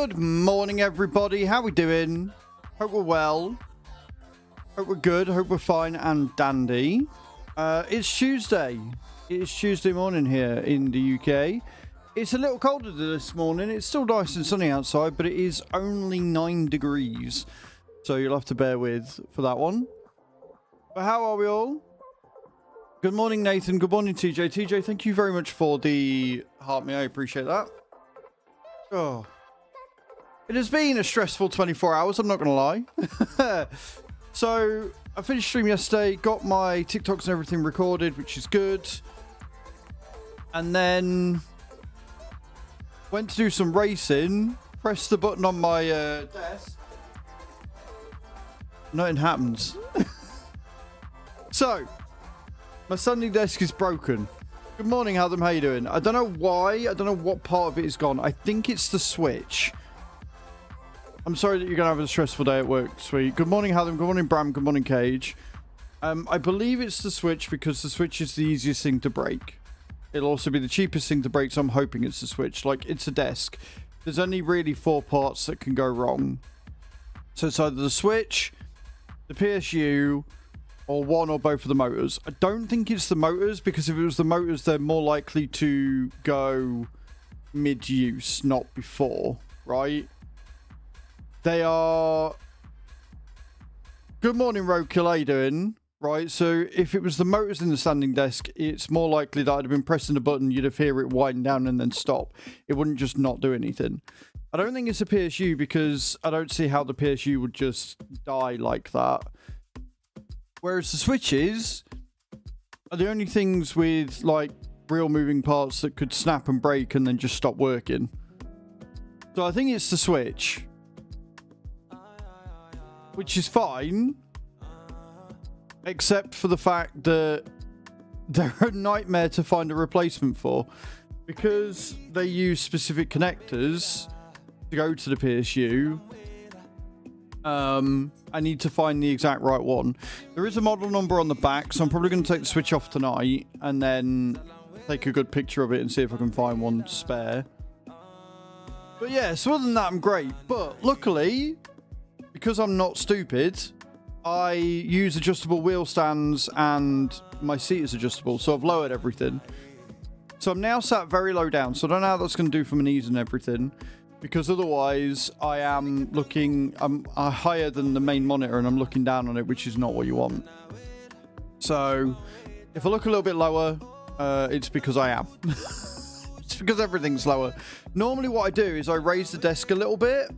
Good morning, everybody. How we doing? Hope we're well. Hope we're good. Hope we're fine and dandy. It's Tuesday. It's Tuesday morning here in the UK. It's a little colder this morning. It's still nice and sunny outside, but it is only 9 degrees. So you'll have to bear with for that one. But how are we all? Good morning, Nathan. Good morning, TJ. TJ, thank you very much for the heart me. I appreciate that. Oh. It has been a stressful 24 hours, I'm not going to lie. So, I finished stream yesterday, got my TikToks and everything recorded, which is good. And then went to do some racing, pressed the button on my desk. Nothing happens. So, my standing desk is broken. Good morning, Adam. How you doing? I don't know why. I don't know what part of it is gone. I think it's the switch. I'm sorry that you're going to have a stressful day at work, sweet. Good morning, Adam. Good morning, Bram. Good morning, Cage. I believe it's the switch because the switch is the easiest thing to break. It'll also be the cheapest thing to break, so I'm hoping it's the switch. Like, it's a desk. There's only really 4 parts that can go wrong. So it's either the switch, the PSU, or one or both of the motors. I don't think it's the motors, because if it was the motors, they're more likely to go mid-use, not before, right? They are... Good morning, Roadkill. How you doing? Right, so if it was the motors in the standing desk, it's more likely that I'd have been pressing the button, you'd have hear it wind down and then stop. It wouldn't just not do anything. I don't think it's a PSU because I don't see how the PSU would just die like that. Whereas the switches are the only things with, like, real moving parts that could snap and break and then just stop working. So I think it's the switch. Which is fine. Except for the fact that they're a nightmare to find a replacement for. Because they use specific connectors to go to the PSU. I need to find the exact right one. There is a model number on the back, so I'm probably going to take the switch off tonight and then take a good picture of it and see if I can find one spare. But yeah, so other than that, I'm great. But luckily, because I'm not stupid, I use adjustable wheel stands and my seat is adjustable, so I've lowered everything. So I'm now sat very low down, so I don't know how that's going to do for my knees and everything. Because otherwise, I am looking... I'm higher than the main monitor and I'm looking down on it, which is not what you want. So, if I look a little bit lower, it's because I am. It's because everything's lower. Normally what I do is I raise the desk a little bit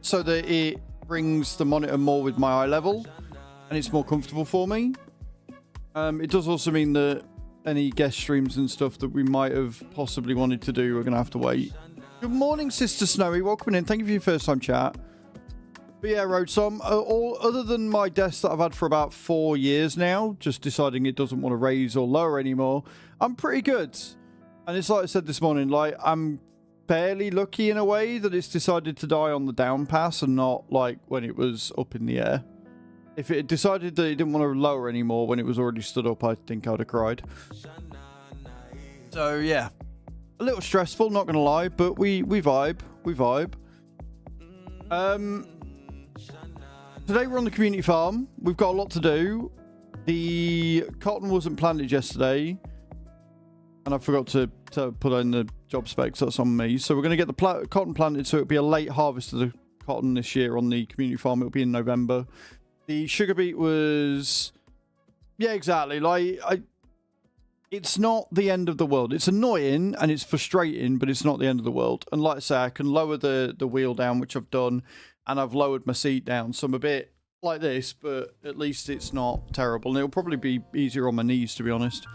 so that it brings the monitor more with my eye level and it's more comfortable for me. It does also mean that any guest streams and stuff that we might have possibly wanted to do, we're going to have to wait. Good morning, Sister Snowy. Welcome in. Thank you for your first time chat. But yeah, Road, so other than my desk that I've had for about 4 years now, just deciding it doesn't want to raise or lower anymore, I'm pretty good. And it's like I said this morning, like, I'm fairly lucky in a way that it's decided to die on the down pass and not like when it was up in the air. If it had decided that it didn't want to lower anymore when it was already stood up, I think I'd have cried. So yeah. A little stressful, not gonna lie, but we vibe. Today we're on the community farm. We've got a lot to do. The cotton wasn't planted yesterday, and I forgot to put in the job specs. That's on me. So we're gonna get the cotton planted, so it'll be a late harvest of the cotton this year on the community farm. It'll be in November. The sugar beet was, yeah, exactly. Like it's not the end of the world. It's annoying and it's frustrating, but it's not the end of the world. And like I say, I can lower the wheel down, which I've done, and I've lowered my seat down. So I'm a bit like this, but at least it's not terrible. And it'll probably be easier on my knees, to be honest.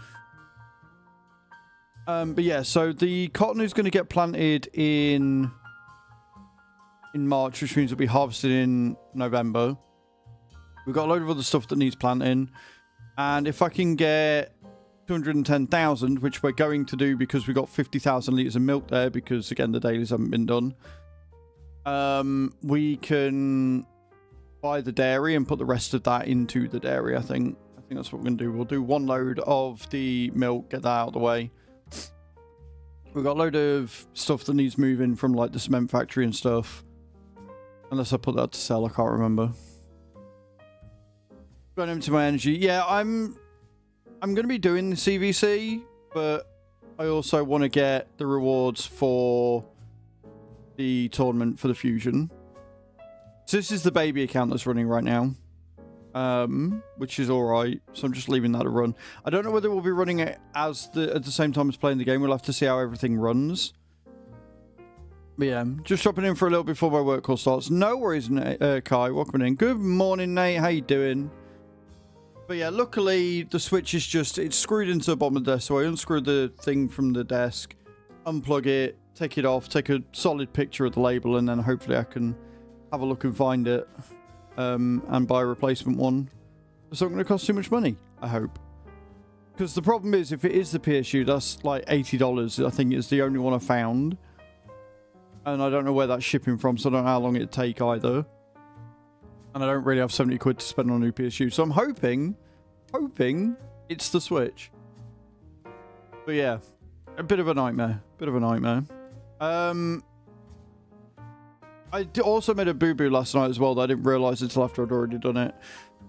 But yeah, so the cotton is going to get planted in March, which means it'll be harvested in November. We've got a load of other stuff that needs planting. And if I can get 210,000, which we're going to do because we got 50,000 litres of milk there because, again, the dailies haven't been done. We can buy the dairy and put the rest of that into the dairy, I think. I think that's what we're going to do. We'll do 1 load of the milk, get that out of the way. We've got a load of stuff that needs moving from like the cement factory and stuff. Unless I put that to sell, I can't remember. Going into my energy. Yeah, I'm going to be doing the CVC, but I also want to get the rewards for the tournament for the fusion. So this is the baby account that's running right now, which is all right. So I'm just leaving that to run. I don't know whether we'll be running it at the same time as playing the game. We'll have to see how everything runs. But yeah, just dropping in for a little before my work call starts. No worries, Kai. Welcome in. Good morning, Nate. How you doing? But yeah, luckily the switch is just, it's screwed into the bottom of the desk. So I unscrew the thing from the desk, unplug it, take it off, take a solid picture of the label, and then hopefully I can have a look and find it and buy a replacement one. It's not going to cost too much money, I hope. Because the problem is, if it is the PSU, that's like $80. I think it's the only one I found. And I don't know where that's shipping from, so I don't know how long it'd take either. And I don't really have 70 quid to spend on a new PSU. So I'm hoping it's the Switch. But yeah, a bit of a nightmare. I also made a boo-boo last night as well that I didn't realise until after I'd already done it.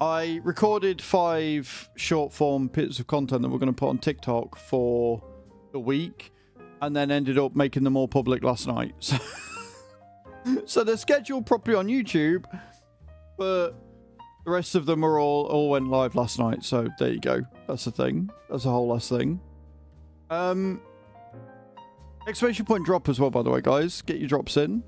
I recorded 5 short-form bits of content that we're going to put on TikTok for the week, and then ended up making them all public last night. So they're scheduled properly on YouTube, but the rest of them are all went live last night. So there you go. That's the thing. That's a whole last thing. Exclamation point drop as well, by the way, guys. Get your drops in.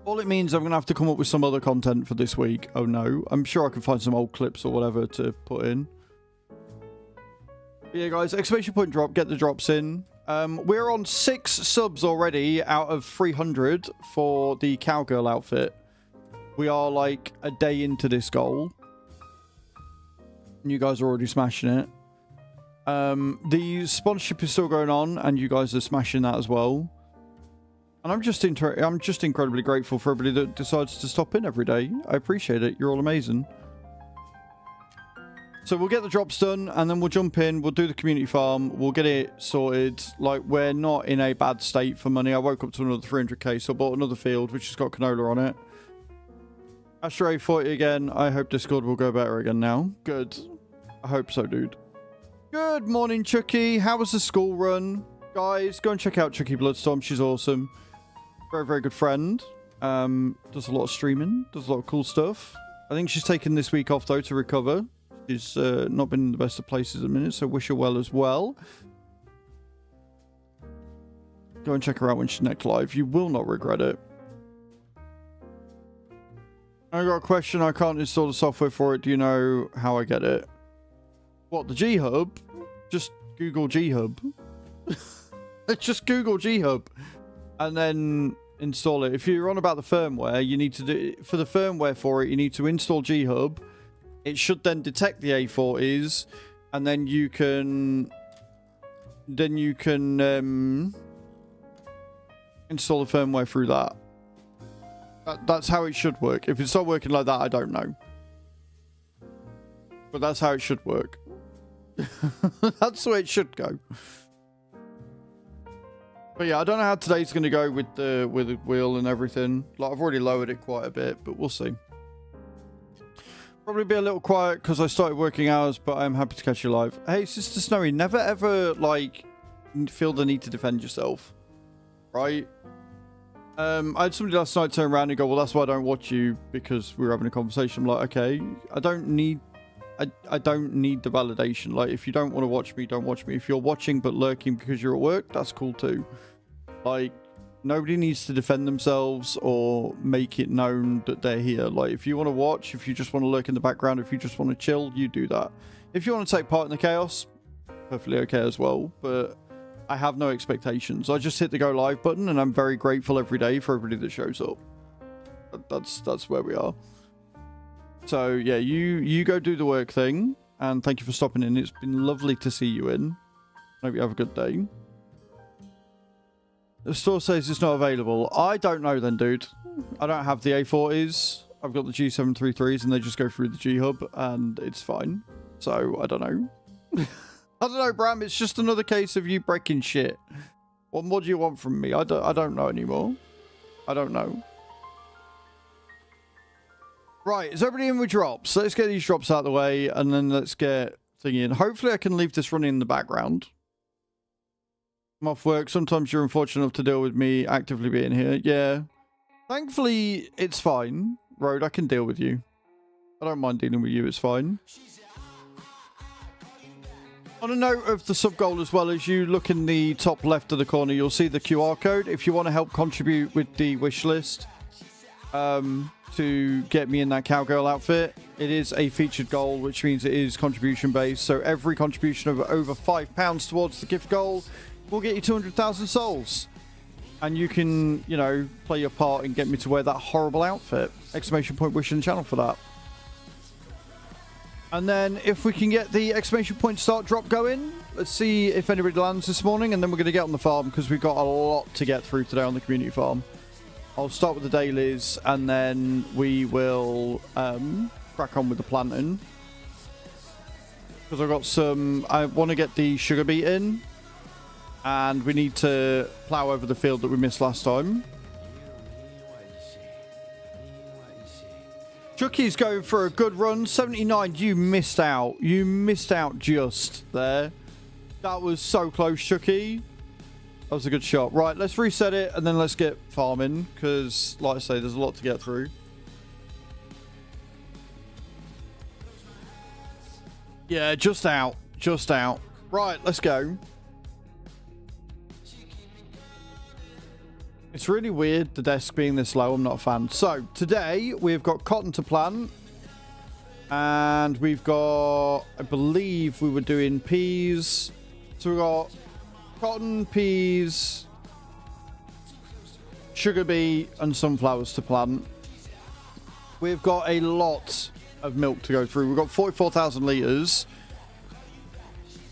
All it means I'm going to have to come up with some other content for this week. Oh no. I'm sure I can find some old clips or whatever to put in. But yeah, guys. Exclamation point drop. Get the drops in. We're on 6 subs already out of 300 for the cowgirl outfit. We are like a day into this goal. And you guys are already smashing it. The sponsorship is still going on, and you guys are smashing that as well. And I'm just incredibly grateful for everybody that decides to stop in every day. I appreciate it. You're all amazing. So we'll get the drops done, and then we'll jump in. We'll do the community farm. We'll get it sorted. Like, we're not in a bad state for money. I woke up to another 300k, so I bought another field, which has got canola on it. Astro 40 again. I hope Discord will go better again now. Good. I hope so, dude. Good morning, Chucky. How was the school run? Guys, go and check out Chucky Bloodstorm. She's awesome. Very, very good friend. Does a lot of streaming. Does a lot of cool stuff. I think she's taken this week off, though, to recover. She's not been in the best of places at the minute, so wish her well as well. Go and check her out when she's next live. You will not regret it. I got a question. I can't install the software for it. Do you know how I get it? What, the G-Hub? Just Google G-Hub. Just Google G-Hub. And then install it. If you're on about the firmware, you need to do... For the firmware for it, you need to install G-Hub. It should then detect the A40s. And then you can... install the firmware through that. That's how it should work. If it's not working like that, I don't know. But that's how it should work. That's the way it should go. But yeah, I don't know how today's going to go with the wheel and everything. Like, I've already lowered it quite a bit, but we'll see. Probably be a little quiet because I started working hours, but I'm happy to catch you live. Hey, Sister Snowy, never ever, like, feel the need to defend yourself. Right? I had somebody last night turn around and go, well, that's why I don't watch you, because we were having a conversation. I'm like, okay, I don't need the validation. Like, if you don't want to watch me, don't watch me. If you're watching but lurking because you're at work, that's cool too. Like, nobody needs to defend themselves or make it known that they're here. Like, if you want to watch, if you just want to lurk in the background, if you just want to chill, you do that. If you want to take part in the chaos, perfectly okay as well, but I have no expectations. I just hit the go live button, and I'm very grateful every day for everybody that shows up. That's where we are. So yeah, you go do the work thing, and thank you for stopping in. It's been lovely to see you in. Hope you have a good day. The store says it's not available. I don't know then, dude. I don't have the A40s. I've got the G733s, and they just go through the G-Hub, and it's fine. So I don't know. I don't know, Bram. It's just another case of you breaking shit. What more do you want from me? I don't know anymore. I don't know. Right, is everybody in with drops? Let's get these drops out of the way, and then let's get thingy in. Hopefully I can leave this running in the background. I'm off work. Sometimes you're unfortunate enough to deal with me actively being here. Yeah. Thankfully, it's fine. Road, I can deal with you. I don't mind dealing with you. It's fine. On a note of the sub goal, as well, as you look in the top left of the corner, you'll see the QR code. If you want to help contribute with the wish list to get me in that cowgirl outfit, it is a featured goal, which means it is contribution based. So every contribution of over £5 towards the gift goal will get you 200,000 souls. And you can, you know, play your part and get me to wear that horrible outfit. Exclamation point wish in the channel for that. And then if we can get the exclamation point start drop going, let's see if anybody lands this morning, and then we're going to get on the farm because we've got a lot to get through today on the community farm. I'll start with the dailies, and then we will crack on with the planting. Because I've got some... I want to get the sugar beet in, and we need to plough over the field that we missed last time. Chucky's going for a good run. 79, you missed out. You missed out just there. That was so close, Chucky. That was a good shot. Right, let's reset it, and then let's get farming, because, like I say, there's a lot to get through. Yeah, just out. Just out. Right, let's go. It's really weird, the desk being this low. I'm not a fan. So, today, we've got cotton to plant. And we've got, I believe we were doing peas. So, we've got cotton, peas, sugar beet, and sunflowers to plant. We've got a lot of milk to go through. We've got 44,000 litres.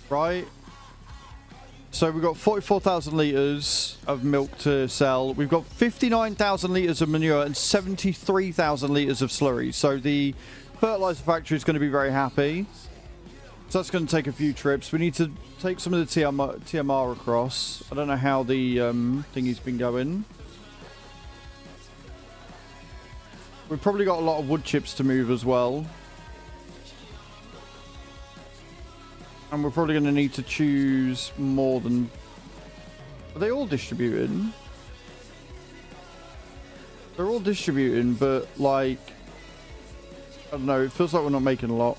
Right? So we've got 44,000 litres of milk to sell. We've got 59,000 litres of manure and 73,000 litres of slurry. So the fertilizer factory is going to be very happy. So that's going to take a few trips. We need to take some of the TMR across. I don't know how the thingy's been going. We've probably got a lot of wood chips to move as well. And we're probably going to need to choose more than... Are they all distributing? They're all distributing, but like... I don't know, it feels like we're not making a lot.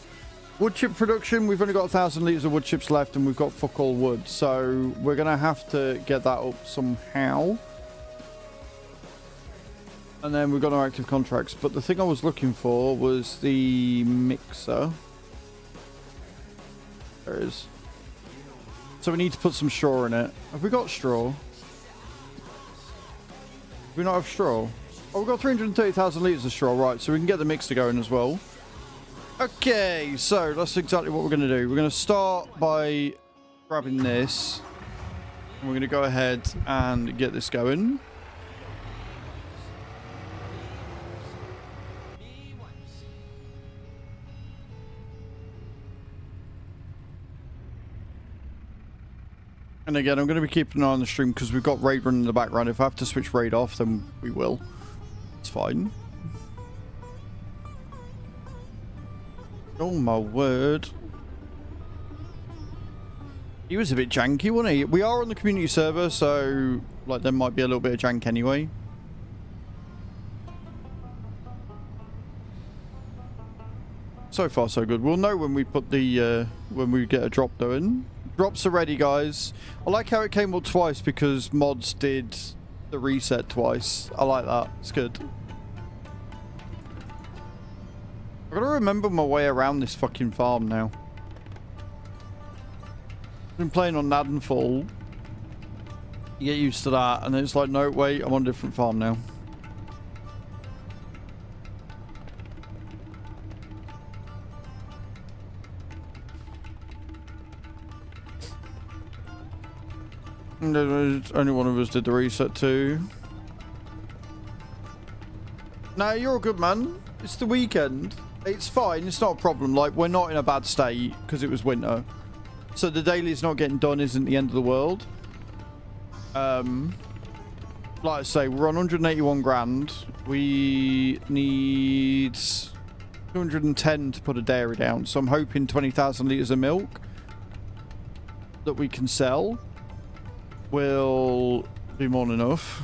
Wood chip production, we've only got 1,000 litres of wood chips left, and we've got fuck all wood. So we're going to have to get that up somehow. And then we've got our active contracts. But the thing I was looking for was the mixer. There it is. So we need to put some straw in it. Have we got straw? Do we not have straw? Oh, we've got 330,000 litres of straw, right, so we can get the mixer going as well. Okay, so that's exactly what we're going to do. We're going to start by grabbing this. And we're going to go ahead and get this going. And again, I'm going to be keeping an eye on the stream because we've got raid running in the background. If I have to switch raid off, then we will. It's fine. Oh my word. He was a bit janky, wasn't he? We are on the community server, so like there might be a little bit of jank anyway. So far, so good. We'll know when we put the when we get a drop going. Drops are ready, guys. I like how it came up twice because mods did the reset twice. I like that. It's good. I've got to remember my way around this fucking farm now. I've been playing on Nadenfall. You get used to that, and then it's like, no, wait, I'm on a different farm now. Only one of us did the reset too. No, you're a good man. It's the weekend. It's fine. It's not a problem. Like, we're not in a bad state because it was winter. So the daily's not getting done isn't the end of the world. Like I say, we're on 181 grand. We need 210 to put a dairy down. So I'm hoping 20,000 litres of milk that we can sell will be more than enough.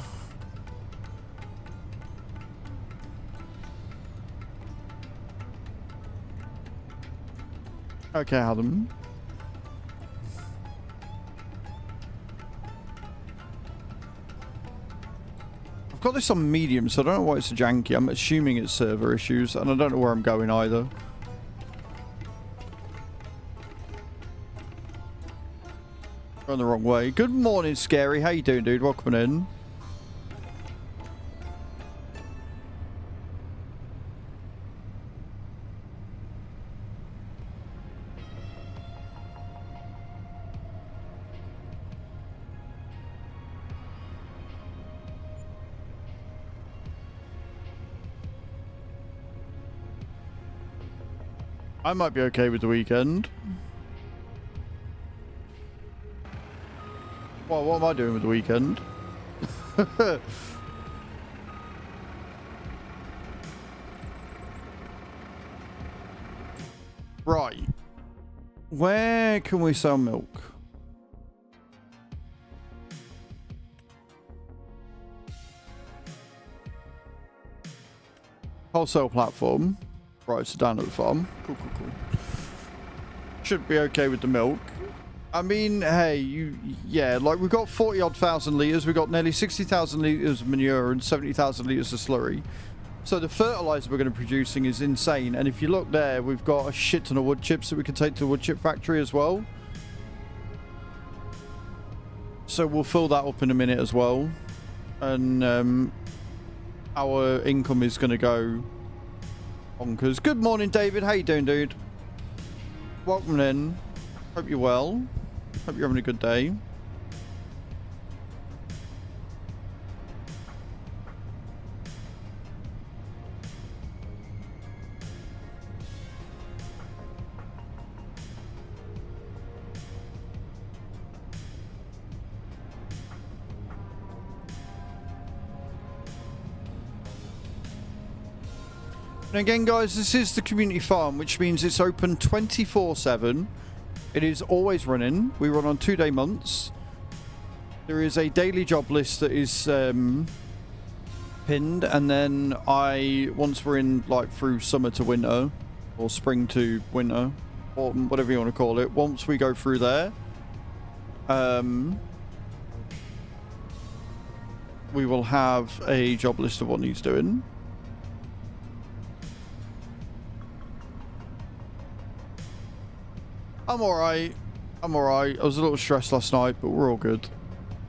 Okay, Adam. I've got this on medium, so I don't know why it's so janky. I'm assuming it's server issues, and I don't know where I'm going either. Going the wrong way. Good morning, Scary. How you doing, dude? Welcome in. I might be okay with the weekend. Well, what am I doing with the weekend? Right. Where can we sell milk? Wholesale platform. Right, so down at the farm. Cool, cool, cool. Should be okay with the milk. I mean, hey, yeah, like we've got 40-odd thousand litres. We've got nearly 60,000 litres of manure and 70,000 litres of slurry. So the fertiliser we're going to be producing is insane. And if you look there, we've got a shit ton of wood chips that we can take to the wood chip factory as well. So we'll fill that up in a minute as well. And our income is going to go bonkers. Good morning, David. How you doing, dude? Welcome in. Hope you're well. Hope you're having a good day. And again, guys, this is the community farm, which means it's open 24/7. It is always running. We run on 2-day months. There is a daily job list that is pinned, and then once we're in like through summer to winter, or spring to winter, or whatever you want to call it, once we go through there, we will have a job list of what needs doing. I'm alright. I'm alright. I was a little stressed last night, but we're all good.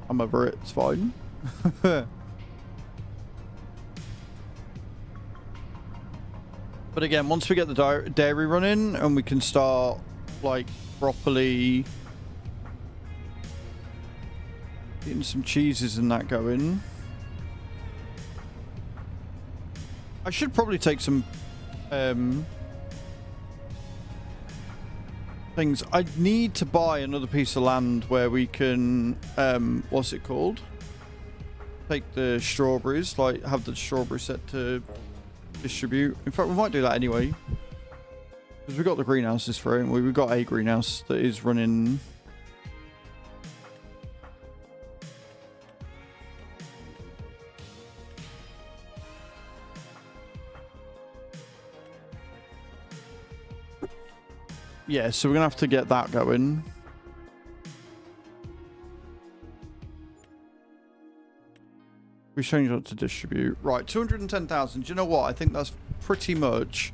I'm over it. It's fine. But again, once we get the dairy running and we can start, like, properly getting some cheeses and that going. I should probably take some things. I need to buy another piece of land where we can what's it called, take the strawberries, like have the strawberry set to distribute. In fact, we might do that anyway, because we've got the greenhouses for it. We've got a greenhouse that is running. Yeah, so we're gonna have to get that going. We changed that to distribute. Right, 210,000. Do you know what? I think that's pretty much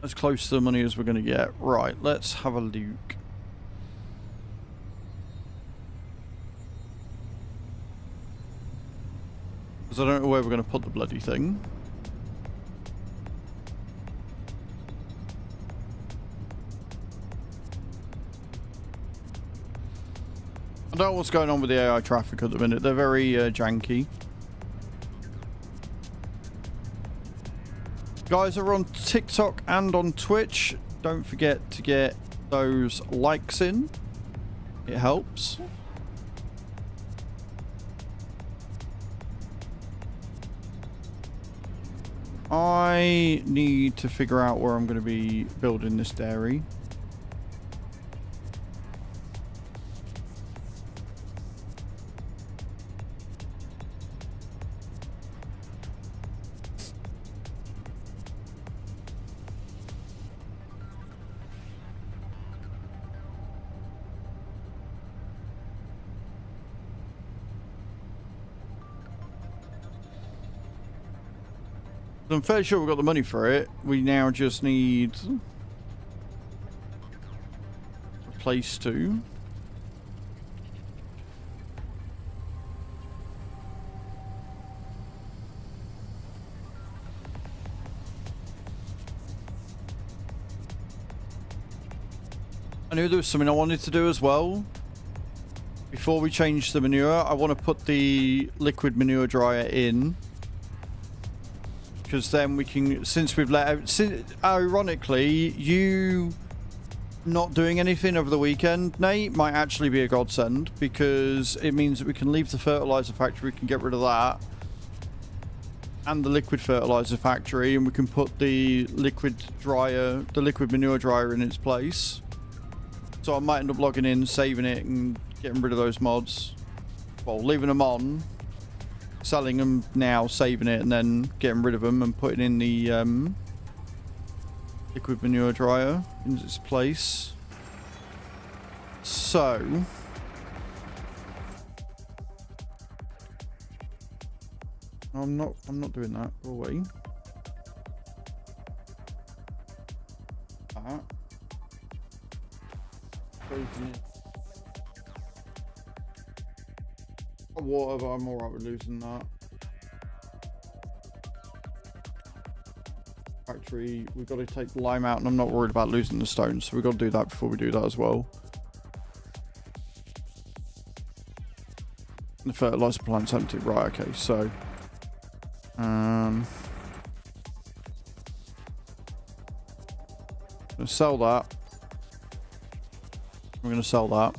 as close to the money as we're gonna get. Right, let's have a look. Because I don't know where we're gonna put the bloody thing. I don't know what's going on with the AI traffic at the minute. They're very janky. Guys are on TikTok and on Twitch. Don't forget to get those likes in. It helps. I need to figure out where I'm going to be building this dairy. I'm fairly sure we've got the money for it. We now just need a place to. I knew there was something I wanted to do as well. Before we change the manure, I want to put the liquid manure dryer in. Because then we can, since we've let out, ironically, you not doing anything over the weekend, Nate, might actually be a godsend, because it means that we can leave the fertilizer factory, we can get rid of that, and the liquid fertilizer factory, and we can put the liquid dryer, the liquid manure dryer in its place. So I might end up logging in, saving it, and getting rid of those mods. Well, leaving them on. Selling them now, saving it, and then getting rid of them and putting in the liquid manure dryer in its place. So I'm not doing that. Go away. That. Water, but I'm alright with losing that. Factory, we've got to take the lime out, and I'm not worried about losing the stones, so we've got to do that before we do that as well. The fertilizer plant's empty. Right, okay, so I'm gonna sell that. We're gonna sell that.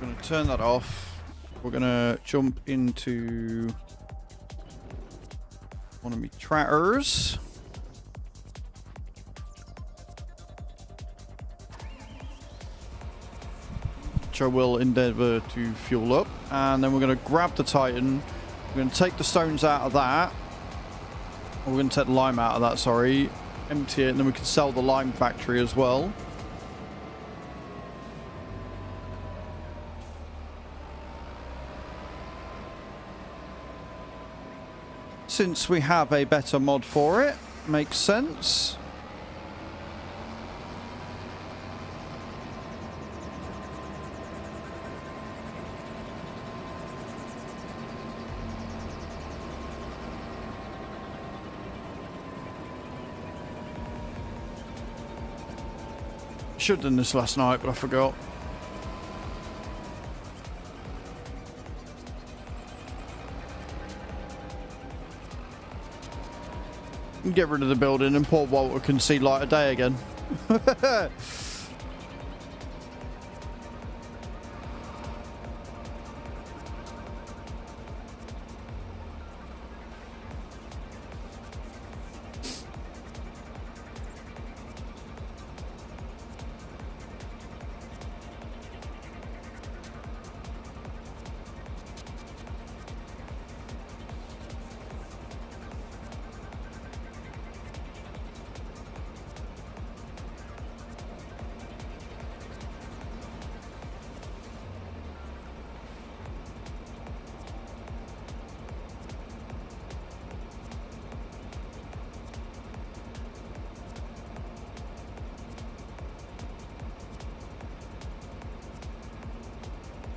Going to turn that off. We're going to jump into one of my tratters. Which I will endeavour to fuel up. And then we're going to grab the Titan. We're going to take the stones out of that. We're going to take the lime out of that, sorry. Empty it, and then we can sell the lime factory as well. Since we have a better mod for it, makes sense. Should have done this last night, but I forgot. Get rid of the building and poor Walter can see light of day again.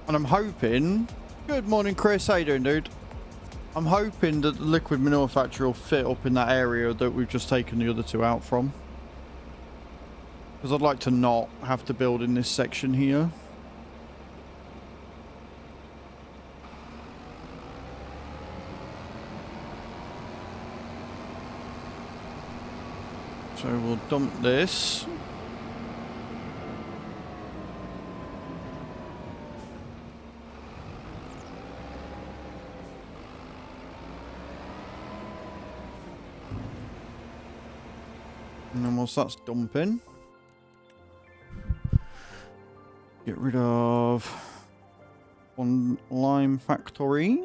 And I'm hoping... Good morning, Chris. How you doing, dude? I'm hoping that the liquid manure factory will fit up in that area that we've just taken the other two out from. Because I'd like to not have to build in this section here. So we'll dump this. And then whilst that's dumping, get rid of one lime factory.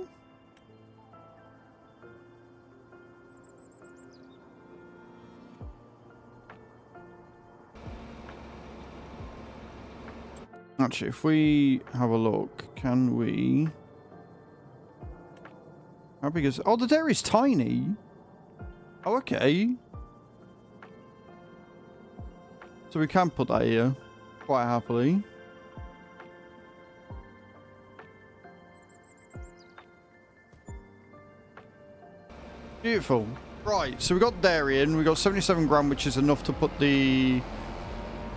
Actually, if we have a look, can we... How big is... Oh, the dairy's tiny. Oh, okay. So we can put that here quite happily. Beautiful. Right, so we got dairy in. We got 77 grand, which is enough to put the...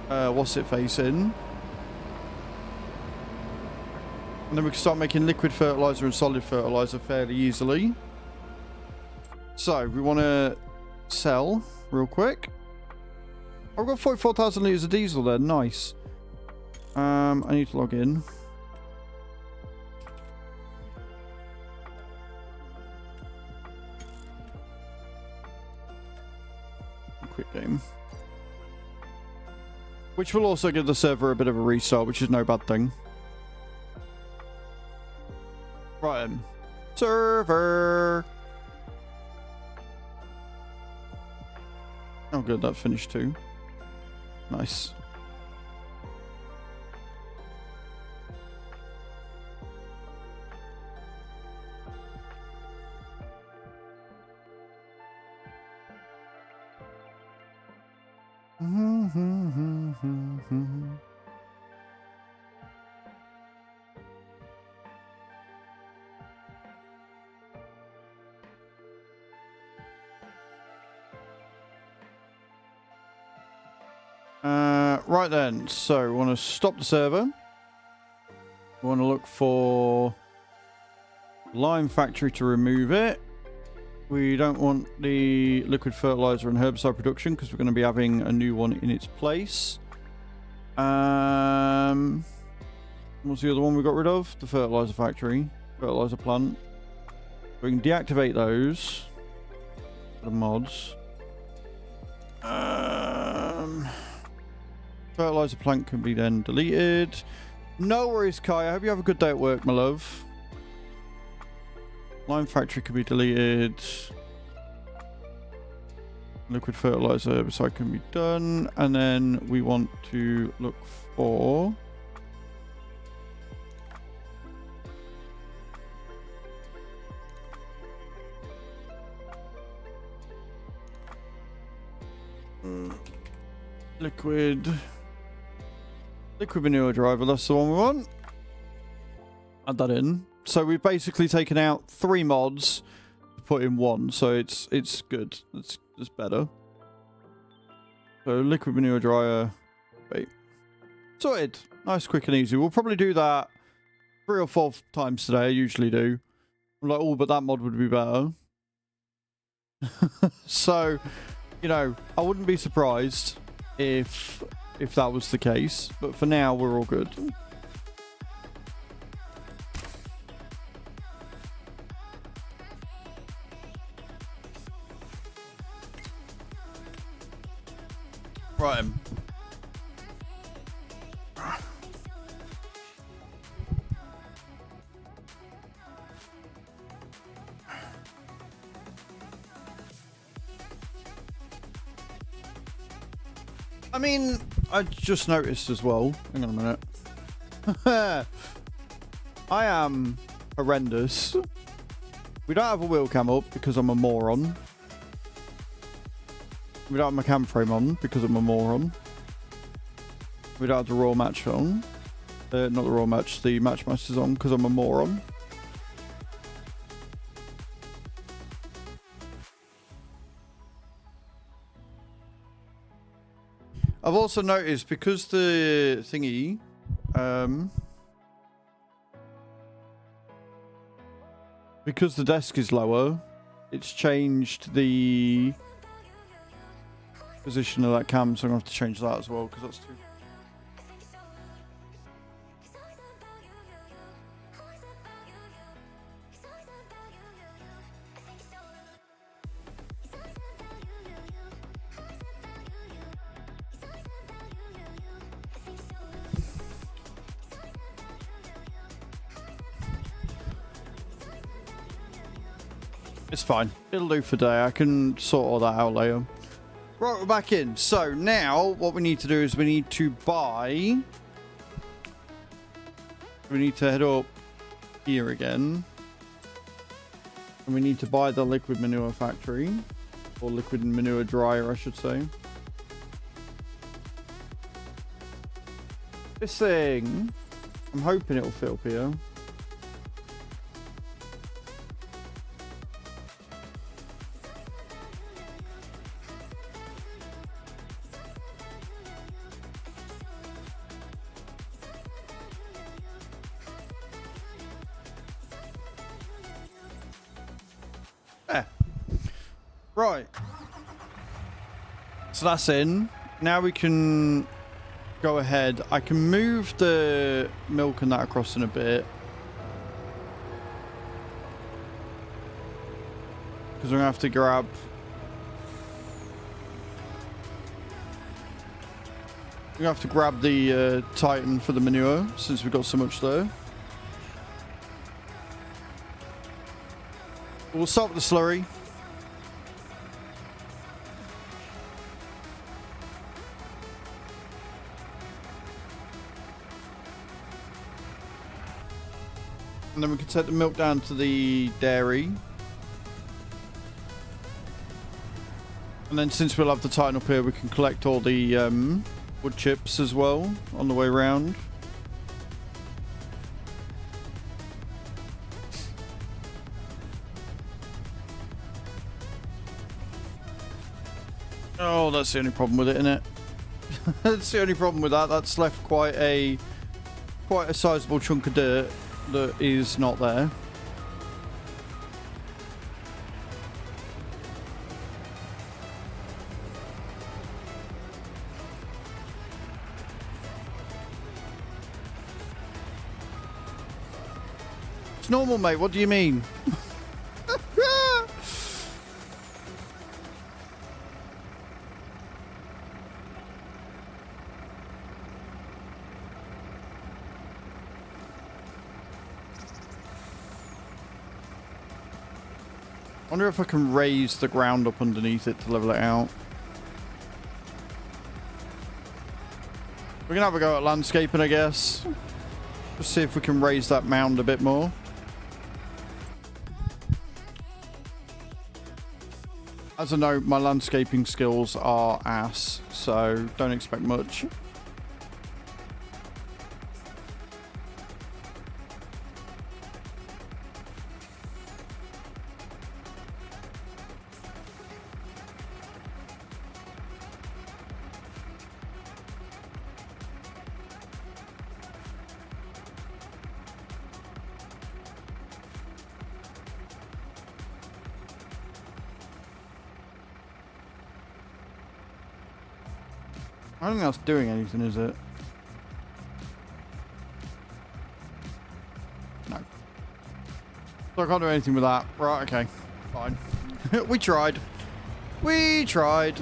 what's it face in. And then we can start making liquid fertilizer and solid fertilizer fairly easily. So we want to sell real quick. I've got 44,000 litres of diesel there. Nice. I need to log in. Quick game. Which will also give the server a bit of a restart, which is no bad thing. Right then. Server. Oh good, that finished too. Nice. Right then, so we want to stop the server. We want to look for lime factory to remove it. We don't want the liquid fertilizer and herbicide production because we're going to be having a new one in its place. What's the other one we got rid of? The fertilizer factory, fertilizer plant. We can deactivate those. The mods. Fertilizer plant can be then deleted. No worries, Kai. I hope you have a good day at work, my love. Lime factory can be deleted. Liquid fertilizer herbicide can be done. And then we want to look for... liquid manure driver, that's the one we want. Add that in. So we've basically taken out 3 mods to put in 1, so it's good. It's better. So liquid manure dryer. Wait. Sorted. Nice, quick and easy. We'll probably do that 3 or 4 times today. I usually do. I'm like, oh, but that mod would be better. So, you know, I wouldn't be surprised if that was the case, but for now we're all good. Right. I mean, I just noticed as well. Hang on a minute. I am horrendous. We don't have a wheel cam up because I'm a moron. We don't have my cam frame on because I'm a moron. We don't have the raw match on. Not the raw match, the match master's on because I'm a moron. I've also noticed because the thingy, because the desk is lower, it's changed the position of that cam, so I'm going to have to change that as well because that's too... It's fine. It'll do for today. I can sort all that out later. Right, we're back in. So now what we need to do is we need to buy... We need to head up here again. And we need to buy the liquid manure factory. Or liquid manure dryer, I should say. This thing, I'm hoping it'll fit up here. There. Right. So that's in. Now we can go ahead. I can move the milk and that across in a bit. Because we're going to have to grab... We're going to have to grab the Titan for the manure, since we've got so much there. We'll start with the slurry. And then we can take the milk down to the dairy. And then since we'll have the Titan up here, we can collect all the wood chips as well on the way around. Oh, that's the only problem with it, isn't it? That's the only problem with that. That's left quite a sizable chunk of dirt that is not there. It's normal, mate. What do you mean? I wonder if I can raise the ground up underneath it to level it out. We're going to have a go at landscaping, I guess. Just see if we can raise that mound a bit more. As a note, my landscaping skills are ass, so don't expect much. I don't think that's doing anything, is it? No. So I can't do anything with that. Right, okay. Fine. We tried. We tried.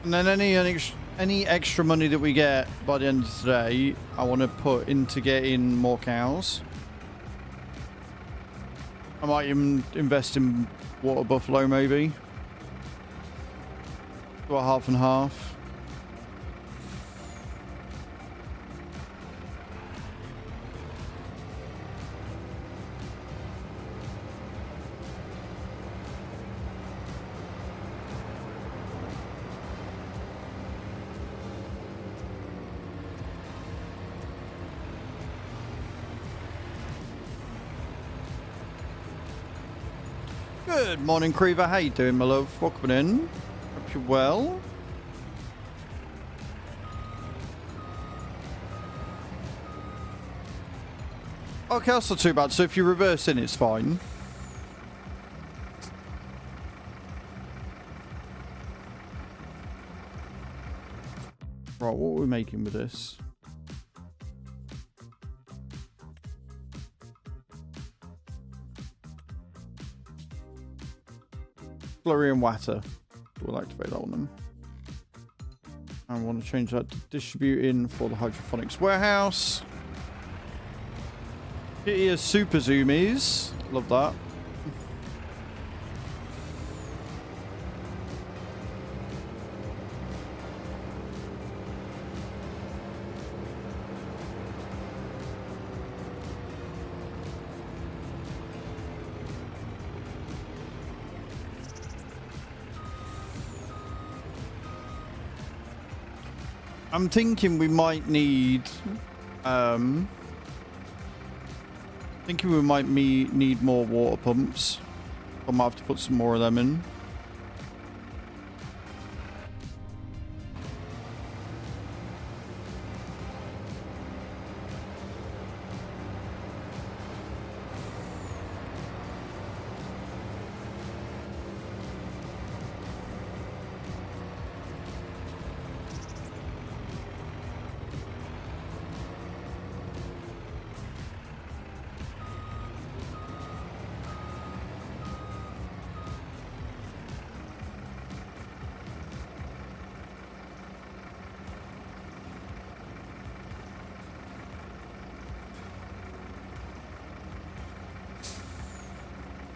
And then any extra money that we get by the end of today, I want to put into getting more cows. I might even invest in water buffalo, maybe. Do a half and half. Good morning, Creever. How you doing, my love? Welcome in. Hope you're well. Okay, that's not too bad. So if you reverse in, it's fine. Right, what are we making with this? Slurry and water. We'll activate that one then. I want to change that to distributing for the hydroponics warehouse. Here, super zoomies. Love that. I'm thinking we might need, need more water pumps. I might have to put some more of them in.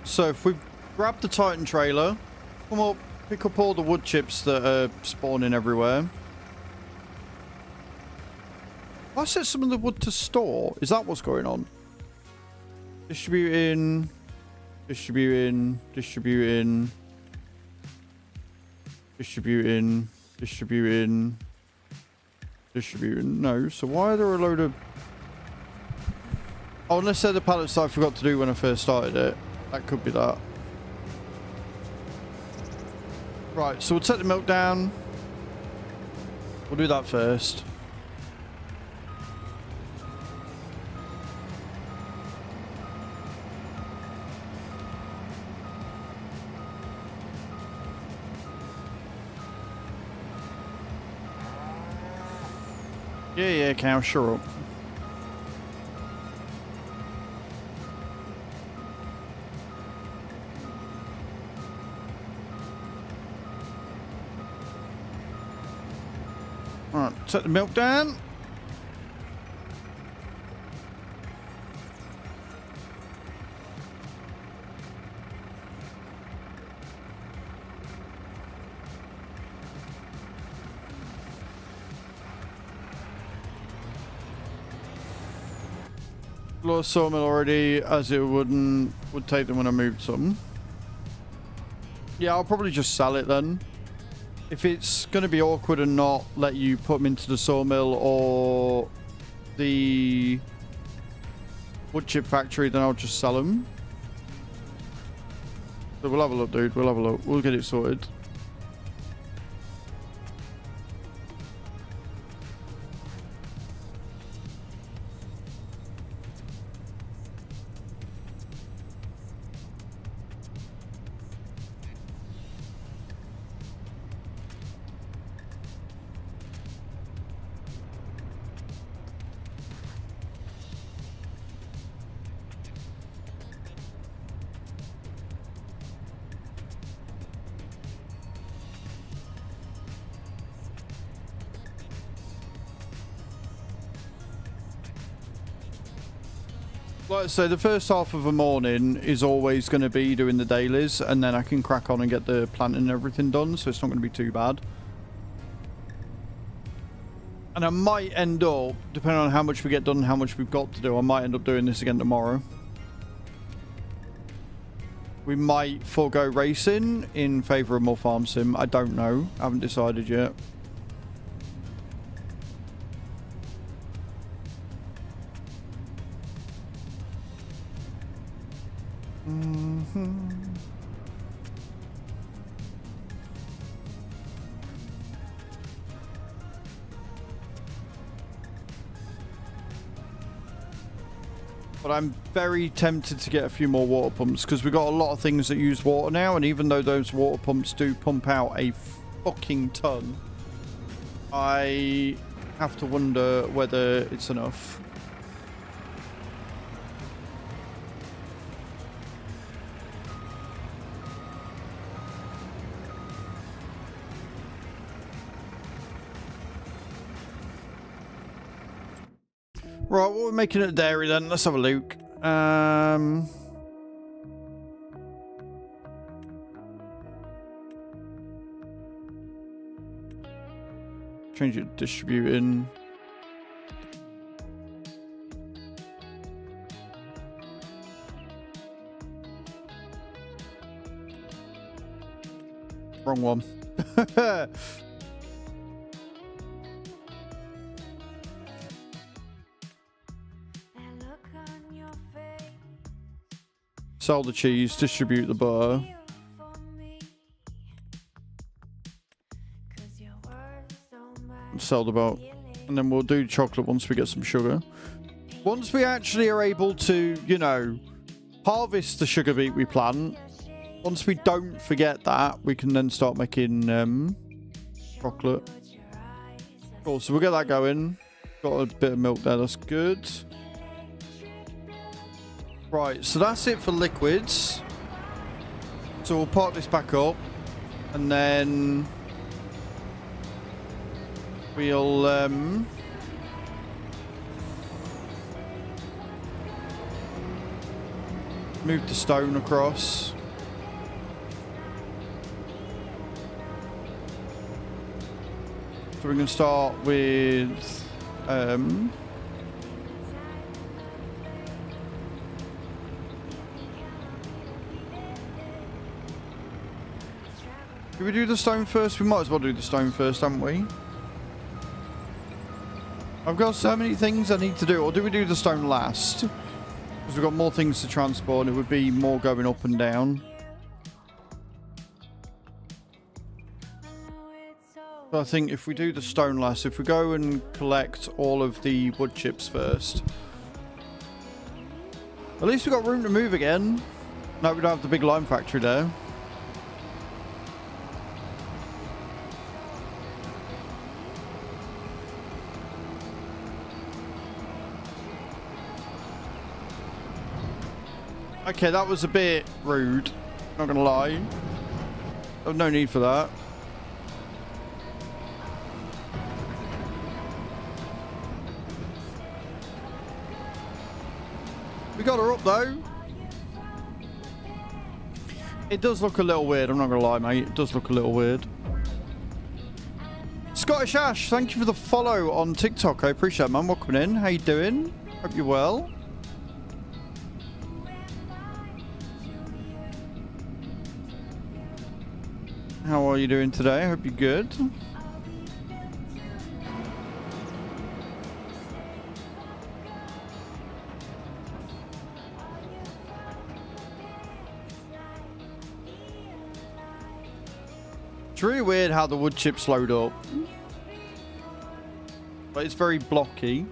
So if we grab the Titan trailer, come up, pick up all the wood chips that are spawning everywhere. I set some of the wood to store. Is that what's going on? Distributing, distributing, distributing, distributing, distributing, distributing. No, so why are there a load of... Oh, unless they're the pallets that I forgot to do when I first started it. That could be that. Right, so we'll take the milk down. We'll do that first. Yeah, cow, sure up. Alright, set the milk down. Lost sawmill already, as it would take them when I moved some. Yeah, I'll probably just sell it then. If it's going to be awkward and not let you put them into the sawmill or the wood chip factory, then I'll just sell them. So we'll have a look, dude. We'll have a look. We'll get it sorted. Like I say, the first half of a morning is always going to be doing the dailies, and then I can crack on and get the planting and everything done, so it's not going to be too bad. And I might end up, depending on how much we get done and how much we've got to do, I might end up doing this again tomorrow. We might forego racing in favour of more farm sim. I don't know. I haven't decided yet. But I'm very tempted to get a few more water pumps because we've got a lot of things that use water now, and even though those water pumps do pump out a fucking ton, I have to wonder whether it's enough. Right, what we're making at dairy then? Let's have a look. Change it to distributing. Wrong one. Sell the cheese, distribute the butter. Sell the butter. And then we'll do chocolate once we get some sugar. Once we actually are able to, you know, harvest the sugar beet we plant, once we don't forget that, we can then start making chocolate. Cool, so we'll get that going. Got a bit of milk there, that's good. Right, so that's it for liquids. So we'll park this back up. And then we'll move the stone across. So we can start with do we do the stone first? We might as well do the stone first, haven't we? I've got so many things I need to do. Or do we do the stone last? Because we've got more things to transport and it would be more going up and down. So I think if we do the stone last, if we go and collect all of the wood chips first. At least we've got room to move again. No, we don't have the big lime factory there. Okay, that was a bit rude. Not gonna lie. There's no need for that. We got her up though. It does look a little weird, I'm not gonna lie, mate. It does look a little weird. Scottish Ash, thank you for the follow on TikTok. I appreciate it, man. Welcome in. How you doing? Hope you're well. How are you doing today? I hope you're good. It's really weird how the wood chips load up. But it's very blocky.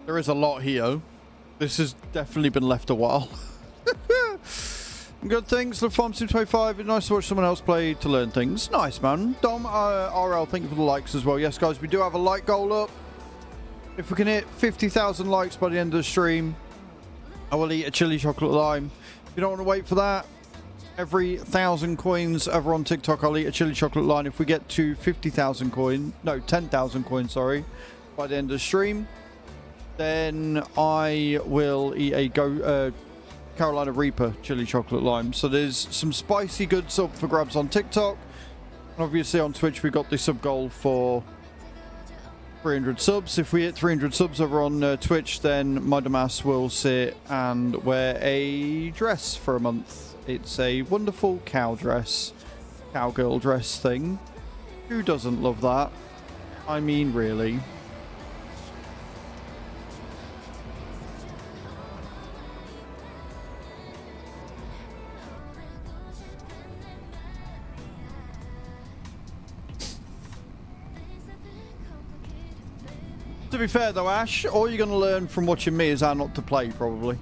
There is a lot here. This has definitely been left a while. Good things. Look, Farm Sim 25. It's nice to watch someone else play to learn things. Nice, man. Dom, RL, thank you for the likes as well. Yes, guys, we do have a like goal up. If we can hit 50,000 likes by the end of the stream, I will eat a chili chocolate lime. If you don't want to wait for that, every 1,000 coins over on TikTok, I'll eat a chili chocolate lime. If we get to 50,000 coins, no, 10,000 coins, sorry, by the end of the stream, then I will eat a Carolina Reaper chili chocolate lime. So there's some spicy goods up for grabs on TikTok. And obviously on Twitch we got the sub goal for 300 subs. If we hit 300 subs over on Twitch, then my Damas will sit and wear a dress for a month. It's a wonderful cow dress, cowgirl dress thing. Who doesn't love that? I mean, really. To be fair though, Ash, all you're going to learn from watching me is how not to play, probably.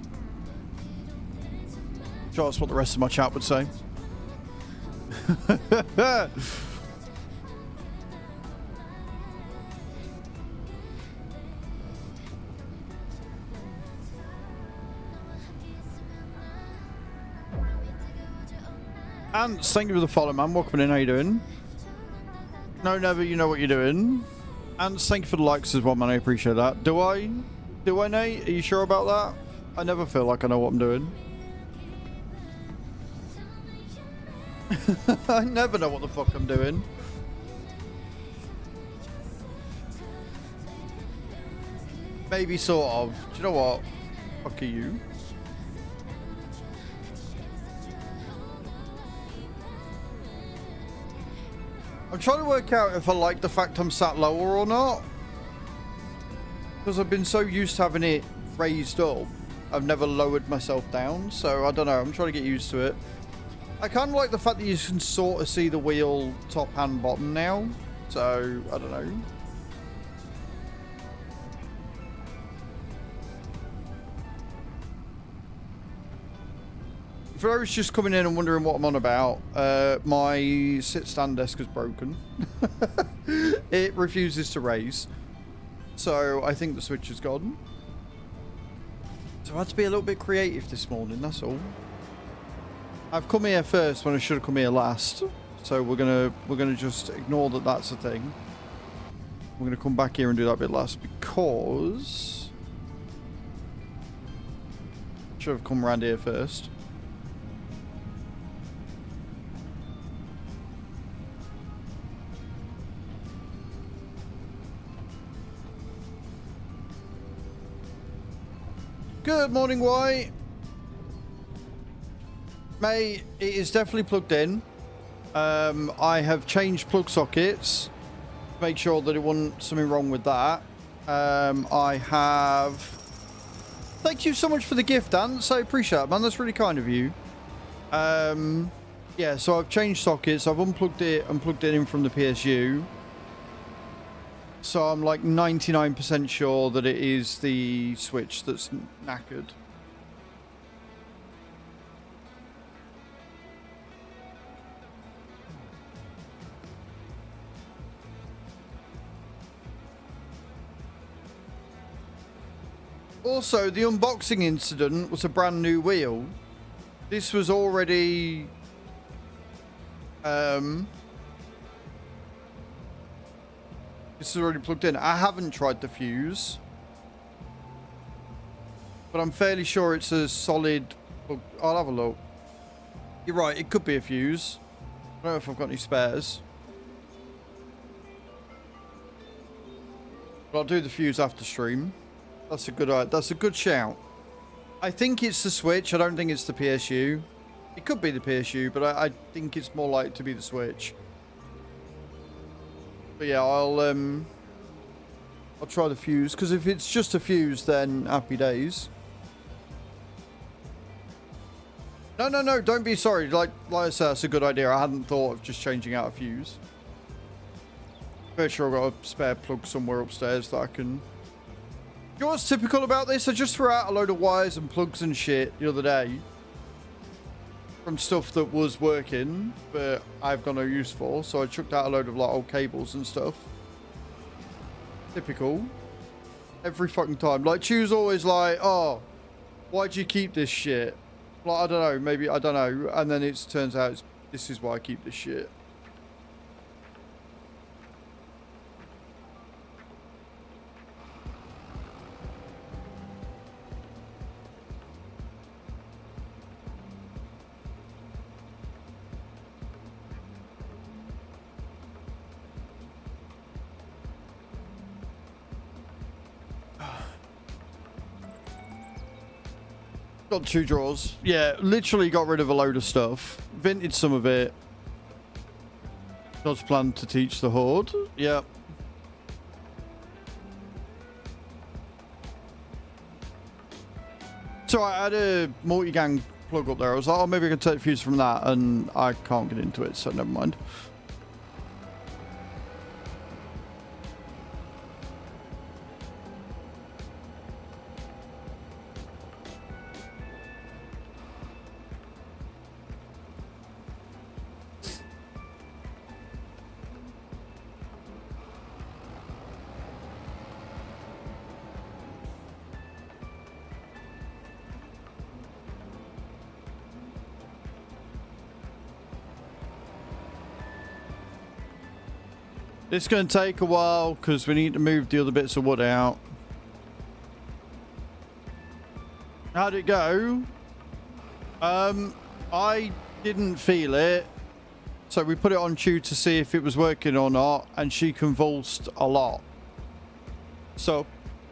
Sure, that's what the rest of my chat would say. And thank you for the follow, man. Welcome in. How you doing? No, never. You know what you're doing. And thank you for the likes as well, man. I appreciate that. Do I? Do I, Nate? Are you sure about that? I never feel like I know what I'm doing. I never know what the fuck I'm doing. Maybe sort of. Do you know what? Fuck are you? I'm trying to work out if I like the fact I'm sat lower or not. Because I've been so used to having it raised up, I've never lowered myself down. So I don't know, I'm trying to get used to it. I kind of like the fact that you can sort of see the wheel top and bottom now. So, I don't know. For those just coming in and wondering what I'm on about, my sit-stand desk is broken. It refuses to raise. So I think the switch is gone. So I had to be a little bit creative this morning, that's all. I've come here first when I should have come here last. So we're gonna just ignore that that's a thing. We're gonna come back here and do that bit last because should have come around here first. Good morning, White. Mate, it is definitely plugged in. I have changed plug sockets to make sure that it wasn't something wrong with that. I have... Thank you so much for the gift, Dan. So I appreciate it, man. That's really kind of you. Yeah, so I've changed sockets. I've unplugged it and plugged it in from the PSU. So I'm like 99% sure that it is the switch that's knackered. Also, the unboxing incident was a brand new wheel. This was already... This is already plugged in. I haven't tried the fuse. But I'm fairly sure it's a solid plug. I'll have a look. You're right, it could be a fuse. I don't know if I've got any spares. But I'll do the fuse after stream. That's a good shout. I think it's the switch. I don't think it's the PSU. It could be the PSU, but I think it's more likely to be the switch. But yeah, I'll try the fuse, because if it's just a fuse, then happy days. No, don't be sorry. Like I said, that's a good idea. I hadn't thought of just changing out a fuse. Pretty sure I've got a spare plug somewhere upstairs that I can... You know what's typical about this? I just threw out a load of wires and plugs and shit the other day. From stuff that was working, but I've got no use for, so I chucked out a load of like old cables and stuff. Typical. Every fucking time. Like, Chew's always like, oh, why'd you keep this shit? Like, I don't know, maybe, I don't know. And then it turns out this is why I keep this shit. Got 2 drawers. Yeah, literally got rid of a load of stuff. Vinted some of it. God's plan to teach the Horde. Yep. So I had a multi-gang plug up there. I was like, oh, maybe I can take the fuse from that. And I can't get into it, so never mind. It's going to take a while because we need to move the other bits of wood out. How'd it go? I didn't feel it. So we put it on Chew to see if it was working or not, and she convulsed a lot. So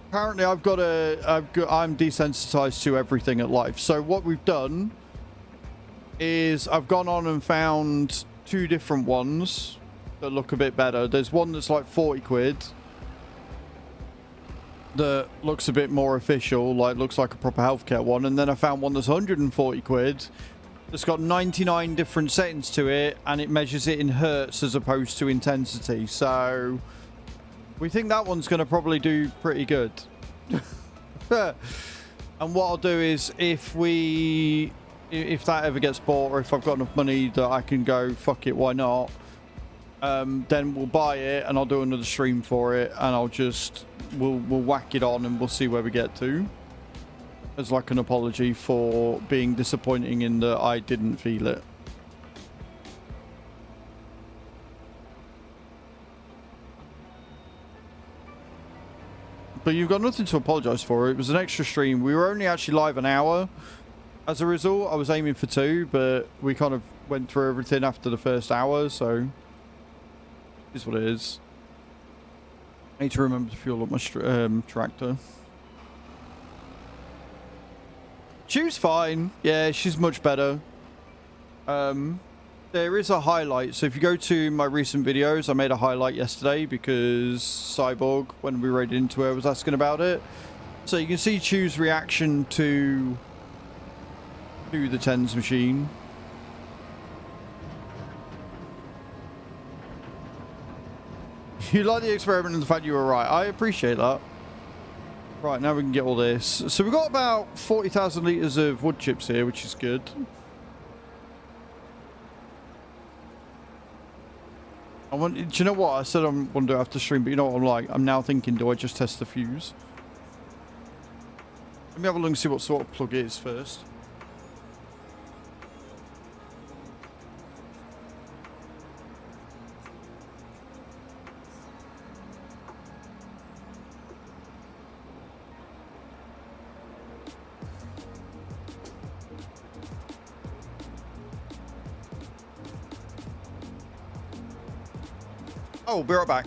apparently I'm desensitized to everything at life. So what we've done is I've gone on and found 2 different ones that look a bit better. There's one that's like 40 quid that looks a bit more official, like looks like a proper healthcare one, and then I found one that's 140 quid that's got 99 different settings to it, and it measures it in hertz as opposed to intensity. So we think that one's going to probably do pretty good. And what I'll do is if that ever gets bought, or if I've got enough money that I can go fuck it, why not, then we'll buy it and I'll do another stream for it, and we'll whack it on and we'll see where we get to, as like an apology for being disappointing in that I didn't feel it. But you've got nothing to apologize for. It was an extra stream. We were only actually live an hour. As a result, I was aiming for 2, but we kind of went through everything after the first hour, so is what it is. I need to remember to fuel up my tractor. Chew's fine. Yeah, she's much better. There is a highlight. So if you go to my recent videos, I made a highlight yesterday because Cyborg, when we raided into her, was asking about it. So you can see Chew's reaction to the TENS machine. You like the experiment and the fact you were right. I appreciate that. Right, now we can get all this. So we've got about 40,000 litres of wood chips here, which is good. Do you know what? I said I want to do after stream, but you know what I'm like? I'm now thinking, do I just test the fuse? Let me have a look and see what sort of plug it is first. Oh, be right back.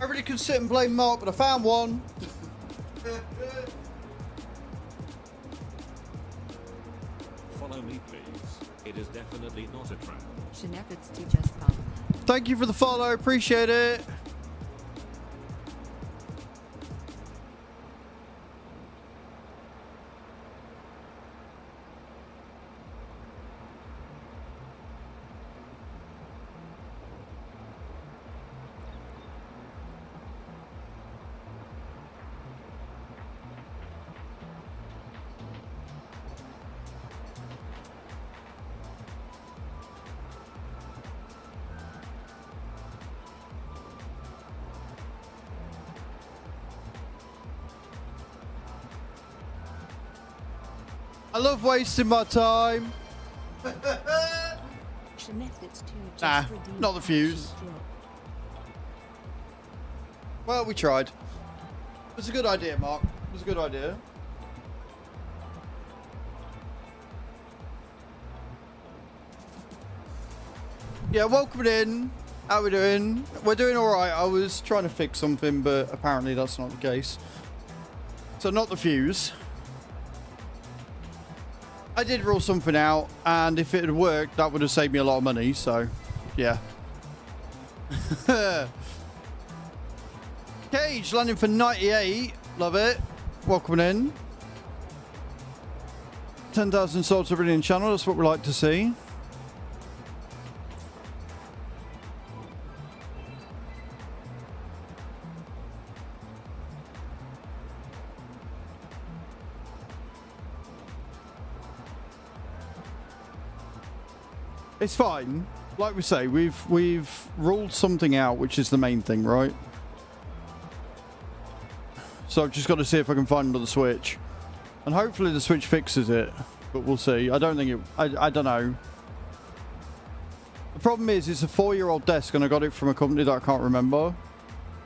Everybody can sit and blame Mark, but I found one. Follow me, please. It is definitely not a trap. Shenefits to just come. Thank you for the follow. Appreciate it. I love wasting my time. Nah, not the fuse. Well, we tried. It was a good idea, Mark. It was a good idea. Yeah, welcome in. How we doing? We're doing all right. I was trying to fix something, but apparently that's not the case. So not the fuse. I did rule something out, and if it had worked, that would have saved me a lot of money, so yeah. Cage landing for 98. Love it. Welcome in. 10,000 subs already in channel. That's what we like to see. It's fine. Like we say, we've ruled something out, which is the main thing, right? So I've just got to see if I can find another switch. And hopefully the switch fixes it. But we'll see. I don't think it... I don't know. The problem is, it's a 4-year-old desk and I got it from a company that I can't remember.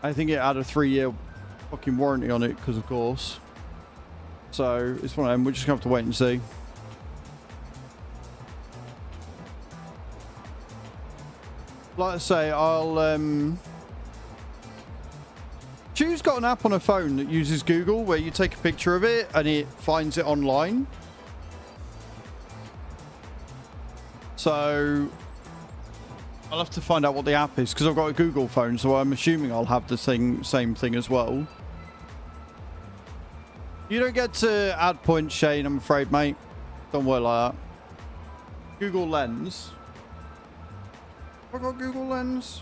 I think it had a 3-year fucking warranty on it, because of course. So, it's one of them. We're just going to have to wait and see. Like I say, I'll... Chu's got an app on her phone that uses Google where you take a picture of it and it finds it online. So I'll have to find out what the app is because I've got a Google phone, so I'm assuming I'll have the same thing as well. You don't get to add points, Shane, I'm afraid, mate. Don't work like that. Google Lens. Have I got Google Lens?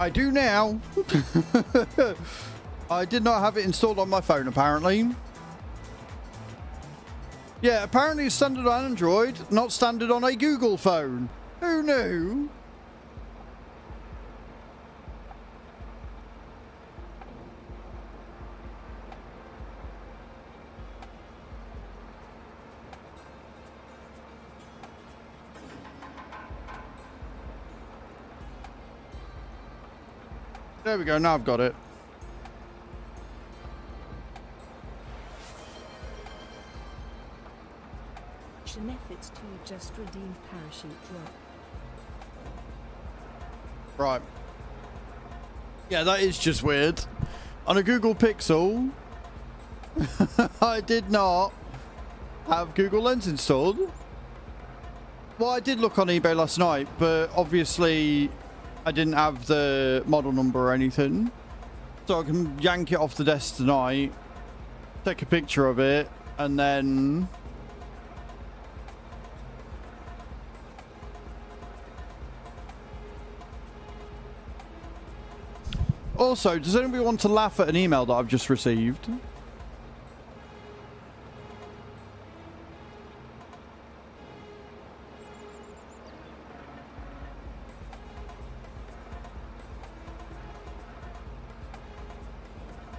I do now. I did not have it installed on my phone, apparently. Yeah, apparently it's standard on Android, not standard on a Google phone. Who knew? There we go, now I've got it. Methods to just redeem parachute drop. Right. Yeah, that is just weird. On a Google Pixel, I did not have Google Lens installed. Well, I did look on eBay last night, but obviously I didn't have the model number or anything. So I can yank it off the desk tonight, take a picture of it, and then... Also, does anybody want to laugh at an email that I've just received?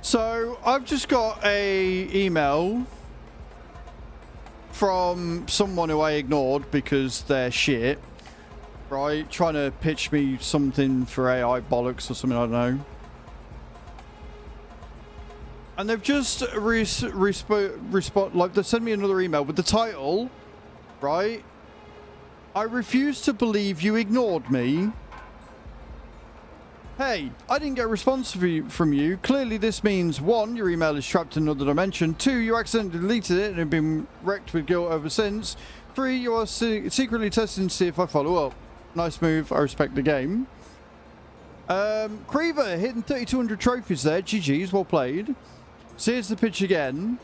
So, I've just got a email from someone who I ignored because they're shit, right? Trying to pitch me something for AI bollocks or something, I don't know. And they've just like they sent me another email with the title, right? I refuse to believe you ignored me. Hey, I didn't get a response from you. Clearly this means 1, your email is trapped in another dimension. 2, you accidentally deleted it and have been wrecked with guilt ever since. 3, you are secretly testing to see if I follow up. Nice move, I respect the game. Creever hitting 3,200 trophies there. GG's, well played. So here's the pitch again.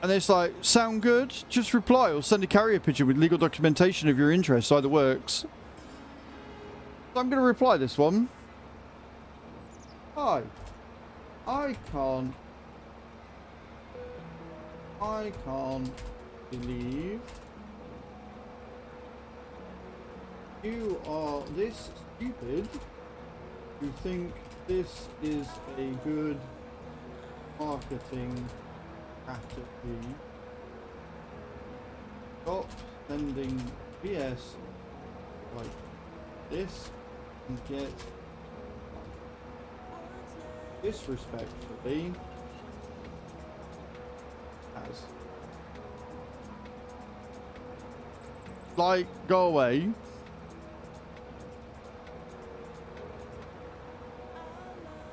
And it's like, sound good? Just reply or send a carrier pigeon with legal documentation of your interest. Either works. So I'm going to reply this one. Hi. I can't believe you are this stupid. You think this is a good marketing strategy. Stop sending BS like this and get disrespectfully as like go away.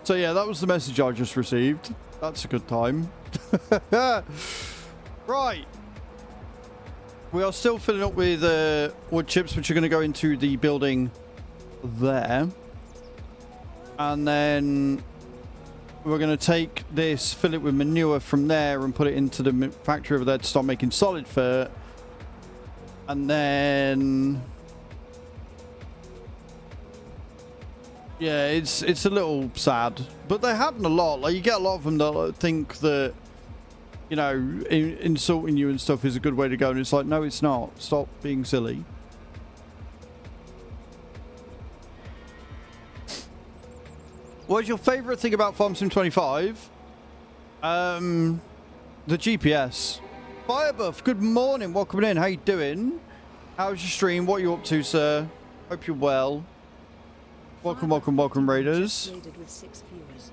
So yeah, that was the message I just received. That's a good time. Right. We are still filling up with wood chips, which are going to go into the building there. And then we're going to take this, fill it with manure from there and put it into the factory over there to start making solid fur. And then... yeah, it's a little sad. But they happen a lot. Like, you get a lot of them that think that, you know, insulting you and stuff is a good way to go. And it's like, no, it's not. Stop being silly. What's your favourite thing about Farm Sim 25? The GPS. Firebuff, good morning. Welcome in. How you doing? How's your stream? What are you up to, sir? Hope you're well. Welcome, welcome, welcome, Raiders. With 6 viewers.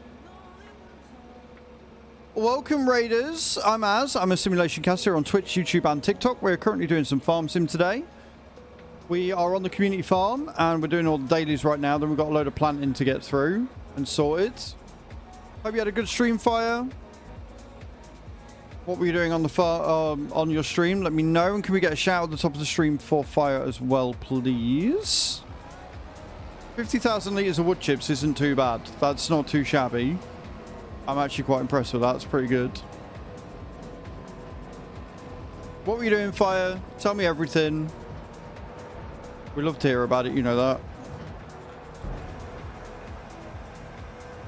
Welcome, Raiders. I'm Az. I'm a simulation caster on Twitch, YouTube, and TikTok. We're currently doing some farm sim today. We are on the community farm, and we're doing all the dailies right now. Then we've got a load of planting to get through and sorted. Hope you had a good stream, Fire. What were you doing on the on your stream? Let me know. And can we get a shout at the top of the stream for Fire as well, please? 50,000 litres of wood chips isn't too bad. That's not too shabby. I'm actually quite impressed with that. It's pretty good. What were you doing, Fire? Tell me everything. We love to hear about it, you know that.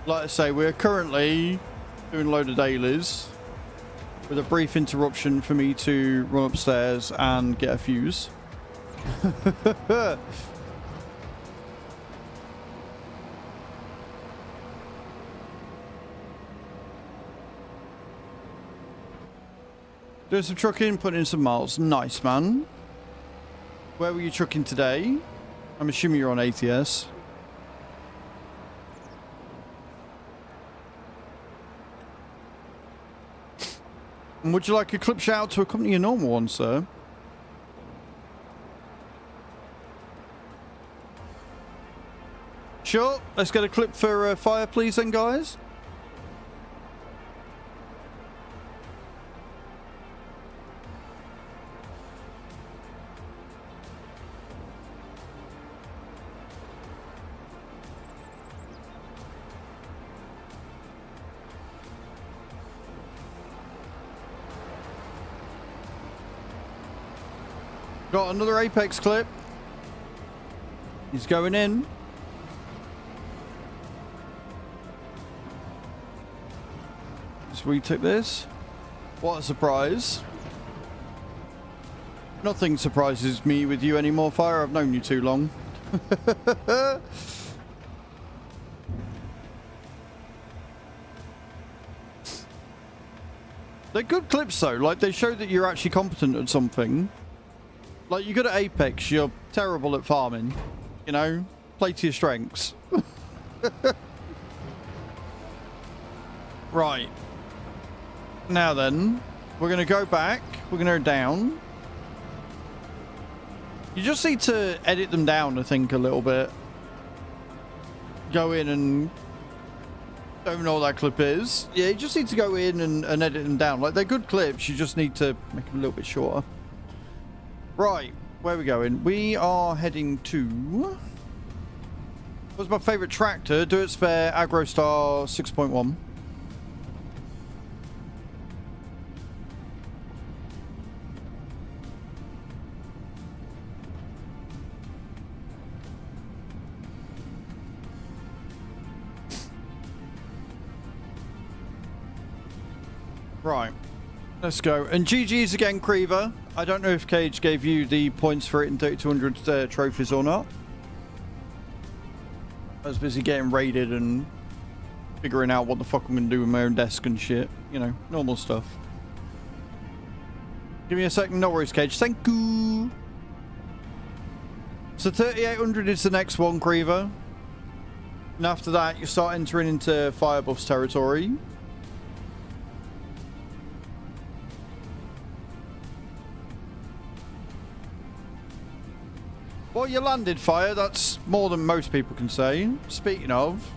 Like I say, we're currently doing a load of dailies with a brief interruption for me to run upstairs and get a fuse. Doing some trucking, putting in some miles. Nice, man. Where were you trucking today? I'm assuming you're on ATS. And would you like a clip shout out to accompany your normal one, sir? Sure. Let's get a clip for Fire, please, then, guys. Got another Apex clip. He's going in. Let's retake this. What a surprise. Nothing surprises me with you anymore, Fire. I've known you too long. They're good clips though. Like, they show that you're actually competent at something. Like, you're good at Apex, you're terrible at farming. You know? Play to your strengths. Right. Now then, we're going to go back. We're going to go down. You just need to edit them down, I think, a little bit. Go in and... don't even know what that clip is. Yeah, you just need to go in and edit them down. Like, they're good clips, you just need to make them a little bit shorter. Right, where are we going? We are heading to... what's my favourite tractor? Do It's Fair AgroStar 6.1. Right. Let's go. And GG's again, Creever. I don't know if Cage gave you the points for it in 3200 trophies or not. I was busy getting raided and figuring out what the fuck I'm going to do with my own desk and shit. You know, normal stuff. Give me a second. No worries, Cage. Thank you. So 3800 is the next one, Creever. And after that, you start entering into Firebuff's territory. Well, you landed, Fire. That's more than most people can say. Speaking of... ...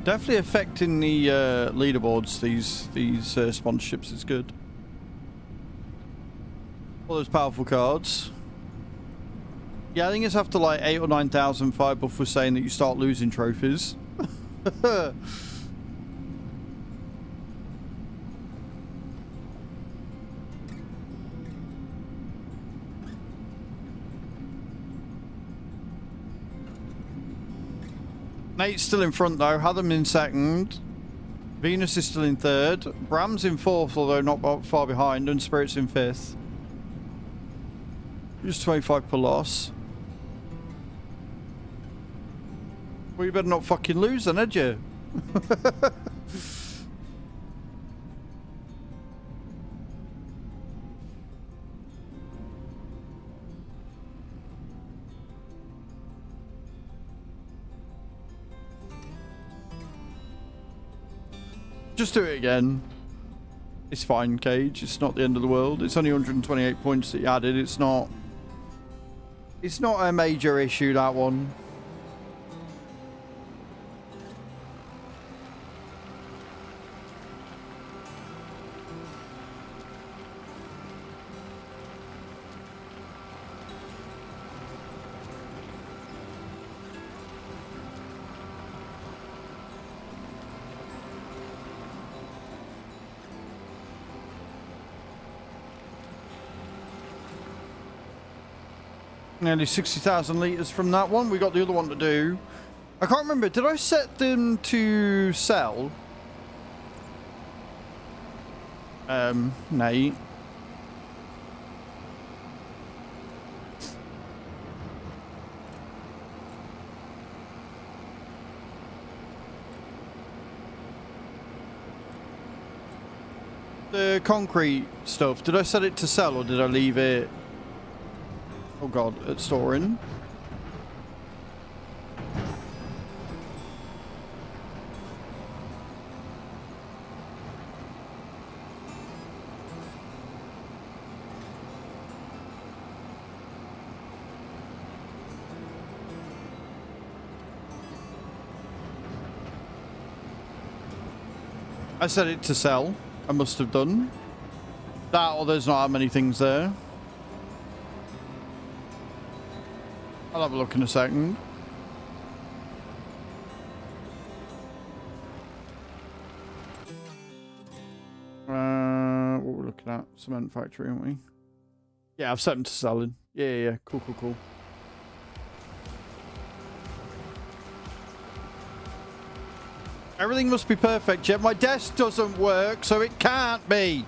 Definitely affecting the leaderboards, these sponsorships is good. All those powerful cards. Yeah, I think it's after like 8,000 or 9,000 Firebuff was saying that you start losing trophies. Nate's still in front though, Hadam in second. Venus is still in third. Bram's in fourth, although not far behind, and Spirit's in fifth. Just 25 per loss. Well, you better not fucking lose then, had you? Just do it again. It's fine, Cage. It's not the end of the world. It's only 128 points that you added. It's not a major issue, that one. Nearly 60,000 litres from that one. We got the other one to do. I can't remember. Did I set them to sell? Nate. The concrete stuff. Did I set it to sell or did I leave it? Oh god, it's storing. I set it to sell. I must have done. That or there's not that many things there. I'll have a look in a second. What we're looking at? Cement factory, aren't we? Yeah, I've set them to selling. Yeah. Cool. Everything must be perfect, yet my desk doesn't work, so it can't be.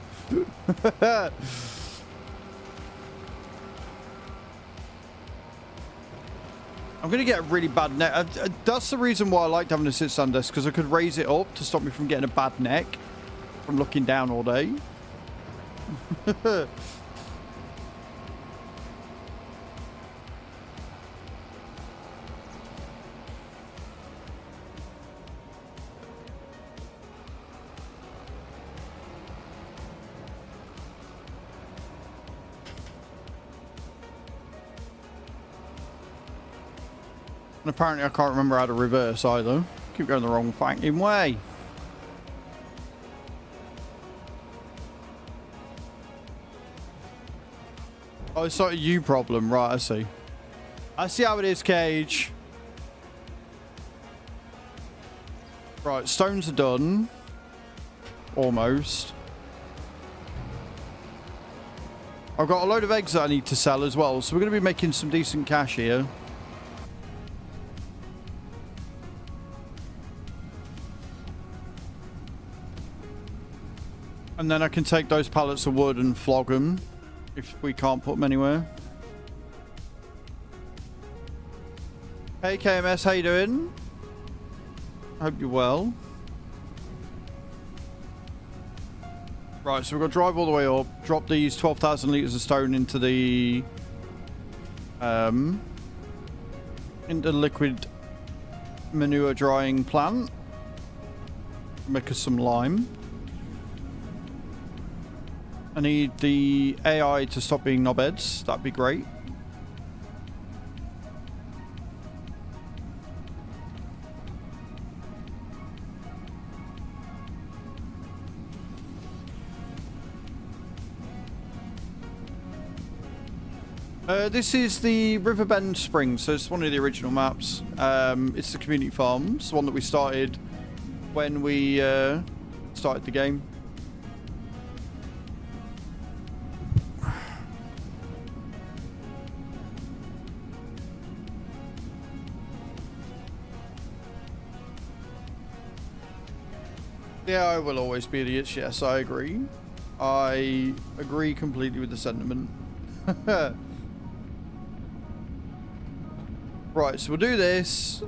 I'm going to get a really bad neck. That's the reason why I liked having a sit-stand desk, because I could raise it up to stop me from getting a bad neck from looking down all day. And apparently I can't remember how to reverse either. Keep going the wrong fucking way. Oh, it's not a you problem. Right, I see. I see how it is, Cage. Right, stones are done. Almost. I've got a load of eggs that I need to sell as well, so we're going to be making some decent cash here. And then I can take those pallets of wood and flog them if we can't put them anywhere. Hey KMS, how you doing? Hope you're well. Right, so we're going to drive all the way up, drop these 12,000 litres of stone into the liquid manure drying plant. Make us some lime. I need the AI to stop being knobheads. That'd be great. This is the Riverbend Spring, so it's one of the original maps. It's the community farm. It's the one that we started when we started the game. Yeah, I will always be idiots. Yes, I agree. I agree completely with the sentiment. Right, so we'll do this.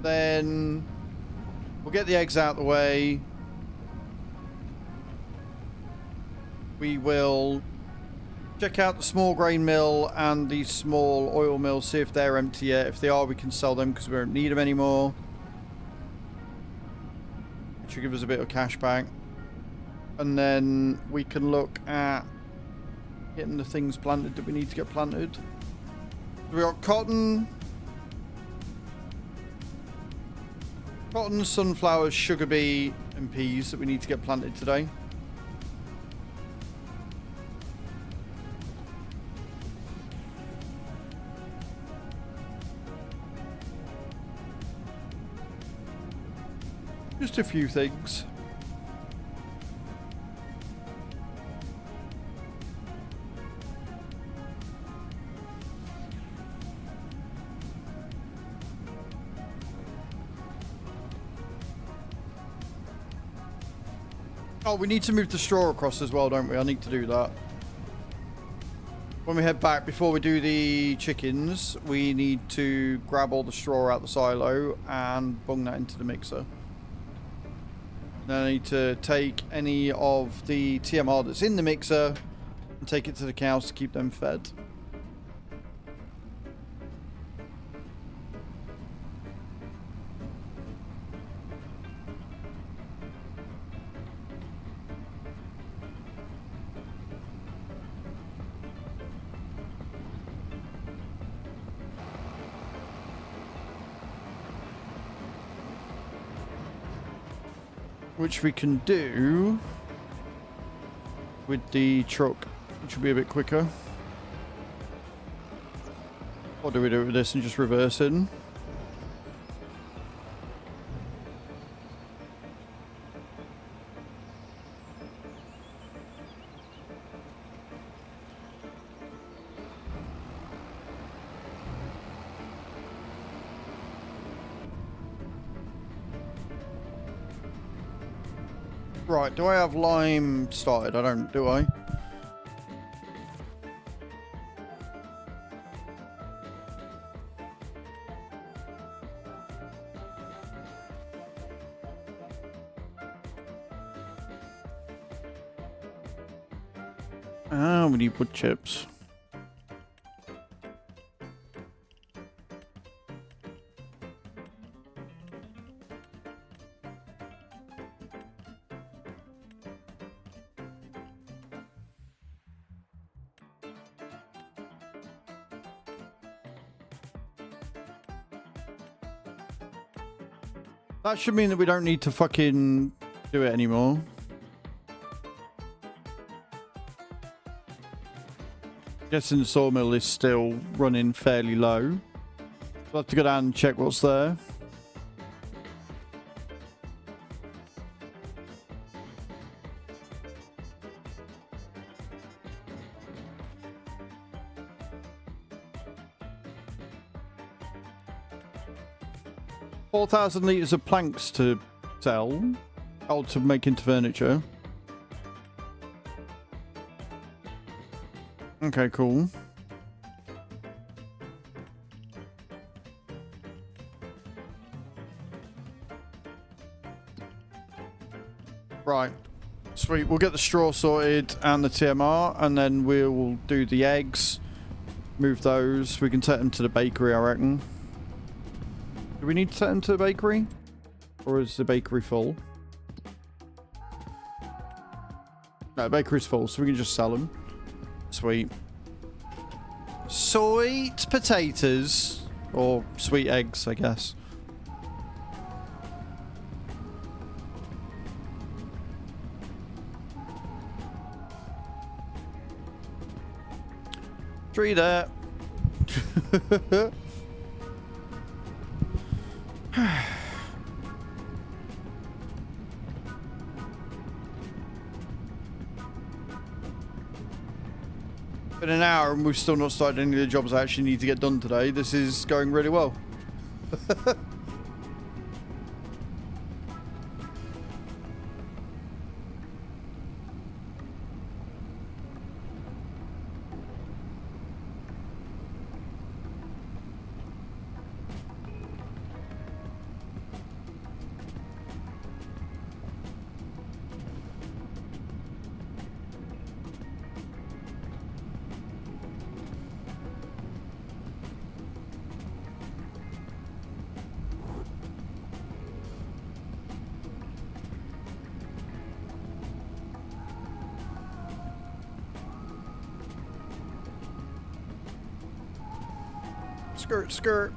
Then we'll get the eggs out of the way. We will check out the small grain mill and the small oil mill, see if they're empty yet. If they are, we can sell them because we don't need them anymore. Which will give us a bit of cash back. And then we can look at getting the things planted that we need to get planted. We got cotton, sunflowers, sugar bee, and peas that we need to get planted today. Just a few things. Oh, we need to move the straw across as well, don't we? I need to do that. When we head back, before we do the chickens, we need to grab all the straw out the silo and bung that into the mixer. Then I need to take any of the TMR that's in the mixer and take it to the cows to keep them fed. Which we can do with the truck, which will be a bit quicker. Or do we do it with this and just reverse it? Right, do I have lime started? I don't, do I? Ah, we need wood chips. That should mean that we don't need to fucking do it anymore. Guessing the sawmill is still running fairly low. We'll have to go down and check what's there. 4,000 litres of planks to sell. Oh, to make into furniture. Okay, cool. Right. Sweet. We'll get the straw sorted and the TMR, and then we'll do the eggs. Move those. We can take them to the bakery, I reckon. Do we need to take them to the bakery? Or is the bakery full? No, the bakery's full, so we can just sell them. Sweet. Sweet potatoes. Or sweet eggs, I guess. Tree there. Been an hour and we've still not started any of the jobs I actually need to get done today. This is going really well. Skirt, skirt.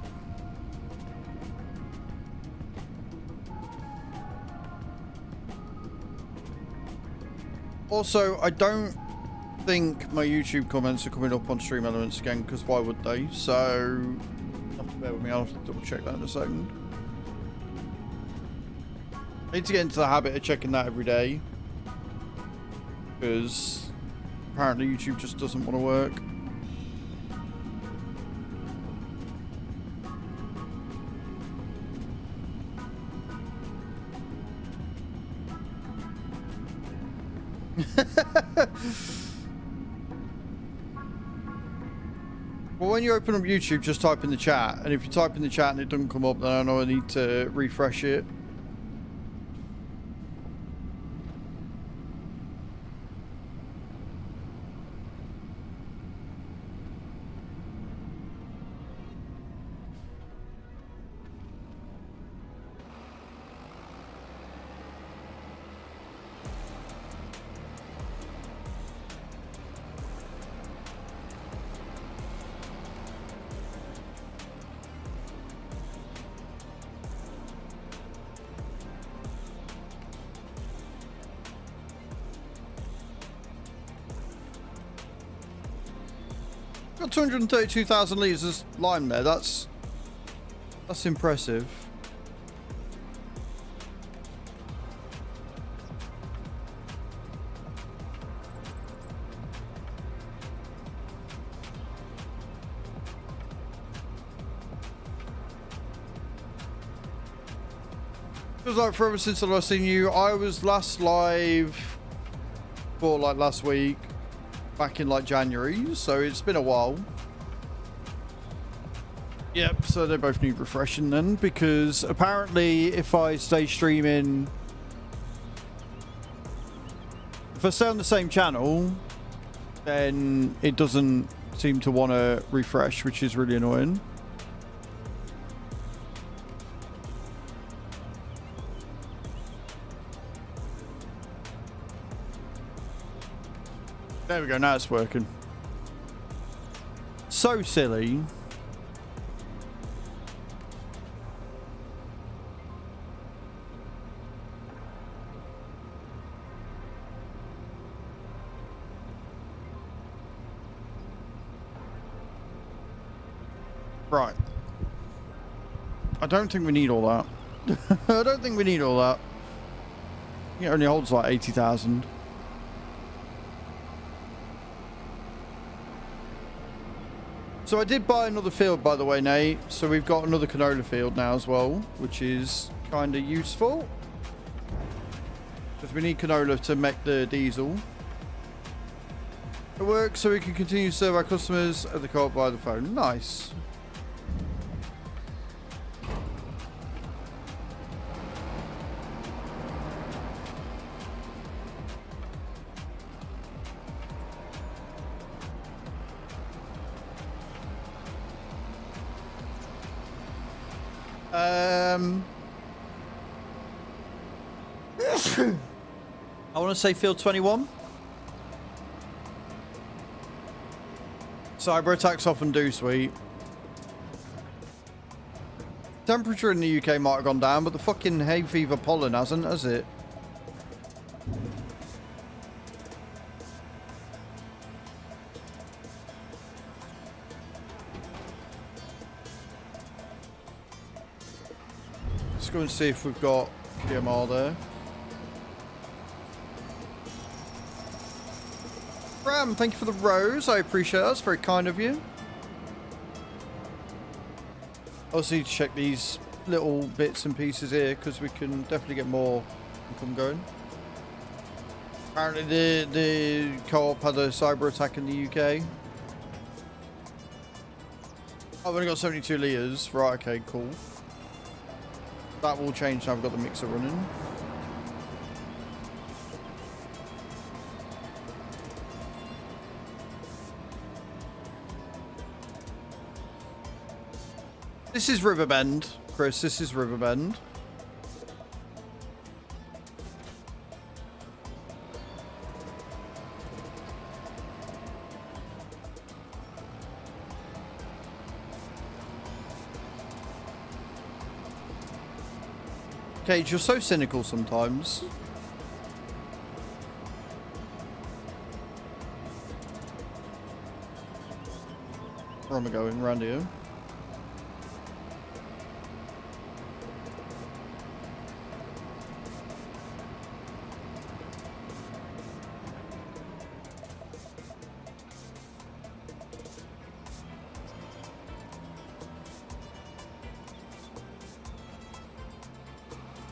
Also, I don't think my YouTube comments are coming up on Stream Elements again, because why would they? So, you have to bear with me. I'll have to double check that in a second. I need to get into the habit of checking that every day, because apparently YouTube just doesn't want to work. Well, when you open up YouTube, just type in the chat, and if you type in the chat and it doesn't come up, then I know I need to refresh it. Got 232,000 litres of lime there. That's impressive. Feels like forever since I've seen you. I was last live for like last week. Back in like January, so it's been a while. Yep, so they both need refreshing then, because apparently if I stay streaming, if I stay on the same channel, then it doesn't seem to want to refresh, which is really annoying. There we go, now it's working. So silly. Right. I don't think we need all that. I don't think we need all that. It only holds like 80,000. So I did buy another field, by the way, Nate. So we've got another canola field now as well, which is kind of useful. Because we need canola to make the diesel. It works so we can continue to serve our customers at the co-op via the phone. Nice. I want to say field 21. Cyber attacks often do, sweet. Temperature in the UK might have gone down, but the fucking hay fever pollen hasn't, has it? Let's go and see if we've got PMR there. Ram, thank you for the rose. I appreciate that. That's very kind of you. Also need to check these little bits and pieces here because we can definitely get more income going. Apparently the co-op had a cyber attack in the UK. I've only got 72 litres. Right, okay, cool. That will change now I've got the mixer running. This is Riverbend, Chris. This is Riverbend. Cage, you're so cynical sometimes. Where am I going? Round here.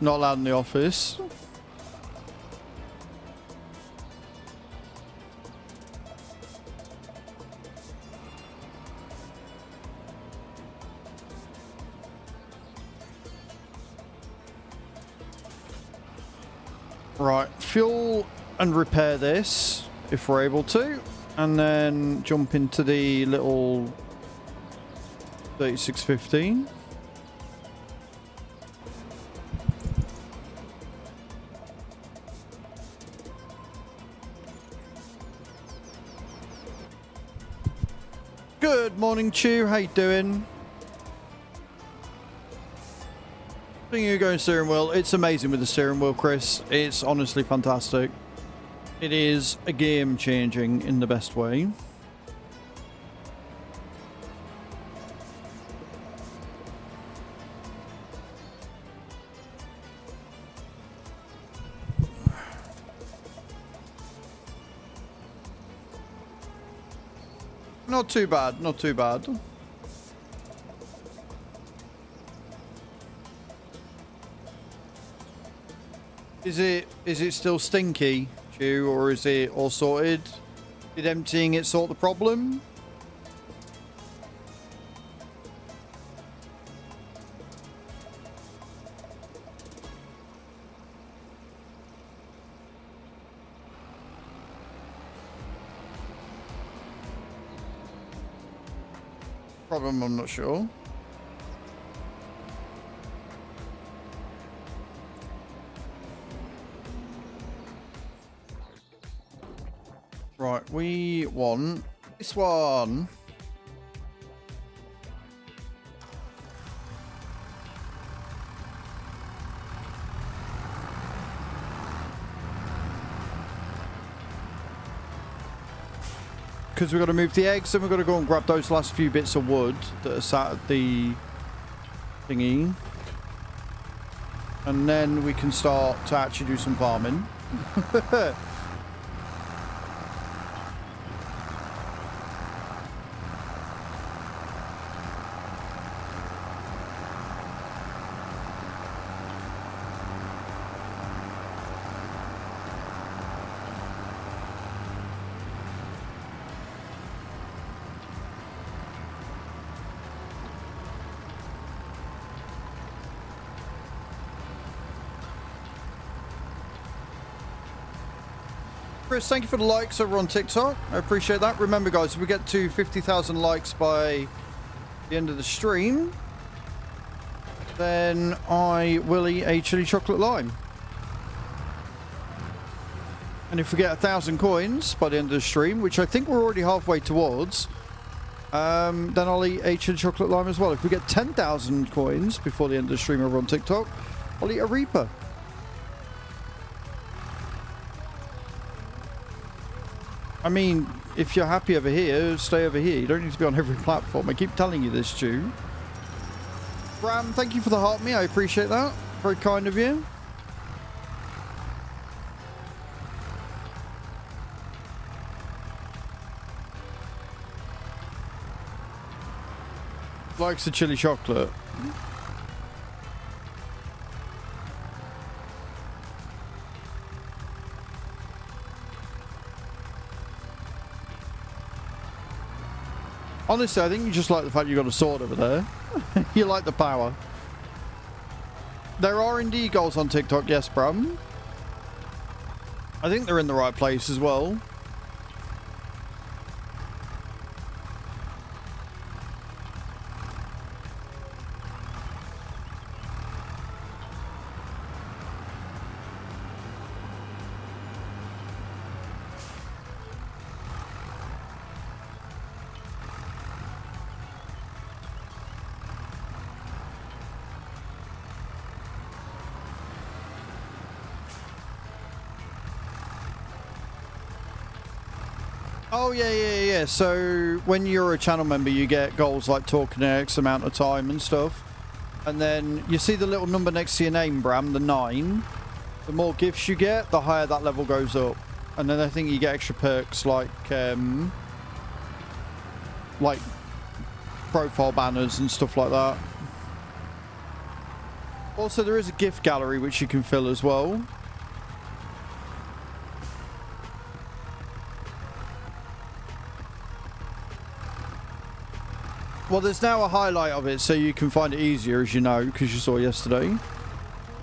Not allowed in the office. Right, fuel and repair this if we're able to, and then jump into the little 3615. Good morning, Chew. How you doing? Thinking you're going steering wheel. It's amazing with the steering wheel, Chris. It's honestly fantastic. It is a game changing in the best way. Not too bad, not too bad. Is it still stinky, Chew, or is it all sorted? Did emptying it sort the problem? Problem, I'm not sure. Right, we want this one. Because we've got to move the eggs, and we've got to go and grab those last few bits of wood that are sat at the thingy. And then we can start to actually do some farming. Chris, thank you for the likes over on TikTok. I appreciate that. Remember, guys, if we get to 50,000 likes by the end of the stream, then I will eat a chili chocolate lime. And if we get 1,000 coins by the end of the stream, which I think we're already halfway towards, then I'll eat a chili chocolate lime as well. If we get 10,000 coins before the end of the stream over on TikTok, I'll eat a Reaper. I mean, if you're happy over here, stay over here. You don't need to be on every platform. I keep telling you this, Stu. Bram, thank you for the heart me. I appreciate that. Very kind of you. Likes the chili chocolate. Honestly, I think you just like the fact you got a sword over there. You like the power. There are indeed goals on TikTok, yes, Bram. I think they're in the right place as well. Oh, yeah. So when you're a channel member, you get goals like talking X amount of time and stuff. And then you see the little number next to your name, Bram, the 9. The more gifts you get, the higher that level goes up. And then I think you get extra perks like profile banners and stuff like that. Also, there is a gift gallery which you can fill as well. Well, there's now a highlight of it, so you can find it easier, as you know, because you saw yesterday.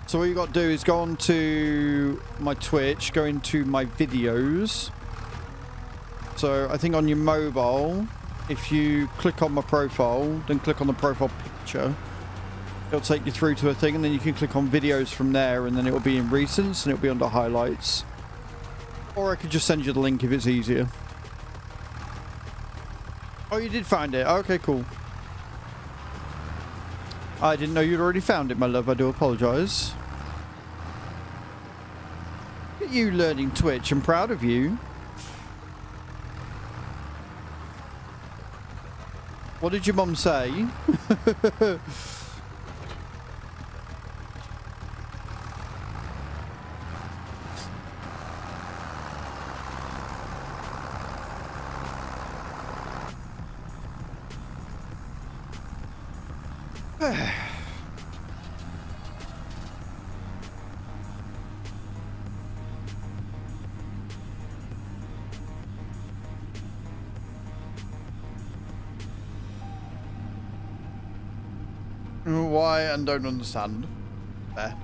So what you got to do is go on to my Twitch, go into my videos. So I think on your mobile, if you click on my profile, then click on the profile picture, it'll take you through to a thing, and then you can click on videos from there, and then it will be in recents, and it'll be under highlights. Or I could just send you the link if it's easier. Oh, you did find it. Okay, cool. I didn't know you'd already found it, my love. I do apologise. Look at you learning Twitch. I'm proud of you. What did your mum say? Why and don't understand. There.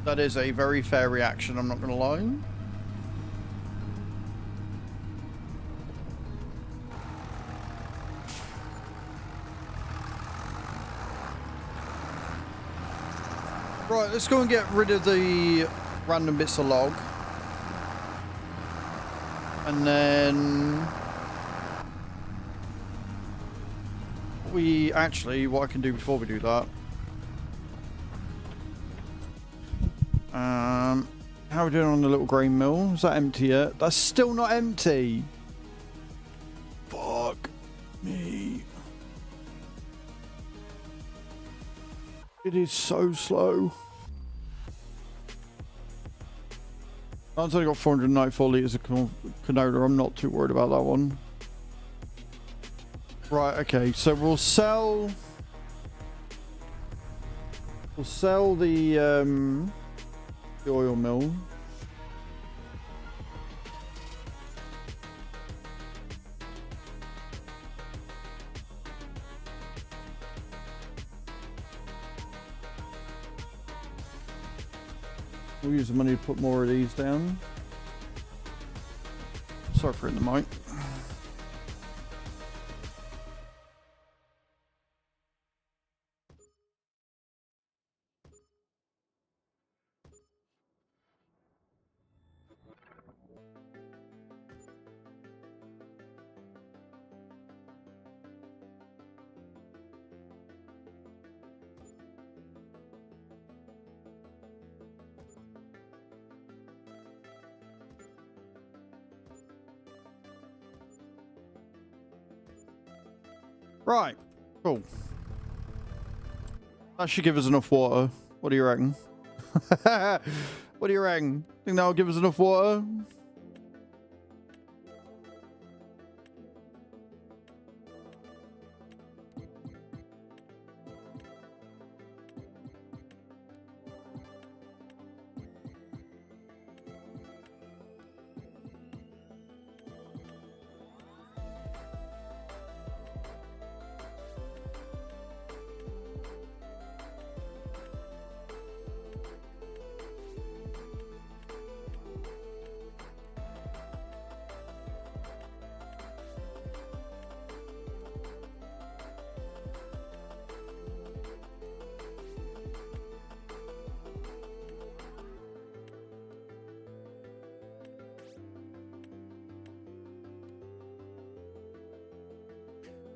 That is a very fair reaction, I'm not going to lie. Right, let's go and get rid of the random bits of log. And then what I can do before we do that. How are we doing on the little grain mill? Is that empty yet? That's still not empty. Fuck me. It is so slow. I've only got 494 litres of canola. I'm not too worried about that one. Right, okay. So we'll sell the oil mill. We'll use the money to put more of these down. Sorry for hitting the mic. Right, cool. That should give us enough water. What do you reckon? What do you reckon? Think that'll give us enough water?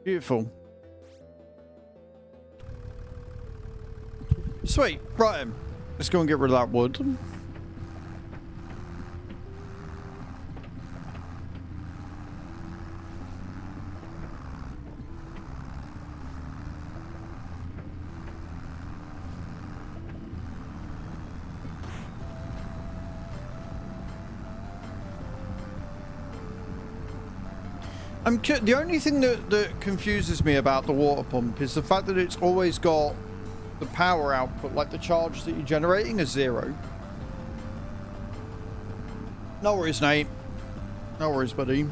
Beautiful. Sweet. Right then. Let's go and get rid of that wood. The only thing that confuses me about the water pump is the fact that it's always got the power output, like the charge that you're generating, is 0. No worries, Nate. No worries, buddy.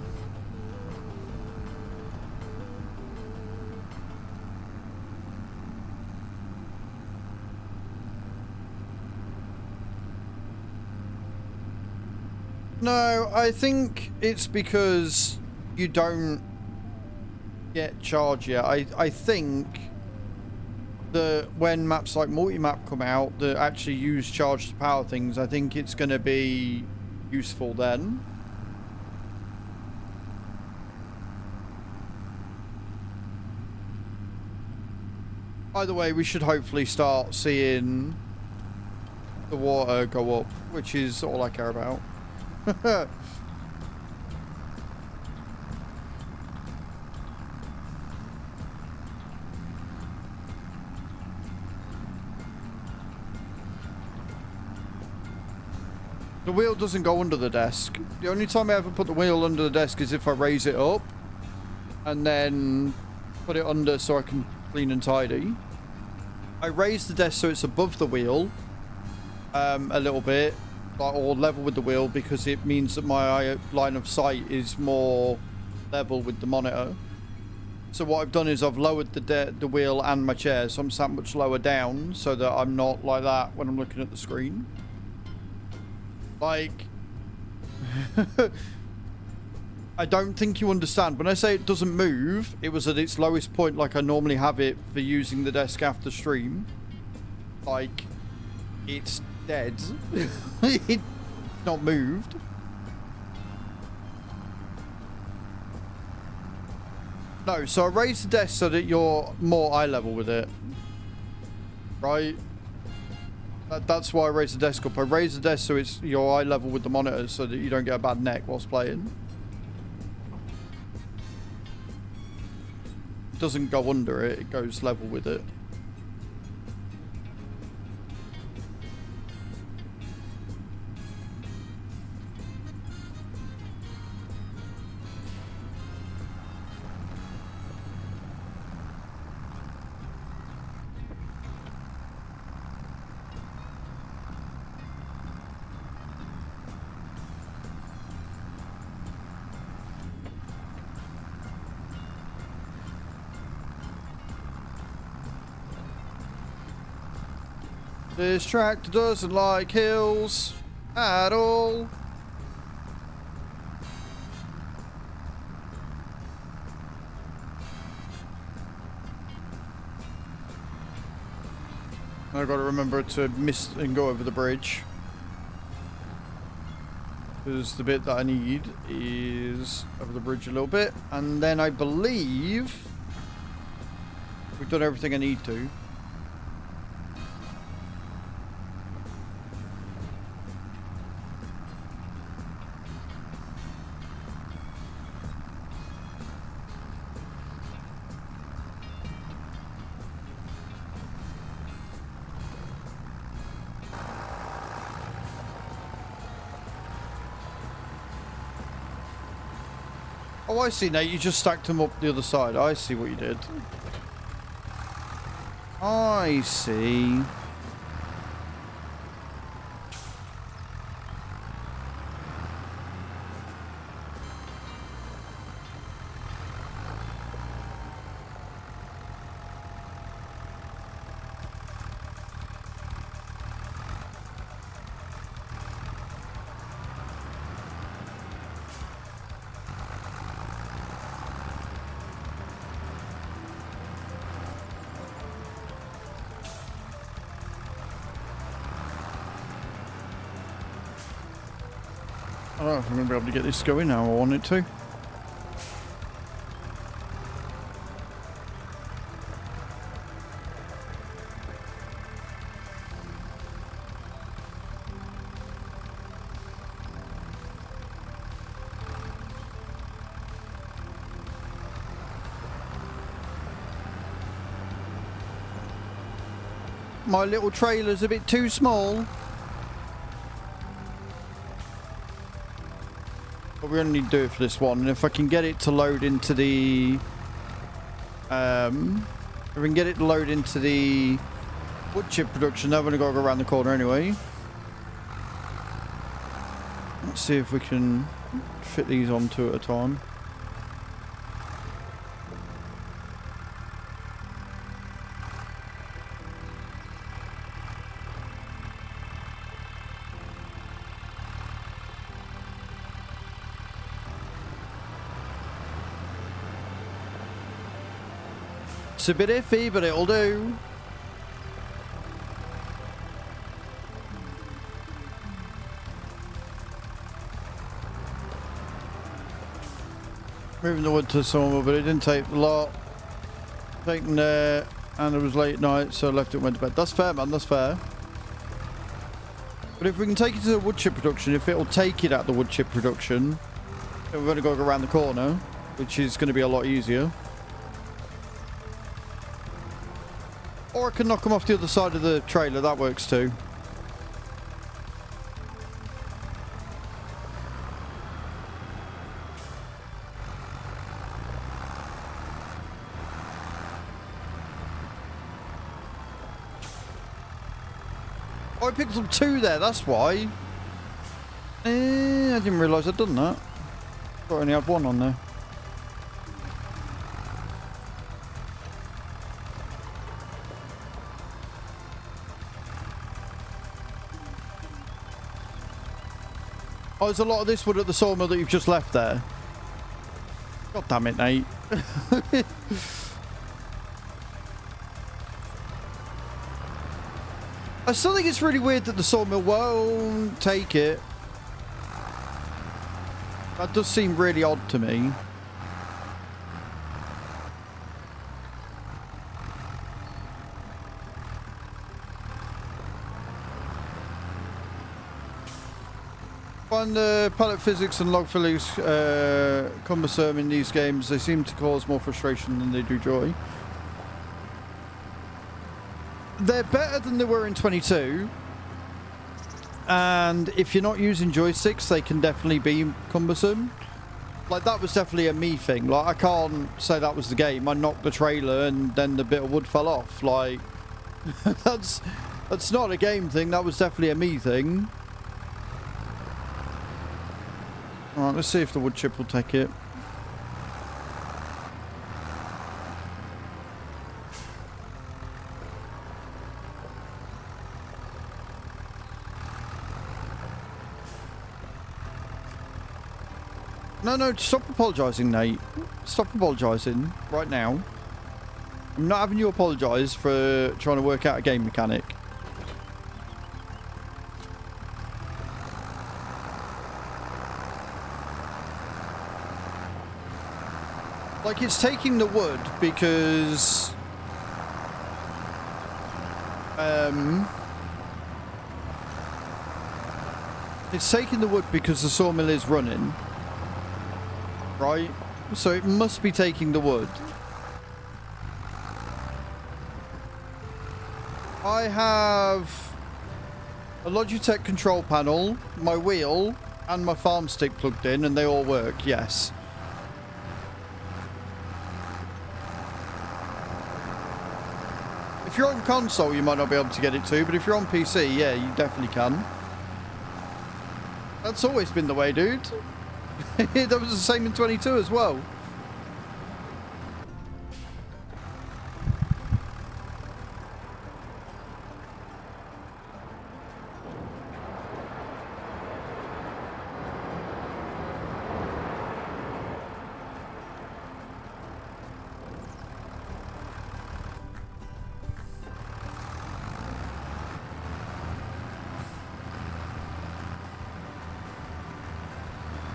No, I think it's because you don't get charge yet. I think that when maps like multi-map come out that actually use charge to power things, I think it's going to be useful then. Either way, we should hopefully start seeing the water go up, which is all I care about. The wheel doesn't go under the desk. The only time I ever put the wheel under the desk is if I raise it up and then put it under so I can clean and tidy. I raise the desk so it's above the wheel a little bit, or level with the wheel, because it means that my line of sight is more level with the monitor. So what I've done is I've lowered the wheel and my chair, so I'm sat much lower down so that I'm not like that when I'm looking at the screen. Like, I don't think you understand. When I say it doesn't move, it was at its lowest point like I normally have it for using the desk after stream. Like, it's dead. It's not moved. No, so I raised the desk so that you're more eye level with it. Right? That's why I raised the desk up. I raised the desk so it's your eye level with the monitor so that you don't get a bad neck whilst playing. It doesn't go under it, it goes level with it. This tractor doesn't like hills at all. I've got to remember to miss and go over the bridge. Because the bit that I need is over the bridge a little bit. And then I believe we've done everything I need to. Oh, I see, Nate. You just stacked them up the other side. I see what you did. I see. I don't know if I'm going to be able to get this going now. I want it to. My little trailer's a bit too small. But we only need to do it for this one. And if I can get it to load into the... if we can get it to load into the wood chip production, then we're going to go around the corner anyway. Let's see if we can fit these on two at a time. It's a bit iffy, but it'll do. Moving the wood to the sawmill, but it didn't take a lot. Taken there, and it was late night, so I left it and went to bed. That's fair, man, that's fair. But if we can take it to the wood chip production, if it'll take it at the wood chip production, then we're going to go around the corner, which is going to be a lot easier. Or I can knock them off the other side of the trailer, that works too. Oh, I picked up two there, that's why. I didn't realise I'd done that. Thought I only had one on there. Oh, there's a lot of this wood at the sawmill that you've just left there. God damn it, Nate. I still think it's really weird that the sawmill won't take it. That does seem really odd to me. Find the pallet physics and log physics cumbersome in these games. They seem to cause more frustration than they do joy. They're better than they were in 22. And if you're not using joysticks, they can definitely be cumbersome. Like, that was definitely a me thing. Like, I can't say that was the game. I knocked the trailer and then the bit of wood fell off. Like, that's not a game thing. That was definitely a me thing. Alright, let's see if the wood chip will take it. No, no, stop apologising, Nate. Stop apologising right now. I'm not having you apologise for trying to work out a game mechanic. Like, it's taking the wood because... It's taking the wood because the sawmill is running. Right? So it must be taking the wood. I have a Logitech control panel, my wheel, and my farm stick plugged in, and they all work, yes. If you're on console, you might not be able to get it to, but if you're on PC, yeah, you definitely can. That's always been the way, dude. That was the same in 22 as well.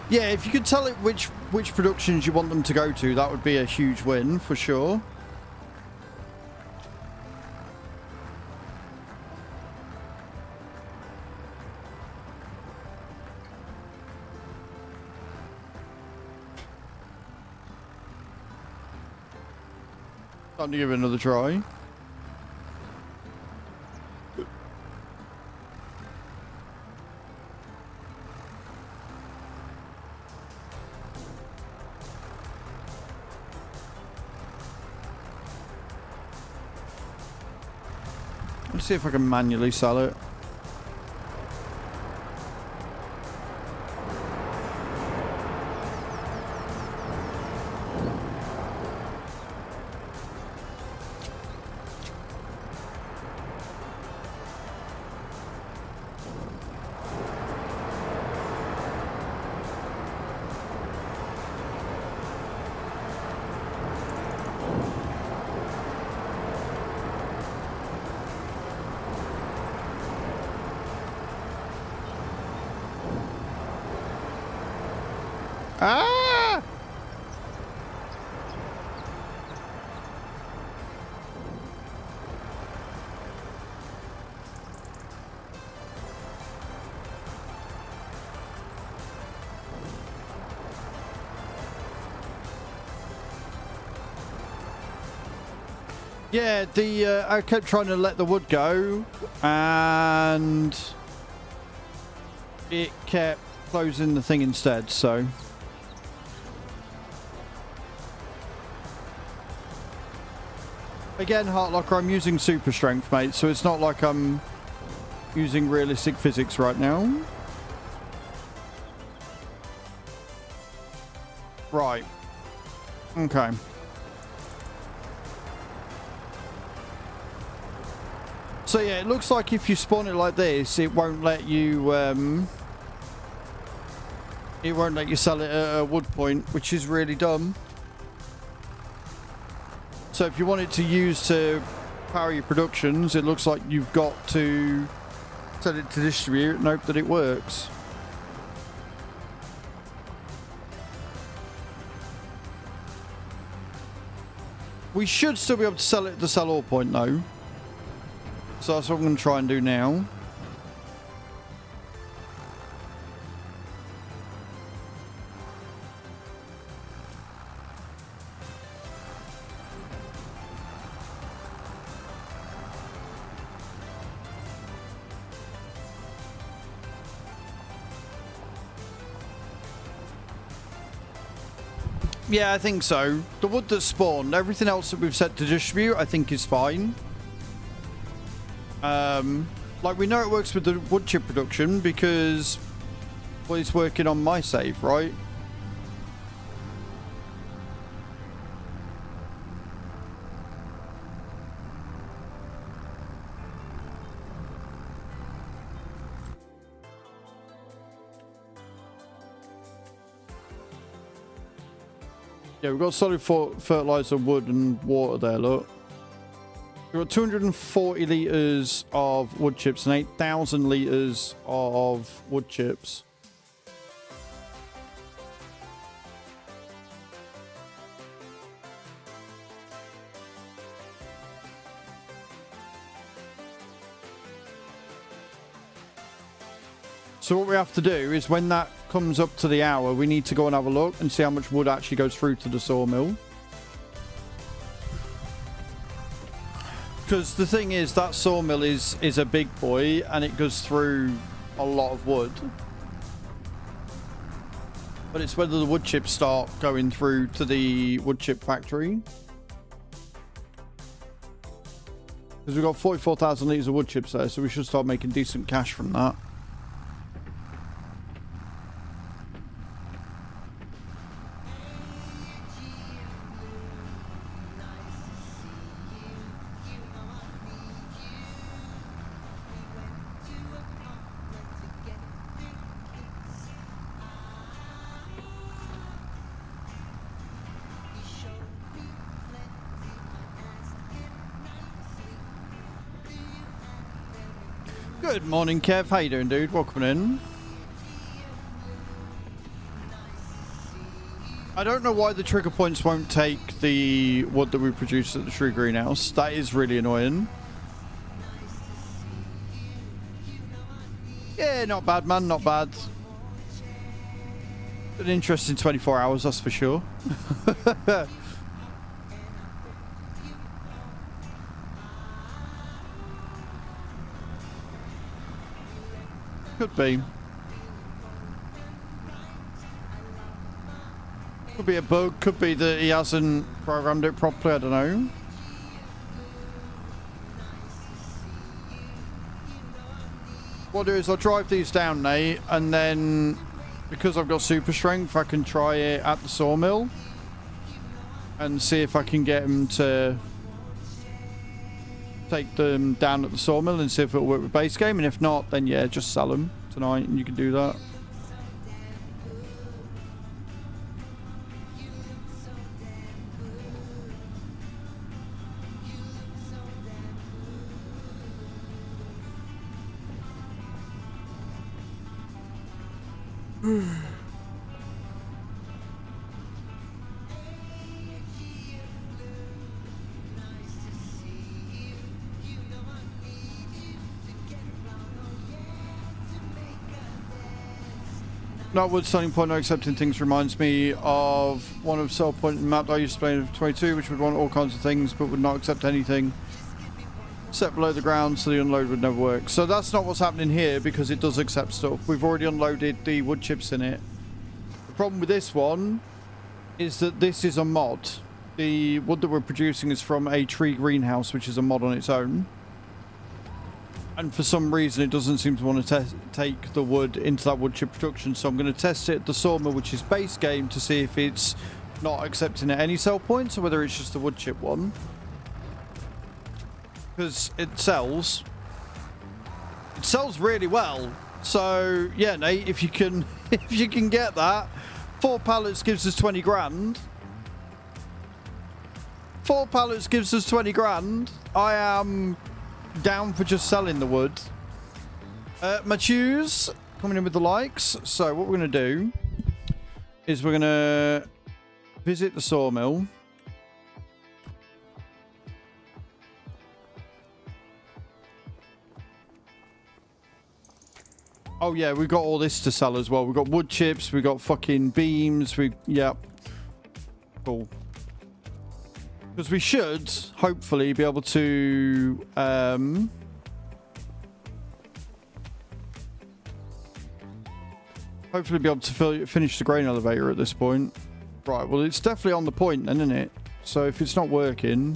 Yeah, if you could tell it which productions you want them to go to, that would be a huge win for sure. Time to give it another try. Let's see if I can manually sell it. Ah! Yeah, I kept trying to let the wood go, and it kept closing the thing instead, so... Again, Heartlocker, I'm using super strength, mate, so it's not like I'm using realistic physics right now. Right. Okay. So yeah, it looks like if you spawn it like this, it won't let you sell it at a wood point, which is really dumb. So if you want it to use to power your productions, it looks like you've got to set it to distribute and hope that it works. We should still be able to sell it at the sell all point though. So that's what I'm going to try and do now. Yeah, I think so. The wood that spawned, everything else that we've set to distribute, I think is fine. Like, we know it works with the wood chip production because, well, it's working on my save, right? Yeah, we've got solid fertilizer, wood, and water there, look. We've got 240 litres of wood chips and 8,000 litres of wood chips. So what we have to do is when that comes up to the hour, we need to go and have a look and see how much wood actually goes through to the sawmill. Because the thing is, that sawmill is a big boy and it goes through a lot of wood. But it's whether the wood chips start going through to the wood chip factory. Because we've got 44,000 litres of wood chips there, so we should start making decent cash from that. Good morning, Kev. How you doing, dude? Welcome in. I don't know why the trigger points won't take the wood that we produce at the tree greenhouse. That is really annoying. Yeah, not bad, man. Not bad. An interesting 24 hours, that's for sure. Could be. Could be a bug. Could be that he hasn't programmed it properly. I don't know. What I'll do is I'll drive these down, Nate, and then because I've got super strength, I can try it at the sawmill and see if I can get him to take them down at the sawmill and see if it'll work with base game, and if not, then yeah, just sell them tonight and you can do that. That wood selling point, not accepting things, reminds me of one of sell point map I used to play in 22, which would want all kinds of things but would not accept anything set below the ground, so the unload would never work. So that's not what's happening here, because it does accept stuff. We've already unloaded the wood chips in it. The problem with this one is that this is a mod. The wood that we're producing is from a tree greenhouse, which is a mod on its own. And for some reason, it doesn't seem to want to take the wood into that wood chip production. So I'm going to test it at the sawmill, which is base game, to see if it's not accepting at any sell points or whether it's just the wood chip one. Because it sells really well. So yeah, Nate, if you can get that, 4 pallets gives us 20 grand. 4 pallets gives us 20 grand. I am down for just selling the wood. Matthews coming in with the likes. So what we're going to do is we're going to visit the sawmill. Oh yeah, we've got all this to sell as well. We've got wood chips, we've got fucking beams, yep. Cool. Because we should, hopefully, be able to finish the grain elevator at this point. Right, well, it's definitely on the point then, isn't it? So if it's not working...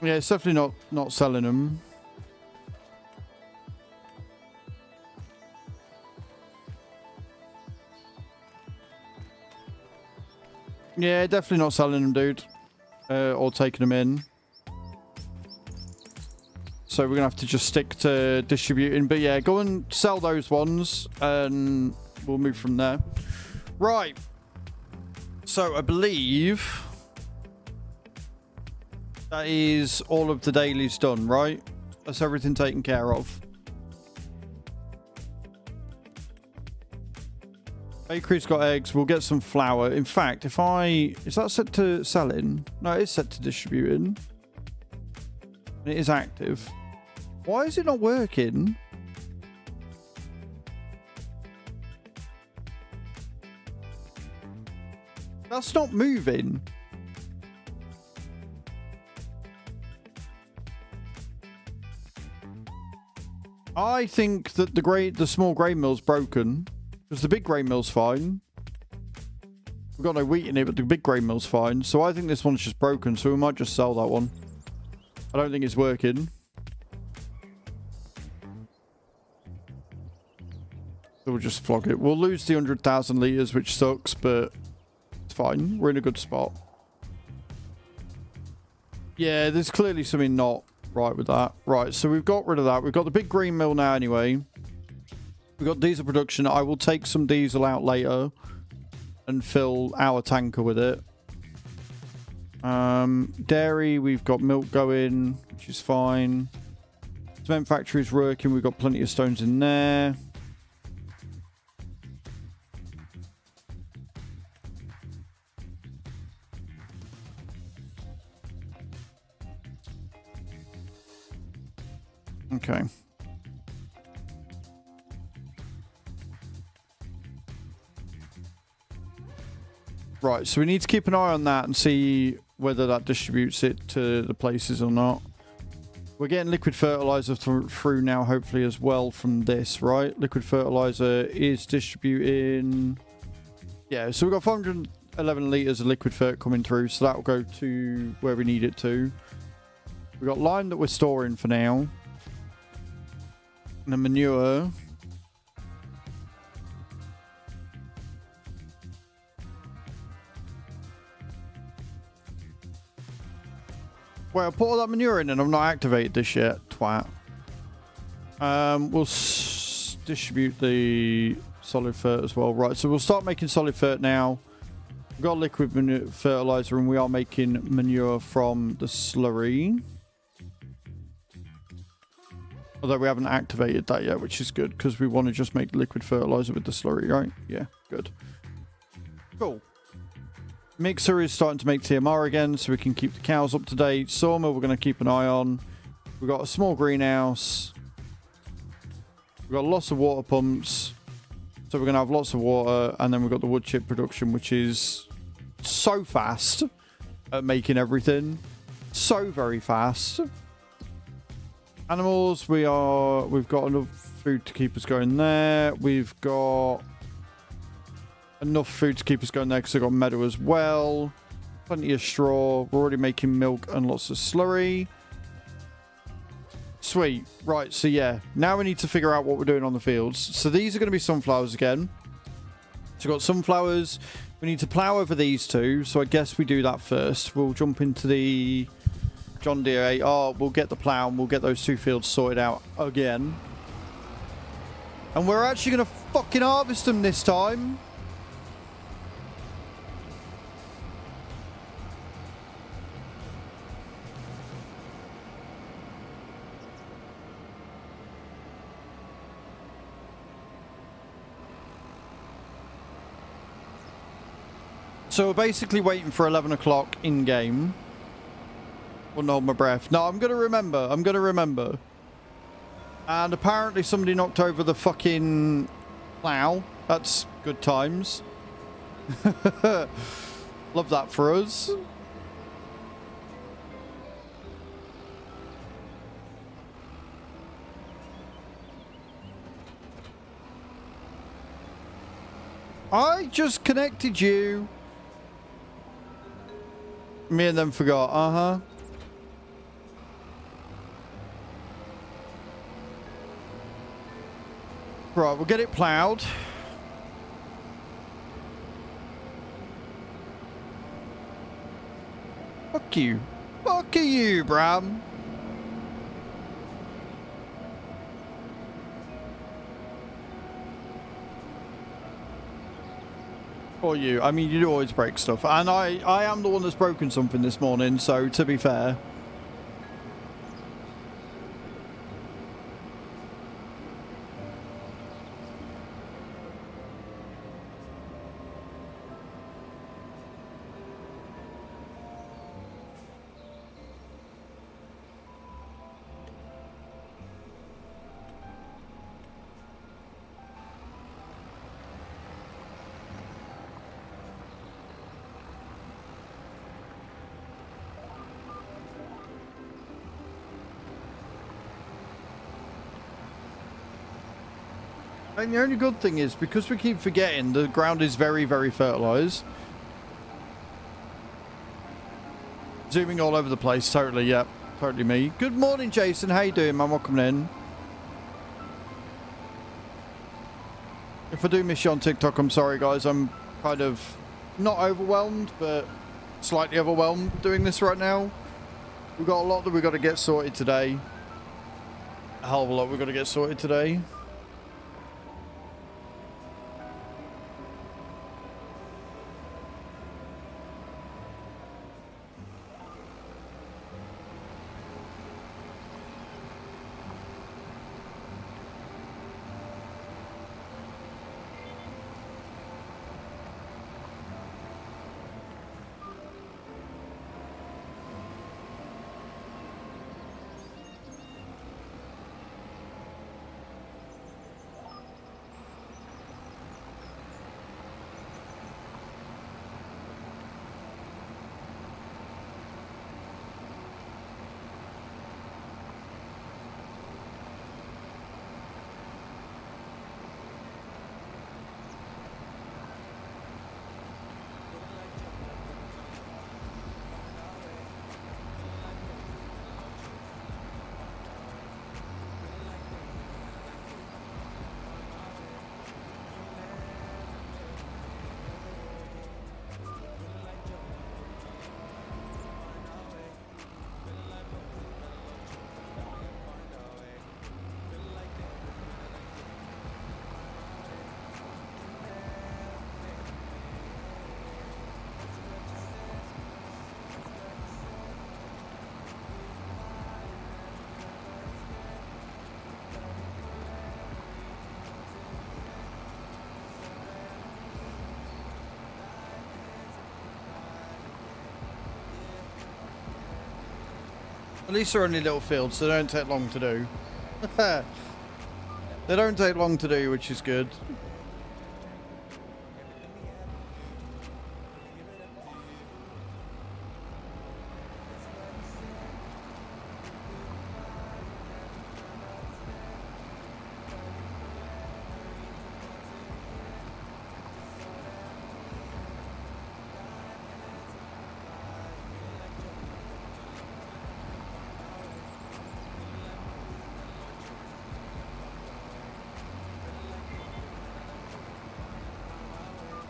Yeah, it's definitely not selling them. Yeah, definitely not selling them, dude. Or taking them in. So we're going to have to just stick to distributing. But yeah, go and sell those ones and we'll move from there. Right. So I believe that is all of the dailies done, right? That's everything taken care of. Bakery's got eggs. We'll get some flour. In fact, if I... Is that set to selling? No, it is set to distributing. And it is active. Why is it not working? That's not moving. I think that the small grain mill's broken. Because the big grain mill's fine. We've got no wheat in it, but the big grain mill's fine. So I think this one's just broken, so we might just sell that one. I don't think it's working. So we'll just flog it. We'll lose the 100,000 litres, which sucks, but it's fine. We're in a good spot. Yeah, there's clearly something not right with that. Right, so we've got rid of that. We've got the big green mill now anyway. We've got diesel production. I will take some diesel out later and fill our tanker with it. Dairy, we've got milk going, which is fine. Cement factory's working. We've got plenty of stones in there. Okay. Right, so we need to keep an eye on that and see whether that distributes it to the places or not. We're getting liquid fertilizer through now, hopefully, as well from this, right? Liquid fertilizer is distributing... Yeah, so we've got 411 litres of liquid fert coming through, so that will go to where we need it to. We've got lime that we're storing for now. And the manure... Well, put all that manure in and I've not activated this yet, twat. We'll distribute the solid fert as well. Right, so we'll start making solid fert now. We've got liquid manure fertilizer and we are making manure from the slurry. Although we haven't activated that yet, which is good because we want to just make liquid fertilizer with the slurry, right? Yeah, good. Cool. Mixer is starting to make TMR again, so we can keep the cows up to date. Sawmill we're going to keep an eye on. We've got a small greenhouse. We've got lots of water pumps. So we're going to have lots of water. And then we've got the wood chip production, which is so fast at making everything. So very fast. Animals, we've got enough food to keep us going there. We've got... enough food to keep us going there because I've got meadow as well. Plenty of straw. We're already making milk and lots of slurry. Sweet. Right, so yeah. Now we need to figure out what we're doing on the fields. So these are going to be sunflowers again. So we've got sunflowers. We need to plough over these two. So I guess we do that first. We'll jump into the John Deere 8R. We'll get the plough and we'll get those two fields sorted out again. And we're actually going to fucking harvest them this time. So we're basically waiting for 11 o'clock in-game. Wouldn't hold my breath. No, I'm going to remember. I'm going to remember. And apparently somebody knocked over the fucking plow. That's good times. Love that for us. I just connected you. Me and them forgot. Uh-huh. Right, we'll get it ploughed. Fuck you. Fuck you, Bram. Or you. I mean, you do always break stuff. And I am the one that's broken something this morning, so to be fair. And the only good thing is, because we keep forgetting, the ground is very, very fertilized. Zooming all over the place, totally, yep. Totally me. Good morning, Jason. How you doing, man? Welcome in. If I do miss you on TikTok, I'm sorry, guys. I'm kind of not overwhelmed, but slightly overwhelmed doing this right now. We've got a lot that we've got to get sorted today. A hell of a lot we've got to get sorted today. At least they're only little fields, so they don't take long to do. They don't take long to do, which is good.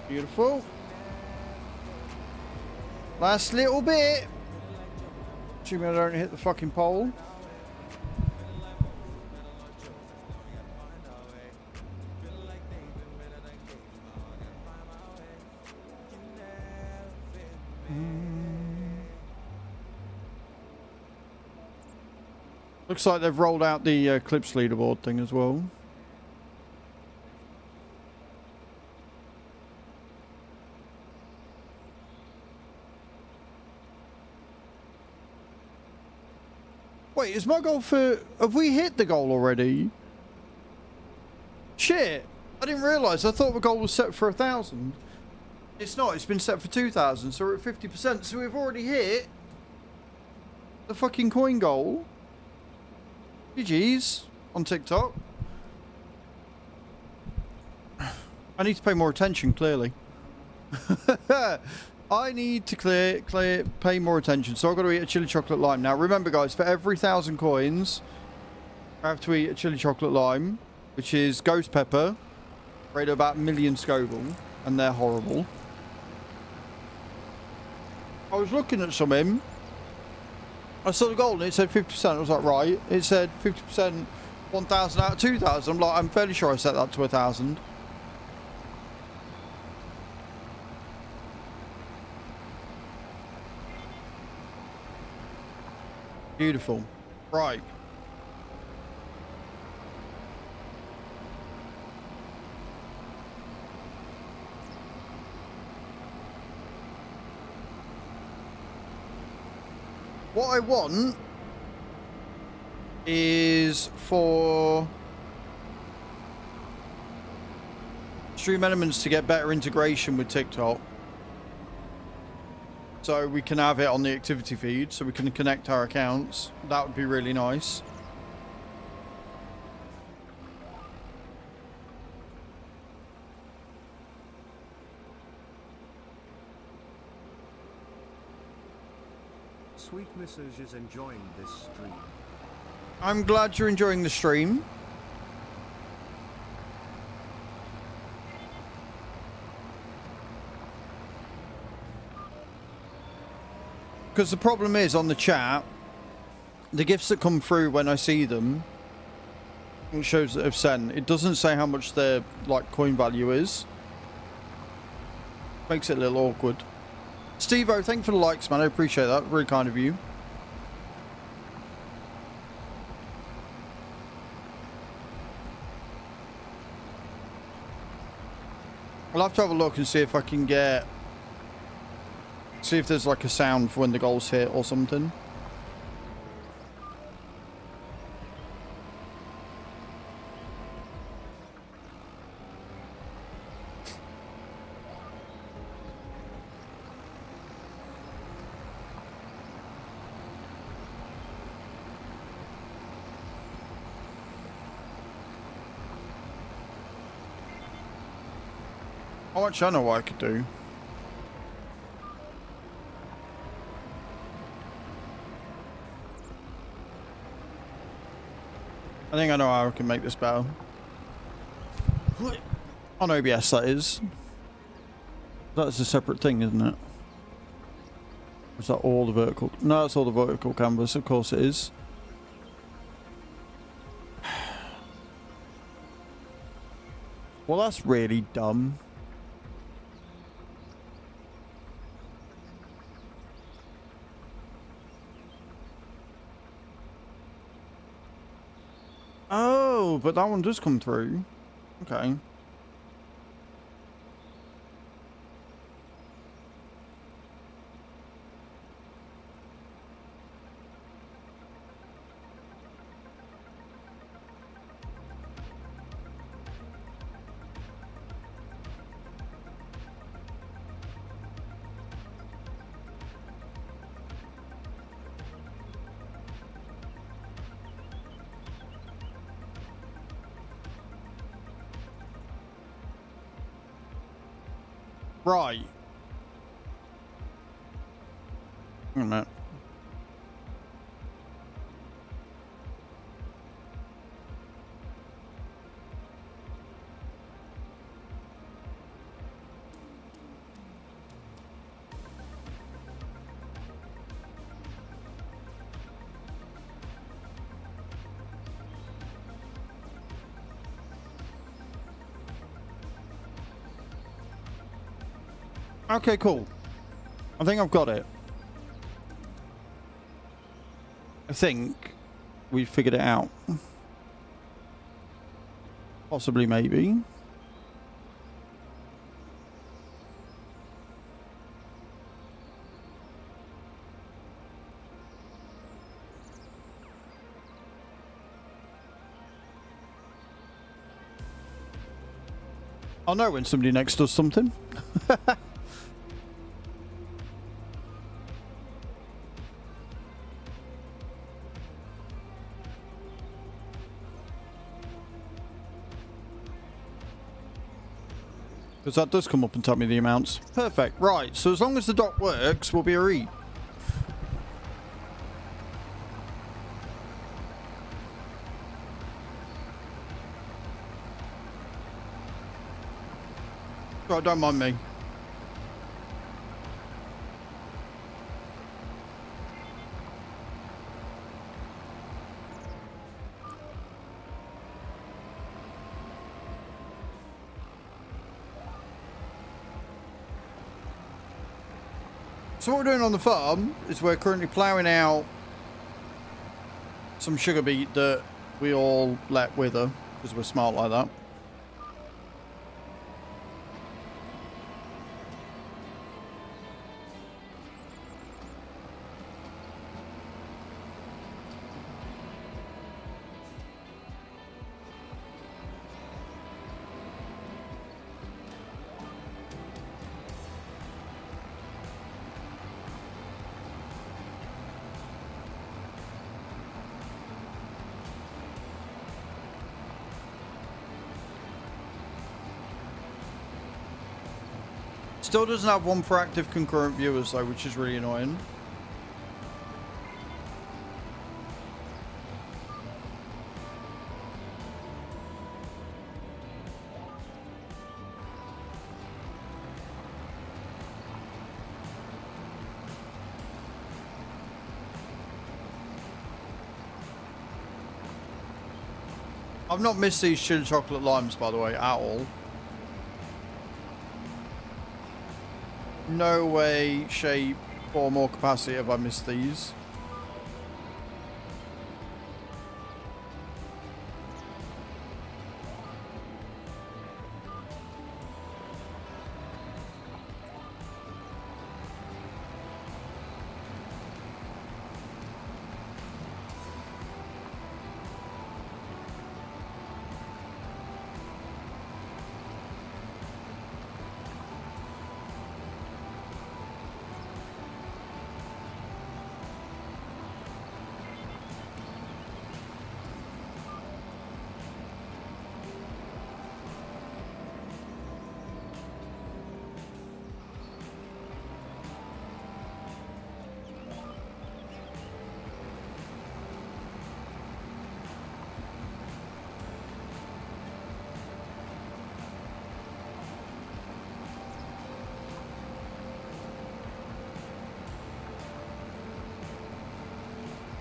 Beautiful. Last little bit. Assuming I don't hit the fucking pole. Looks like they've rolled out the Clips leaderboard thing as well. Wait, is my goal for... Have we hit the goal already? Shit. I didn't realise. I thought the goal was set for 1,000. It's not. It's been set for 2,000. So we're at 50%. So we've already hit the fucking coin goal. GG's on TikTok. I need to pay more attention, clearly. I need to pay more attention. So I've got to eat a chili chocolate lime. Now, remember, guys, for every 1,000 coins, I have to eat a chili chocolate lime, which is ghost pepper, rated about 1 million Scoville, and they're horrible. I was looking at something. I saw the goal and it said 50%. I was like, right. It said 50%, 1,000 out of 2,000. I'm like, I'm fairly sure I set that to 1,000. Beautiful. Right. What I want is for Stream Elements to get better integration with TikTok. So we can have it on the activity feed, so we can connect our accounts. That would be really nice. Sweet Message is enjoying this stream. I'm glad you're enjoying the stream. Because the problem is on the chat, the gifts that come through when I see them, it shows that I've sent. It doesn't say how much their like coin value is. Makes it a little awkward. Steve-O, thank you for the likes, man. I appreciate that. Really kind of you. I'll have to have a look and see if I can get... See if there's like a sound for when the goals hit or something. Oh, actually, I know what I could do. I think I know how I can make this better. On OBS, that is. That's a separate thing, isn't it? Is that all the vertical? No, it's all the vertical canvas. Of course it is. Well, that's really dumb. Oh, but that one does come through. Okay. Right. Wait a minute. Okay, cool. I think I've got it. I think we figured it out. Possibly, maybe. I'll know when somebody next does something. Because that does come up and tell me the amounts. Perfect. Right. So as long as the dock works, we'll be a read. Right, don't mind me. So what we're doing on the farm is we're currently ploughing out some sugar beet that we all let wither because we're smart like that. Still doesn't have one for active concurrent viewers though, which is really annoying. I've not missed these chili chocolate limes, by the way, at all. No way, shape, or more capacity have I missed these.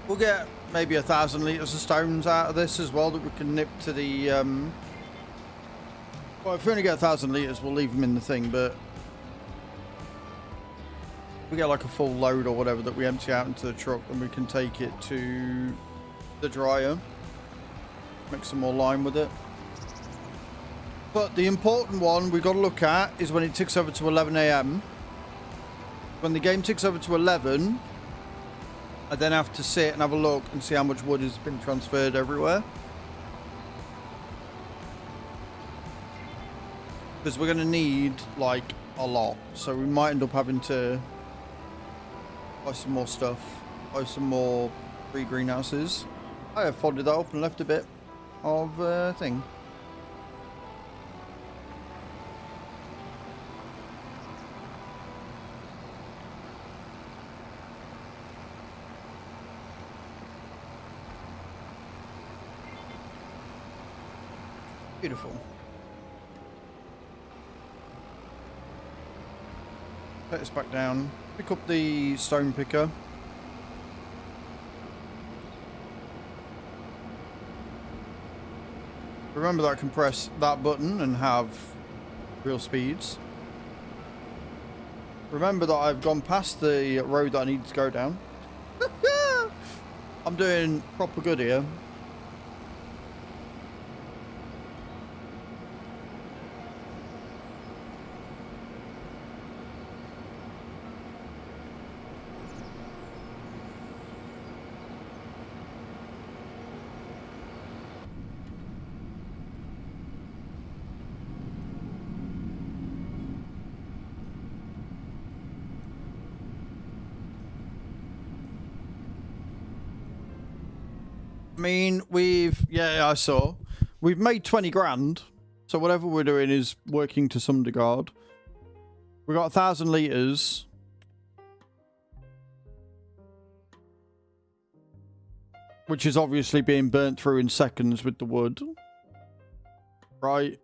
We'll get maybe 1,000 litres of stones out of this as well that we can nip to the... Well, if we only get 1,000 litres, we'll leave them in the thing, but... If we get like a full load or whatever that we empty out into the truck, then we can take it to the dryer. Make some more lime with it. But the important one we've got to look at is when it ticks over to 11 AM. When the game ticks over to 11... I then have to sit and have a look and see how much wood has been transferred everywhere. Because we're going to need, like, a lot. So we might end up having to buy some more stuff. Buy some more free greenhouses. I have folded that up and left a bit of thing. Beautiful. Put this back down. Pick up the stone picker. Remember that I can press that button and have real speeds. Remember that I've gone past the road that I need to go down. I'm doing proper good here. I mean, I saw. We've made 20 grand. So whatever we're doing is working to some regard. We got 1,000 litres. Which is obviously being burnt through in seconds with the wood. Right.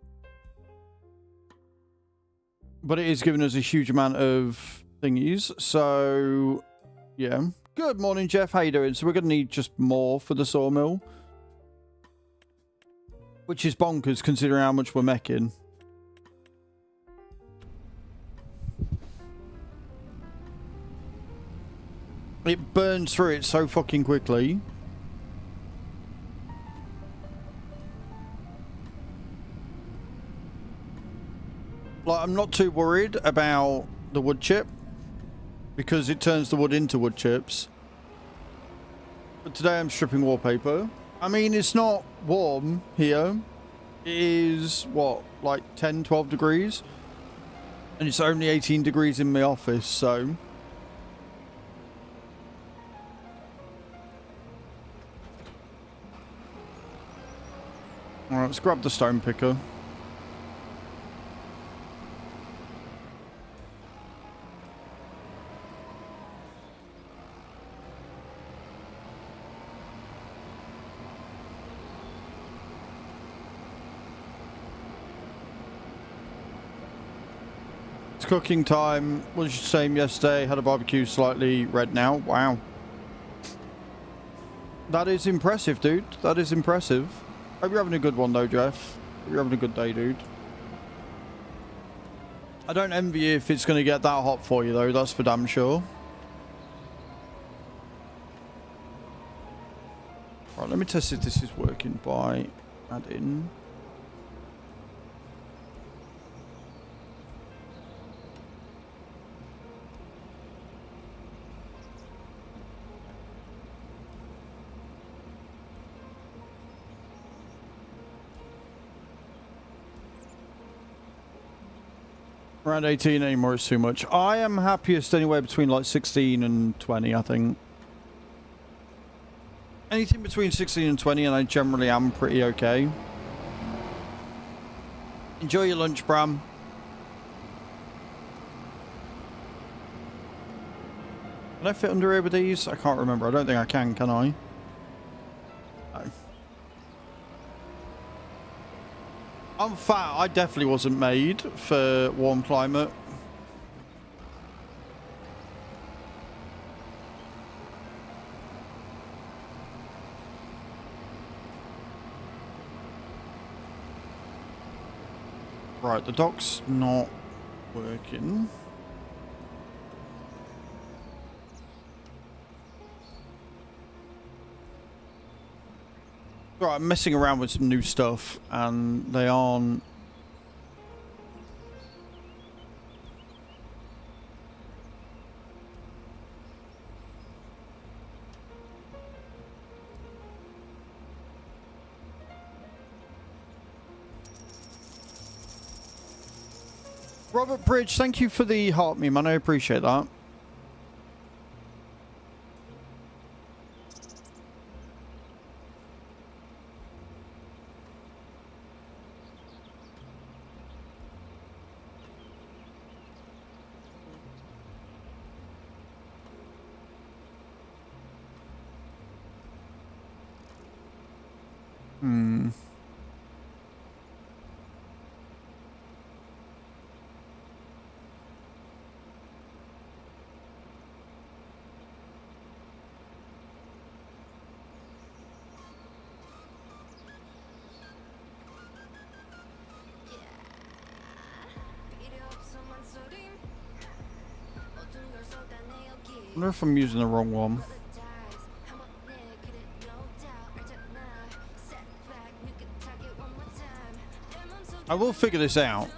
But it is giving us a huge amount of thingies. So, yeah. Good morning, Jeff. How you doing? So we're going to need just more for the sawmill. Which is bonkers considering how much we're making. It burns through it so fucking quickly. Like, I'm not too worried about the wood chip because it turns the wood into wood chips. But today I'm stripping wallpaper. I mean, it's not warm here. It is, what, like 10, 12 degrees? And it's only 18 degrees in my office, so... Alright, let's grab the stone picker. It's cooking time. Was the same yesterday. Had a barbecue, slightly red now. Wow. That is impressive, dude. That is impressive. Hope you're having a good one, though, Jeff. Hope you're having a good day, dude. I don't envy you if it's going to get that hot for you, though. That's for damn sure. Right, let me test if this is working by adding... Around 18 anymore is too much. I am happiest anywhere between like 16 and 20, I think. Anything between 16 and 20 and I generally am pretty okay. Enjoy your lunch, Bram. Can I fit under here with these? I can't remember. I don't think I can I? No. I'm fat. I definitely wasn't made for warm climate. Right, the dock's not working. Right, I'm messing around with some new stuff and they aren't... Robert Bridge, thank you for the heart meme, man. I appreciate that. I wonder if I'm using the wrong one. I will figure this out.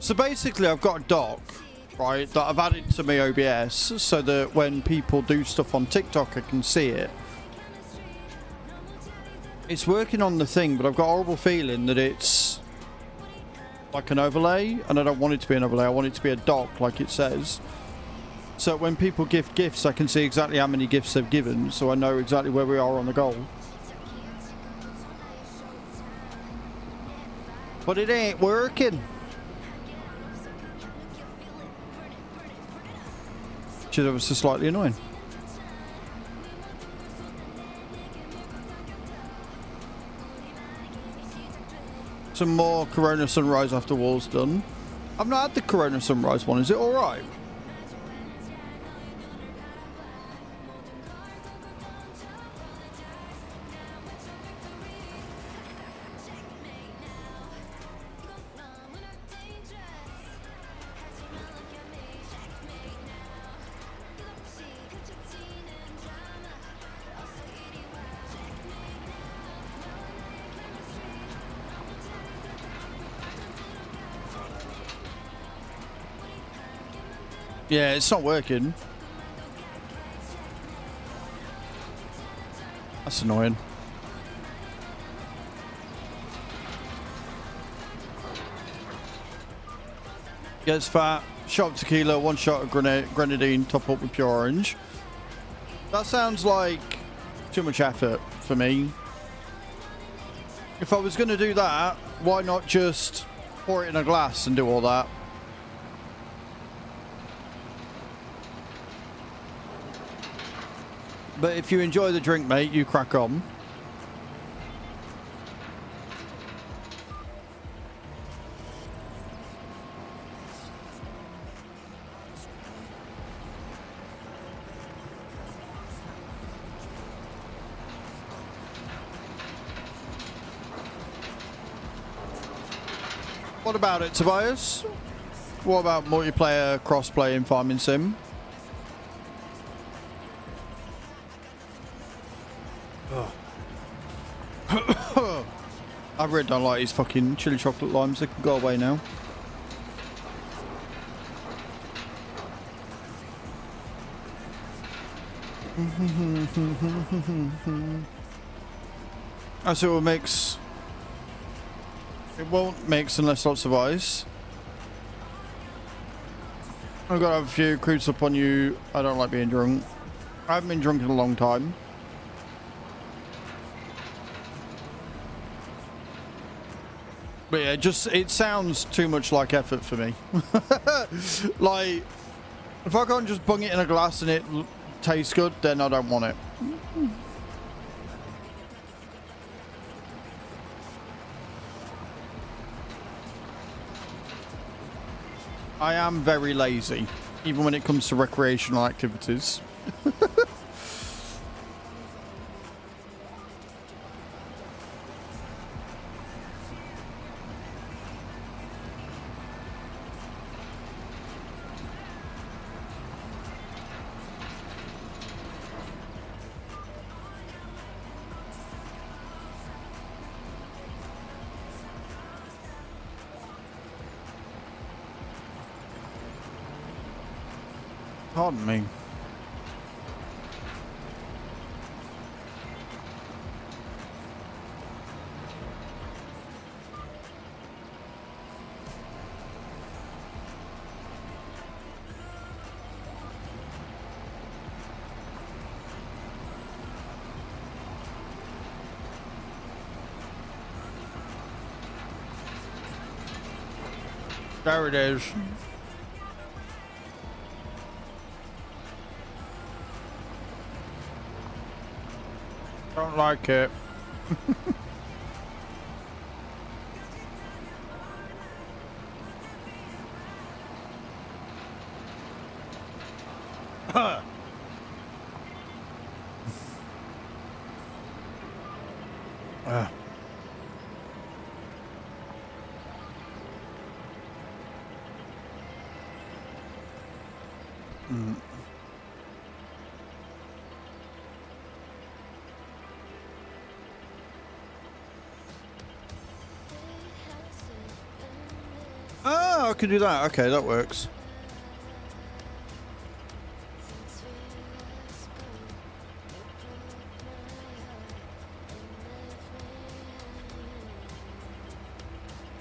So basically I've got a dock, right, that I've added to my OBS so that when people do stuff on TikTok I can see it. It's working on the thing, but I've got a horrible feeling that it's like an overlay, and I don't want it to be an overlay, I want it to be a dock like it says. So when people give gifts I can see exactly how many gifts they've given, so I know exactly where we are on the goal. But it ain't working. Which is obviously slightly annoying. Some more Corona Sunrise after wall's done. I've not had the Corona Sunrise one. Is it alright? Yeah, it's not working. That's annoying. Gets fat, shot of tequila, one shot of grenadine, top up with pure orange. That sounds like too much effort for me. If I was going to do that, why not just pour it in a glass and do all that? But if you enjoy the drink, mate, you crack on. What about it, Tobias? What about multiplayer, cross-play in Farming Sim? I really don't like these fucking chili chocolate limes. They can go away now. I see what mix. It won't mix unless lots of ice. I've got to have a few creeps up on you. I don't like being drunk. I haven't been drunk in a long time. But yeah, just it sounds too much like effort for me. Like, if I can't just bung it in a glass and it tastes good, then I don't want it. I am very lazy, even when it comes to recreational activities. Pardon me. There it is. Don't like it. Oh, I can do that. Okay, that works.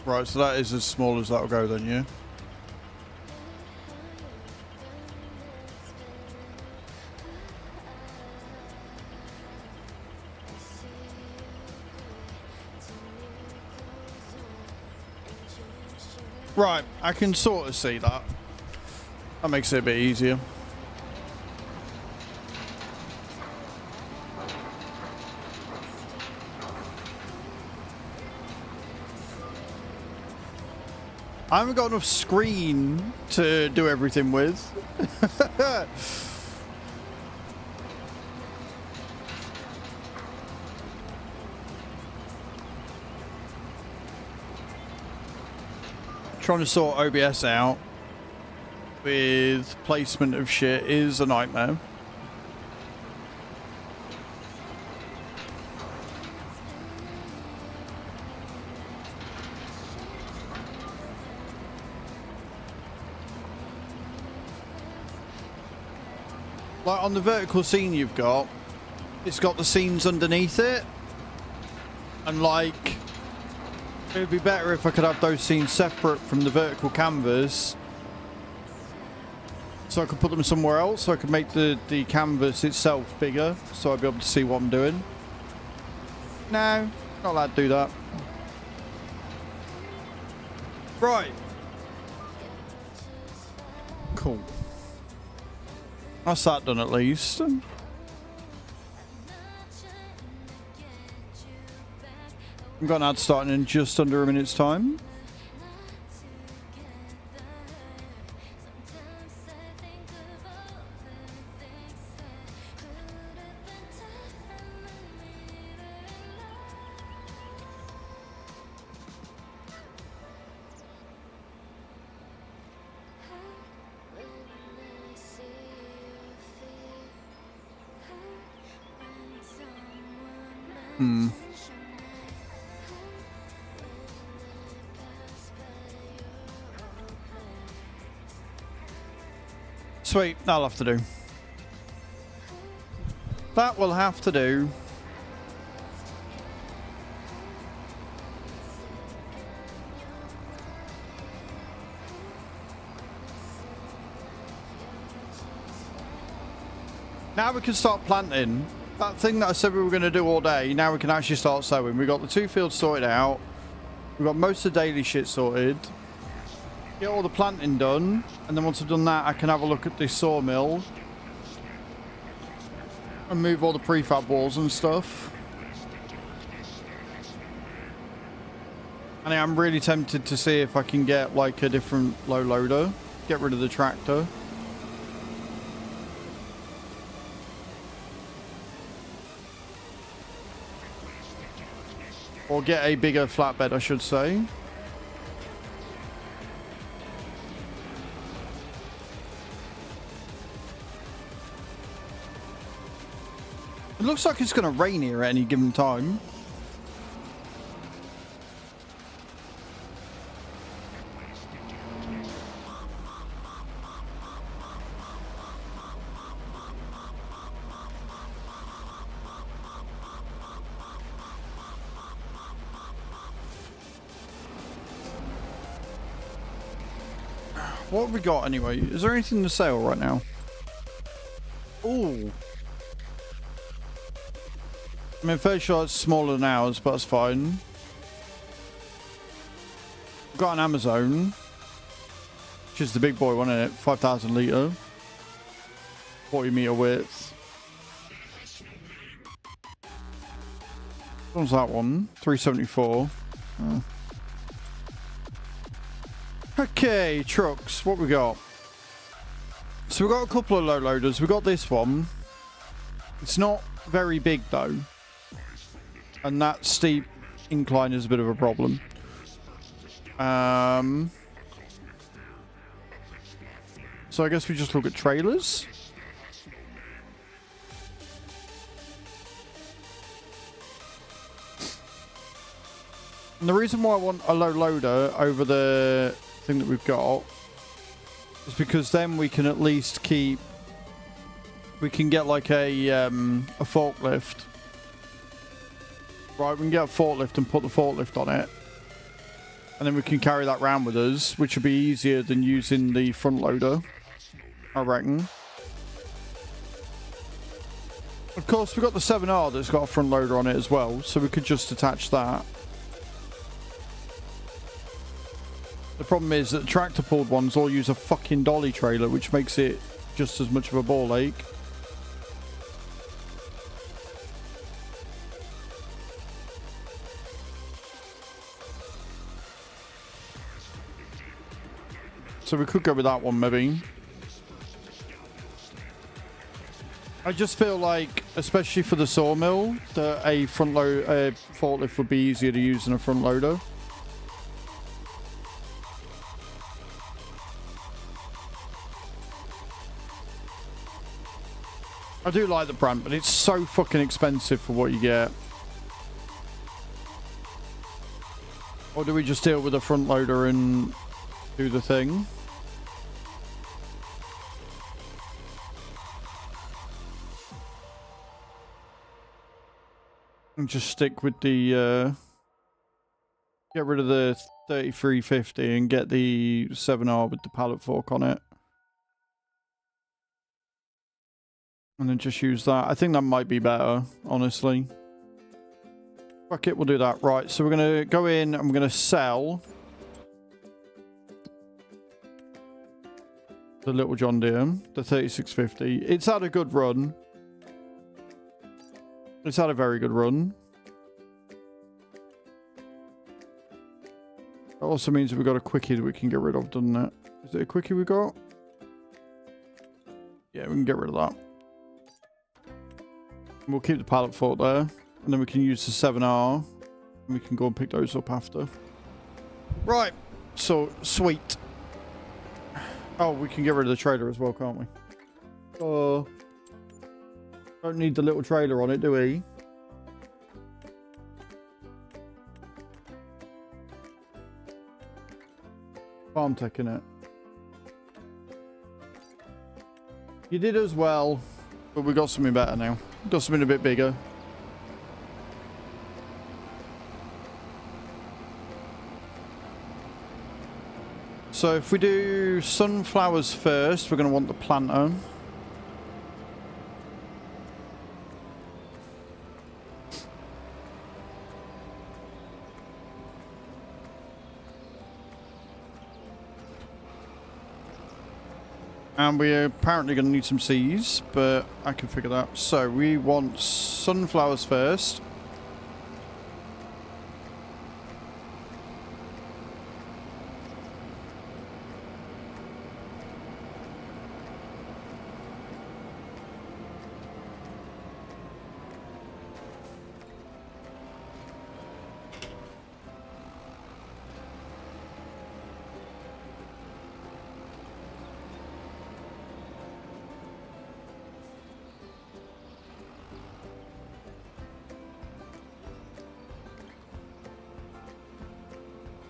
Right, so that is as small as that'll go then, yeah? Right, I can sort of see that. That makes it a bit easier. I haven't got enough screen to do everything with. Trying to sort OBS out with placement of shit is a nightmare. Like on the vertical scene you've got, it's got the scenes underneath it. And like, it would be better if I could have those scenes separate from the vertical canvas. So I could put them somewhere else, so I could make the canvas itself bigger, so I'd be able to see what I'm doing. No, not allowed to do that. Right. Cool. That's that done at least. I'm going to add starting in just under a minute's time. Sweet, that'll have to do. That will have to do. Now we can start planting. That thing that I said we were going to do all day, now we can actually start sowing. We got the 2 fields sorted out. We've got most of the daily shit sorted. Get all the planting done, and then once I've done that, I can have a look at this sawmill and move all the prefab walls and stuff. And I'm really tempted to see if I can get like a different low loader, get rid of the tractor. Or get a bigger flatbed, I should say. It looks like it's going to rain here at any given time. What have we got anyway? Is there anything to sale right now? Ooh. I mean, fairly sure it's smaller than ours, but that's fine. We've got an Amazon, which is the big boy one, isn't it? 5,000 litre, 40 metre width. What was that one? 374. Oh. Okay, trucks. What we got? So we've got a couple of low loaders. We've got this one. It's not very big though. And that steep incline is a bit of a problem. So I guess we just look at trailers. And the reason why I want a low loader over the thing that we've got is because then we can at least keep... We can get like a forklift. Right, we can get a forklift and put the forklift on it. And then we can carry that round with us, which would be easier than using the front loader, I reckon. Of course, we've got the 7R that's got a front loader on it as well, so we could just attach that. The problem is that the tractor pulled ones all use a fucking dolly trailer, which makes it just as much of a ball ache. So we could go with that one, maybe. I just feel like, especially for the sawmill, that a front load forklift would be easier to use than a front loader. I do like the brand, but it's so fucking expensive for what you get. Or do we just deal with a front loader and do the thing? And just stick with the, get rid of the 3350 and get the 7R with the pallet fork on it. And then just use that. I think that might be better, honestly. Fuck it, we'll do that. Right, so we're going to go in and we're going to sell the little John Deere, the 3650. It's had a good run. It's had a very good run. That also means that we've got a quickie that we can get rid of, doesn't it? Is it a quickie we got? Yeah, we can get rid of that. We'll keep the pallet fork there. And then we can use the 7R. And we can go and pick those up after. Right. So, sweet. Oh, we can get rid of the trailer as well, can't we? Oh. Don't need the little trailer on it, do we? Farm tech in it. You did as well, but we got something better now. Got something a bit bigger. So if we do sunflowers first, we're going to want the planter. And we're apparently going to need some seeds, but I can figure that out. So we want sunflowers first.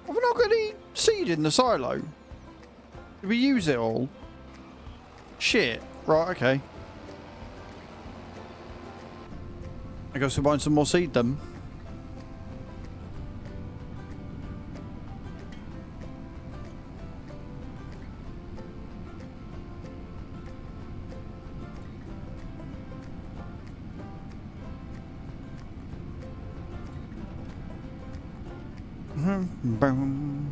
Have we not got any seed in the silo? Did we use it all? Shit. Right, okay. I guess we're buying some more seed then. Boom.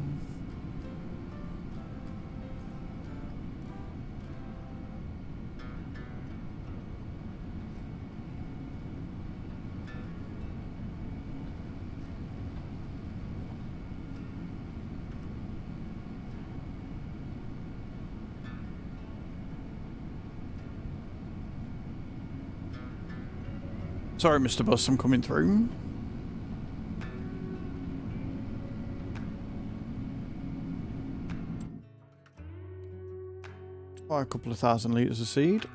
Sorry, Mr. Bus, I'm coming through. Buy a couple of 1,000 litres of seed.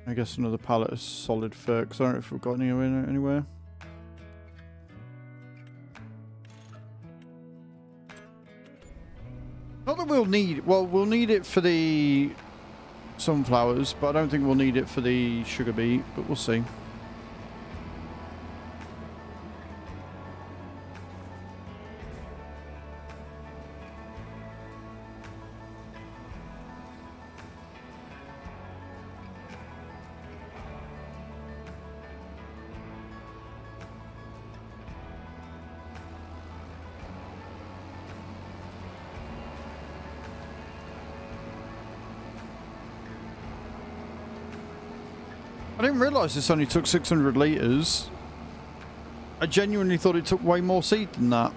I guess another pallet of solid fur, because I don't know if we've got any in it anywhere. Not that we'll need... Well, we'll need it for the sunflowers, but I don't think we'll need it for the sugar beet, but we'll see. I didn't realise this only took 600 litres. I genuinely thought it took way more seed than that.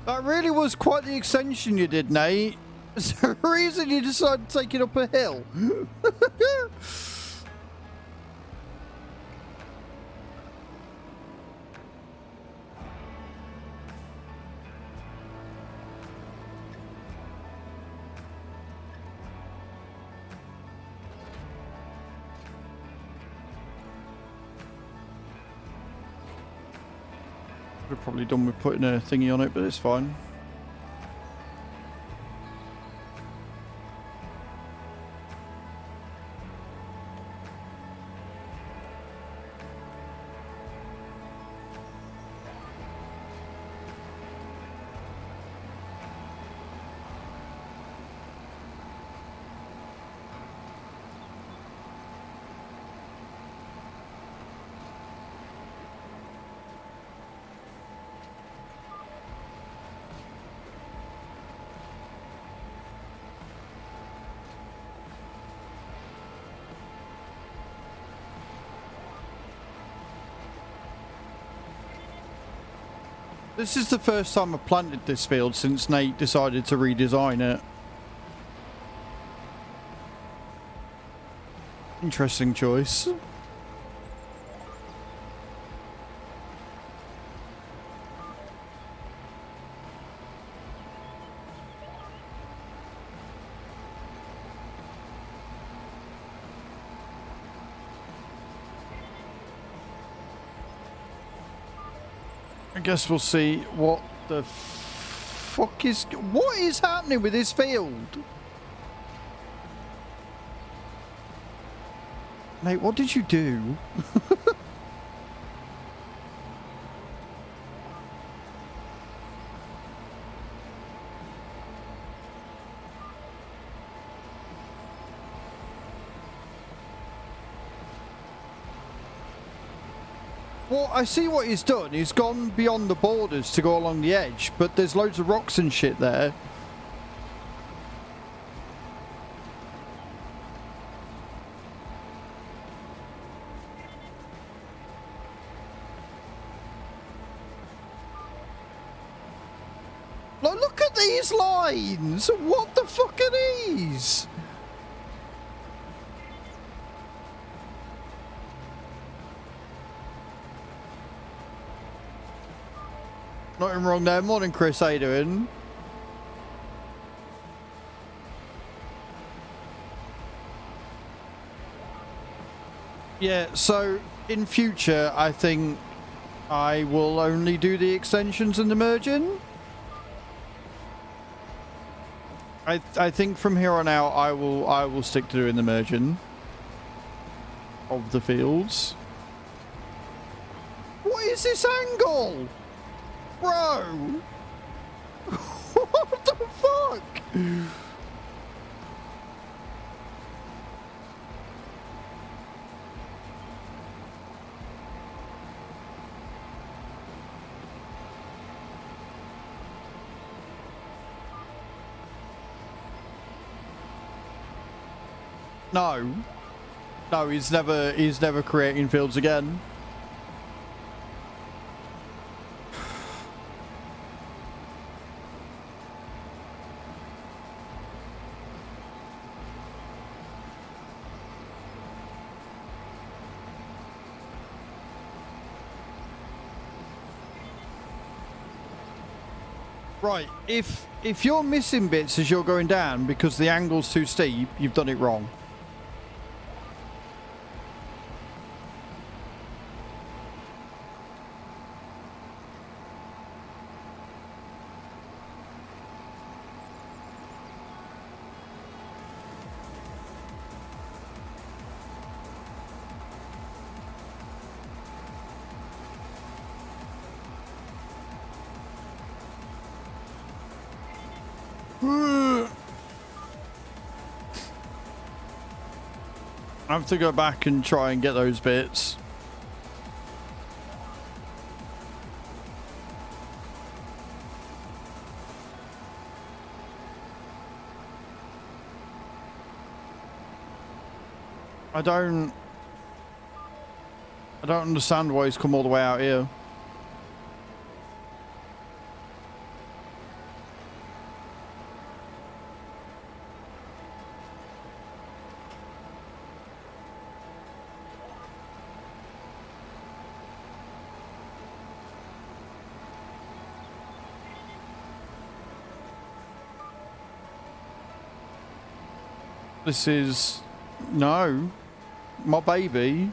That really was quite the extension you did, Nate. Is there a reason you decided to take it up a hill? We're probably done with putting a thingy on it, but it's fine. This is the first time I've planted this field since Nate decided to redesign it. Interesting choice. I guess we'll see what the fuck is... What is happening with this field? Mate, what did you do? Well, I see what he's done. He's gone beyond the borders to go along the edge, but there's loads of rocks and shit there. Like, look at these lines! What the fuck are these? Nothing wrong there. Morning, Chris. How you doing? Yeah, so in future, I think I will only do the extensions and the merging. I think from here on out, I will stick to doing the merging of the fields. What is this angle? Bro! What the fuck? No. No, he's never creating fields again. Right, if you're missing bits as you're going down because the angle's too steep, you've done it wrong. I have to go back and try and get those bits. I don't understand why he's come all the way out here. This is... No. My baby.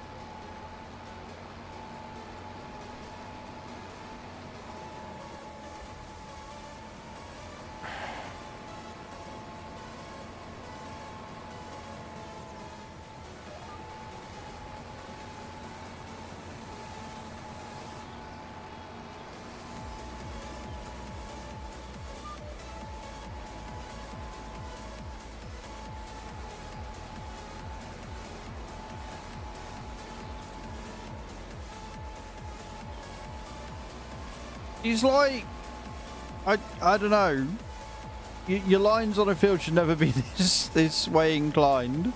He's like, I don't know. Your lines on a field should never be this way inclined.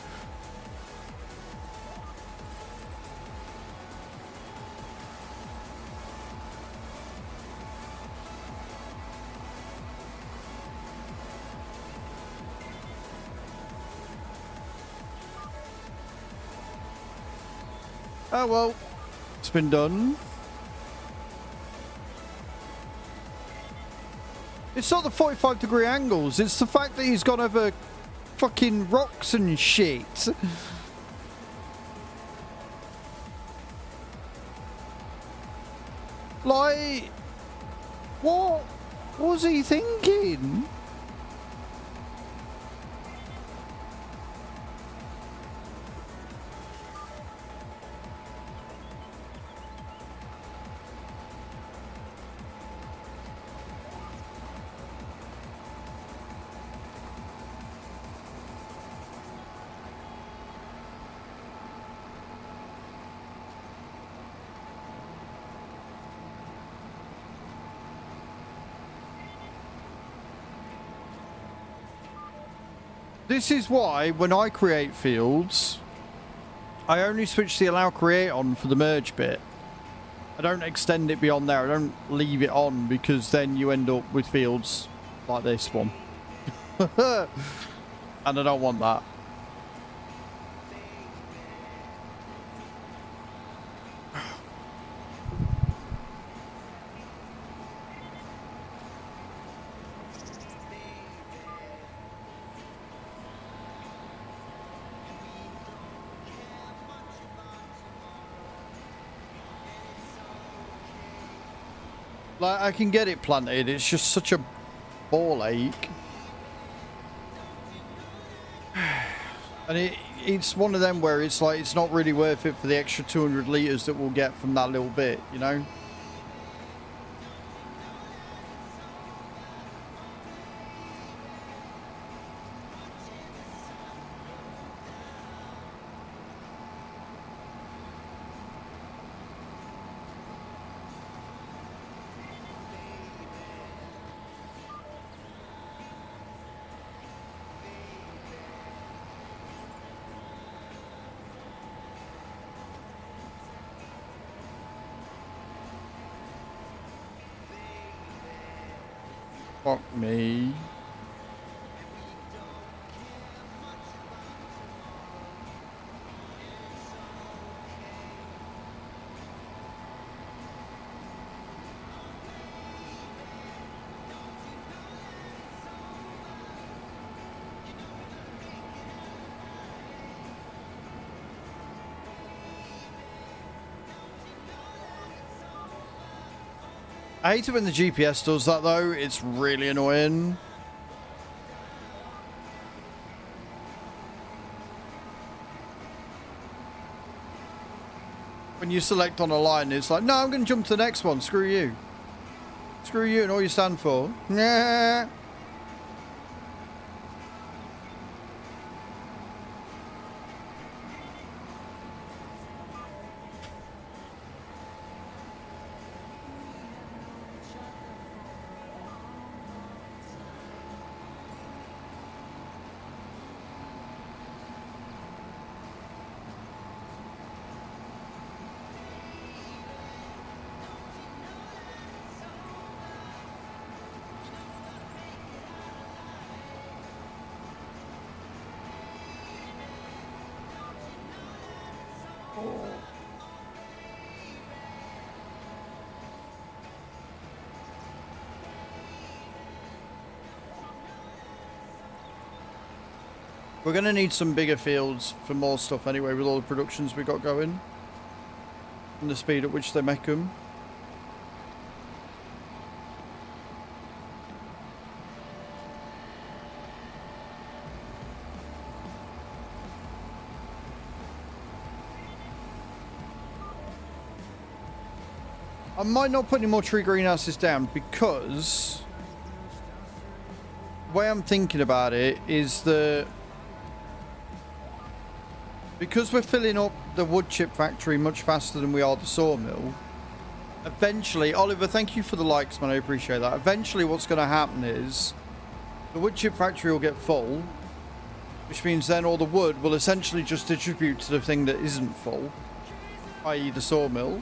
Oh well, it's been done. It's not the 45-degree angles, it's the fact that he's gone over fucking rocks and shit. Like, what was he thinking? This is why, when I create fields, I only switch the allow create on for the merge bit. I don't extend it beyond there. I don't leave it on, because then you end up with fields like this one. And I don't want that. Like, I can get it planted, it's just such a ball ache. And it's one of them where it's like, it's not really worth it for the extra 200 litres that we'll get from that little bit, you know? Fuck me. I hate it when the GPS does that though, it's really annoying. When you select on a line, it's like, no, I'm going to jump to the next one, screw you. Screw you and all you stand for. Nah. We're going to need some bigger fields for more stuff anyway, with all the productions we got going. And the speed at which they make them. I might not put any more tree greenhouses down because the way I'm thinking about it is that because we're filling up the wood chip factory much faster than we are the sawmill, eventually, Oliver, thank you for the likes, man, I appreciate that. Eventually what's going to happen is the wood chip factory will get full, which means then all the wood will essentially just distribute to the thing that isn't full, i.e. the sawmill.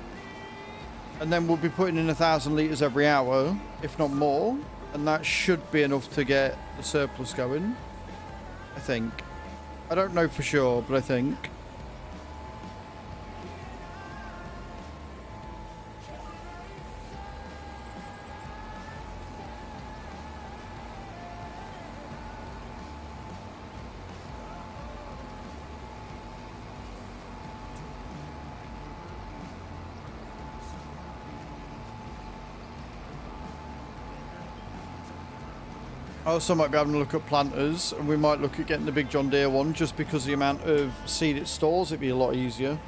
And then we'll be putting in 1,000 litres every hour, if not more. And that should be enough to get the surplus going, I think. I don't know for sure, but I think. I also might be having a look at planters, and we might look at getting the big John Deere one just because the amount of seed it stores, it'd be a lot easier.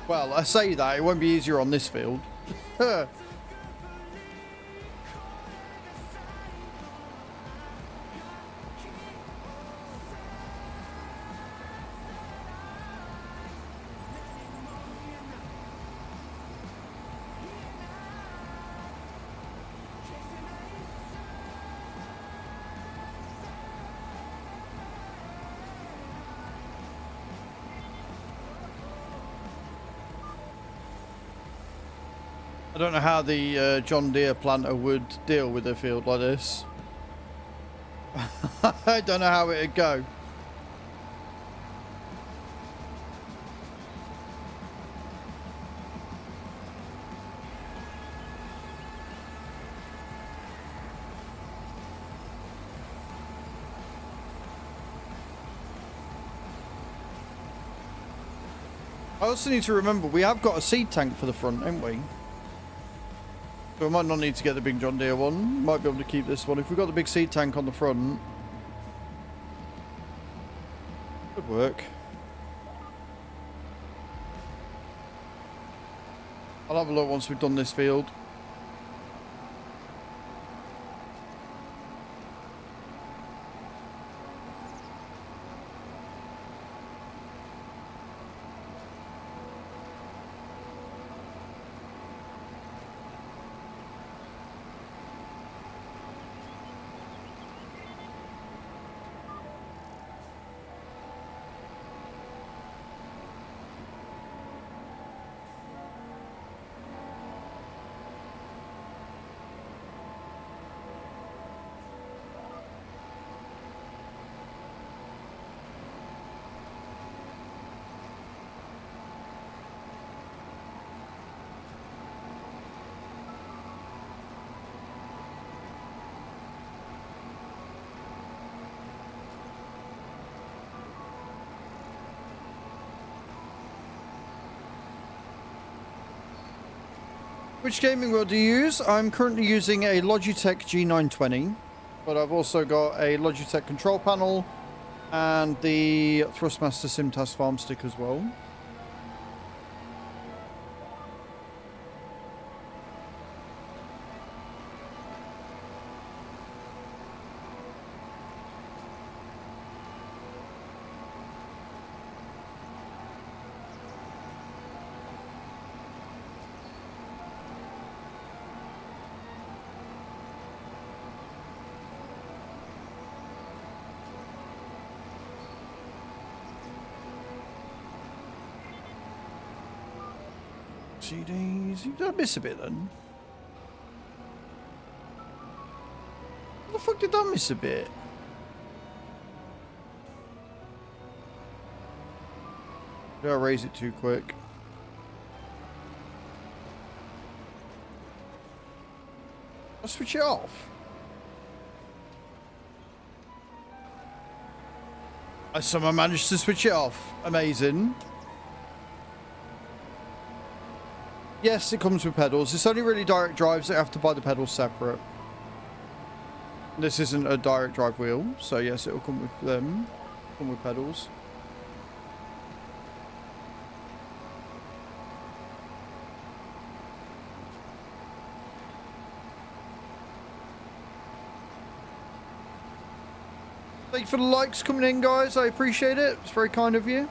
Well, I say that, it won't be easier on this field. I don't know how the John Deere planter would deal with a field like this. I don't know how it'd go. I also need to remember we have got a seed tank for the front, haven't we? So we might not need to get the big John Deere one. Might be able to keep this one. If we've got the big seed tank on the front, could work. I'll have a look once we've done this field. Which gaming wheel do you use? I'm currently using a Logitech G920, but I've also got a Logitech control panel and the Thrustmaster Simtas farm stick as well. CDs. Did I miss a bit then? What the fuck did I miss a bit? Did I raise it too quick? I'll switch it off. I somehow managed to switch it off. Amazing. Yes, it comes with pedals. It's only really direct drives that have to buy the pedals separate. This isn't a direct drive wheel, so yes, it'll come with them. Come with pedals. Thank you for the likes coming in, guys. I appreciate it. It's very kind of you.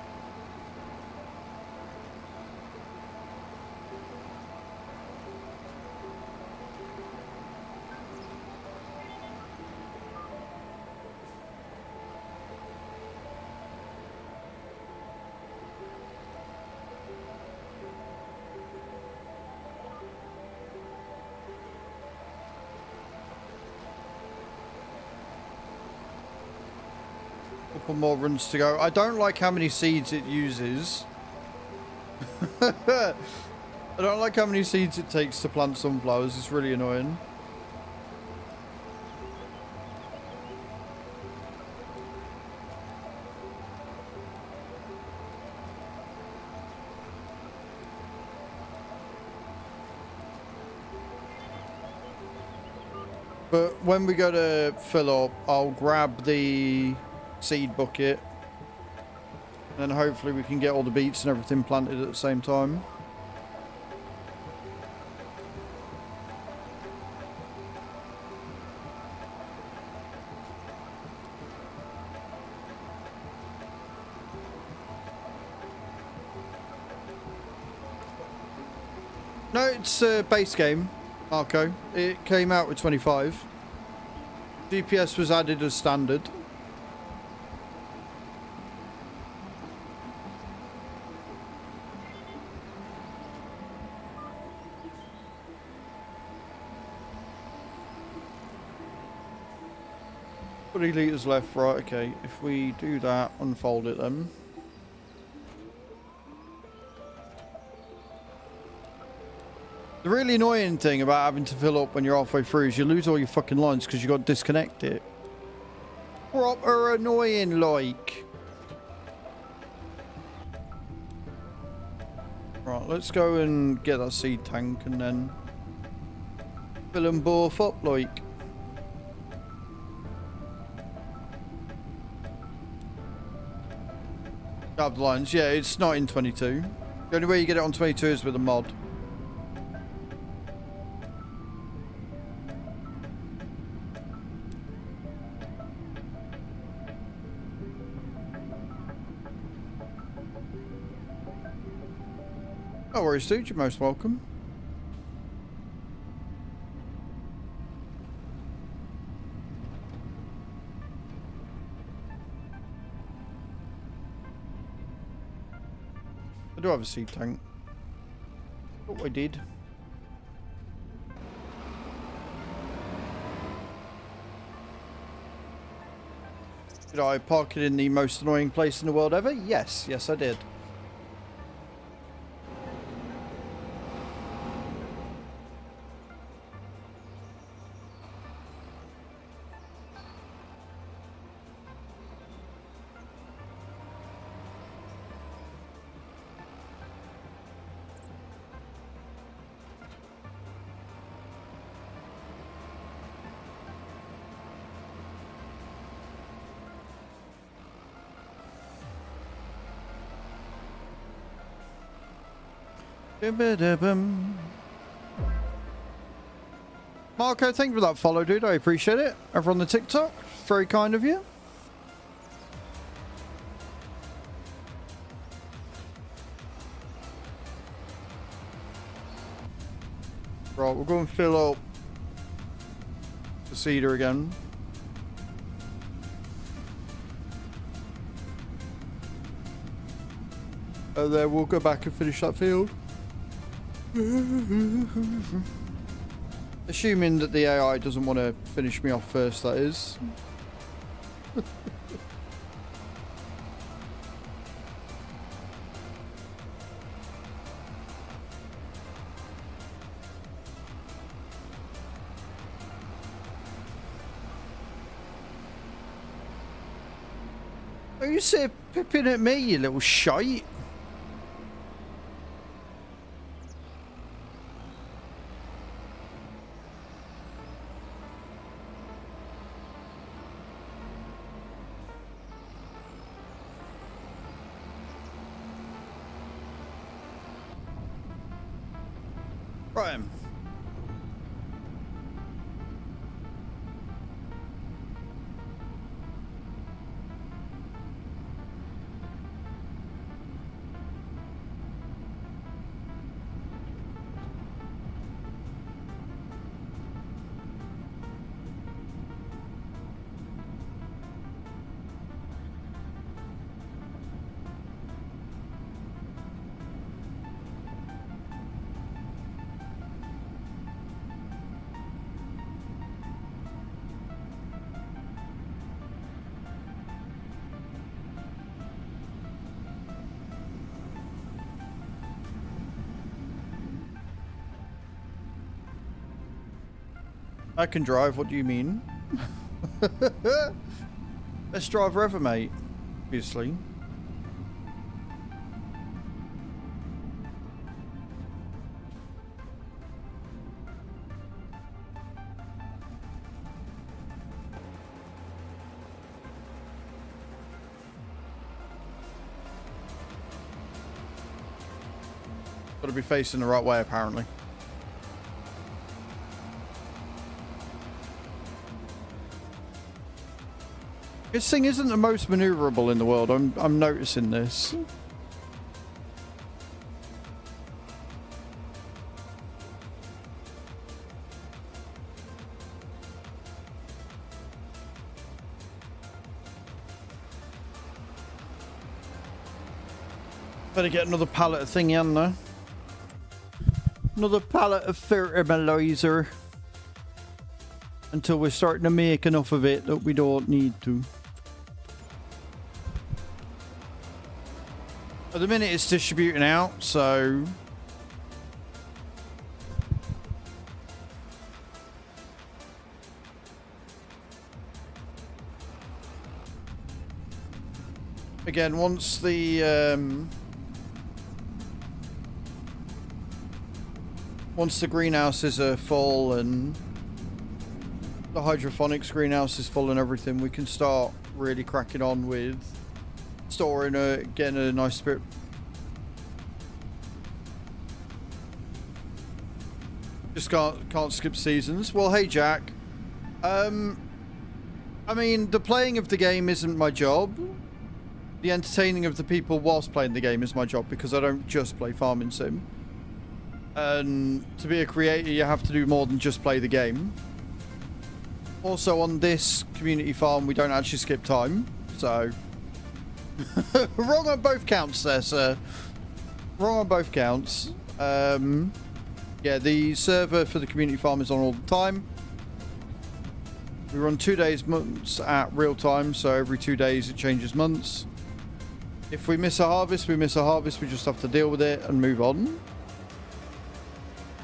Couple more runs to go. I don't like how many seeds it uses. I don't like how many seeds it takes to plant sunflowers. It's really annoying. But when we go to fill up, I'll grab the seed bucket, and hopefully we can get all the beets and everything planted at the same time. No, it's a base game, Marco. It came out with 25. GPS was added as standard. Three litres left, right, okay. If we do that, unfold it then. The really annoying thing about having to fill up when you're halfway through is you lose all your fucking lines because you got to disconnect it. Proper annoying, like. Right, let's go and get that seed tank and then fill them both up, like. Have the lines, yeah, it's not in 22. The only way you get it on 22 is with a mod. No worries, dude, you're most welcome. I do have a seed tank. Oh, I did. Did I park it in the most annoying place in the world ever? Yes, yes I did. Marco, thank you for that follow, dude. I appreciate it. Over on the TikTok. Very kind of you. Right, we'll go and fill up the seeder again. And then we'll go back and finish that field. Assuming that the AI doesn't want to finish me off first, that is. Are you say pipping at me, you little shite? Right. I can drive, what do you mean? Best driver ever, mate. Obviously. Gotta be facing the right way, apparently. This thing isn't the most maneuverable in the world. I'm noticing this. Better get another pallet of thingy on there. Another pallet of fertilizer. Until we're starting to make enough of it that we don't need to. At the minute it's distributing out, so... Again, once the greenhouses are full and the hydroponics greenhouse is full and everything, we can start really cracking on with storing getting a nice spirit. Just can't skip seasons. Well, hey Jack, I mean, the playing of the game isn't my job. The entertaining of the people whilst playing the game is my job, because I don't just play farming sim. And to be a creator, you have to do more than just play the game. Also, on this community farm, we don't actually skip time, so... Wrong on both counts there, sir. Wrong on both counts. Yeah, the server for the community farm is on all the time. We run 2 days months at real time, so every 2 days it changes months. If we miss a harvest, we miss a harvest. We just have to deal with it and move on.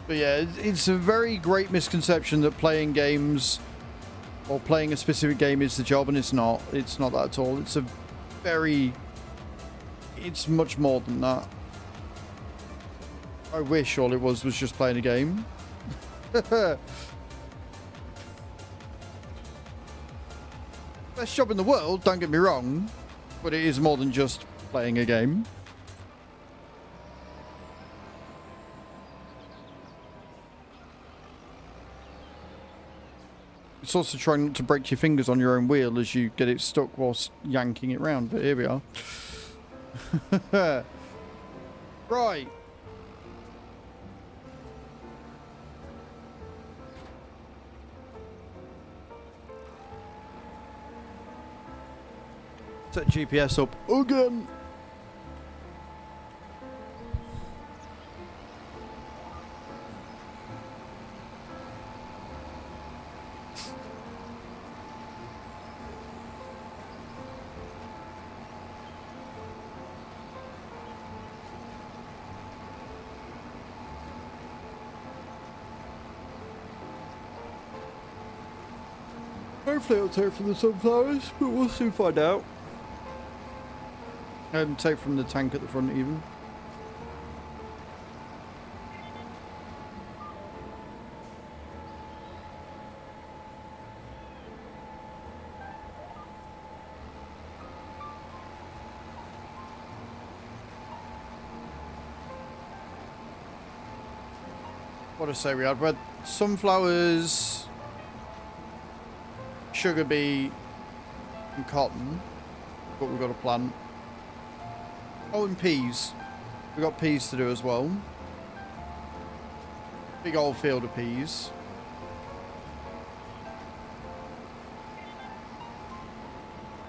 But yeah, it's a very great misconception that playing games or playing a specific game is the job, and it's not. It's not that at all. It's a very... It's much more than that. I wish all it was just playing a game. Best job in the world, don't get me wrong, but it is more than just playing a game. It's also trying not to break your fingers on your own wheel as you get it stuck whilst yanking it round, but here we are. Right. Set GPS up again. Hopefully it'll take for the sunflowers, but we'll soon find out. Take from the tank at the front even. What did I say we had? We had sunflowers, sugar beet, and cotton. What we've got to plant. Oh, and peas. We've got peas to do as well. Big old field of peas.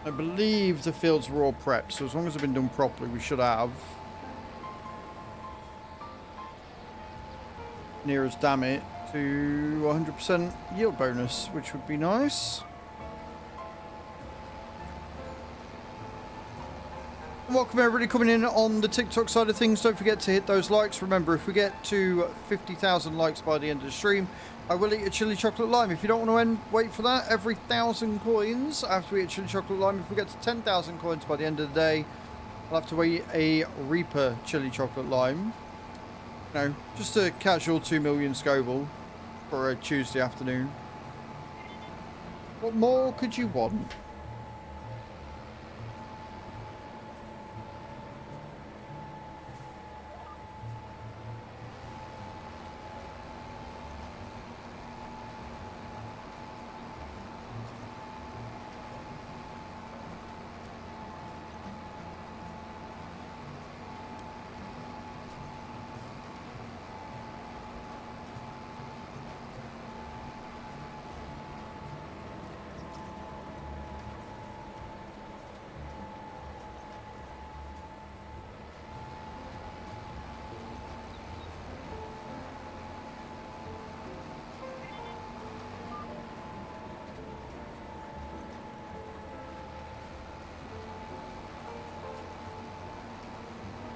I believe the fields were all prepped, so as long as they've been done properly, we should have. Near as damn it to 100% yield bonus, which would be nice. Welcome everybody coming in on the TikTok side of things. Don't forget to hit those likes. Remember, if we get to 50,000 likes by the end of the stream, I will eat a chili chocolate lime. If you don't want to wait for that, every 1,000 coins after we eat chili chocolate lime, if we get to 10,000 coins by the end of the day, I'll have to eat a Reaper chili chocolate lime. You know, just a casual 2 million Scoville for a Tuesday afternoon. What more could you want?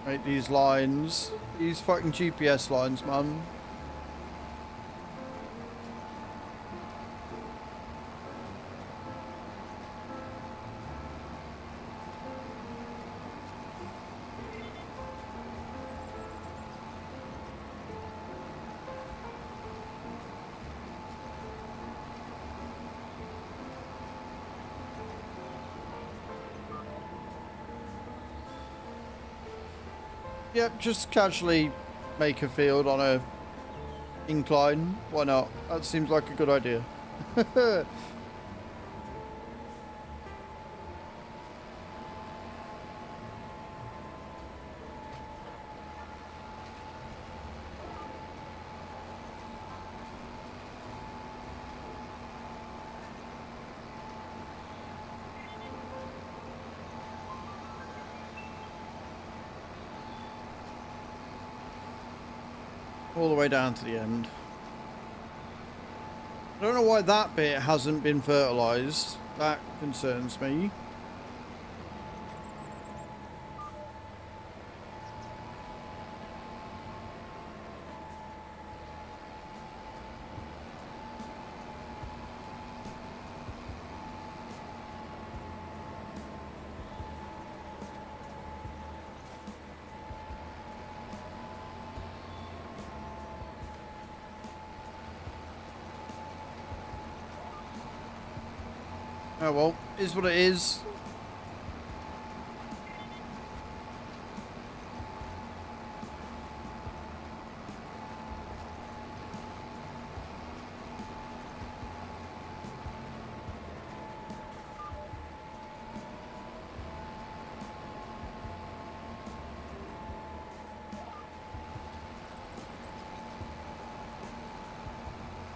Right, these lines. These fucking GPS lines, man. Yep, just casually make a field on a incline. Why not? That seems like a good idea. All the way down to the end. I don't know why that bit hasn't been fertilized. That concerns me. Oh well, is what it is.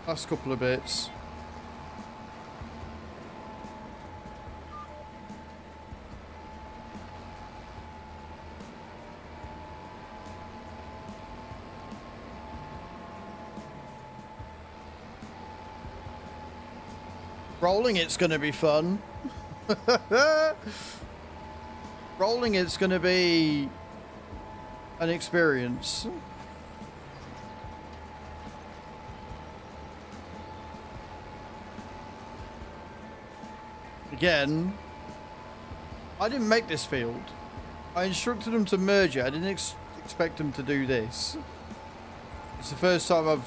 Last couple of bits. Rolling it's going to be fun. Rolling it's going to be an experience. Again, I didn't make this field. I instructed them to merge it. I didn't expect them to do this. It's the first time I've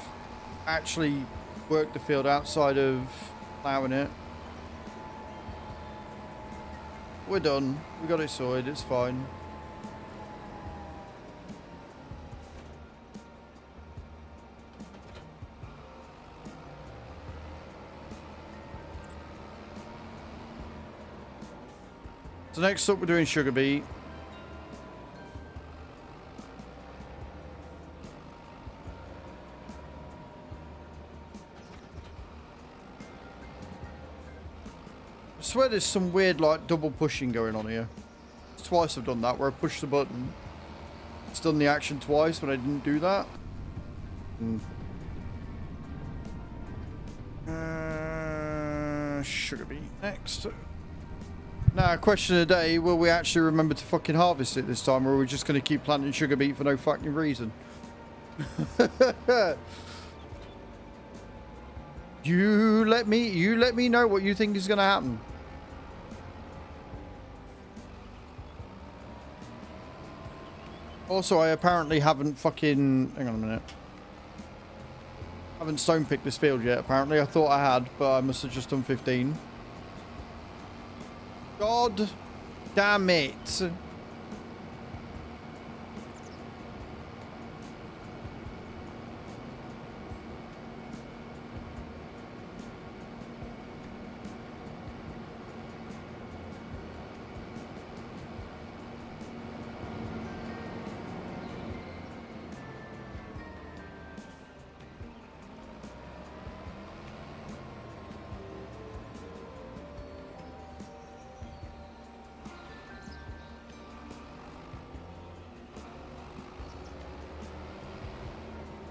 actually worked the field outside of ploughing it. We're done. We got it sorted. It's fine. So next up we're doing sugar beet. I swear there's some weird like double pushing going on here. It's twice I've done that where I push the button. It's done the action twice when I didn't do that. Sugar beet next. Now, question of the day, will we actually remember to fucking harvest it this time, or are we just going to keep planting sugar beet for no fucking reason? You let me know what you think is going to happen. Also, I apparently haven't fucking... Hang on a minute. I haven't stone picked this field yet, apparently. I thought I had, but I must have just done 15. God damn it.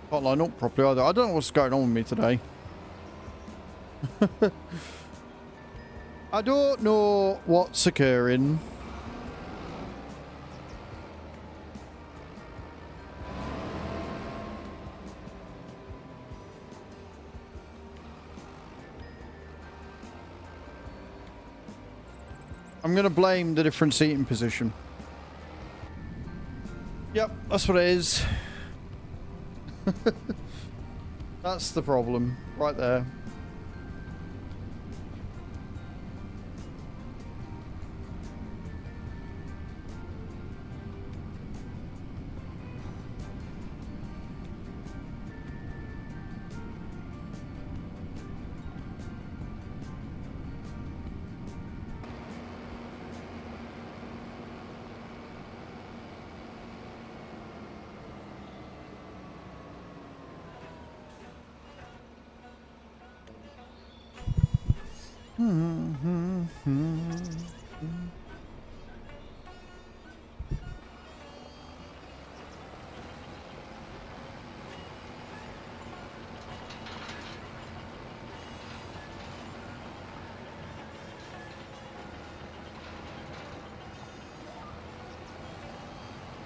Can't line up properly either. I don't know what's going on with me today. I don't know what's occurring. I'm going to blame the different seating position. Yep, that's what it is. That's the problem right there.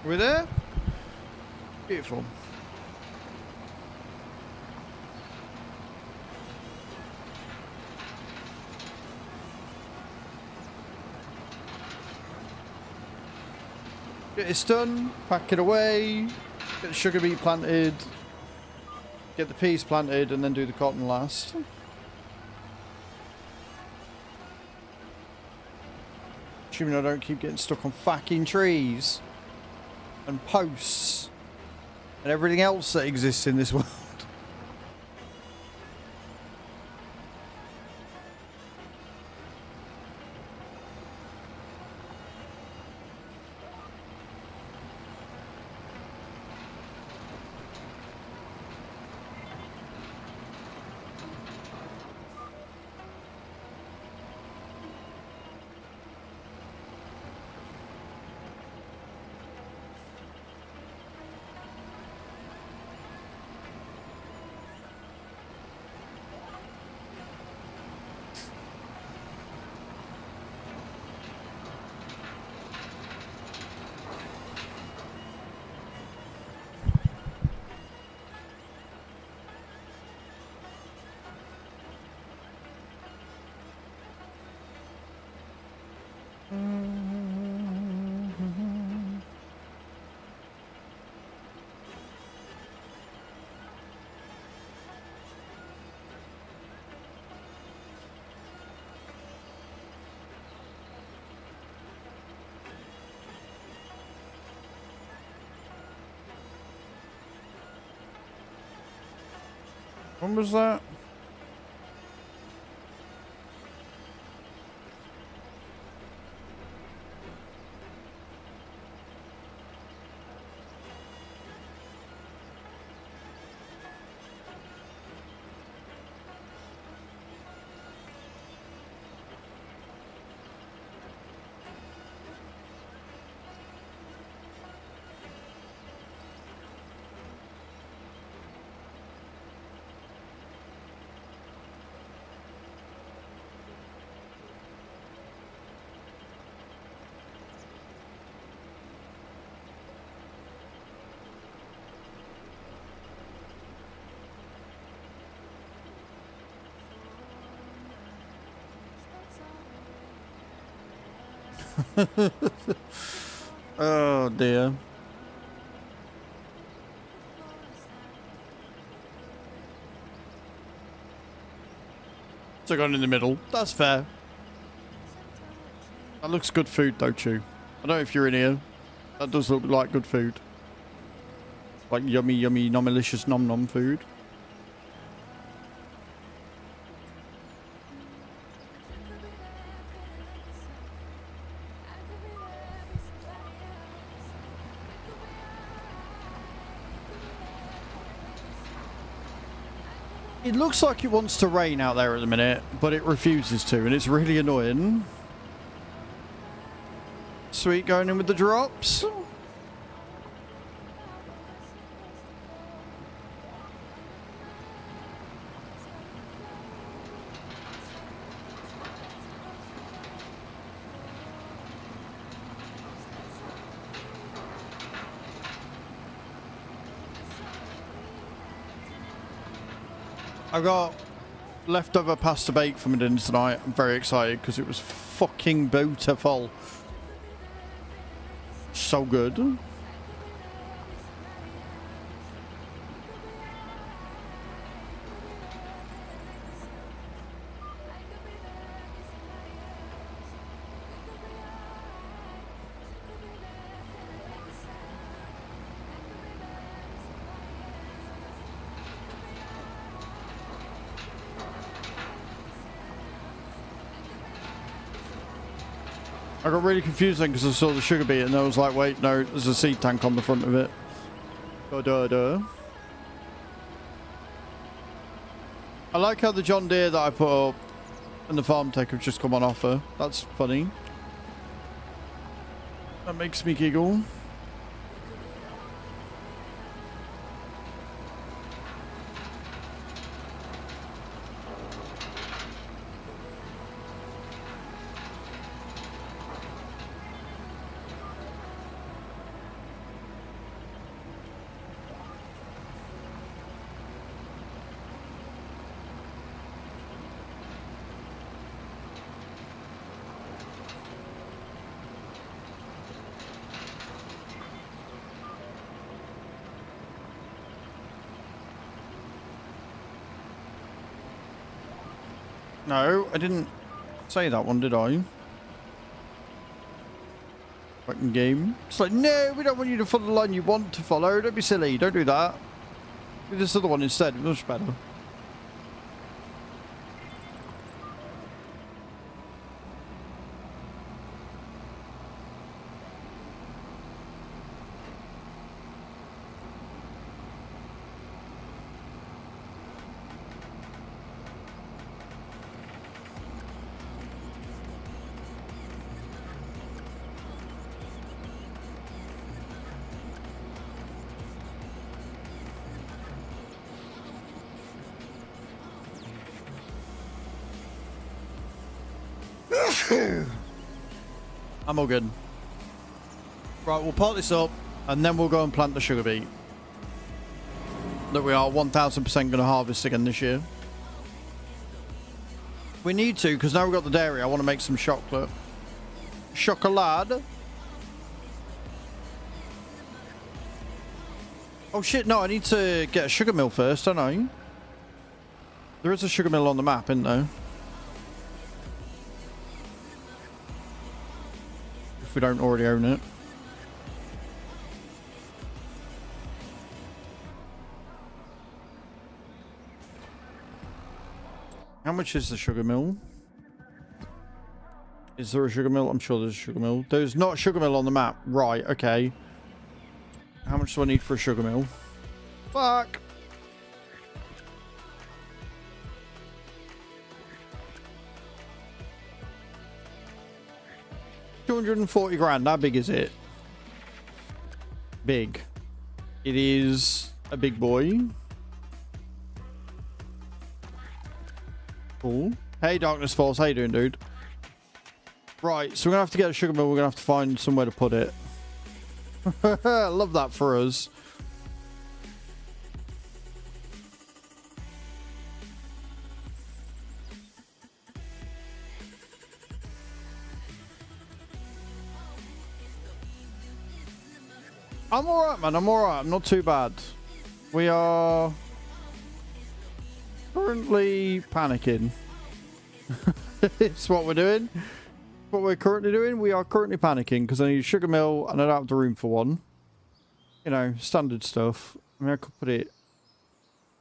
We there? Beautiful. Get this done, pack it away, get the sugar beet planted, get the peas planted, and then do the cotton last. Assuming I don't keep getting stuck on fucking trees and posts and everything else that exists in this world. When was that? Oh dear. So gone in the middle. That's fair. That looks good food though, Chew. I don't know if you're in here. That does look like good food. Like yummy, yummy, nom-malicious, nom-nom food. It looks like it wants to rain out there at the minute, but it refuses to, and it's really annoying. Sweet, going in with the drops. I got leftover pasta bake for my dinner tonight. I'm very excited because it was fucking beautiful. So good. I got really confused then because I saw the sugar beet and I was like, wait, no, there's a seed tank on the front of it. Da-da-da. I like how the John Deere that I put up and the farm tech have just come on offer. That's funny. That makes me giggle. No, I didn't say that one, did I? Fucking game. It's like, no, we don't want you to follow the line you want to follow. Don't be silly. Don't do that. Do this other one instead. It's much better. I'm all good. Right, we'll pot this up and then we'll go and plant the sugar beet that we are 1000% going to harvest again this year. We need to, because now we've got the dairy. I want to make some chocolate. Chocolade. Oh shit, no, I need to get a sugar mill first, don't I? There is a sugar mill on the map, isn't there? If we don't already own it. How much is the sugar mill? Is there a sugar mill? I'm sure there's a sugar mill. There's not a sugar mill on the map. Right, okay. How much do I need for a sugar mill? Fuck! $240 grand. How big is it? Big. It is a big boy. Cool. Hey, Darkness Falls. How you doing, dude? Right, so we're going to have to get a sugar mill. We're going to have to find somewhere to put it. Love that for us. I'm alright, man. I'm alright. I'm not too bad. We are currently panicking. It's what we're doing. What we're currently doing. We are currently panicking because I need a sugar mill and I don't have the room for one. You know, standard stuff. I mean, I could put it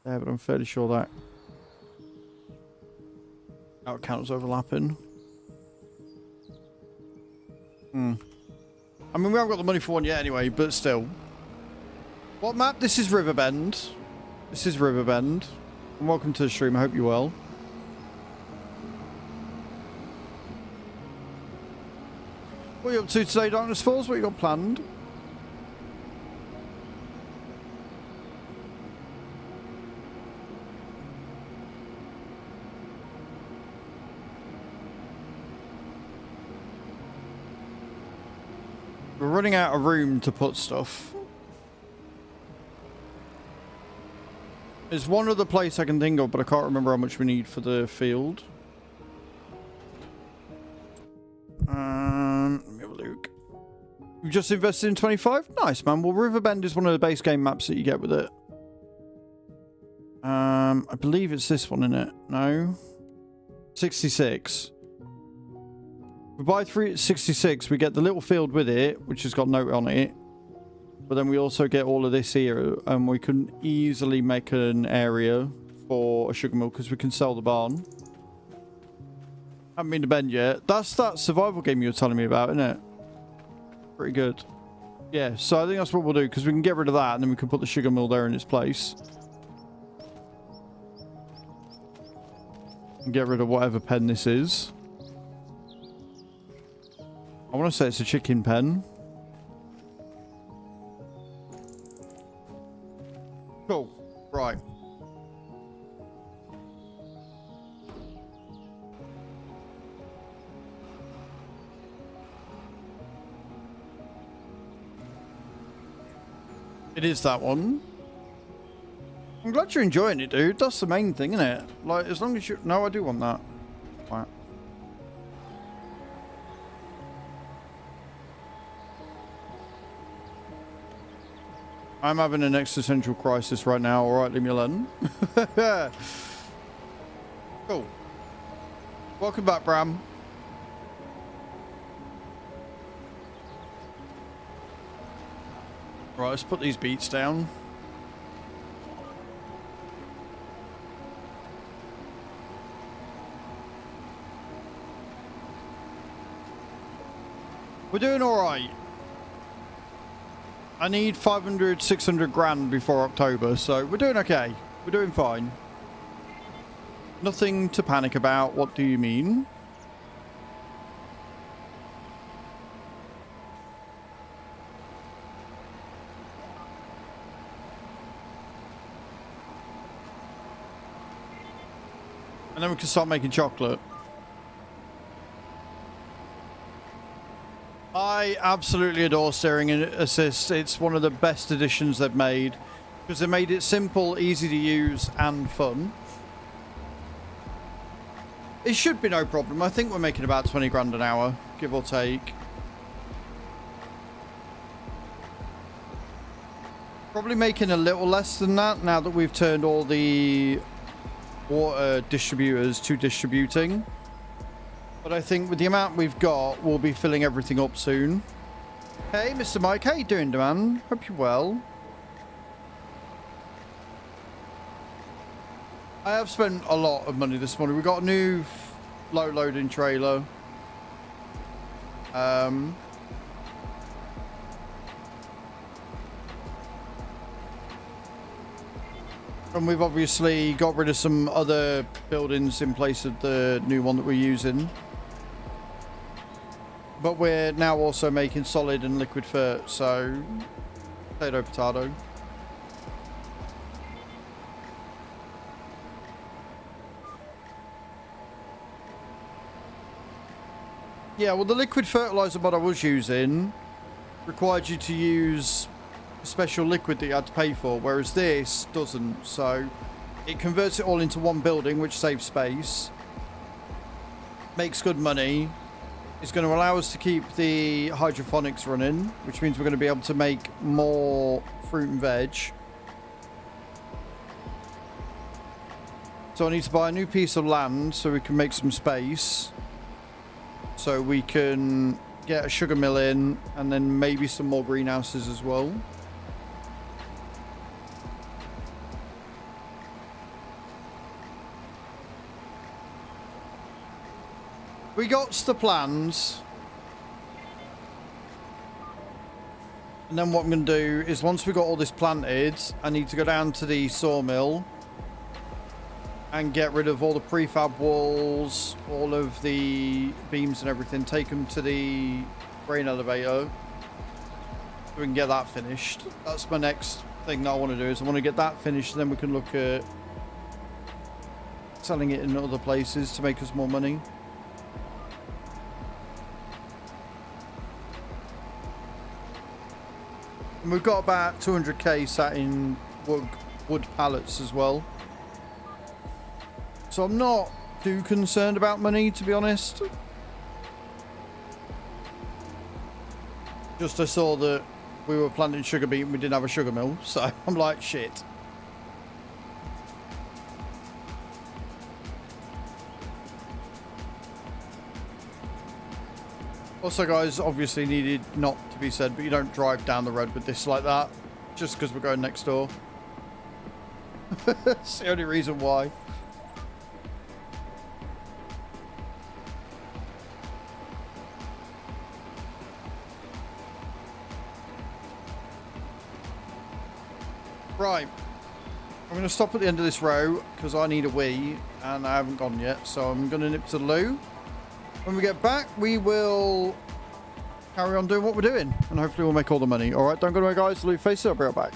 there, but I'm fairly sure that counts overlapping. I mean, we haven't got the money for one yet anyway, but still. What map? This is Riverbend. This is Riverbend. And welcome to the stream. I hope you're well. What are you up to today, Darkness Falls? What you got planned? We're running out of room to put stuff. There's one other place I can think of, but I can't remember how much we need for the field. Let me have a look. We've just invested in 25? Nice, man. Well, Riverbend is one of the base game maps that you get with it. I believe it's this one, isn't it? No? 66. We buy 366, we get the little field with it, which has got a note on it. But then we also get all of this here, and we can easily make an area for a sugar mill because we can sell the barn. Haven't been to Bend yet. That's that survival game you were telling me about, isn't it? Pretty good. Yeah, so I think that's what we'll do because we can get rid of that and then we can put the sugar mill there in its place. And get rid of whatever pen this is. I want to say it's a chicken pen. Cool. Right. It is that one. I'm glad you're enjoying it, dude. That's the main thing, isn't it? Like, as long as you... No, I do want that. Right. I'm having an existential crisis right now. All right, leave me alone. Cool. Welcome back, Bram. Right, let's put these beats down. We're doing all right. I need 500, 600 grand before October, so we're doing okay. We're doing fine. Nothing to panic about. What do you mean? And then we can start making chocolate. I absolutely adore Steering Assist. It's one of the best additions they've made because they made it simple, easy to use, and fun. It should be no problem. I think we're making about 20 grand an hour, give or take. Probably making a little less than that now that we've turned all the water distributors to distributing. But I think with the amount we've got, we'll be filling everything up soon. Hey, Mr. Mike, how you doing, man? Hope you're well. I have spent a lot of money this morning. We got a new low loading trailer. And we've obviously got rid of some other buildings in place of the new one that we're using. But we're now also making solid and liquid fert, so potato, potato. Yeah, well, the liquid fertilizer mod I was using required you to use a special liquid that you had to pay for, whereas this doesn't. So it converts it all into one building, which saves space, makes good money. It's going to allow us to keep the hydroponics running, which means we're going to be able to make more fruit and veg. So I need to buy a new piece of land so we can make some space. So we can get a sugar mill in and then maybe some more greenhouses as well. We got the plans. And then what I'm going to do is once we got all this planted, I need to go down to the sawmill and get rid of all the prefab walls, all of the beams and everything, take them to the grain elevator so we can get that finished. That's my next thing that I want to do, is I want to get that finished, and then we can look at selling it in other places to make us more money. And we've got about 200k sat in wood pallets as well. So I'm not too concerned about money, to be honest. Just I saw that we were planting sugar beet and we didn't have a sugar mill, so I'm like, shit. Also, guys, obviously needed not to be said, but you don't drive down the road with this like that, just because we're going next door. That's the only reason why. Right, I'm going to stop at the end of this row because I need a wee and I haven't gone yet, so I'm going to nip to the loo. When we get back, we will carry on doing what we're doing and hopefully we'll make all the money. All right, don't go away, guys. Lou, face it. I'll be right back.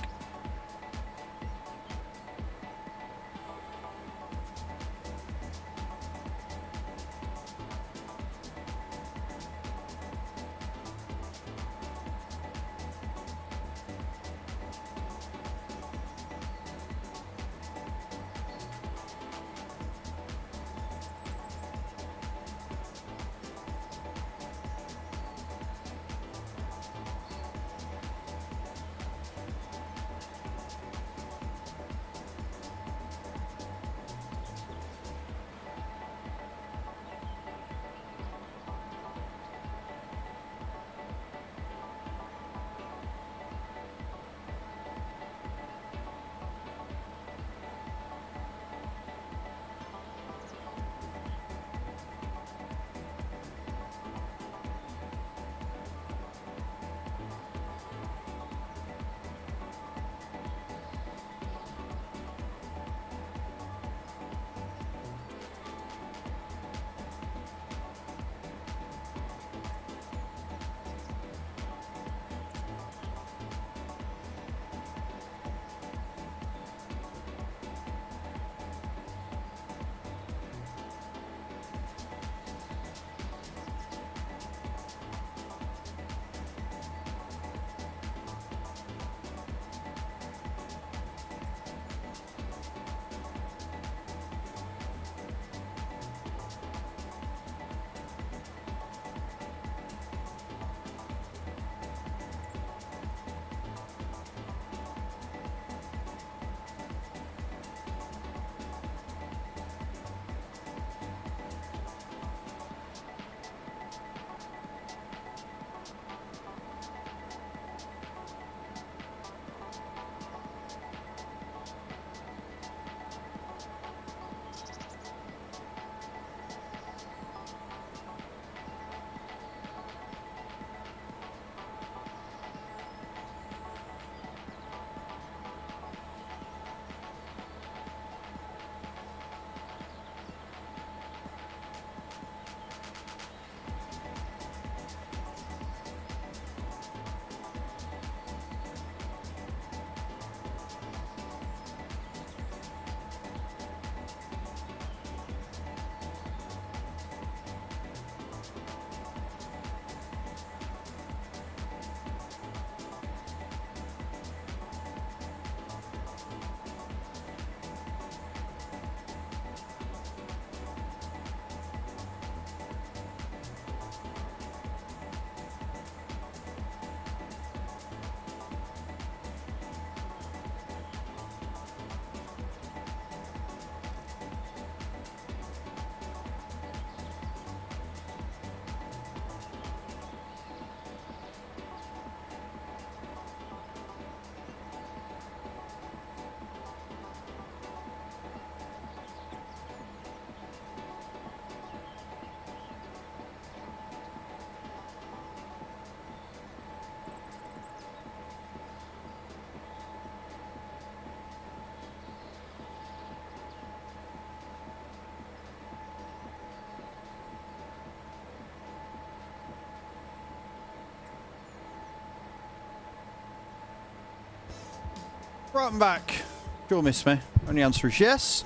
Right, I'm back. You'll miss me. Only answer is yes.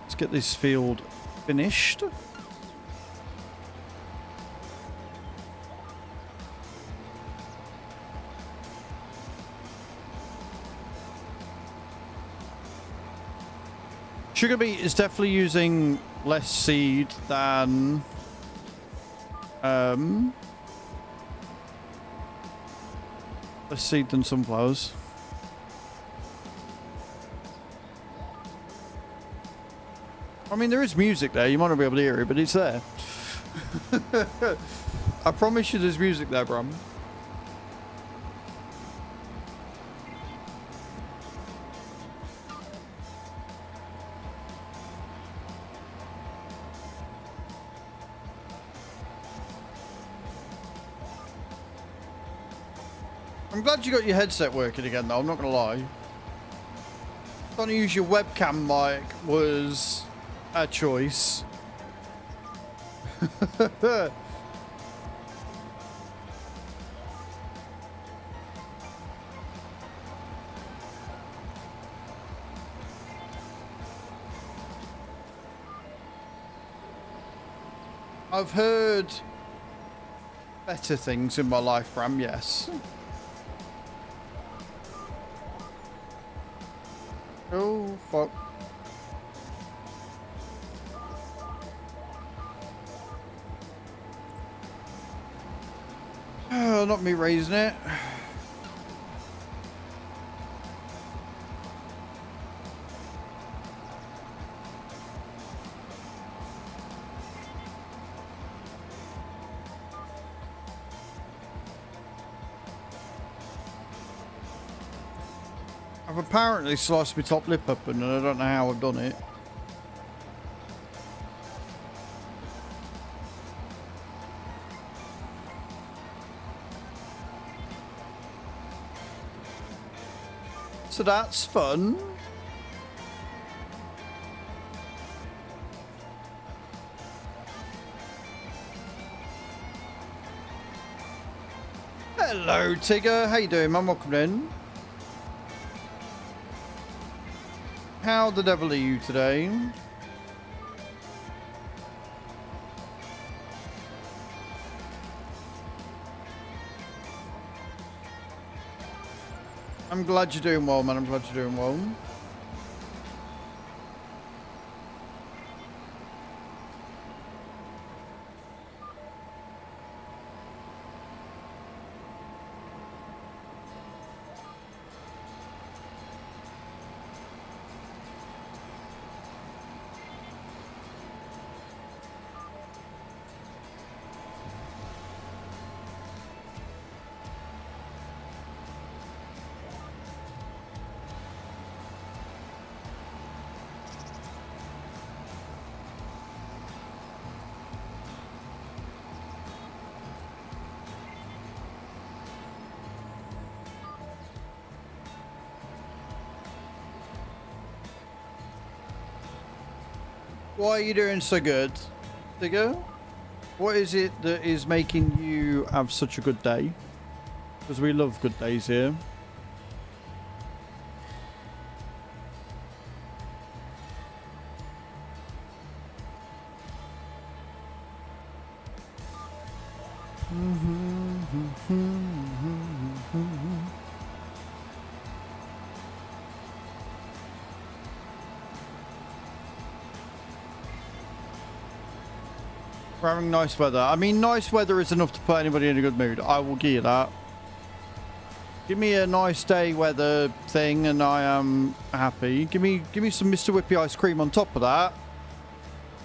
Let's get this field finished. Sugar beet is definitely using less seed than less seed than sunflowers. I mean, there is music there. You might not be able to hear it, but it's there. I promise you there's music there, Bram. I'm glad you got your headset working again, though. I'm not going to lie. Trying to use your webcam mic was a choice. I've heard better things in my life, Bram, yes. Oh, fuck. Oh, not me raising it. I've apparently sliced my top lip open and I don't know how I've done it. So that's fun. Hello, Tigger. How you doing, man? Welcome in. How the devil are you today? I'm glad you're doing well, man. I'm glad you're doing well. Why are you doing so good, Digger? What is it that is making you have such a good day? Because we love good days here. We're having nice weather. I mean, nice weather is enough to put anybody in a good mood. I will give you that. Give me a nice day weather thing and I am happy. Give me some Mr. Whippy ice cream on top of that.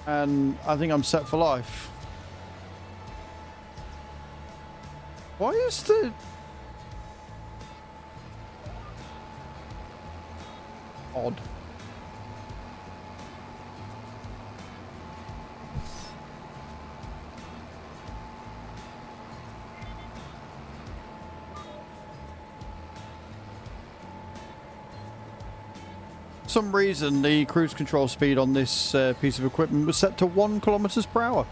And I think I'm set for life. Why is the... odd. For some reason, the cruise control speed on this piece of equipment was set to 1 kilometers per hour.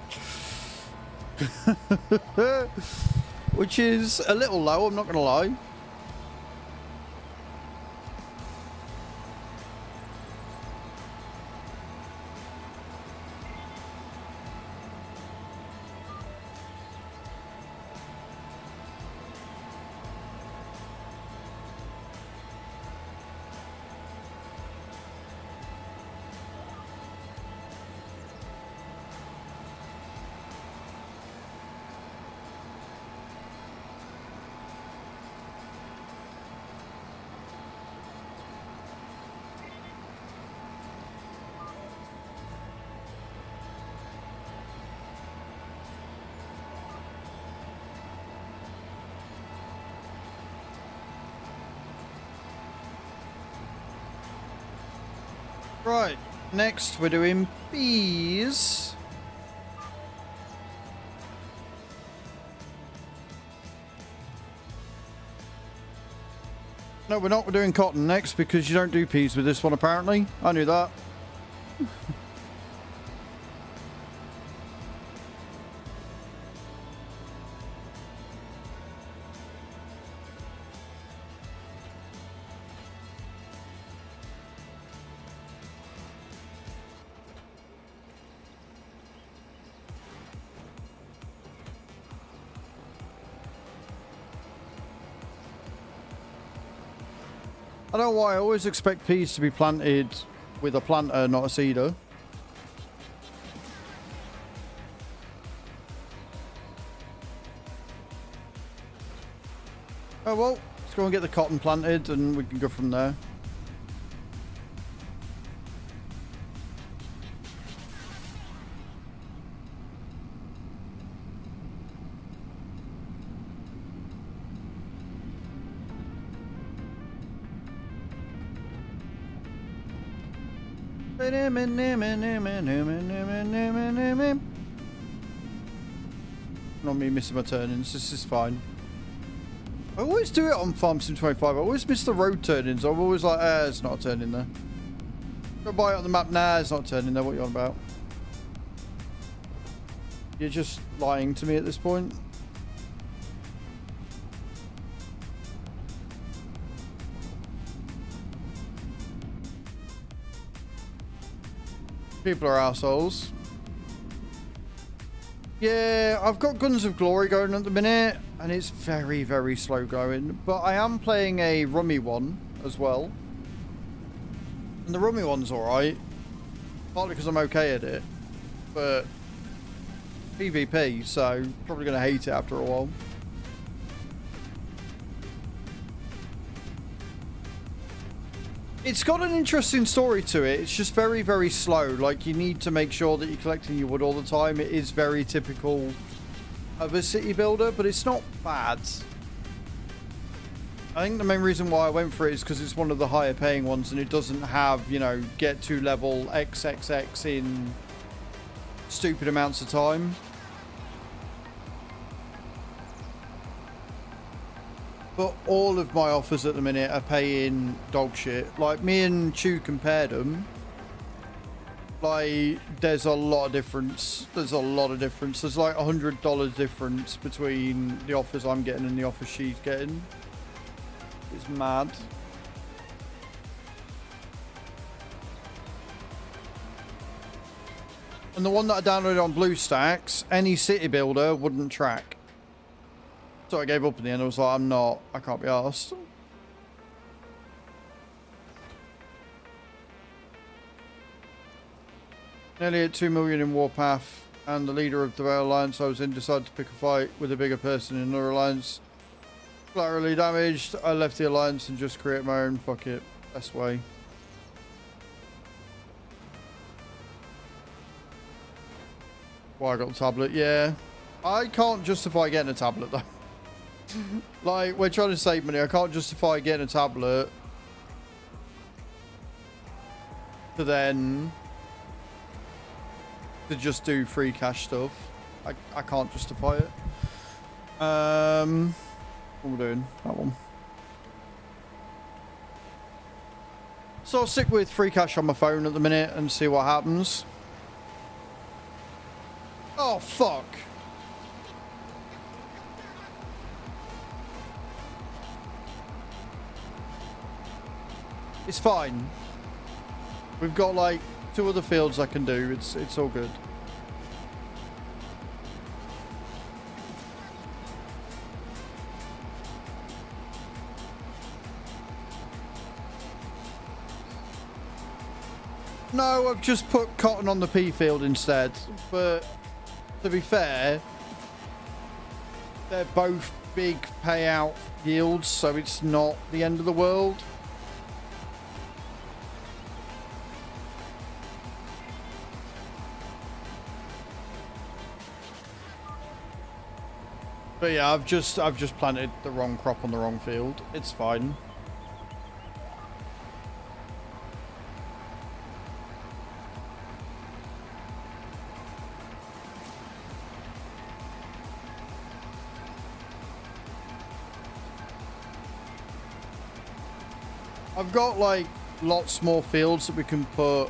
Which is a little low, I'm not going to lie. Right, next we're doing bees. No, we're not. We're doing cotton next because you don't do peas with this one, apparently. I knew that. I don't know why I always expect peas to be planted with a planter, not a seeder. Oh well, let's go and get the cotton planted and we can go from there. Not me missing my turnings, this is fine. I always do it on Farm Sim 25. I always miss the road turnings. I'm always like, it's not a turning there. Go buy it on the map. Nah, it's not a turning there. What are you on about? You're just lying to me at this point. People are assholes. Yeah, I've got Guns of Glory going at the minute, and it's very, very slow going. But I am playing a rummy one as well. And the rummy one's alright. Partly because I'm okay at it. But PvP, so probably going to hate it after a while. It's got an interesting story to it. It's just very, very slow. Like, you need to make sure that you're collecting your wood all the time. It is very typical of a city builder, but it's not bad. I think the main reason why I went for it is because it's one of the higher paying ones and it doesn't have, you know, get to level XXX in stupid amounts of time. But all of my offers at the minute are paying dog shit. Like, me and Chew compared them. Like, there's a lot of difference. There's a lot of difference. There's like $100 difference between the offers I'm getting and the offers she's getting. It's mad. And the one that I downloaded on BlueStacks, any city builder wouldn't track. So I gave up in the end. I was like, I can't be arsed. Nearly at 2 million in Warpath, and the leader of the Rail Alliance I was in decided to pick a fight with a bigger person in another alliance. Collaterally damaged, I left the alliance and just create my own. Fuck it. Best way. Why I got the tablet? Yeah. I can't justify getting a tablet though. Like, we're trying to save money. I can't justify getting a tablet to then to just do free cash stuff. I can't justify it. What are we doing? That one. So I'll stick with free cash on my phone at the minute and see what happens. Oh, fuck. It's fine. We've got like 2 other fields I can do. It's all good. No, I've just put cotton on the pea field instead. But to be fair, they're both big payout yields, so it's not the end of the world. But yeah, I've just planted the wrong crop on the wrong field. It's fine. I've got like lots more fields that we can put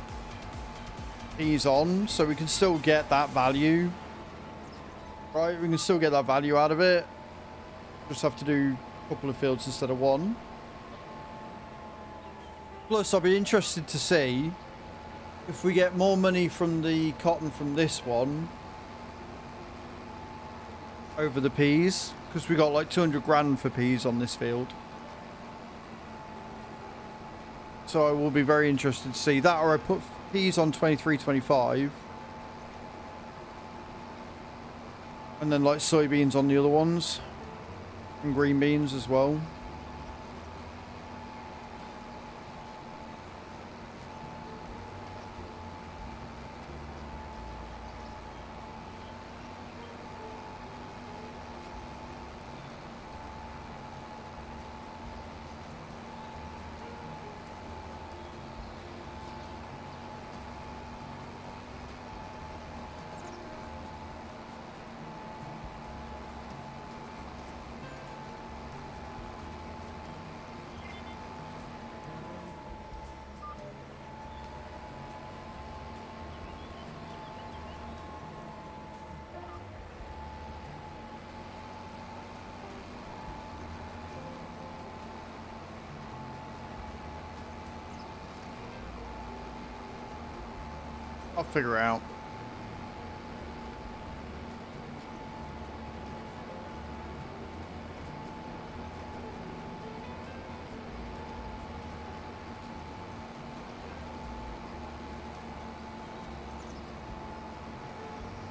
these on, so we can still get that value. Right, we can still get that value out of it. Just have to do a couple of fields instead of one. Plus, I'll be interested to see if we get more money from the cotton from this one over the peas, because we got like 200 grand for peas on this field. So I will be very interested to see that, or I put peas on 23.25, and then like soybeans on the other ones, and green beans as well. I'll figure it out.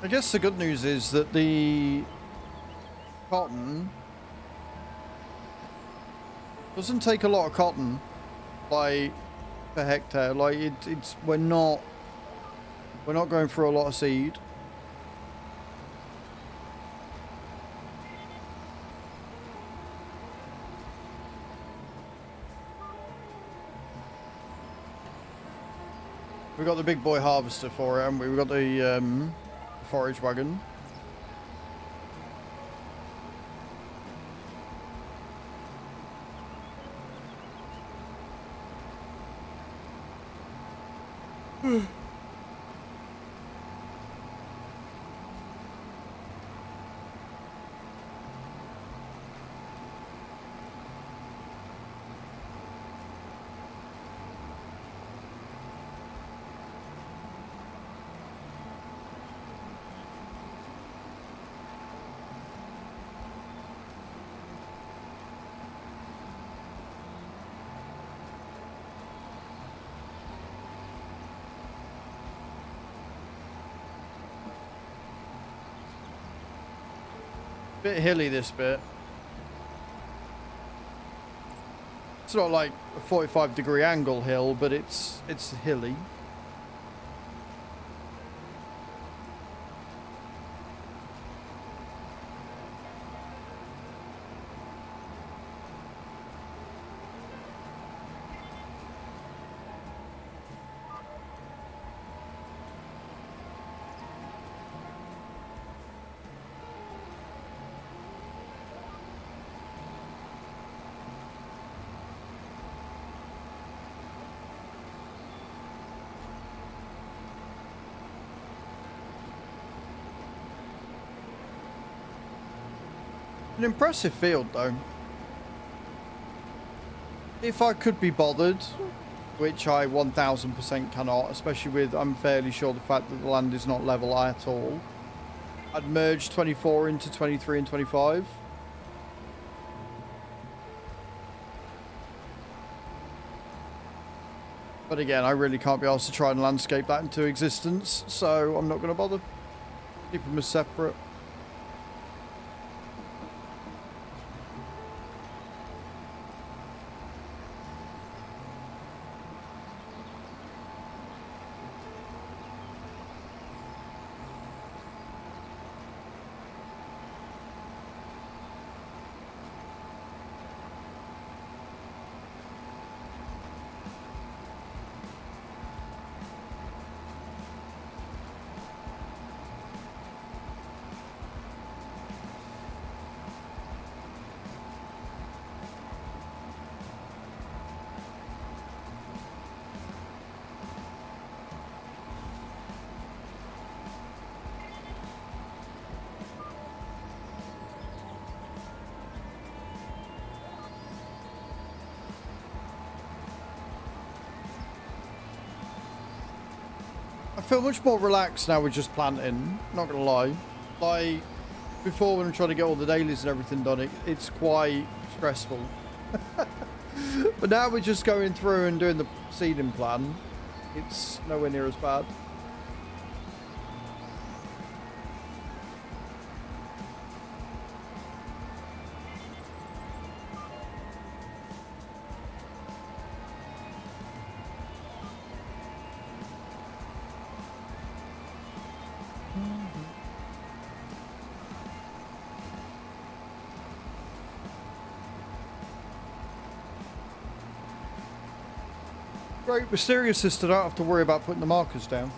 I guess the good news is that the cotton doesn't take a lot of cotton, like, per hectare. Like it's we're not going through a lot of seed. We got the big boy harvester for it, haven't we? We got the forage wagon. Bit hilly, this bit. It's not like a 45-degree angle hill, but it's hilly. An impressive field, though. If I could be bothered, which I 1000% cannot, especially with, I'm fairly sure, the fact that the land is not level at all, I'd merge 24 into 23 and 25. But again, I really can't be asked to try and landscape that into existence, so I'm not going to bother. Keep them as separate. I feel much more relaxed now with just planting, not gonna lie. Like, before when I'm trying to get all the dailies and everything done, it's quite stressful. But now we're just going through and doing the seeding plan. It's nowhere near as bad. Great, mysterious sister, don't have to worry about putting the markers down.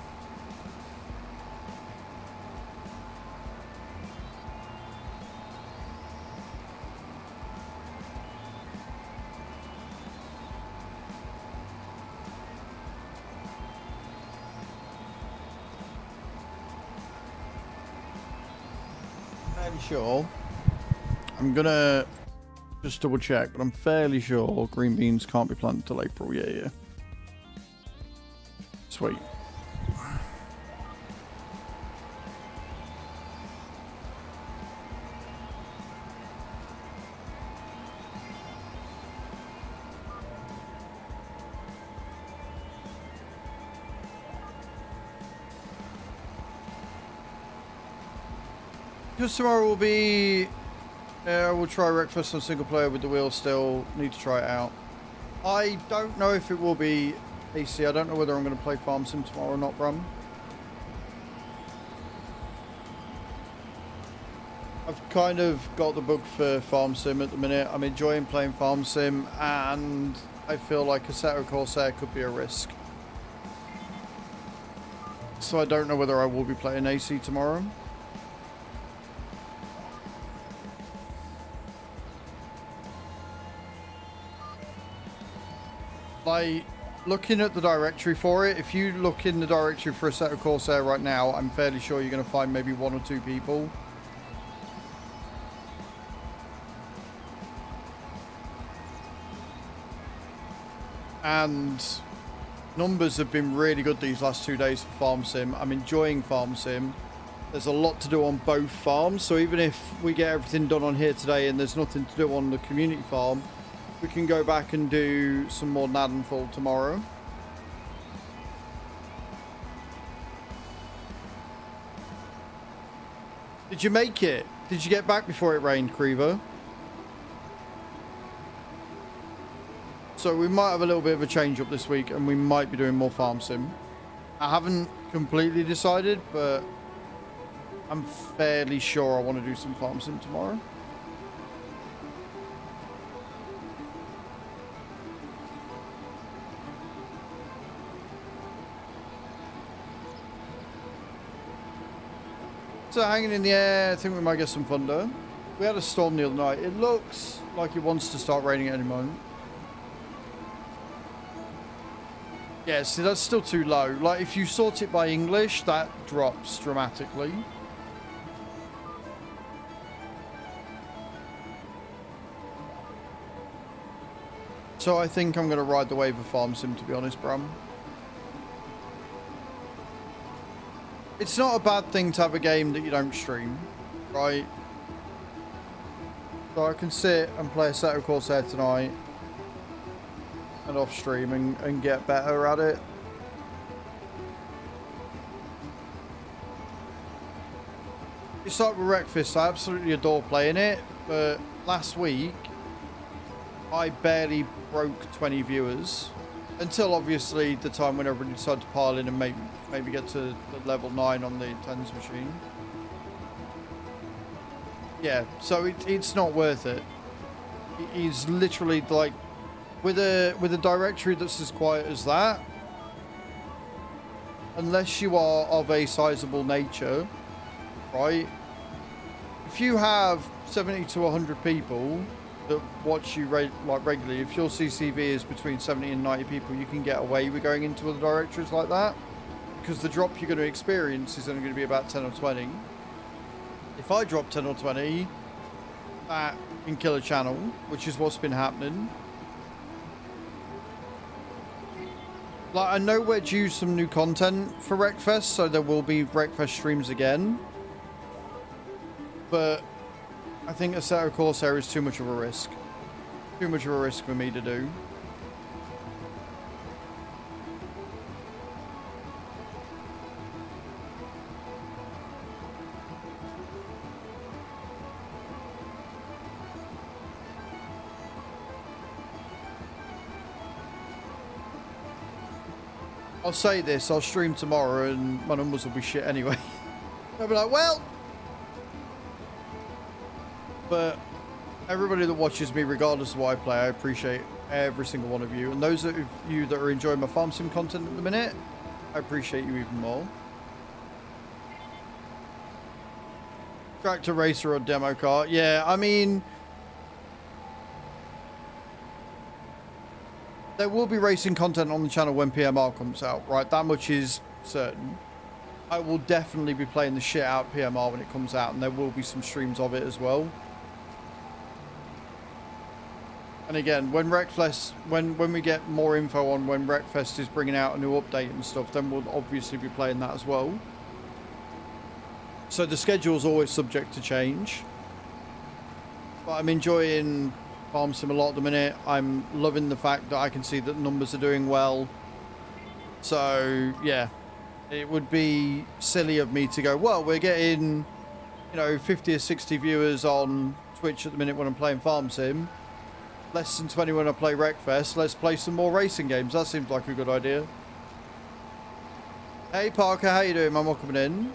Fairly sure. I'm gonna just double check, but I'm fairly sure green beans can't be planted till April. Yeah. Sweet. Just tomorrow will be... we'll try breakfast on single player with the wheel still. Need to try it out. I don't know if it will be AC. I don't know whether I'm going to play Farm Sim tomorrow or not, Brum. I've kind of got the bug for Farm Sim at the minute. I'm enjoying playing Farm Sim, and I feel like Assetto Corsair could be a risk. So I don't know whether I will be playing AC tomorrow. Like, looking at the directory for it, if you look in the directory for Assetto Corsair right now, I'm fairly sure you're going to find maybe 1 or 2 people. And numbers have been really good these last 2 days for Farm Sim. I'm enjoying Farm Sim. There's a lot to do on both farms, so even if we get everything done on here today and there's nothing to do on the community farm, we can go back and do some more Nadenfall tomorrow. Did you make it? Did you get back before it rained, Creever? So we might have a little bit of a change up this week and we might be doing more Farm Sim. I haven't completely decided, but I'm fairly sure I want to do some Farm Sim tomorrow. So hanging in the air, I think we might get some thunder. We had a storm the other night. It looks like it wants to start raining at any moment. Yeah, see, that's still too low. Like, if you sort it by English, that drops dramatically. So I think I'm going to ride the wave of Farm Sim, to be honest, Bram. It's not a bad thing to have a game that you don't stream, right? So I can sit and play Assetto Corsair tonight and off stream and get better at it. It's like with Breakfast, I absolutely adore playing it, but last week I barely broke 20 viewers. Until obviously the time when everybody decided to pile in and maybe get to the level 9 on the tens machine. Yeah, so it's not worth it. It's literally like with a directory that's as quiet as that, unless you are of a sizable nature, right? If you have 70 to 100 people that watch you regularly, if your CCV is between 70 and 90 people, you can get away with going into other directories like that, because the drop you're going to experience is only going to be about 10 or 20. If I drop 10 or 20, that can kill a channel, which is what's been happening. Like, I know we're due some new content for Wreckfest, so there will be Wreckfest streams again. But I think a set of Corsair is too much of a risk. Too much of a risk for me to do. I'll say this, I'll stream tomorrow and my numbers will be shit anyway. I'll be like, well... But everybody that watches me, regardless of what I play, I appreciate every single one of you. And those of you that are enjoying my farm sim content at the minute, I appreciate you even more. Tractor racer or demo car. Yeah, I mean... There will be racing content on the channel when PMR comes out, right? That much is certain. I will definitely be playing the shit out of PMR when it comes out, and there will be some streams of it as well. And again, when Wreckfest, when we get more info on when Wreckfest is bringing out a new update and stuff, then we'll obviously be playing that as well. So the schedule is always subject to change. But I'm enjoying Farm Sim a lot at the minute. I'm loving the fact that I can see that numbers are doing well. So yeah, it would be silly of me to go, well, we're getting, you know, 50 or 60 viewers on Twitch at the minute when I'm playing Farm Sim. Less than 20 when I play Wreckfest. Let's play some more racing games. That seems like a good idea. Hey Parker, how you doing, man? Welcome in.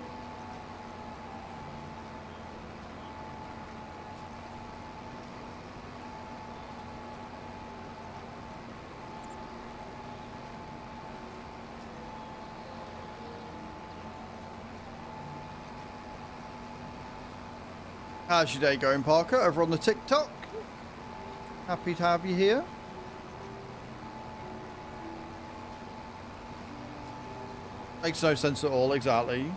How's your day going, Parker? Over on the TikTok. Happy to have you here. Makes no sense at all, exactly.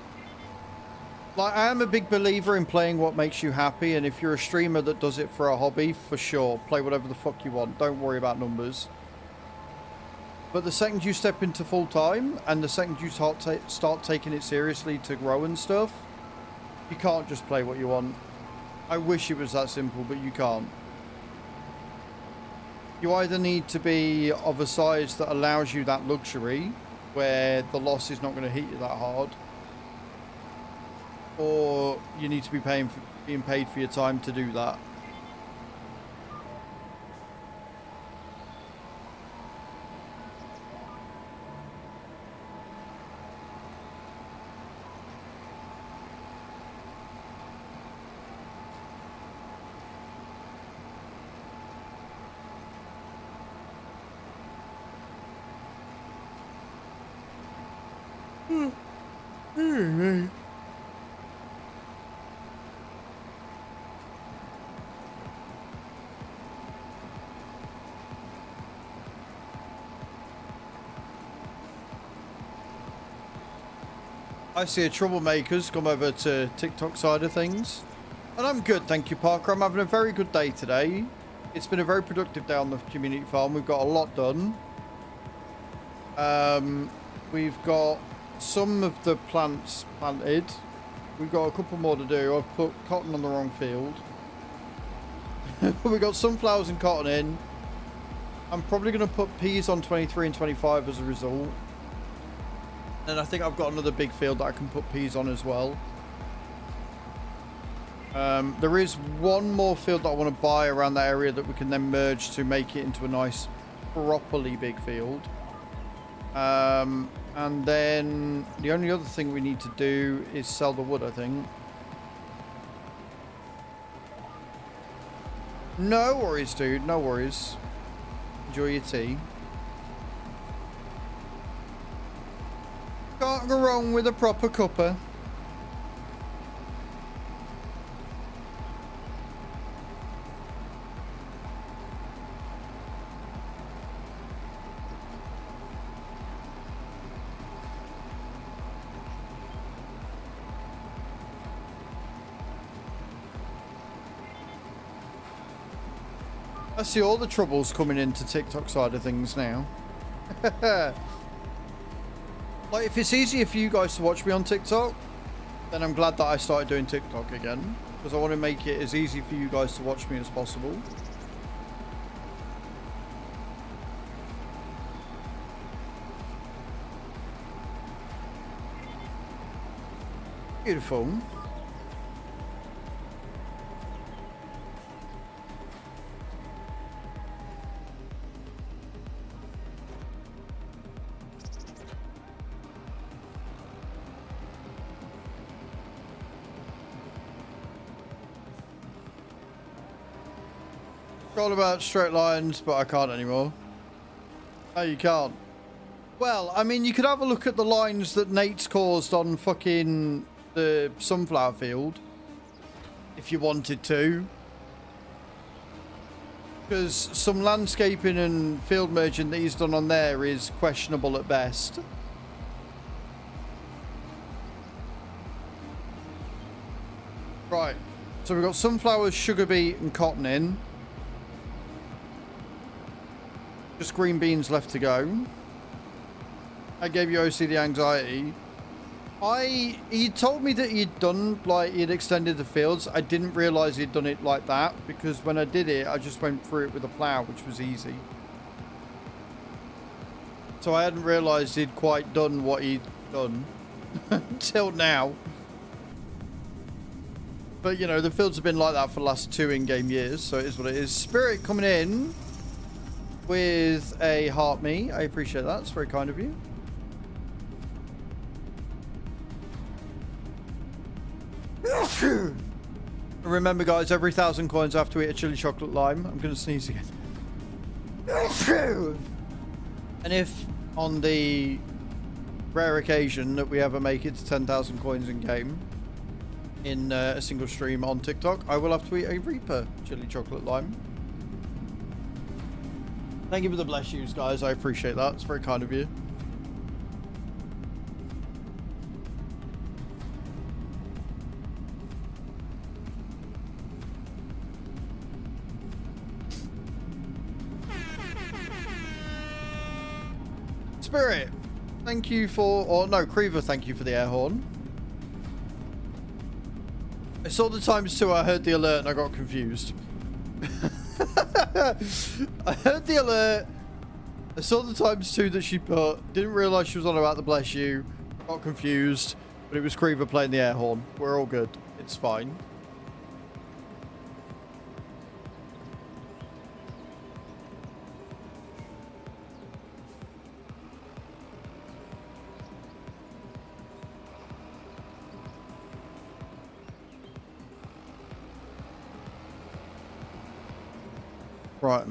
Like, I am a big believer in playing what makes you happy, and if you're a streamer that does it for a hobby, for sure, play whatever the fuck you want. Don't worry about numbers. But the second you step into full-time, and the second you start taking it seriously to grow and stuff, you can't just play what you want. I wish it was that simple, but you can't. You either need to be of a size that allows you that luxury, where the loss is not going to hit you that hard, or you need to be being paid for your time to do that. I see a troublemaker's come over to TikTok side of things. And I'm good, thank you, Parker. I'm having a very good day today. It's been a very productive day on the community farm. We've got a lot done. We've got some of the plants planted. We've got a couple more to do. I've put cotton on the wrong field. We've got sunflowers and cotton in. I'm probably going to put peas on 23 and 25 as a result. And I think I've got another big field that I can put peas on as well. There is one more field that I want to buy around that area that we can then merge to make it into a nice, properly big field. And then the only other thing we need to do is sell the wood, I think. No worries, dude. No worries. Enjoy your tea. Can't go wrong with a proper cuppa. I see all the troubles coming into TikTok side of things now. Like, if it's easier for you guys to watch me on TikTok, then I'm glad that I started doing TikTok again. Because I want to make it as easy for you guys to watch me as possible. Beautiful. All about straight lines, but I can't anymore. No, you can't. Well, I mean, you could have a look at the lines that Nate's caused on fucking the sunflower field, if you wanted to. Because some landscaping and field merging that he's done on there is questionable at best. Right, so we've got sunflowers, sugar beet and cotton in. Just green beans left to go. I gave you OCD anxiety. He told me that he'd done, like, he'd extended the fields. I didn't realise he'd done it like that, because when I did it, I just went through it with a plough, which was easy. So I hadn't realised he'd quite done what he'd done until now. But, you know, the fields have been like that for the last 2 in-game years, so it is what it is. Spirit coming in with a heart me. I appreciate that. It's very kind of you. Remember, guys, every 1,000 coins I have to eat a chili chocolate lime. I'm going to sneeze again. And if on the rare occasion that we ever make it to 10,000 coins in game in a single stream on TikTok, I will have to eat a Reaper chili chocolate lime. Thank you for the bless yous, guys. I appreciate that. It's very kind of you. Spirit, thank you for... Or no, Creever, thank you for the air horn. I saw the ×2, I heard the alert and I got confused. I heard the alert. I saw the ×2 that she put. Didn't realise she was on about the bless you. Got confused. But it was Creever playing the air horn. We're all good. It's fine. Right.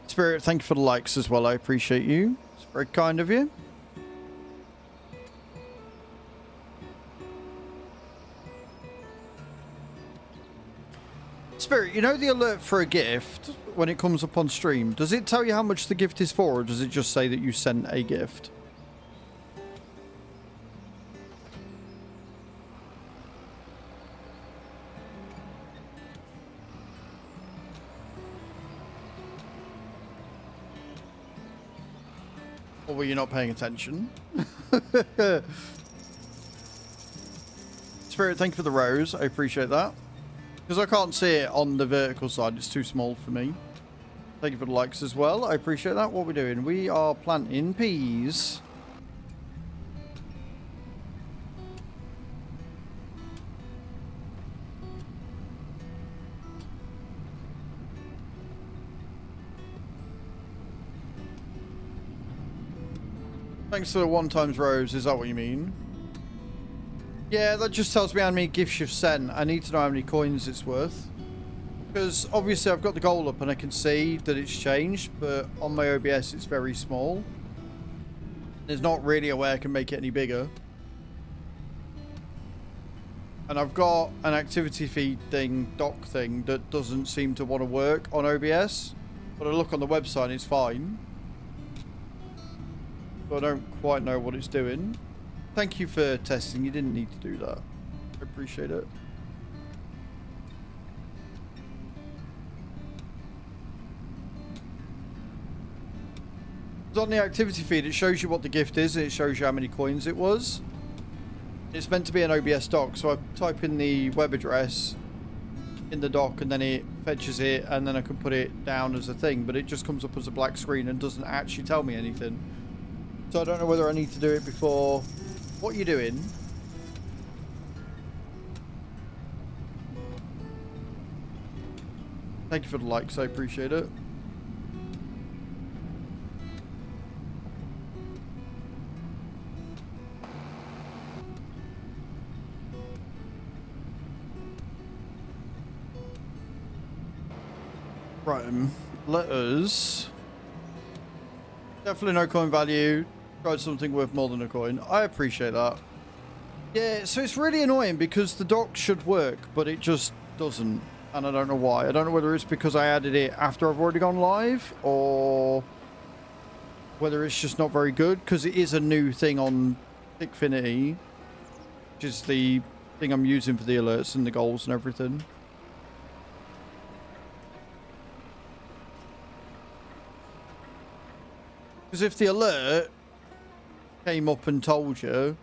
Spirit, thank you for the likes as well. I appreciate you. It's very kind of you. Spirit, you know the alert for a gift when it comes up on stream? Does it tell you how much the gift is for, or does it just say that you sent a gift? Or were you not paying attention? Spirit, thank you for the rose. I appreciate that. Because I can't see it on the vertical side. It's too small for me. Thank you for the likes as well. I appreciate that. What we're doing? We are planting peas. Thanks for the 1x rose. Is that what you mean? Yeah, that just tells me how many gifts you've sent. I need to know how many coins it's worth. Because obviously I've got the goal up and I can see that it's changed, but on my OBS it's very small. There's not really a way I can make it any bigger. And I've got an activity feed thing, doc thing, that doesn't seem to want to work on OBS. But I look on the website and it's fine. So I don't quite know what it's doing. Thank you for testing. You didn't need to do that. I appreciate it. On the activity feed, it shows you what the gift is, and it shows you how many coins it was. It's meant to be an OBS doc, so I type in the web address in the doc, and then it fetches it, and then I can put it down as a thing, but it just comes up as a black screen and doesn't actually tell me anything. So I don't know whether I need to do it before... What are you doing? Thank you for the likes, I appreciate it. Right, let us... Definitely no coin value. Tried something worth more than a coin. I appreciate that. Yeah, so it's really annoying because the dock should work, but it just doesn't. And I don't know why. I don't know whether it's because I added it after I've already gone live, or whether it's just not very good, because it is a new thing on Technicalities, which is the thing I'm using for the alerts and the goals and everything. Because if the alert came up and told you,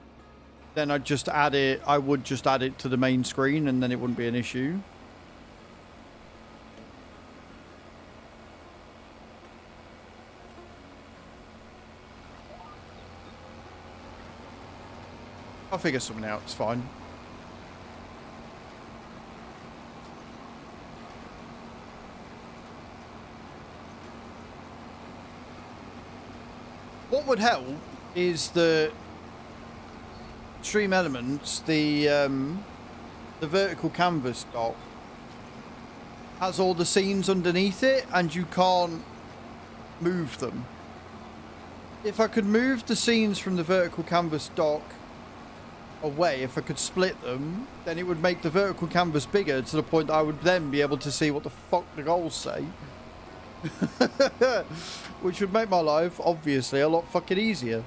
then I'd just add it. I would just add it to the main screen, and then it wouldn't be an issue. I'll figure something out. It's fine. What would help is the stream elements, the vertical canvas dock has all the scenes underneath it, and you can't move them. If I could move the scenes from the vertical canvas dock away, if I could split them, then it would make the vertical canvas bigger to the point that I would then be able to see what the fuck the goals say. Which would make my life, obviously, a lot fucking easier.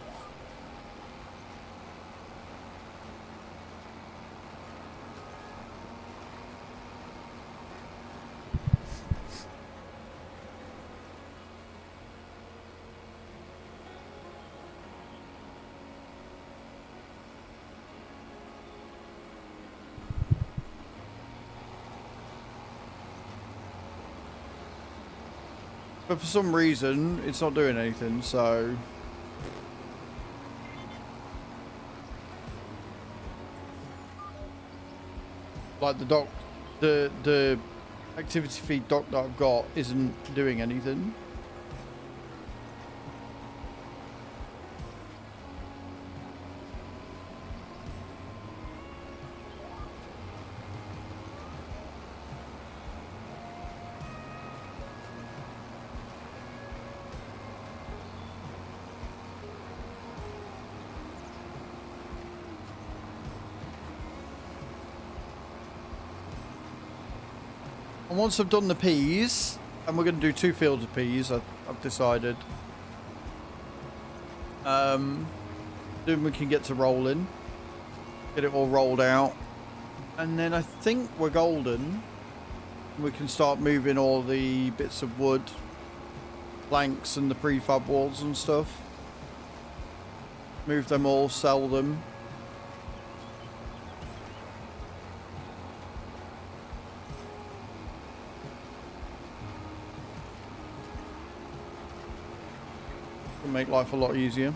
But for some reason, it's not doing anything, so... Like the doc, the activity feed doc that I've got isn't doing anything. And once I've done the peas, and we're going to do 2 fields of peas, I've decided. Then we can get to rolling. Get it all rolled out. And then I think we're golden. We can start moving all the bits of wood, planks and the prefab walls and stuff. Move them all, sell them. Make life a lot easier.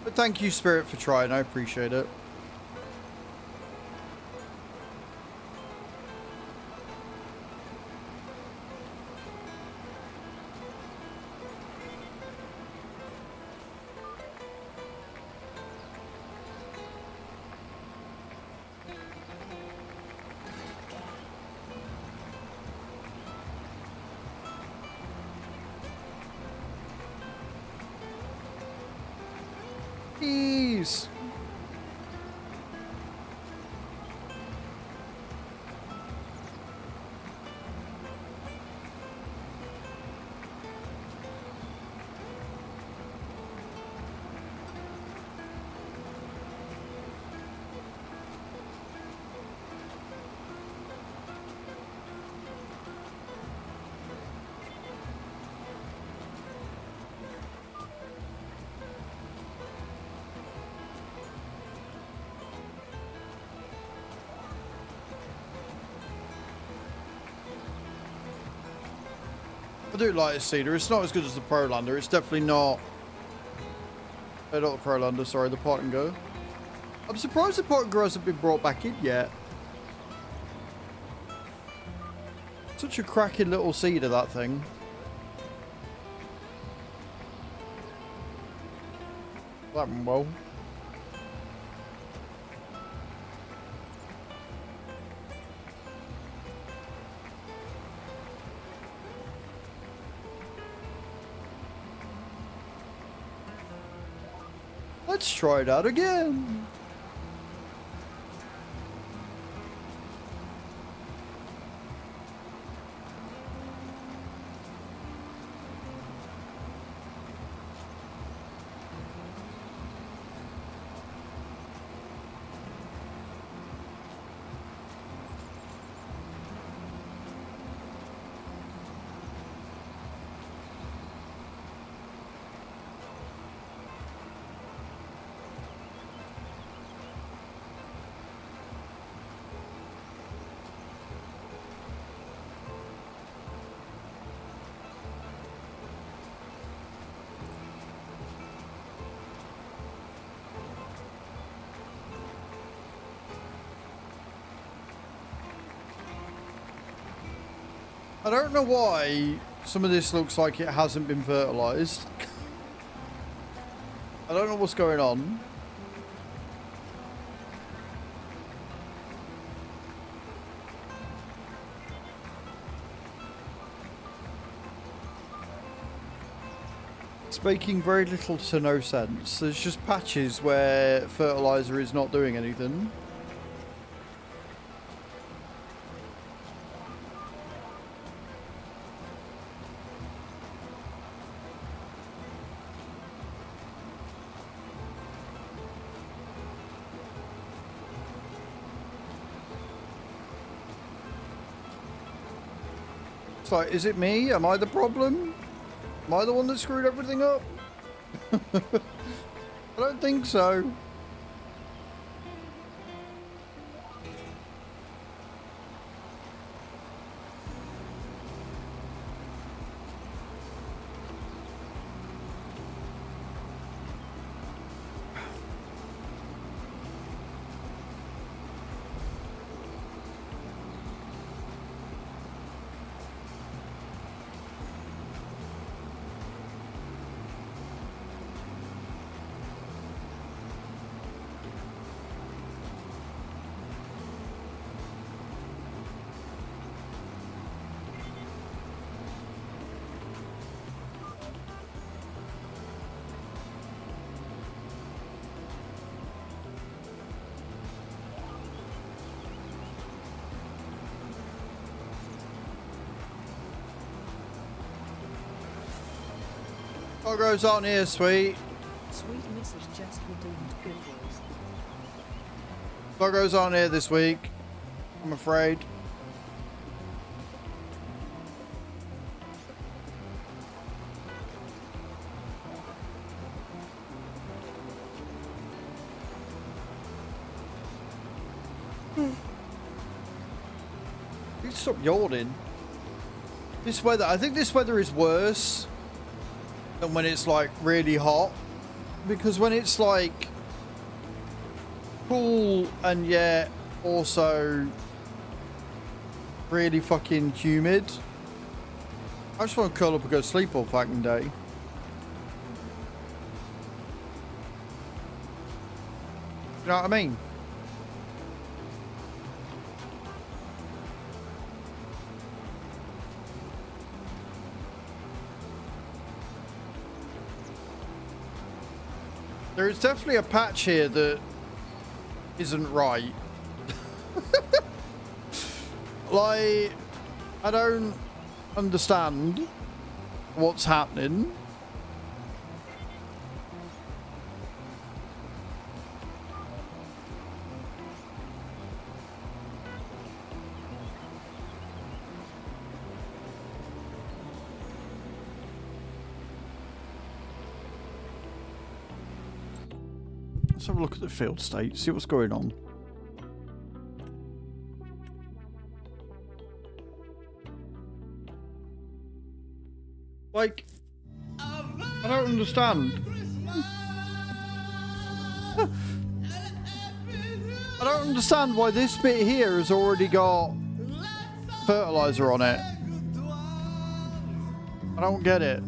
But thank you, Spirit, for trying. I appreciate it. please. I do like this cedar. It's not as good as the Prolander. It's definitely not. Not the Prolander, sorry, the Pot and Go. I'm surprised the Pot and Go hasn't been brought back in yet. Such a cracking little cedar, that thing. That one well. Let's try it out again. I don't know why some of this looks like it hasn't been fertilized. I don't know what's going on. It's making very little to no sense. There's just patches where fertilizer is not doing anything. It's like, is it me? Am I the problem? Am I the one that screwed everything up? I don't think so. Cargo's on here, sweet. Sweet Mrs. just redeemed goodwill. Cargo's on here this week, I'm afraid. You stop yawning. This weather, I think this weather is worse than when it's like really hot, because when it's like cool and yet also really fucking humid, I just want to curl up and go to sleep all fucking day. You know what I mean? There is definitely a patch here that isn't right. Like, I don't understand what's happening. Let's have a look at the field state, see what's going on. Like, I don't understand. I don't understand why this bit here has already got fertilizer on it. I don't get it.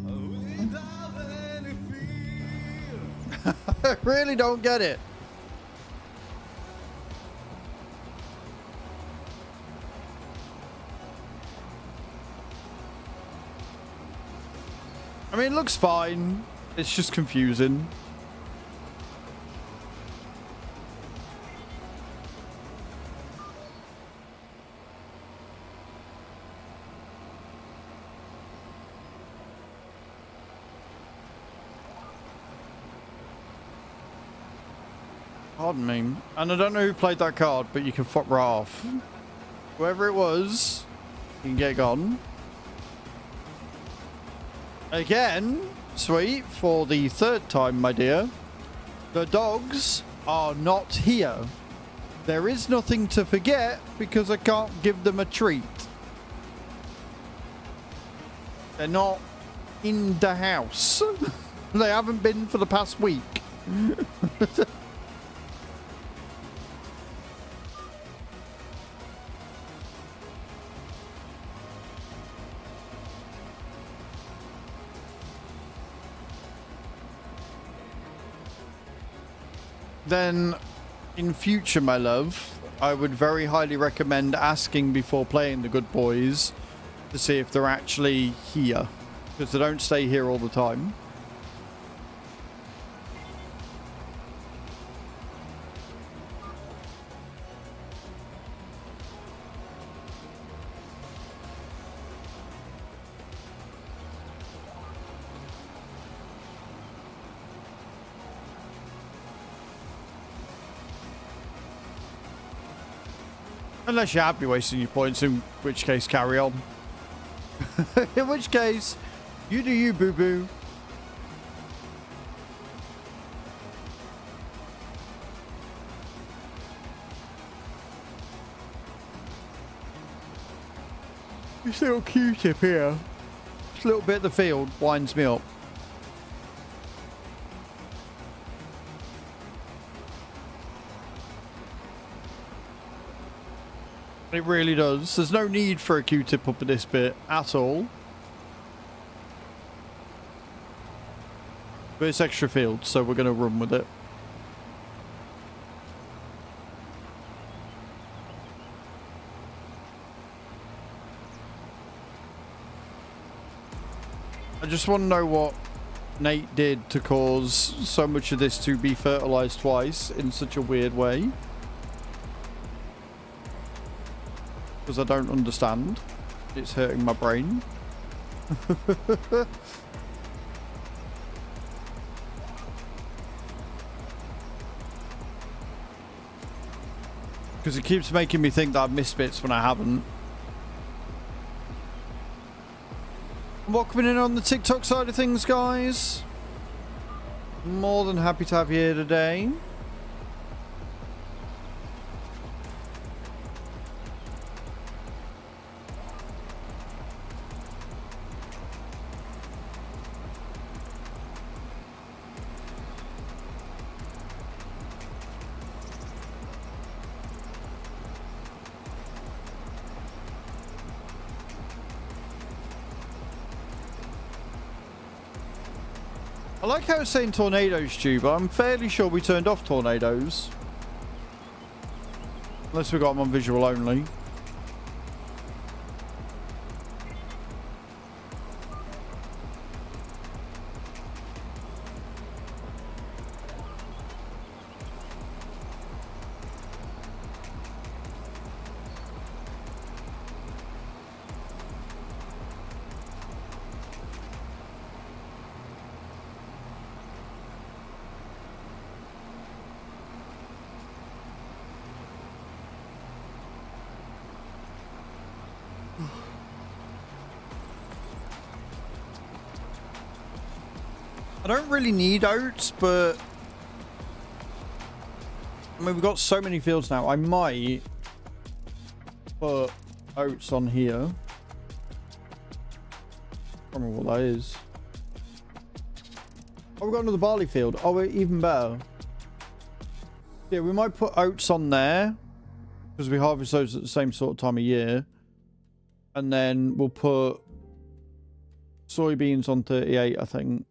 I really don't get it. I mean, it looks fine. It's just confusing. Pardon me. And I don't know who played that card, but you can fuck right off. Whoever it was, you can get gone. Again, sweet, for the third time, my dear. The dogs are not here. There is nothing to forget because I can't give them a treat. They're not in the house. They haven't been for the past week. Then, in future, my love, I would very highly recommend asking before playing the good boys to see if they're actually here, because they don't stay here all the time. Unless you're happy wasting your points, in which case, carry on. In which case, you do you, boo-boo. This little Q-tip here, this little bit of the field winds me up. It really does. There's no need for a Q-tip up at this bit at all. But it's extra field, so we're going to run with it. I just want to know what Nate did to cause so much of this to be fertilized twice in such a weird way. Because I don't understand. It's hurting my brain. Because it keeps making me think that I've missed bits when I haven't. Welcome in on the TikTok side of things, guys. More than happy to have you here today. I like how it's saying tornadoes, Stu, but I'm fairly sure we turned off tornadoes. Unless we got them on visual only. I don't really need oats, but I mean, we've got so many fields now. I might put oats on here. I don't remember what that is. Oh, we've got another barley field. Oh, we're even better. Yeah, we might put oats on there because we harvest those at the same sort of time of year. And then we'll put soybeans on 38, I think.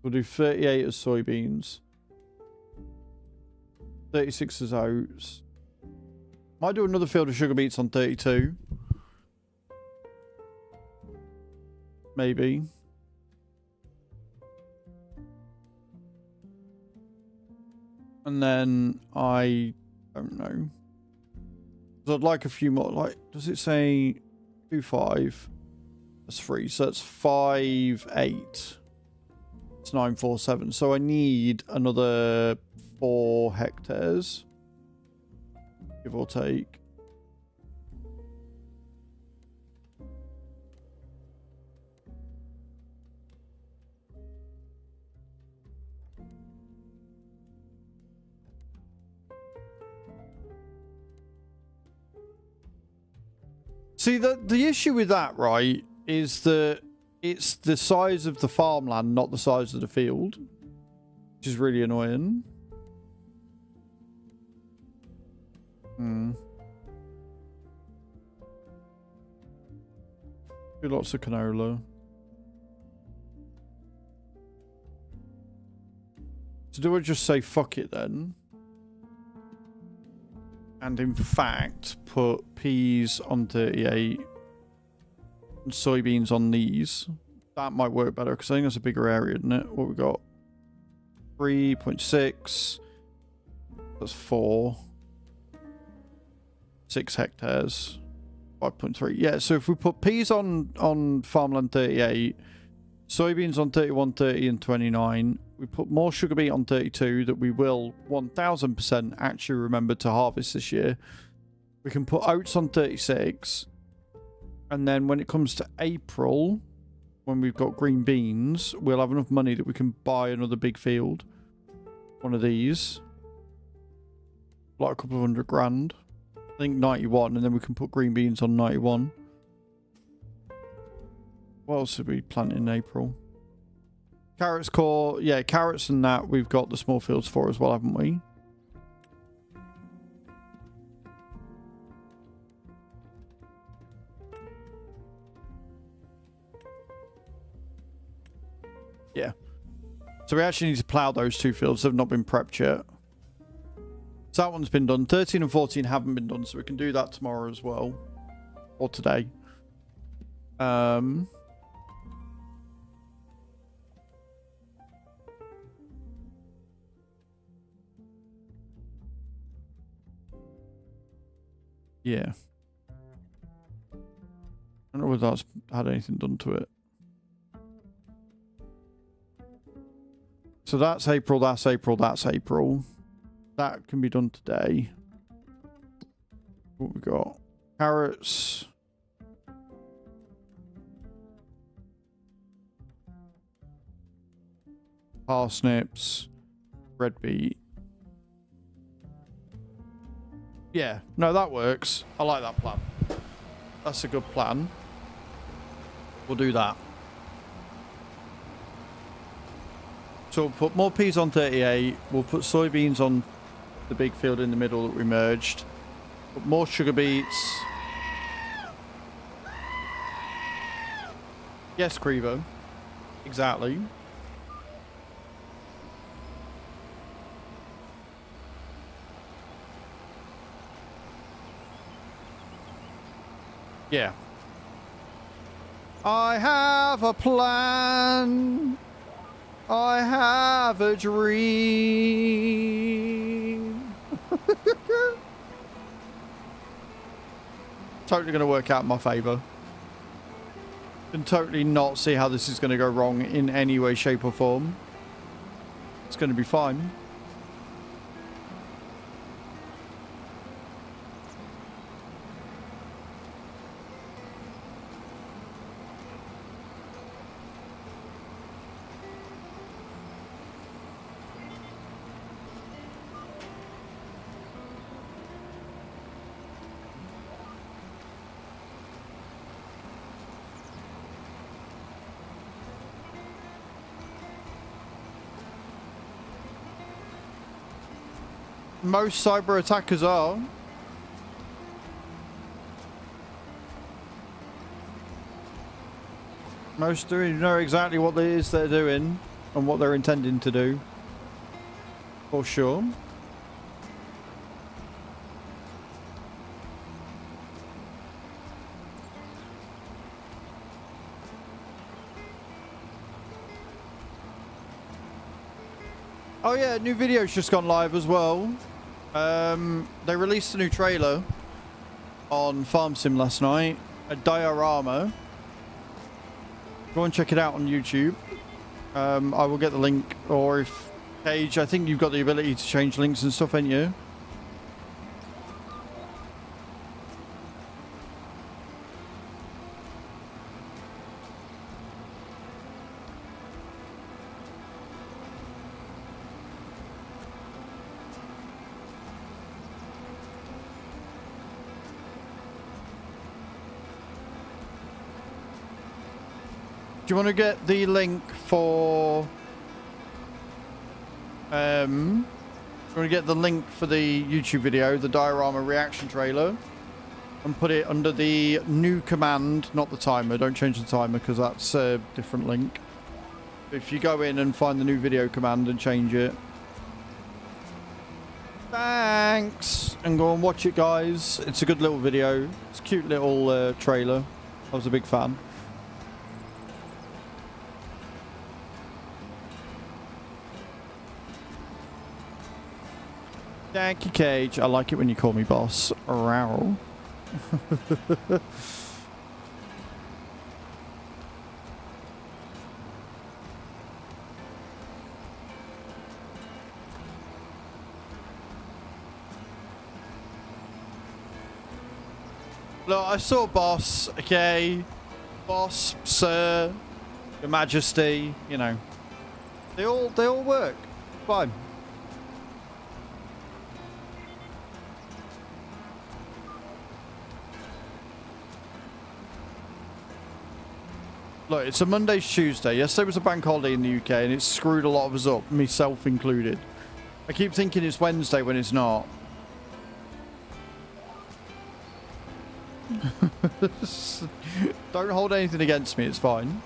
We'll do 38 as soybeans. 36 as oats. Might do another field of sugar beets on 32. Maybe. And then I don't know. So I'd like a few more. Like, does it say 2-5? That's 3. So that's 5-8. It's 9-4-7. So I need another 4 hectares, give or take. See, the issue with that, right, is that it's the size of the farmland, not the size of the field, which is really annoying. Do lots of canola. So do I just say fuck it then? And in fact, put peas on 38 and soybeans on these. That might work better because I think that's a bigger area, isn't it? What we got? 3.6. That's 4. 6 hectares. 5.3. Yeah, so if we put peas on farmland 38, soybeans on 31, 30 and 29, we put more sugar beet on 32 that we will 1000% actually remember to harvest this year. We can put oats on 36. And then when it comes to April, when we've got green beans, we'll have enough money that we can buy another big field. One of these. Like a couple of $100 grand. I think 91, and then we can put green beans on 91. What else did we plant in April? Carrots core. Yeah, carrots and that we've got the small fields for as well, haven't we? Yeah. So we actually need to plough those 2 fields. They've not been prepped yet. So that one's been done. 13 and 14 haven't been done, so we can do that tomorrow as well. Or today. Yeah. I don't know whether that's had anything done to it. So that's April, that's April, that's April. That can be done today. What we got? Carrots. Parsnips. Red beet. Yeah, no, that works. I like that plan. That's a good plan. We'll do that. So we'll put more peas on 38. We'll put soybeans on the big field in the middle that we merged. Put more sugar beets. Yes, Creevo. Exactly. Yeah. I have a plan. I have a dream. Totally going to work out in my favour. Can totally not see how this is going to go wrong in any way, shape or form. It's going to be fine. Most cyber attackers are. Most do know exactly what it is they're doing and what they're intending to do. For sure. Oh yeah, new video's just gone live as well. They released a new trailer on Farm Sim last night, a diorama. Go and check it out on YouTube. I will get the link, or if Cage, I think you've got the ability to change links and stuff, ain't you? Do you want to get the link for... do you want to get the link for the YouTube video, the diorama reaction trailer, and put it under the new command, not the timer. Don't change the timer because that's a different link. If you go in and find the new video command and change it. Thanks! And go and watch it, guys. It's a good little video. It's a cute little trailer. I was a big fan. Thank you, Cage. I like it when you call me boss. Rawr. Look, I saw boss, okay? Boss, sir, your majesty, you know. They all work. Fine. Look, it's a Monday's Tuesday. Yesterday was a bank holiday in the UK and it screwed a lot of us up, myself included. I keep thinking it's Wednesday when it's not. Don't hold anything against me, it's fine.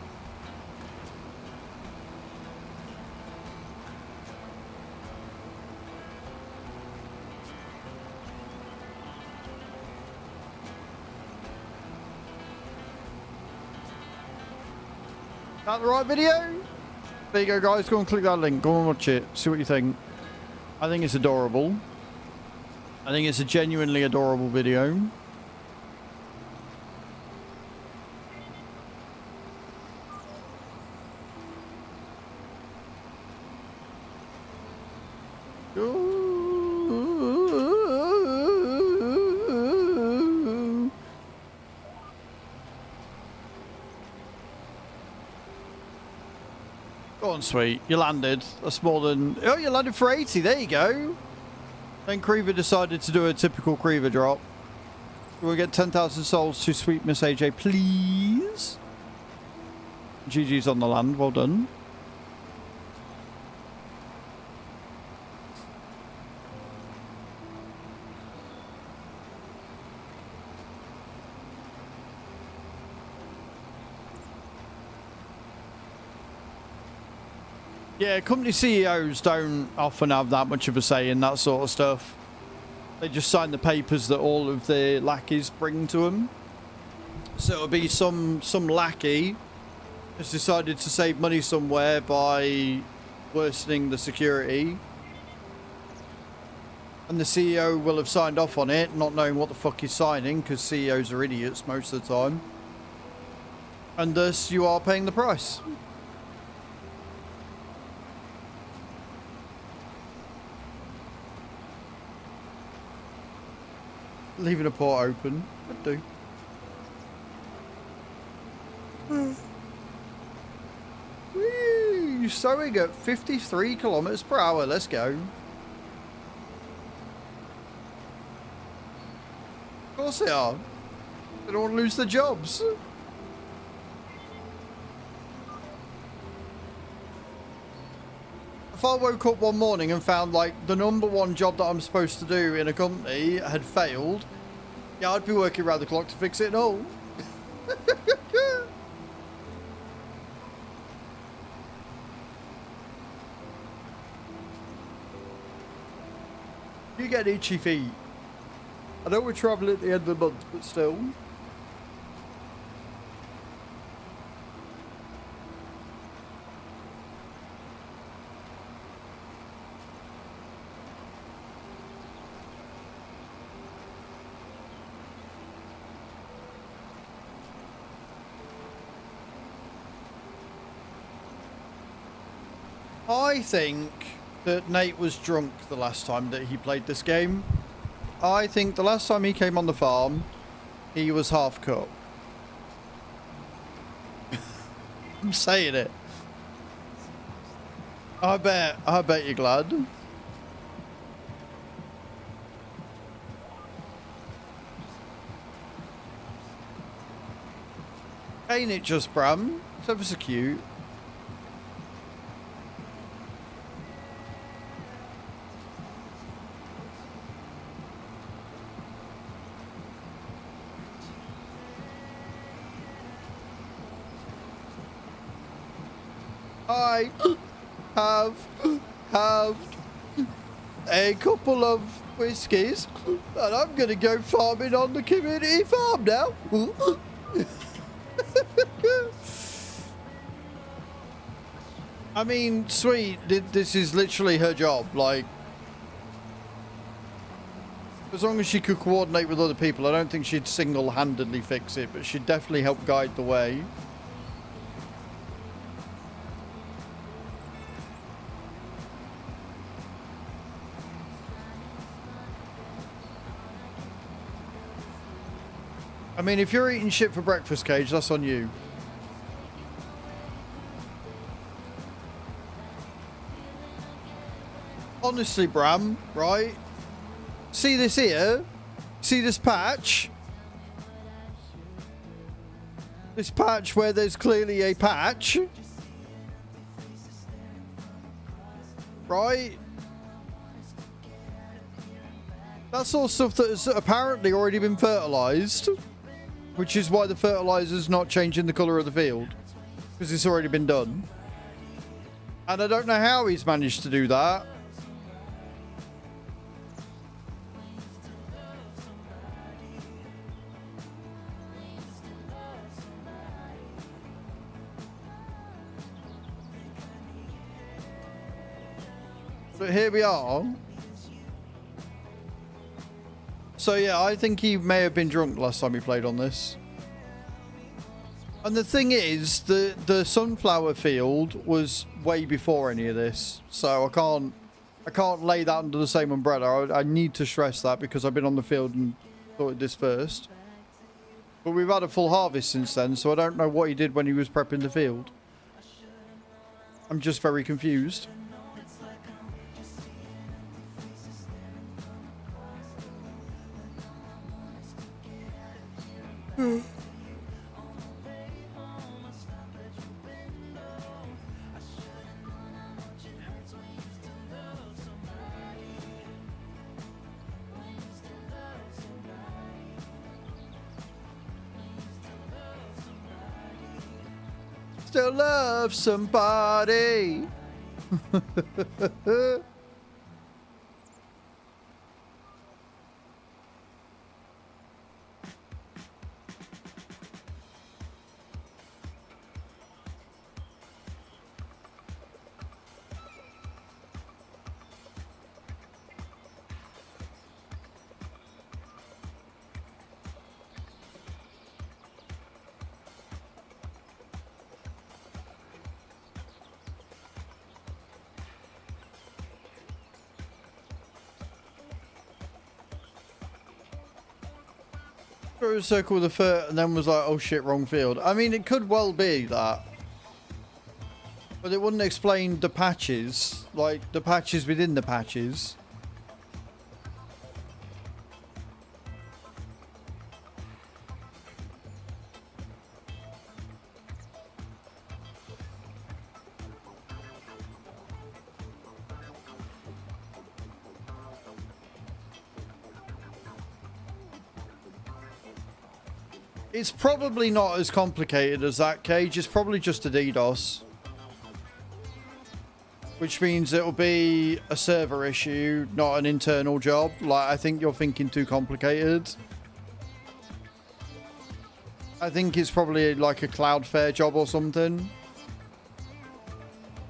That the right video? There you go, guys. Go and click that link. Go and watch it. See what you think. I think it's adorable. I think it's a genuinely adorable video. Go on, sweet. You landed. That's more than... Oh, you landed for 80. There you go. Then Creever decided to do a typical Creever drop. We'll get 10,000 souls to sweet Miss AJ, please. GG's on the land. Well done. Yeah, company CEOs don't often have that much of a say in that sort of stuff. They just sign the papers that all of the lackeys bring to them. So it'll be some lackey has decided to save money somewhere by worsening the security. And the CEO will have signed off on it, not knowing what the fuck he's signing, because CEOs are idiots most of the time. And thus you are paying the price. Leaving a port open. Would do. Woo! Sowing at 53 kilometers per hour. Let's go. Of course they are. They don't want to lose their jobs. if I woke up one morning and found like the #1 job that I'm supposed to do in a company had failed, yeah, I'd be working around the clock to fix it and all. You get itchy feet. I know we're traveling at the end of the month, but still. I think that Nate was drunk the last time that he played this game. I think the last time he came on the farm, he was half cut. I'm saying it. I bet you're glad. Ain't it just, Bram? It's ever so cute. I have a couple of whiskies and I'm gonna go farming on the community farm now. I mean, sweet, this is literally her job. Like, as long as she could coordinate with other people, I don't think she'd single-handedly fix it, but she'd definitely help guide the way. I mean, if you're eating shit for breakfast, Cage, that's on you. Honestly, Bram, right? See this here? See this patch? This patch where there's clearly a patch? Right? That's all stuff that has apparently already been fertilized. Which is why the fertilizer's not changing the colour of the field. Because it's already been done. And I don't know how he's managed to do that. But here we are. So yeah, I think he may have been drunk last time he played on this. And the thing is, the sunflower field was way before any of this. So I can't lay that under the same umbrella. I need to stress that because I've been on the field and thought this first. But we've had a full harvest since then, so I don't know what he did when he was prepping the field. I'm just very confused. Still love somebody. Drew a circle with a foot and then was like, oh shit, wrong field. I mean, it could well be that. But it wouldn't explain the patches, like the patches within the patches. It's probably not as complicated as that, Cage. It's probably just a DDoS. Which means it'll be a server issue, not an internal job. Like, I think you're thinking too complicated. I think it's probably like a Cloudflare job or something.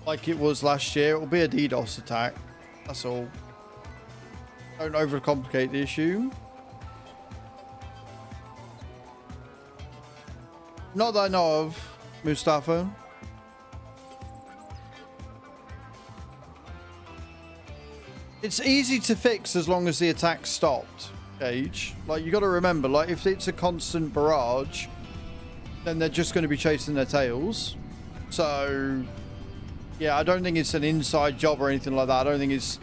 Like it was last year. It'll be a DDoS attack. That's all. Don't overcomplicate the issue. Not that I know of, Mustafa. It's easy to fix as long as the attack stopped, Gage. Like, you got to remember, like, if it's a constant barrage, then they're just going to be chasing their tails. So, yeah, I don't think it's an inside job or anything like that. I don't think it's...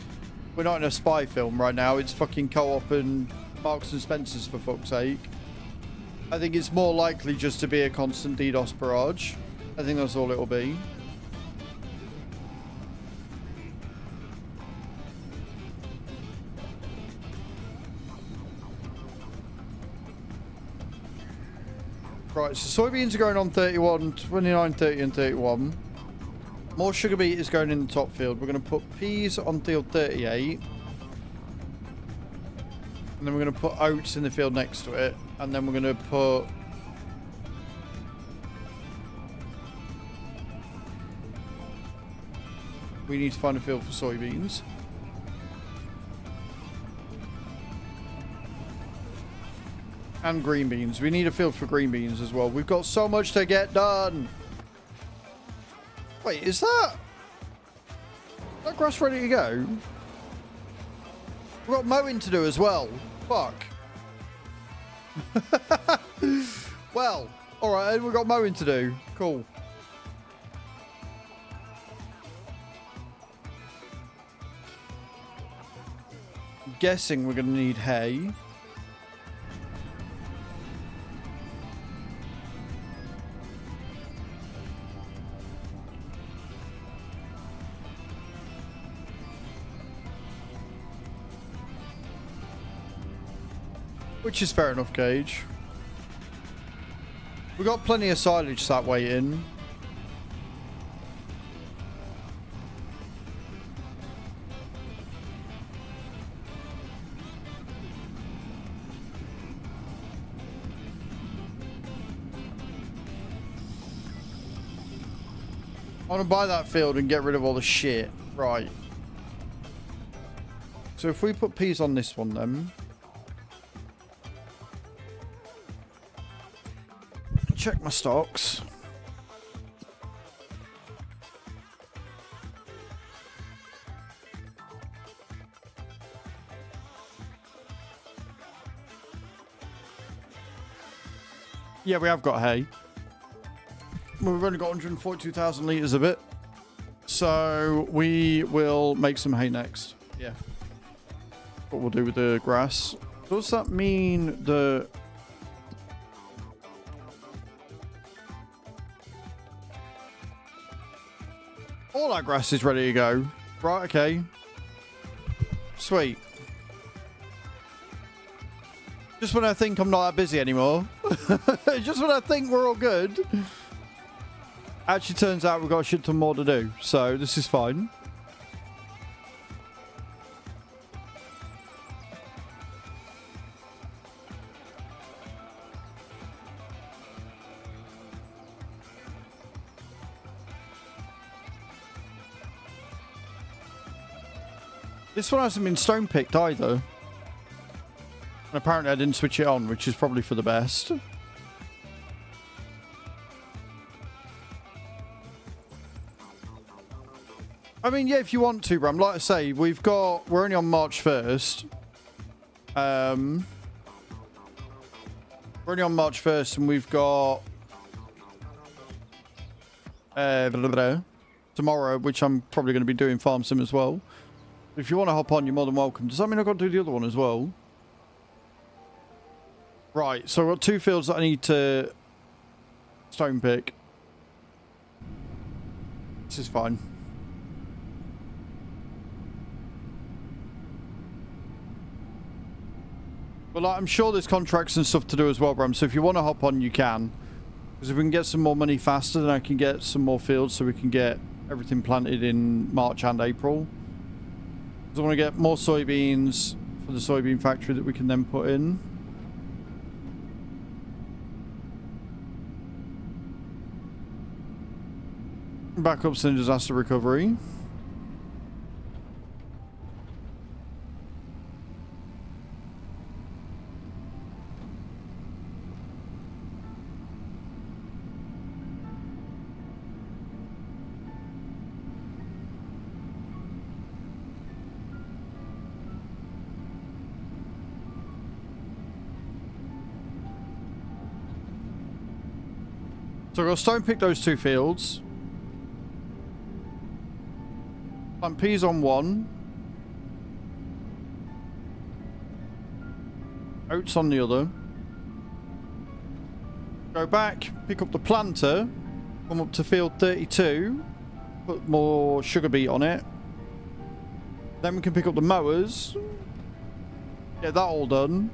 We're not in a spy film right now. It's fucking Co-op and Marks and Spencer's, for fuck's sake. I think it's more likely just to be a constant DDoS barrage. I think that's all it'll be. Right, so soybeans are going on 31, 29, 30 and 31. More sugar beet is going in the top field. We're going to put peas on field 38. And then we're going to put oats in the field next to it. And then we're going to put... We need to find a field for soybeans. And green beans. We need a field for green beans as well. We've got so much to get done. Wait, is that grass ready to go? We've got mowing to do as well. Fuck. Well, alright, we've got mowing to do. Cool. I'm guessing we're going to need hay. Which is fair enough, Gage. We've got plenty of silage sat waiting. I want to buy that field and get rid of all the shit. Right. So if we put peas on this one then... Check my stocks. Yeah, we have got hay. Well, we've only got 142,000 litres of it. So we will make some hay next. Yeah. What we'll do with the grass. Does that mean the... All our grass is ready to go. Right, okay. Sweet. Just when I think I'm not that busy anymore. Just when I think we're all good. Actually turns out we've got a shit ton more to do. So this is fine. This one hasn't been stone picked either. And apparently I didn't switch it on, which is probably for the best. I mean, yeah, if you want to, Bram. Like I say, we're only on March 1st. We're only on March 1st and we've got tomorrow, which I'm probably going to be doing farm sim as well. If you want to hop on, you're more than welcome. Does that mean I've got to do the other one as well? Right, so I've got 2 fields that I need to stone pick. This is fine. Well, I'm sure there's contracts and stuff to do as well, Bram. So if you want to hop on, you can. Because if we can get some more money faster, then I can get some more fields so we can get everything planted in March and April. Because I want to get more soybeans for the soybean factory that we can then put in. Backups and disaster recovery. So I'll stone pick those 2 fields. Plant peas on 1. Oats on the other. Go back, pick up the planter. Come up to field 32. Put more sugar beet on it. Then we can pick up the mowers. Get that all done.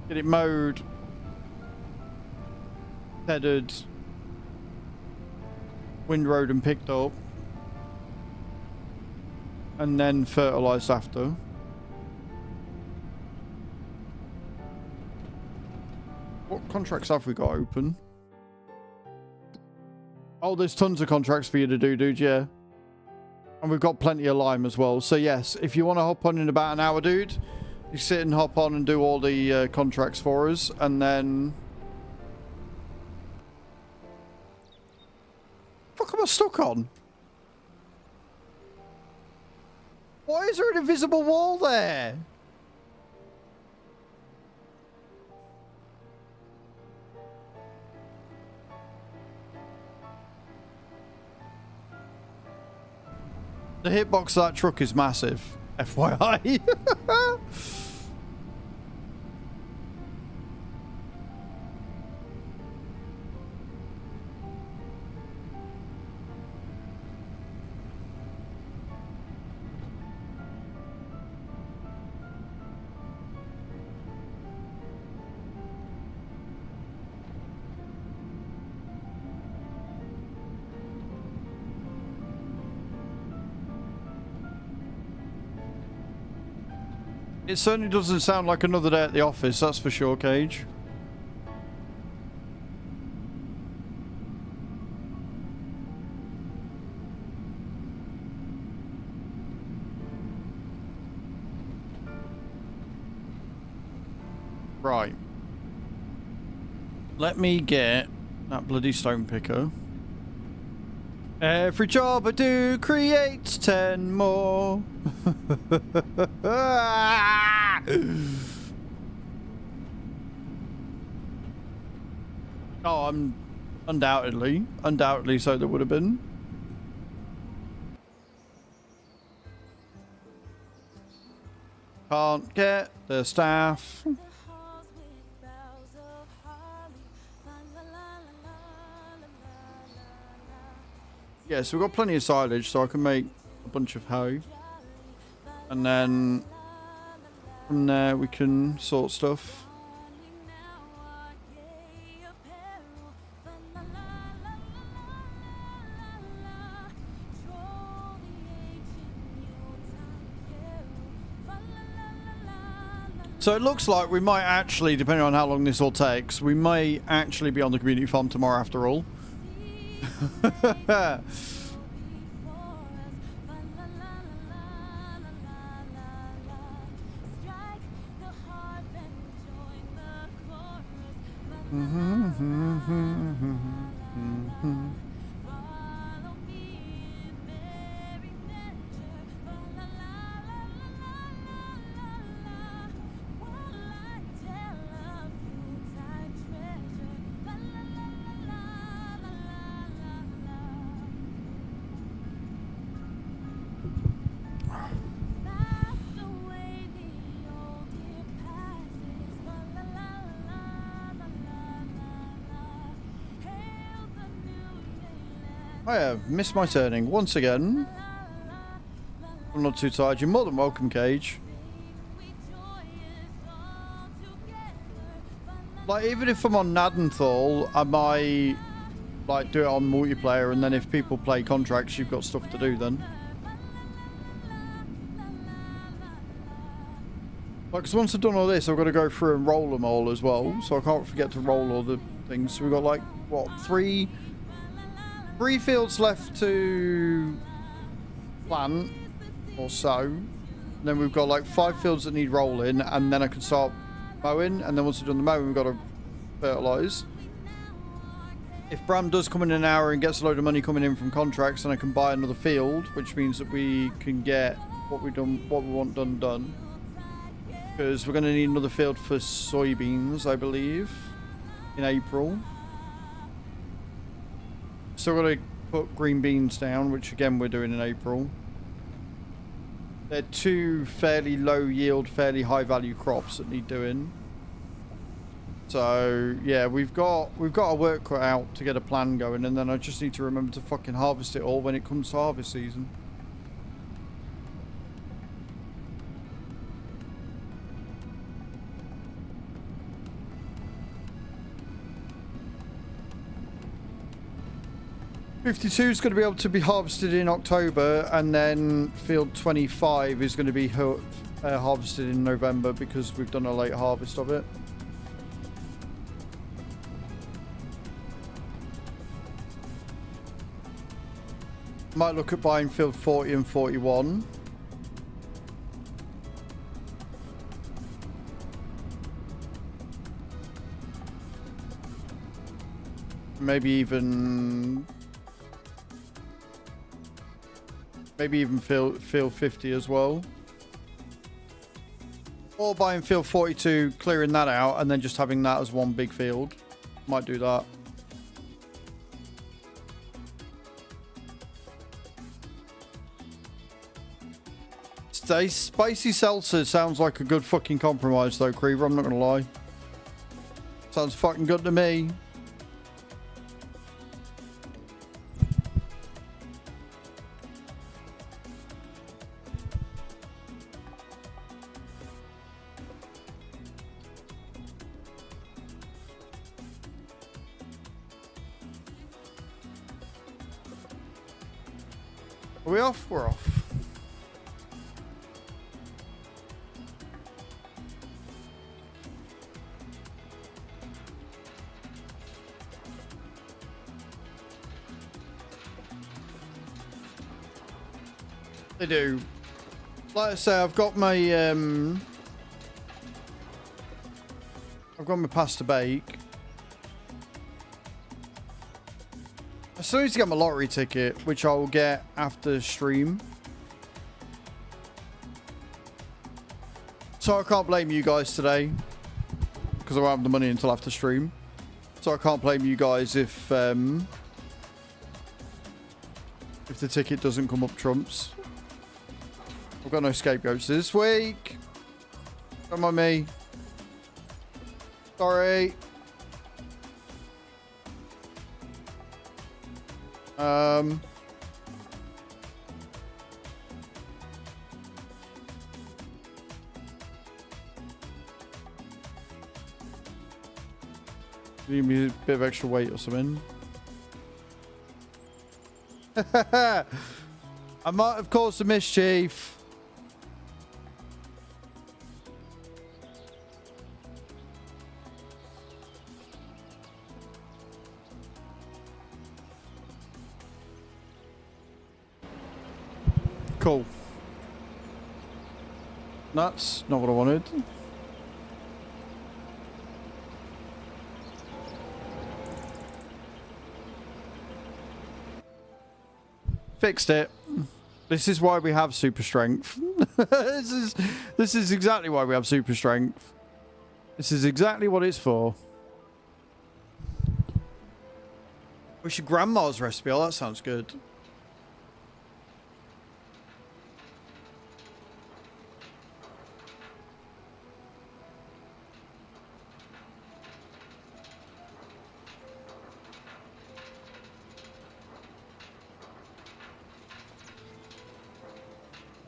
Get it mowed. Headed, windrowed and picked up, and then fertilized after. What contracts have we got open? Oh, there's tons of contracts for you to do, dude, yeah. And we've got plenty of lime as well. So yes, if you want to hop on in about an hour, dude, you sit and hop on and do all the contracts for us, and then... What am I stuck on? Why is there an invisible wall there? The hitbox of that truck is massive, FYI. It certainly doesn't sound like another day at the office, that's for sure, Cage. Right. Let me get that bloody stone picker. Every job I do creates 10 more. Oh, I'm undoubtedly so there would have been. Can't get the staff. Yeah, so we've got plenty of silage, so I can make a bunch of hay. And then from there we can sort stuff. So it looks like we might actually, depending on how long this all takes, we may actually be on the community farm tomorrow after all. I have missed my turning once again. I'm not too tired. You're more than welcome, Cage. Like, even if I'm on Nadenthal, I might, like, do it on multiplayer, and then if people play contracts, you've got stuff to do then. Like, because once I've done all this, I've got to go through and roll them all as well, so I can't forget to roll all the things. So we've got, like, what, three fields left to plant, or so. And then we've got, like, 5 fields that need rolling, and then I can start mowing, and then once we've done the mowing, we've got to fertilise. If Bram does come in an hour and gets a load of money coming in from contracts, then I can buy another field, which means that we can get what we want done. Because we're going to need another field for soybeans, I believe, in April. Still got to put green beans down, which again we're doing in April. They're 2 fairly low yield, fairly high value crops that need doing. So yeah, we've got our work cut out to get a plan going, and then I just need to remember to fucking harvest it all when it comes to harvest season. '52 is going to be able to be harvested in October, and then field 25 is going to be harvested in November because we've done a late harvest of it. Might look at buying field 40 and 41. Maybe even field 50 as well. Or buying field 42, clearing that out, and then just having that as one big field. Might do that. Spicy seltzer sounds like a good fucking compromise though, Creever, I'm not gonna lie. Sounds fucking good to me. Are we off? We're off. They do. Like I say, I've got my pasta bake. I still need to get my lottery ticket, which I will get after stream. So I can't blame you guys today, because I won't have the money until after stream. So I can't blame you guys if the ticket doesn't come up trumps. I've got no scapegoats this week. Don't mind me. Sorry. Give me a bit of extra weight or something. I might have caused a mischief. Cool. That's not what I wanted. Fixed it. This is why we have super strength. This is exactly why we have super strength. This is exactly what it's for. What's your grandma's recipe? Oh, that sounds good.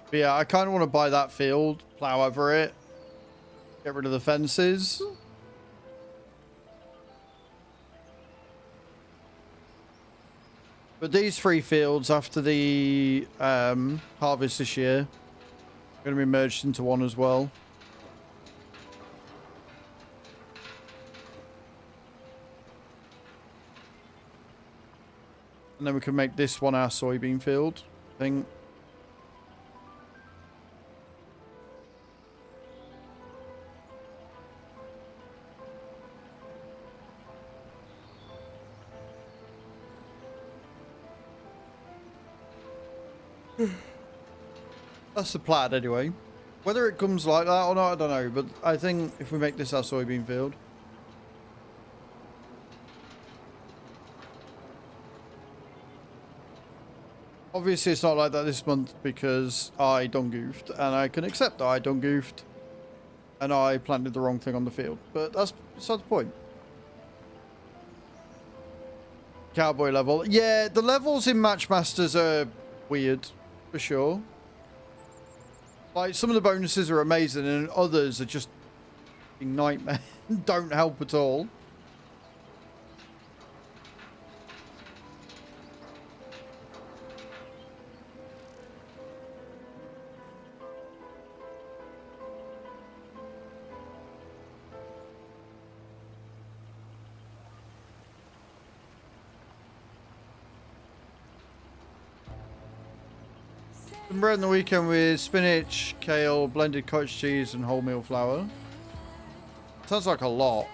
But yeah, I kind of want to buy that field, plow over it, get rid of the fences. But these 3 fields after the harvest this year are going to be merged into one as well. And then we can make this one our soybean field, I think. That's the plan anyway. Whether it comes like that or not, I don't know. But I think if we make this our soybean field. Obviously it's not like that this month because I done goofed. And I can accept that I done goofed. And I planted the wrong thing on the field. But that's beside the point. Cowboy level. Yeah, the levels in Matchmasters are weird. For sure. Like, some of the bonuses are amazing and others are just a nightmare. Don't help at all. Some bread on the weekend with spinach, kale, blended cottage cheese and wholemeal flour. Sounds like a lot.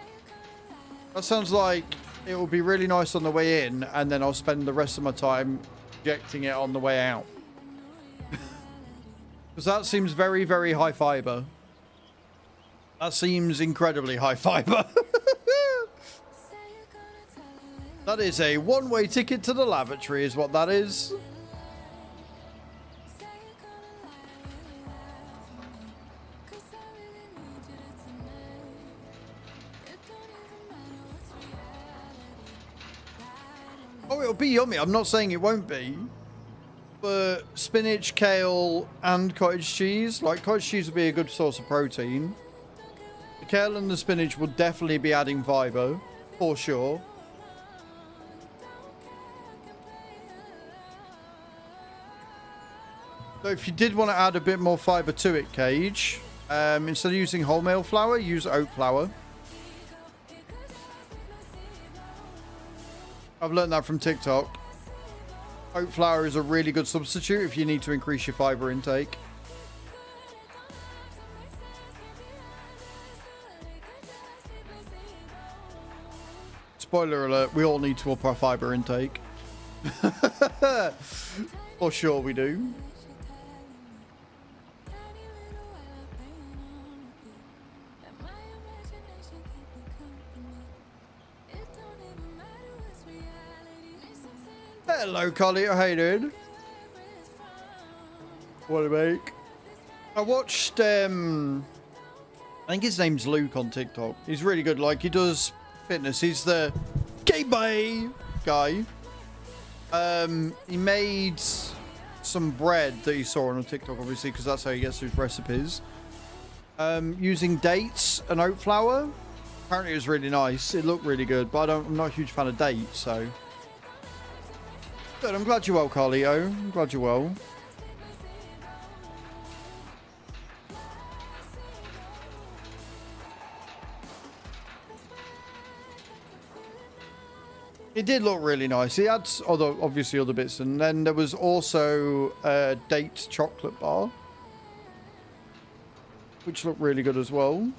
That sounds like it will be really nice on the way in and then I'll spend the rest of my time injecting it on the way out. Because that seems very, very high fiber. That seems incredibly high fiber. That is a one-way ticket to the lavatory is what that is. Oh, it'll be yummy. I'm not saying it won't be. But spinach, kale, and cottage cheese. Like, cottage cheese would be a good source of protein. The kale and the spinach will definitely be adding fiber. For sure. So if you did want to add a bit more fiber to it, Cage, instead of using wholemeal flour, use oat flour. I've learned that from TikTok. Oat flour is a really good substitute if you need to increase your fiber intake. Spoiler alert, we all need to up our fiber intake. For sure we do. Hello, Collie. How you doing? What do you make? I watched, I think his name's Luke on TikTok. He's really good. Like, he does fitness. He's the K-Bay guy. He made some bread that he saw on TikTok, obviously, because that's how he gets his recipes. Using dates and oat flour. Apparently it was really nice. It looked really good, but I'm not a huge fan of dates, so... Good, I'm glad you're well, Carlito. I'm glad you're well. It did look really nice. He had obviously other bits, and then there was also a date chocolate bar, which looked really good as well.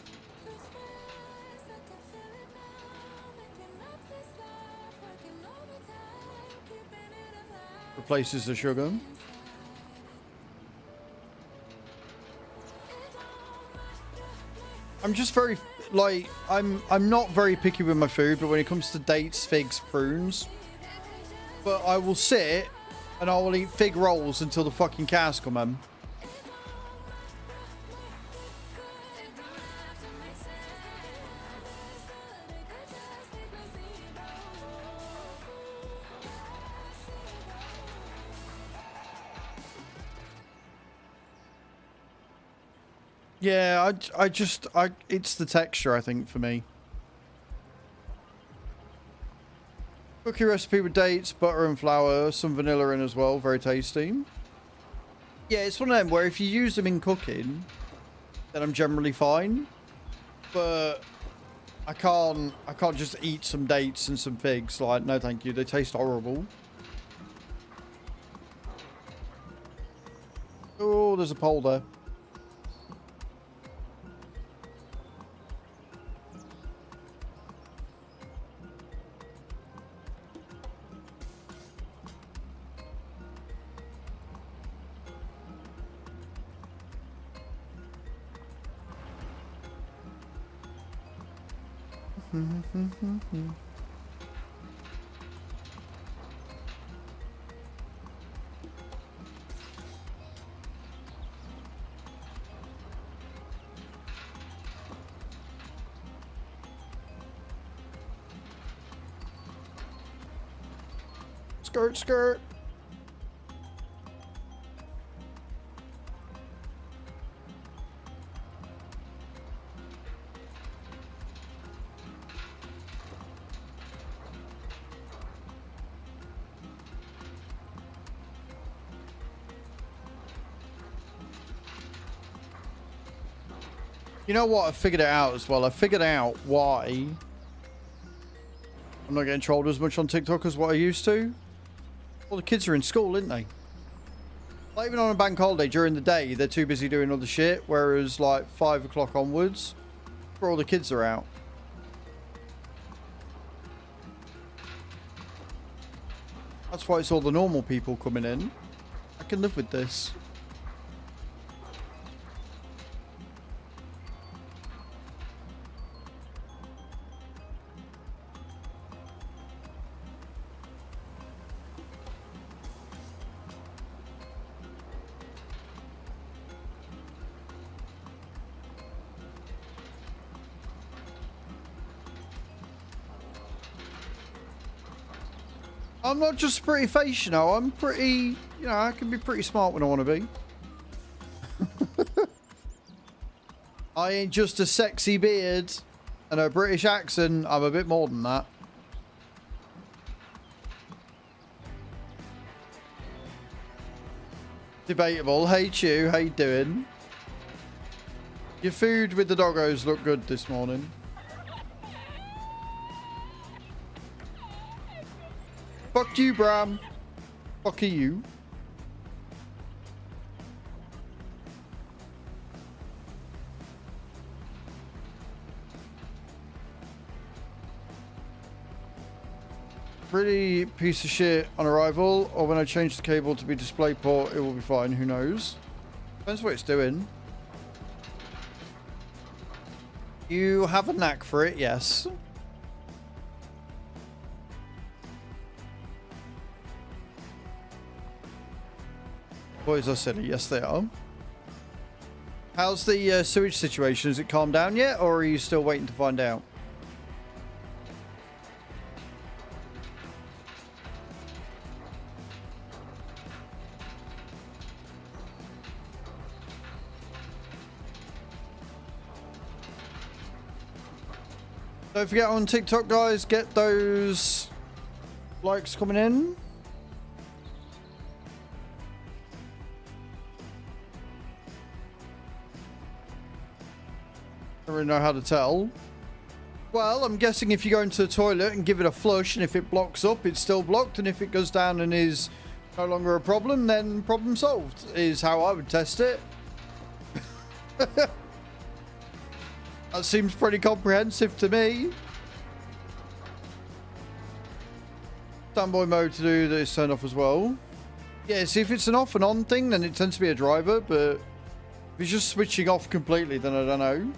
Replaces the sugar. I'm just very, like, I'm not very picky with my food, but when it comes to dates, figs, prunes, but I will sit and I will eat fig rolls until the fucking cows come in. Yeah, it's the texture, I think, for me. Cookie recipe with dates, butter and flour, some vanilla in as well. Very tasty. Yeah, it's one of them where if you use them in cooking, then I'm generally fine. But I can't just eat some dates and some figs. Like, no thank you. They taste horrible. Oh, there's a pole there. Skirt, skirt. You know what? I figured it out as well. I figured out why I'm not getting trolled as much on TikTok as what I used to. Well, the kids are in school, aren't they? Like, even on a bank holiday during the day, they're too busy doing other shit. Whereas, like, 5 o'clock onwards, where all the kids are out. That's why it's all the normal people coming in. I can live with this. I'm not just a pretty face, you know. I'm pretty, you know, I can be pretty smart when I want to be. I ain't just a sexy beard and a British accent. I'm a bit more than that. Debatable. Hey, Chew. How you doing? Your food with the doggos looked good this morning. Fuck you, Bram. Fuck you. Pretty piece of shit on arrival, or when I change the cable to be DisplayPort, it will be fine. Who knows? Depends what it's doing. You have a knack for it, yes. Boys are silly. Yes, they are. How's the sewage situation? Has it calmed down yet, or are you still waiting to find out? Don't forget on TikTok, guys, get those likes coming in. I don't really know how to tell. Well, I'm guessing if you go into the toilet and give it a flush, and if it blocks up, it's still blocked, and if it goes down and is no longer a problem, then problem solved, is how I would test it. That seems pretty comprehensive to me. Standby mode to do that is turned off as well. Yeah, see, if it's an off and on thing, then it tends to be a driver, but if it's just switching off completely, then I don't know.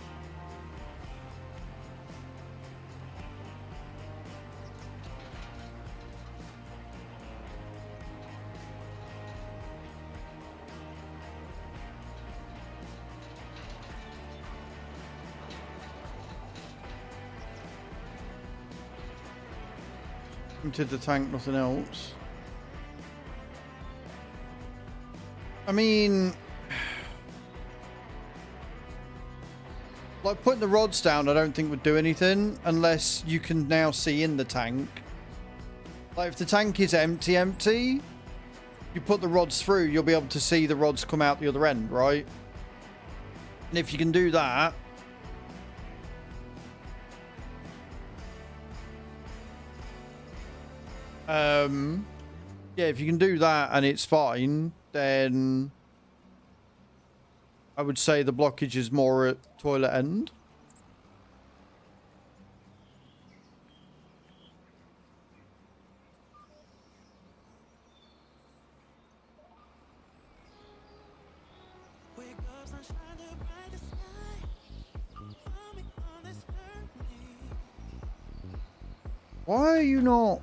Emptied the tank, nothing else. I mean, like putting the rods down, I don't think would do anything unless you can now see in the tank. Like if the tank is empty, you put the rods through, you'll be able to see the rods come out the other end, right? And if you can do that, yeah, if you can do that and it's fine, then I would say the blockage is more at toilet end. Why are you not?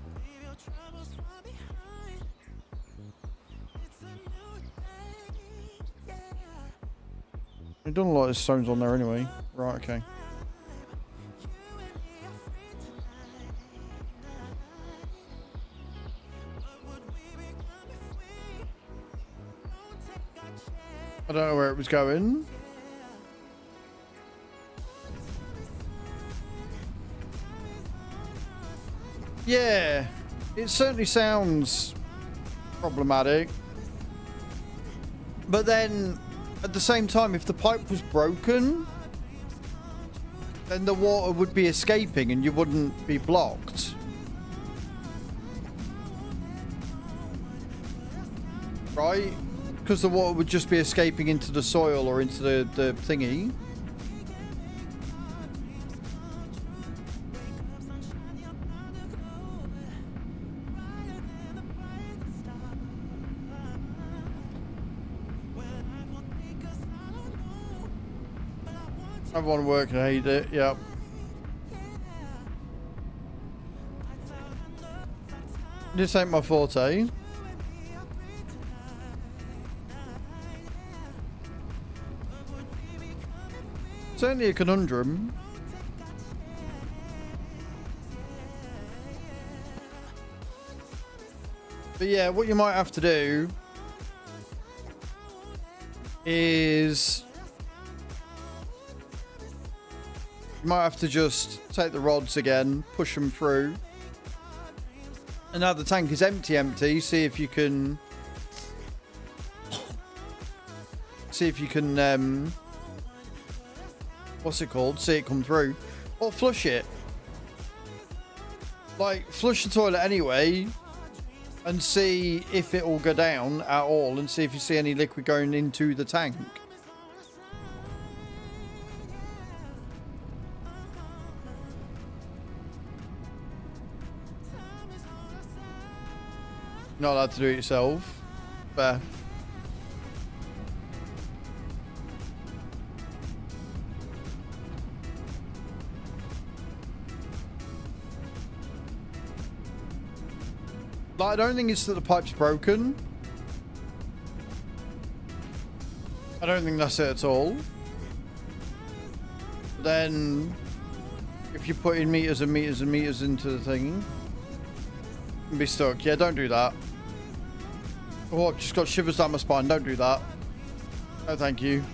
I've done a lot of stones on there anyway. Right, okay. I don't know where it was going. Yeah, it certainly sounds problematic. But then, at the same time, if the pipe was broken, then the water would be escaping and you wouldn't be blocked. Right? Because the water would just be escaping into the soil or into the thingy. Everyone working, I hate it, yep. This ain't my forte. Certainly a conundrum. But yeah, what you might have to do is you might have to just take the rods again, push them through. And now the tank is empty, see if you can what's it called? See it come through. Or flush it. Like, flush the toilet anyway and see if it will go down at all and see if you see any liquid going into the tank. Not allowed to do it yourself. Fair. Like, I don't think it's that the pipe's broken. I don't think that's it at all. Then, if you put in meters and meters and meters into the thing, you can be stuck. Yeah, don't do that. Oh, I've just got shivers down my spine. Don't do that. No, thank you.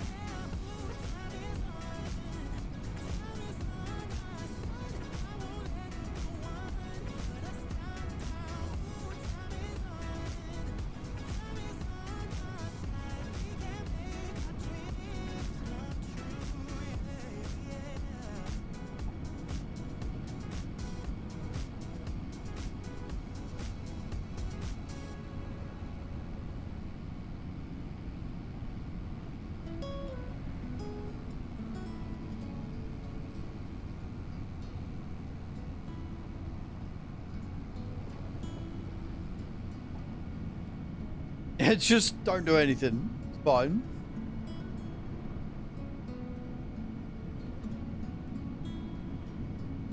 It's just don't do anything. It's fine.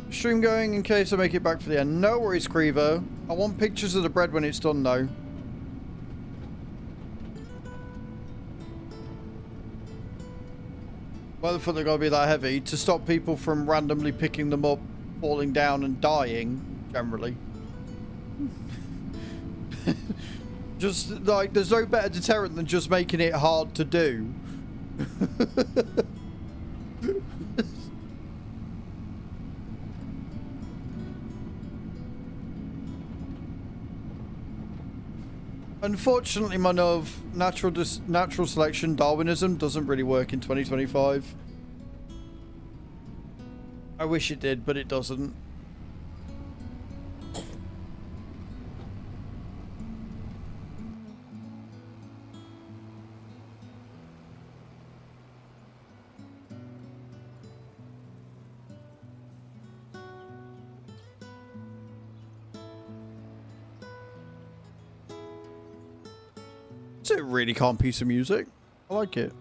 Stream going in case I make it back for the end. No worries, Creever. I want pictures of the bread when it's done, though. Why the fuck they gotta be that heavy? To stop people from randomly picking them up, falling down and dying, generally. Just, like, there's no better deterrent than just making it hard to do. Unfortunately, my love, natural selection Darwinism doesn't really work in 2025. I wish it did, but it doesn't. It's a really calm piece of music. I like it.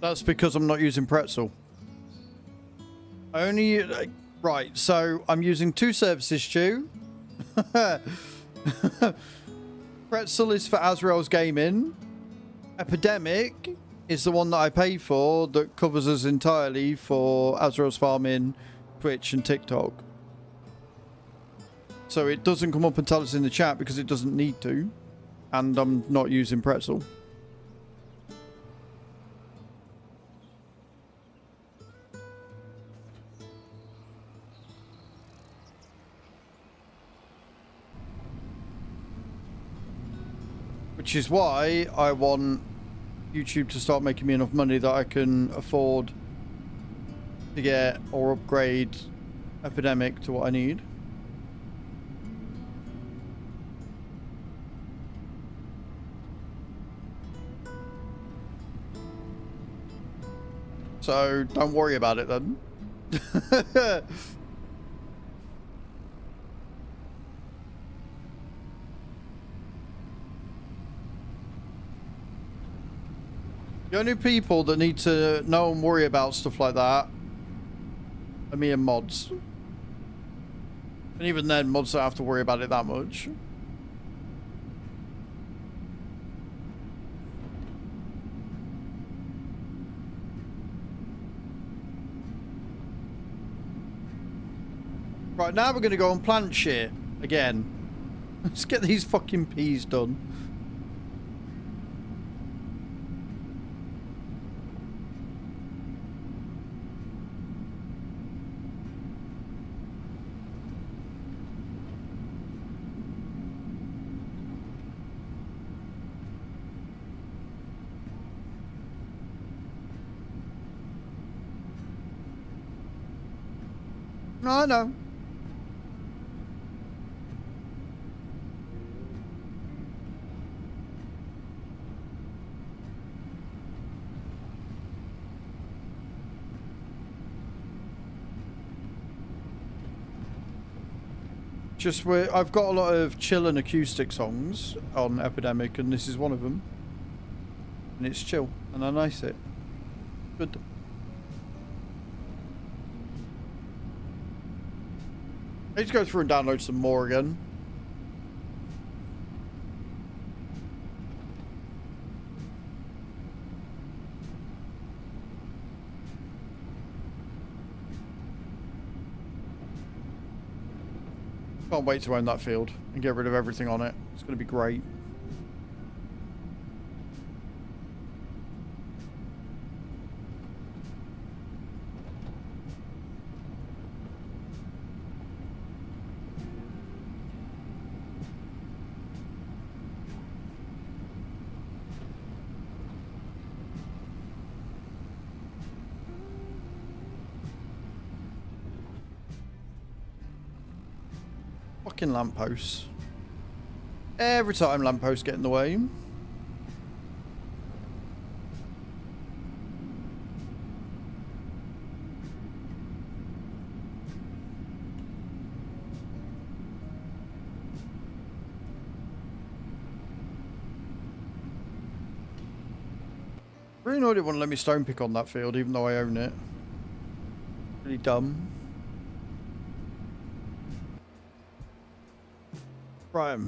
That's because I'm not using pretzel. I only... Right, so I'm using 2 services, Stu. Pretzel is for Azrael's gaming. Epidemic is the one that I pay for that covers us entirely for Azrael's farming, Twitch and TikTok. So it doesn't come up and tell us in the chat because it doesn't need to. And I'm not using Pretzel. Which is why I want YouTube to start making me enough money that I can afford to get or upgrade Epidemic to what I need. So don't worry about it then. The only people that need to know and worry about stuff like that are me and mods. And even then, mods don't have to worry about it that much. Right, now we're going to go and plant shit again. Let's get these fucking peas done. No, I know. Just where I've got a lot of chill and acoustic songs on Epidemic, and this is one of them. And it's chill, and I like it. Good. I need to go through and download some more again. Can't wait to own that field and get rid of everything on it. It's going to be great. Fucking lampposts. Every time lampposts get in the way. Really annoyed it wouldn't let me stone pick on that field even though I own it. Really dumb. Right.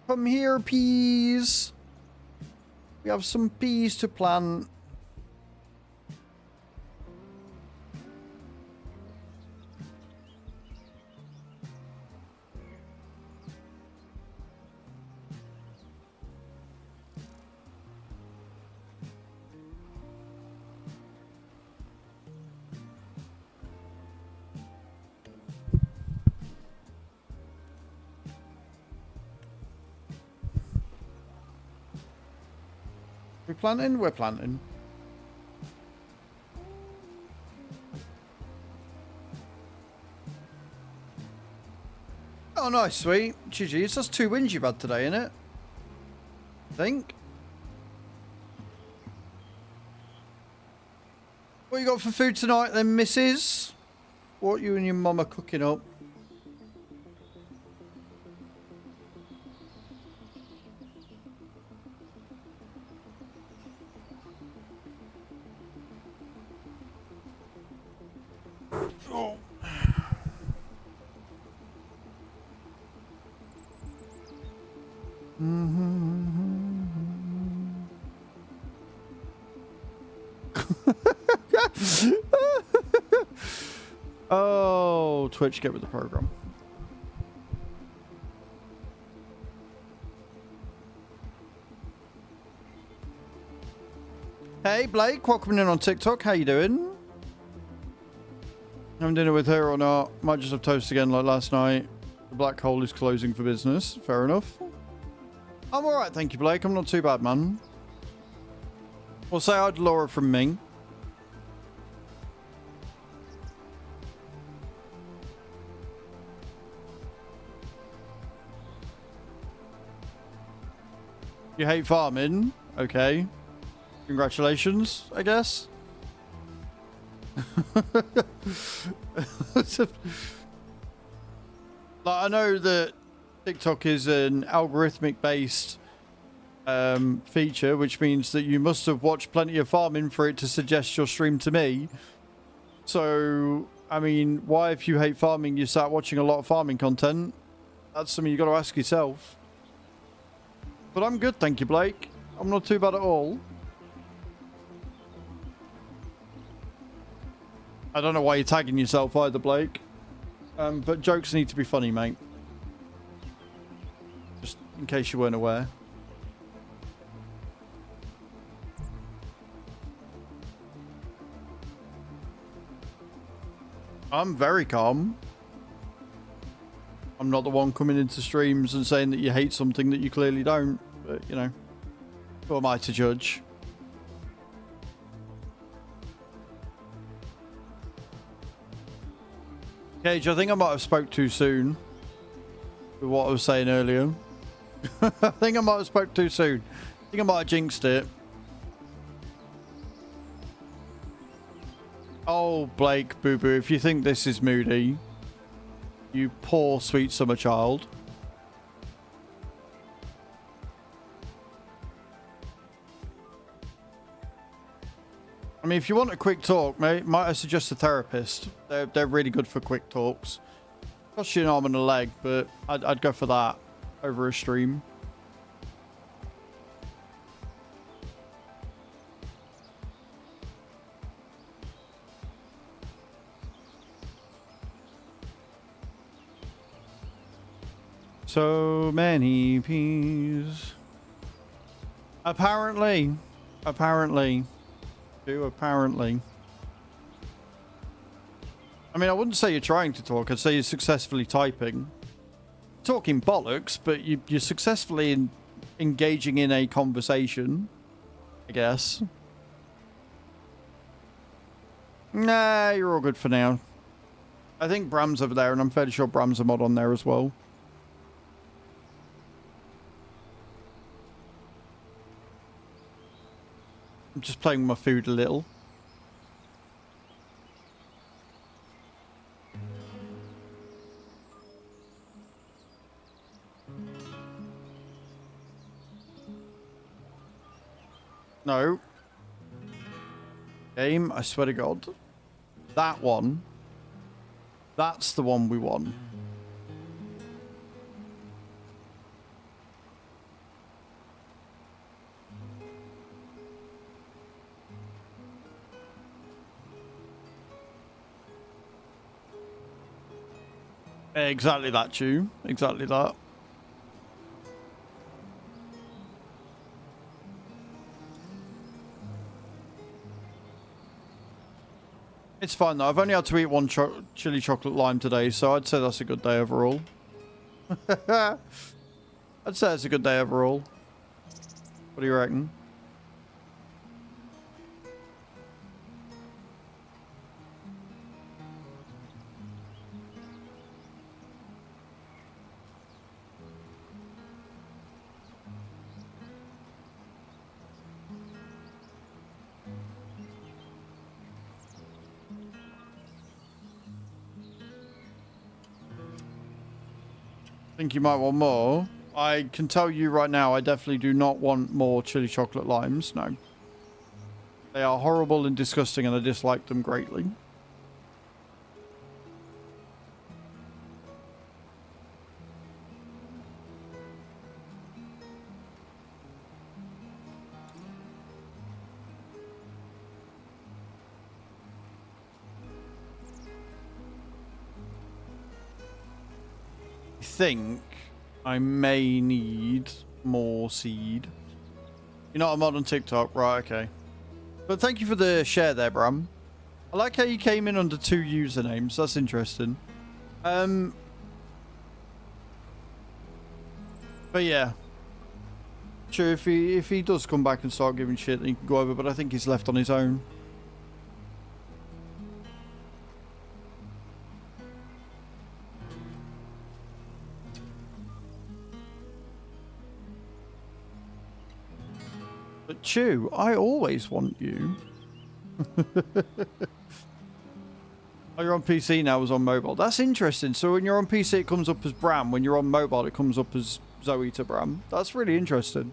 Come here, peas. We have some peas to plant. We planting? We're planting. Oh, nice, sweet. GG's. That's 2 wins you've had today, innit? I think. What you got for food tonight then, missus? What you and your mum are cooking up? Oh. Oh, Twitch, get with the program. Hey, Blake, welcome in on TikTok. How you doing? Having dinner with her or not? Might just have toast again like last night. The black hole is closing for business. Fair enough. I'm alright, thank you, Blake. I'm not too bad, man. We'll say hi to Laura from Ming. You hate farming? Okay. Congratulations, I guess. Like, I know that TikTok is an algorithmic based feature, which means that you must have watched plenty of farming for it to suggest your stream to me. So, I mean, why, if you hate farming, you start watching a lot of farming content? That's something you got to ask yourself. But I'm good, thank you, Blake. I'm not too bad at all. I don't know why you're tagging yourself either, Blake. But jokes need to be funny, mate. Just in case you weren't aware. I'm very calm. I'm not the one coming into streams and saying that you hate something that you clearly don't. But, you know, who am I to judge? Cage, I think I might have spoke too soon with what I was saying earlier. I think I might have spoke too soon. I think I might have jinxed it. Oh, Blake, boo-boo, if you think this is moody, you poor sweet summer child. I mean, if you want a quick talk, mate, might I suggest a therapist? They're really good for quick talks. Cost you an arm and a leg, but I'd go for that over a stream. So many peas. Apparently. Apparently. Apparently. I mean, I wouldn't say you're trying to talk. I'd say you're successfully typing. Talking bollocks, but you're successfully engaging in a conversation, I guess. Nah, you're all good for now. I think Bram's over there, and I'm fairly sure Bram's a mod on there as well. I'm just playing with my food a little. No. Game, I swear to God. That one. That's the one we want. Exactly that, Chew. Exactly that. It's fine though. I've only had to eat one chili chocolate lime today, so I'd say that's a good day overall. I'd say it's a good day overall. What do you reckon? Think you might want more. I can tell you right now, I definitely do not want more chili chocolate limes. No. They are horrible and disgusting, and I dislike them greatly. I think I may need more seed. You're not a mod on TikTok, right? Okay. But thank you for the share there, Bram. I like how you came in under 2 usernames. That's interesting. But yeah. Sure, if he does come back and start giving shit, then he can go over, but I think he's left on his own. But Chew, I always want you. Oh, you're on PC now, was on mobile. That's interesting. So when you're on PC, it comes up as Bram. When you're on mobile, it comes up as Zoe to Bram. That's really interesting.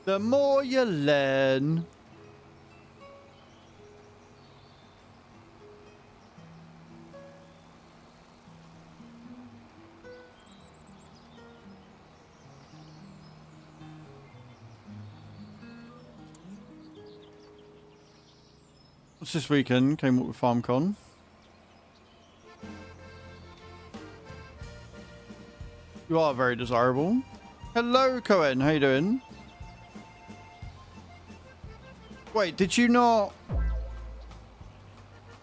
The more you learn. What's this weekend? Came up with FarmCon. You are very desirable. Hello, Cohen. How you doing? Wait, did you not...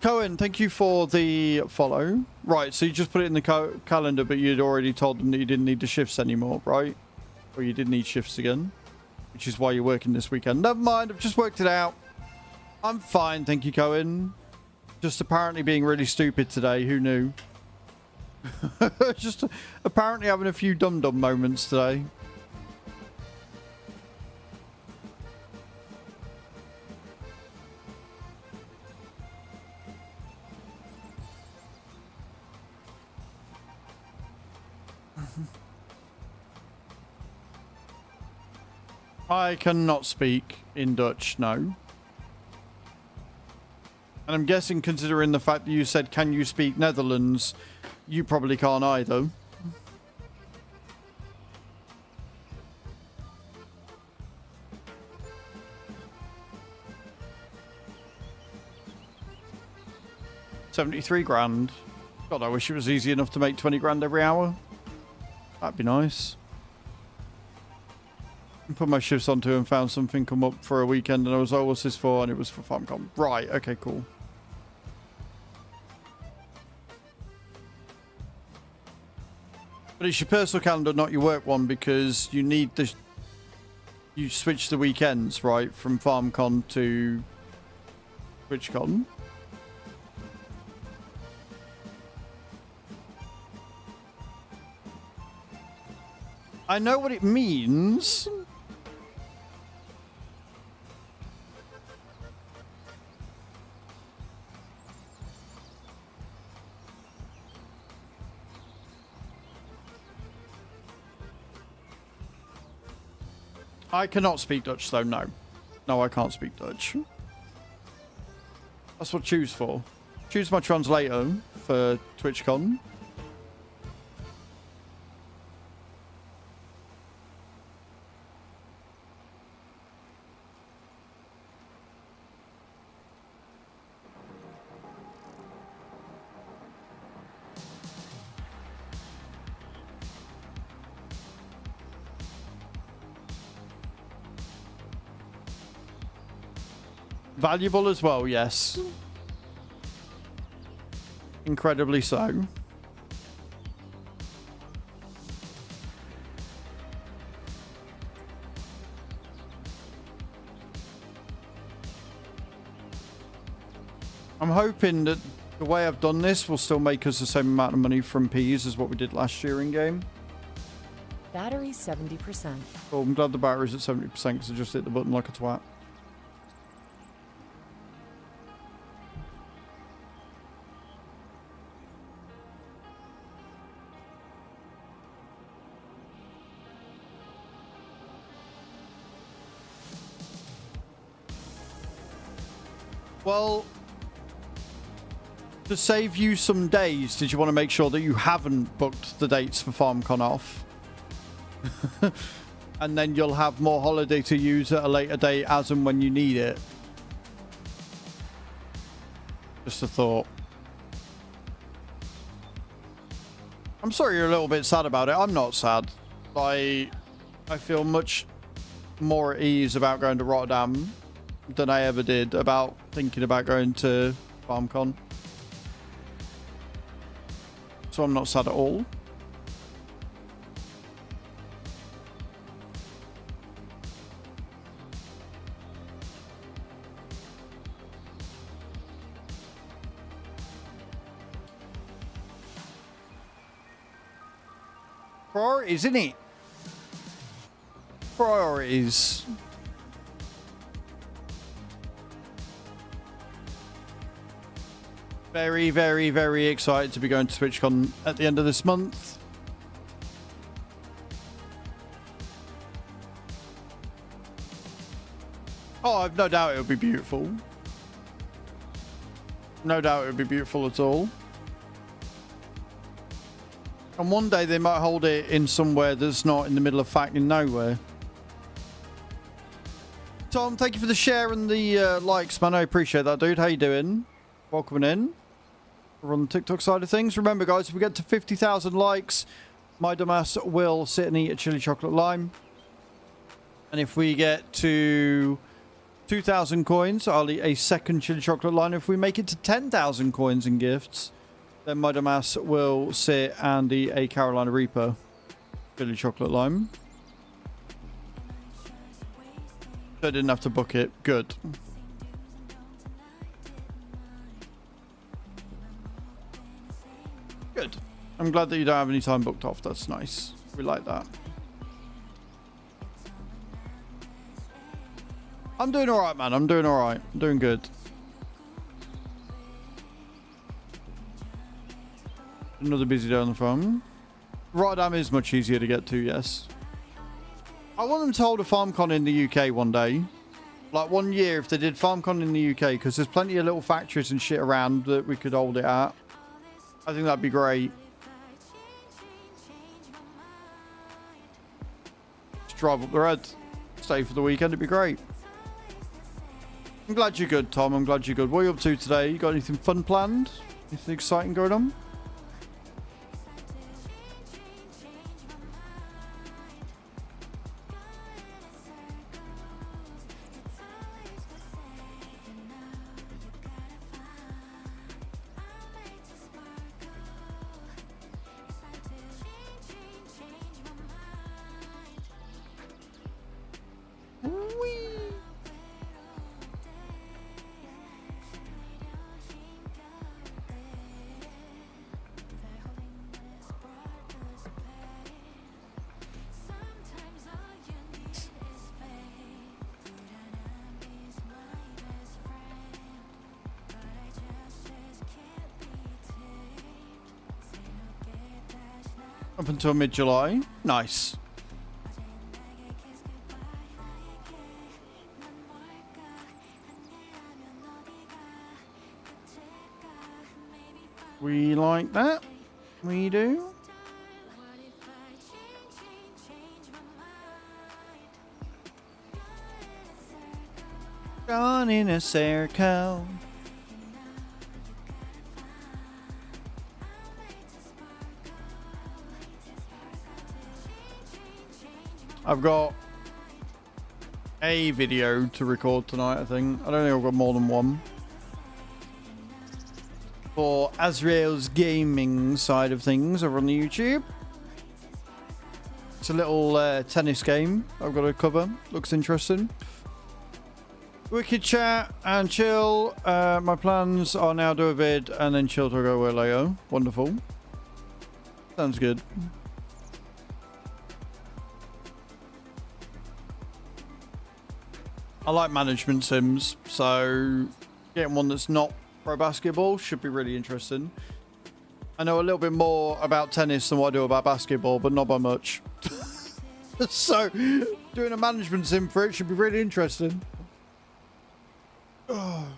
Cohen, thank you for the follow. Right, so you just put it in the calendar, but you'd already told them that you didn't need the shifts anymore, right? Or you did need shifts again. Which is why you're working this weekend. Never mind, I've just worked it out. I'm fine, thank you, Cohen. Just apparently being really stupid today. Who knew? Just apparently having a few dum-dum moments today. I cannot speak in Dutch, no. And I'm guessing, considering the fact that you said, can you speak Netherlands, you probably can't either. $73 grand. God, I wish it was easy enough to make 20 grand every hour. That'd be nice. I put my shifts onto and found something come up for a weekend, and I was, oh, what's this for? And it was for FarmCon. Right, okay, cool. But it's your personal calendar, not your work one, because you need the... You switch the weekends, right? From FarmCon to TwitchCon. I know what it means. I cannot speak Dutch, though, no. No, I can't speak Dutch. That's what choose for. Choose my translator for TwitchCon. Valuable as well, yes. Incredibly so. I'm hoping that the way I've done this will still make us the same amount of money from peas as what we did last year in game. Battery 70%. Well, I'm glad the battery's at 70% because I just hit the button like a twat. Well, to save you some days, did you want to make sure that you haven't booked the dates for FarmCon off? And then you'll have more holiday to use at a later date as and when you need it. Just a thought. I'm sorry you're a little bit sad about it. I'm not sad. I feel much more at ease about going to Rotterdam than I ever did about thinking about going to FarmCon. So I'm not sad at all. Priorities, isn't it? Priorities. Very, very, very excited to be going to TwitchCon at the end of this month. Oh, I've no doubt it'll be beautiful. No doubt it'll be beautiful at all. And one day they might hold it in somewhere that's not in the middle of fucking nowhere. Tom, thank you for the share and the likes, man. I appreciate that, dude. How you doing? Welcome in. We're on the TikTok side of things. Remember, guys, if we get to 50,000 likes, my dumbass will sit and eat a chili chocolate lime. And if we get to 2,000 coins, I'll eat a second chili chocolate lime. If we make it to 10,000 coins and gifts, then my dumbass will sit and eat a Carolina Reaper chili chocolate lime. So I didn't have to book it. Good. Good. I'm glad that you don't have any time booked off. That's nice. We like that. I'm doing all right, man. I'm doing all right. I'm doing good. Another busy day on the phone. Rotterdam is much easier to get to, yes. I want them to hold a FarmCon in the UK one day. Like 1 year if they did FarmCon in the UK, because there's plenty of little factories and shit around that we could hold it at. I think that'd be great. Just drive up the road. Stay for the weekend, it'd be great. I'm glad you're good, Tom. I'm glad you're good. What are you up to today? You got anything fun planned? Anything exciting going on? Up until mid-July. Nice. We like that. We do. Gone in a circle. I've got a video to record tonight, I think. I don't think I've got more than one. For Azrael's gaming side of things over on the YouTube. It's a little tennis game I've got to cover. Looks interesting. Wicked chat and chill. My plans are now do a vid and then chill to go away later. Wonderful. Sounds good. I like management sims, so getting one that's not pro basketball should be really interesting. I know a little bit more about tennis than what I do about basketball, but not by much. So doing a management sim for it should be really interesting. Oh.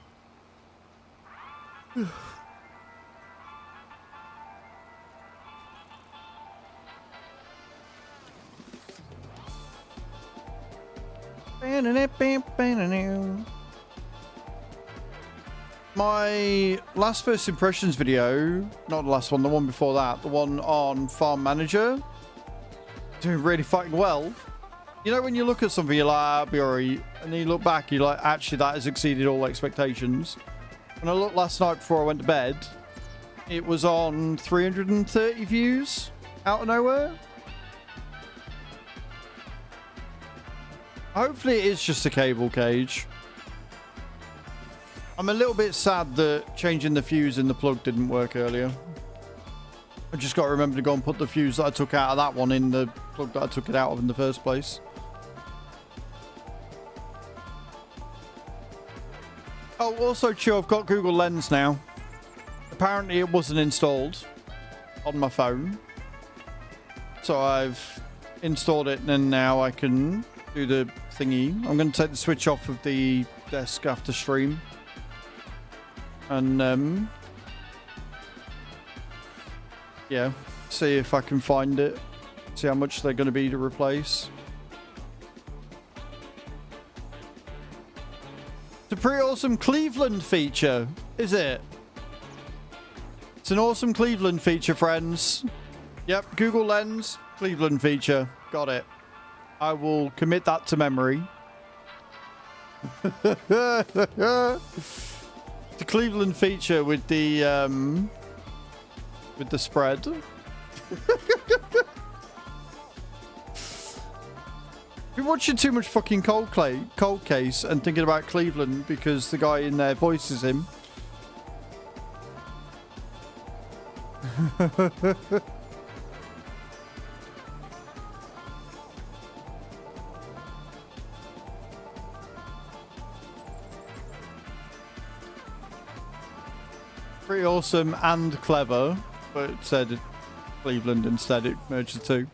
My last first impressions video, not the last one, the one before that, the one on Farm Manager, doing really fucking well. You know when you look at something, you're like, I'll be alright, and then you look back, you're like, actually that has exceeded all expectations. When I looked last night before I went to bed, it was on 330 views out of nowhere. Hopefully it is just a cable cage. I'm a little bit sad that changing the fuse in the plug didn't work earlier. I just got to remember to go and put the fuse that I took out of that one in the plug that I took it out of in the first place. Oh, also, Chew, I've got Google Lens now. Apparently it wasn't installed on my phone. So I've installed it and now I can do the thingy. I'm going to take the switch off of the desk after stream. And, yeah, see if I can find it. See how much they're going to be to replace. It's a pretty awesome Cleveland feature, is it? It's an awesome Cleveland feature, friends. Yep, Google Lens, Cleveland feature. Got it. I will commit that to memory. The Cleveland feature with the spread. Been watching too much fucking Cold Case and thinking about Cleveland because the guy in there voices him. Pretty awesome and clever, but it said Cleveland instead. It merged the two.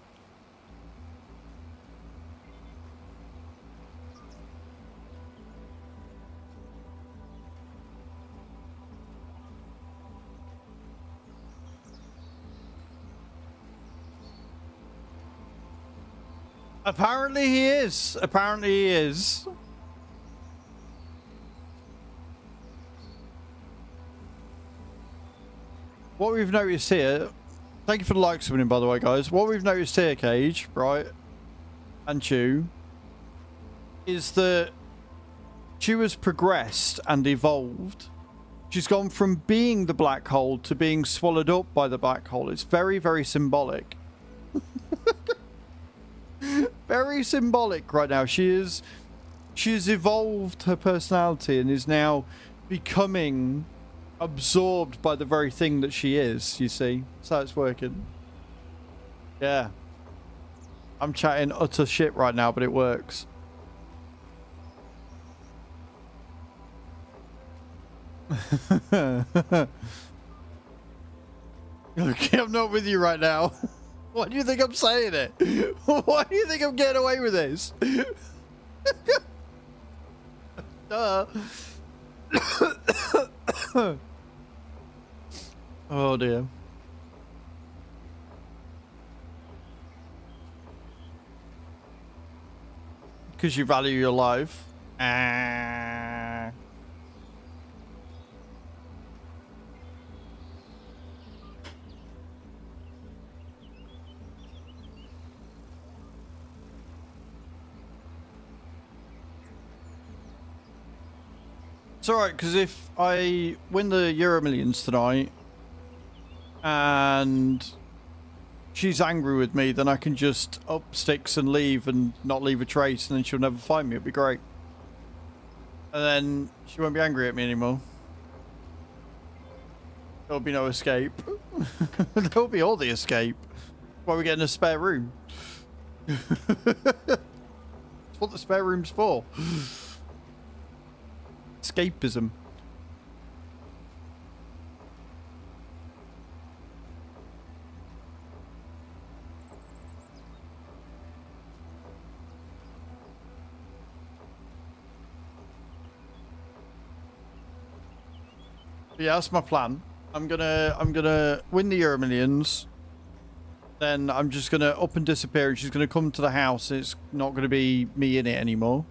Apparently he is. Apparently he is. What we've noticed here, thank you for the likes winning, by the way, guys. What we've noticed here, Cage, right, and Chew, is that Chew has progressed and evolved. She's gone from being the black hole to being swallowed up by the black hole. It's very, very symbolic. Very symbolic right now. She has evolved her personality and is now becoming absorbed by the very thing that she is, you see. That's how it's working. Yeah. I'm chatting utter shit right now, but it works. Okay, I'm not with you right now. Why do you think I'm saying it? Why do you think I'm getting away with this? Duh. Oh dear. Because you value your life. It's alright, because if I win the Euro Millions tonight and she's angry with me, then I can just up sticks and leave and not leave a trace, and then she'll never find me. It'd be great. And then she won't be angry at me anymore. There'll be no escape. There'll be all the escape. Why are we getting a spare room? That's what the spare room's for. Escapism. But yeah, that's my plan. I'm gonna win the Euro Millions. Then I'm just gonna up and disappear, and she's gonna come to the house. It's not gonna be me in it anymore.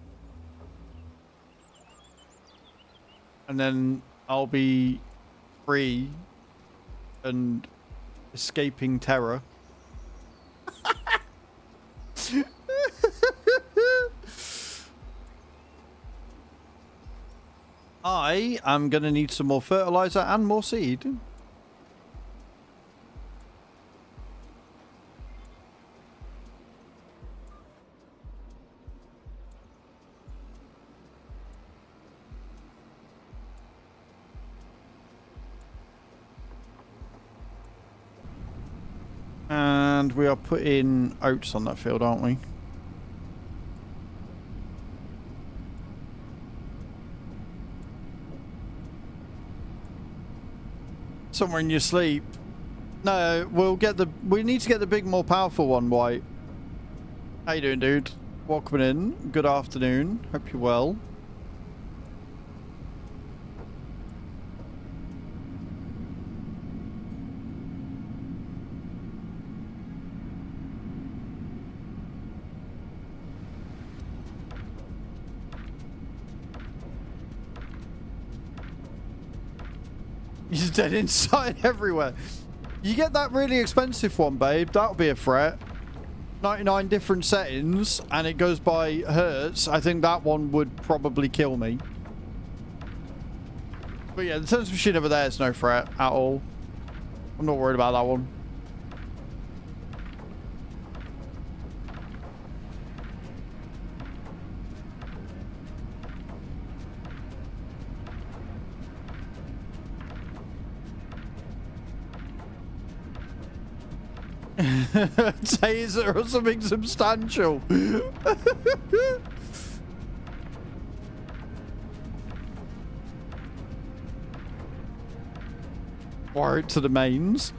And then I'll be free and escaping terror. I am going to need some more fertilizer and more seed. And we are putting oats on that field, aren't we? Somewhere in your sleep. No, we need to get the big, more powerful one, White. How you doing, dude? Welcome in. Good afternoon. Hope you're well. He's dead inside everywhere. You get that really expensive one, babe. That'll be a threat. 99 different settings, and it goes by hertz. I think that one would probably kill me. But yeah, the tennis machine over there is no threat at all. I'm not worried about that one. Taser or something substantial. Wire it to the mains.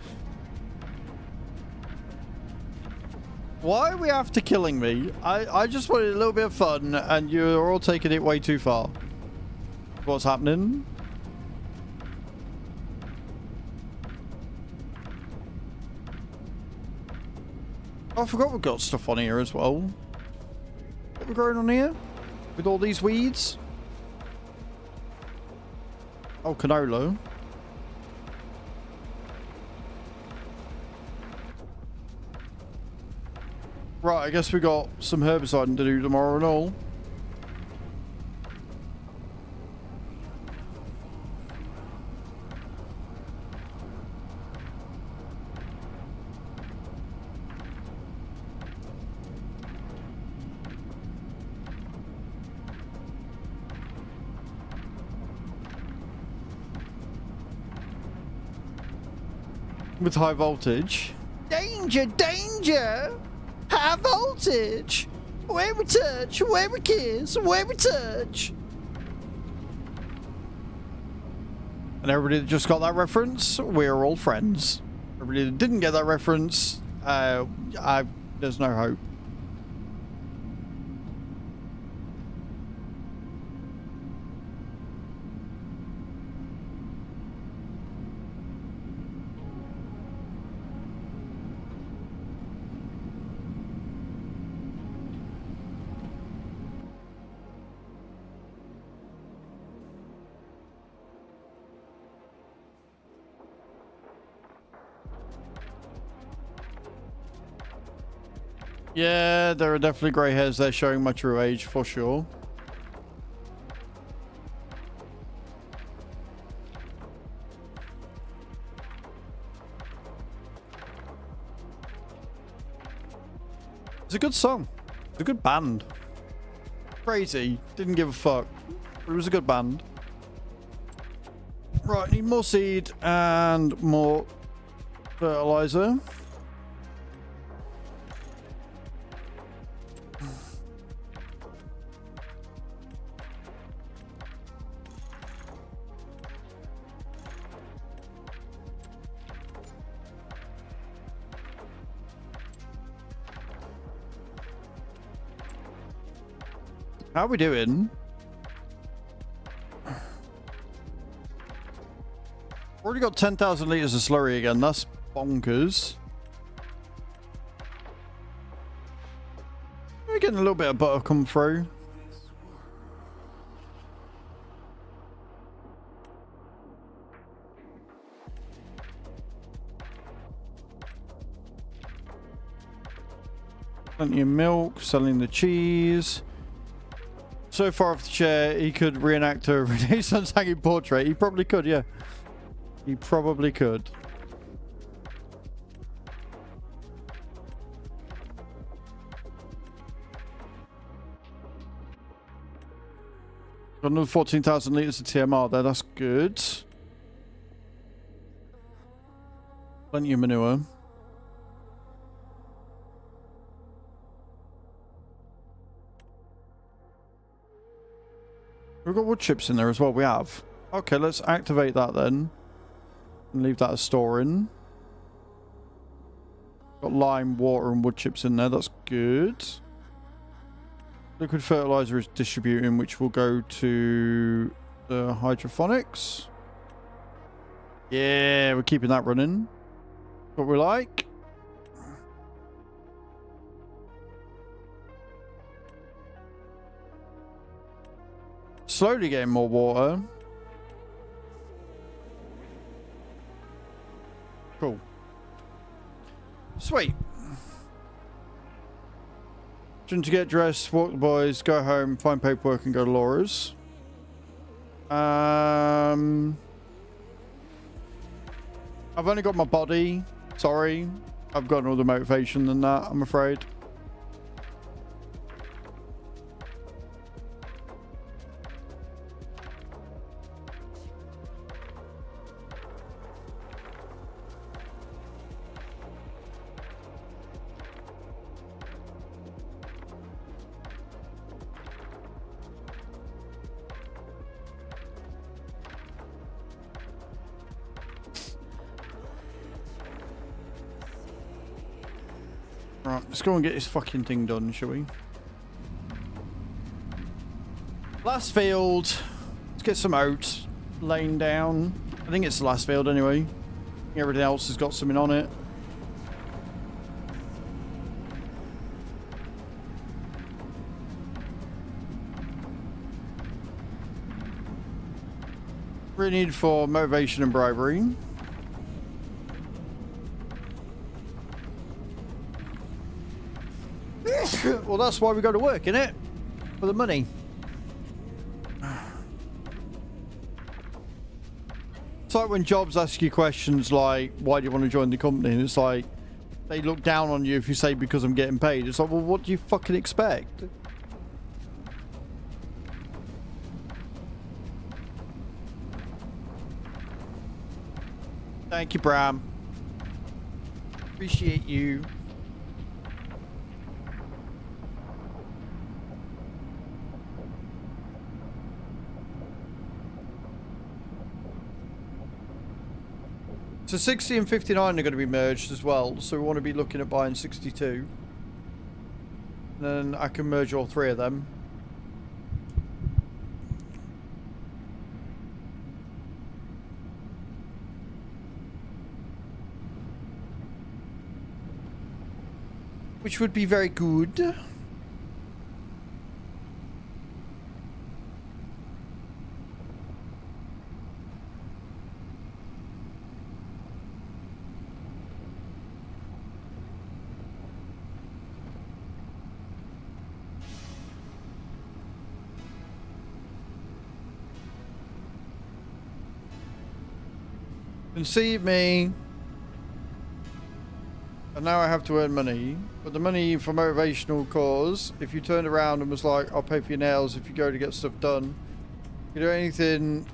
Why are we after killing me? I just wanted a little bit of fun, and you're all taking it way too far. What's happening? Oh, I forgot we've got stuff on here as well. What we're growing on here? With all these weeds? Oh, canola. Right, I guess we got some herbicide to do tomorrow and all. With high voltage. Danger, danger! High voltage! Where we touch, where we kiss, where we touch. And everybody that just got that reference, we're all friends. Everybody that didn't get that reference, there's no hope. Yeah, there are definitely grey hairs there showing my true age, for sure. It's a good song. It's a good band. Crazy. Didn't give a fuck. But it was a good band. Right, need more seed and more fertilizer. How are we doing? Already got 10,000 litres of slurry again. That's bonkers. We're getting a little bit of butter come through. Plenty of milk, selling the cheese. So far off the chair, he could reenact a Renaissance hanging portrait. He probably could, yeah. He probably could. Got another 14,000 litres of TMR there. That's good. Plenty of manure. We've got wood chips in there as well. We have. Okay, let's activate that then. And leave that as storing. Got lime, water, and wood chips in there. That's good. Liquid fertilizer is distributing, which will go to the hydroponics. Yeah, we're keeping that running. What we like. Slowly getting more water. Cool. Sweet. Time to get dressed, walk the boys, go home, find paperwork, and go to Laura's. I've only got my body. Sorry. I've got no other motivation than that, I'm afraid. Right, let's go and get this fucking thing done, shall we? Last field. Let's get some oats laying down. I think it's the last field anyway. Everything else has got something on it. Really need for motivation and bribery. Well, that's why we go to work, innit? For the money. It's like when jobs ask you questions like, why do you want to join the company? And it's like, they look down on you if you say, because I'm getting paid. It's like, well, what do you fucking expect? Thank you, Bram. Appreciate you. So 60 and 59 are going to be merged as well, so we want to be looking at buying 62. And then I can merge all three of them. Which would be very good. Conceive me, and now I have to earn money. But the money for motivational cause, if you turned around and was like, I'll pay for your nails if you go to get stuff done, you do anything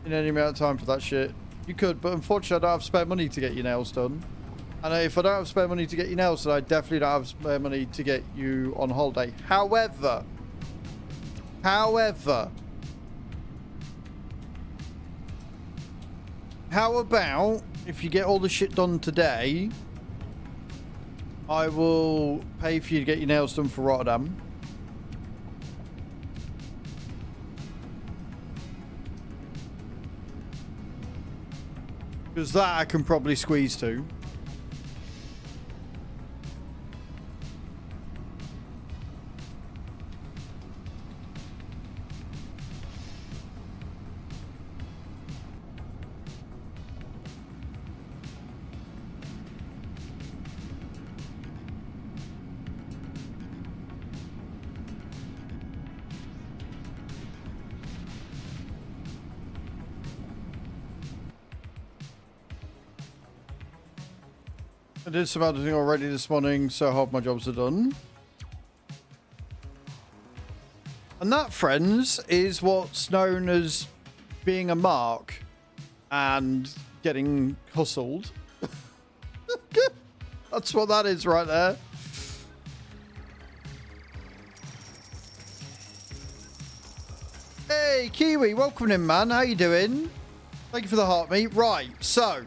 in any amount of time for that shit, you could. But unfortunately, I don't have spare money to get your nails done. And if I don't have spare money to get your nails done, I definitely don't have spare money to get you on holiday. However, how about if you get all the shit done today, I will pay for you to get your nails done for Rotterdam. Because that I can probably squeeze to. I did some editing already this morning, so half my jobs are done. And that, friends, is what's known as being a mark and getting hustled. That's what that is right there. Hey, Kiwi, welcome in, man. How you doing? Thank you for the heart, mate. Right, so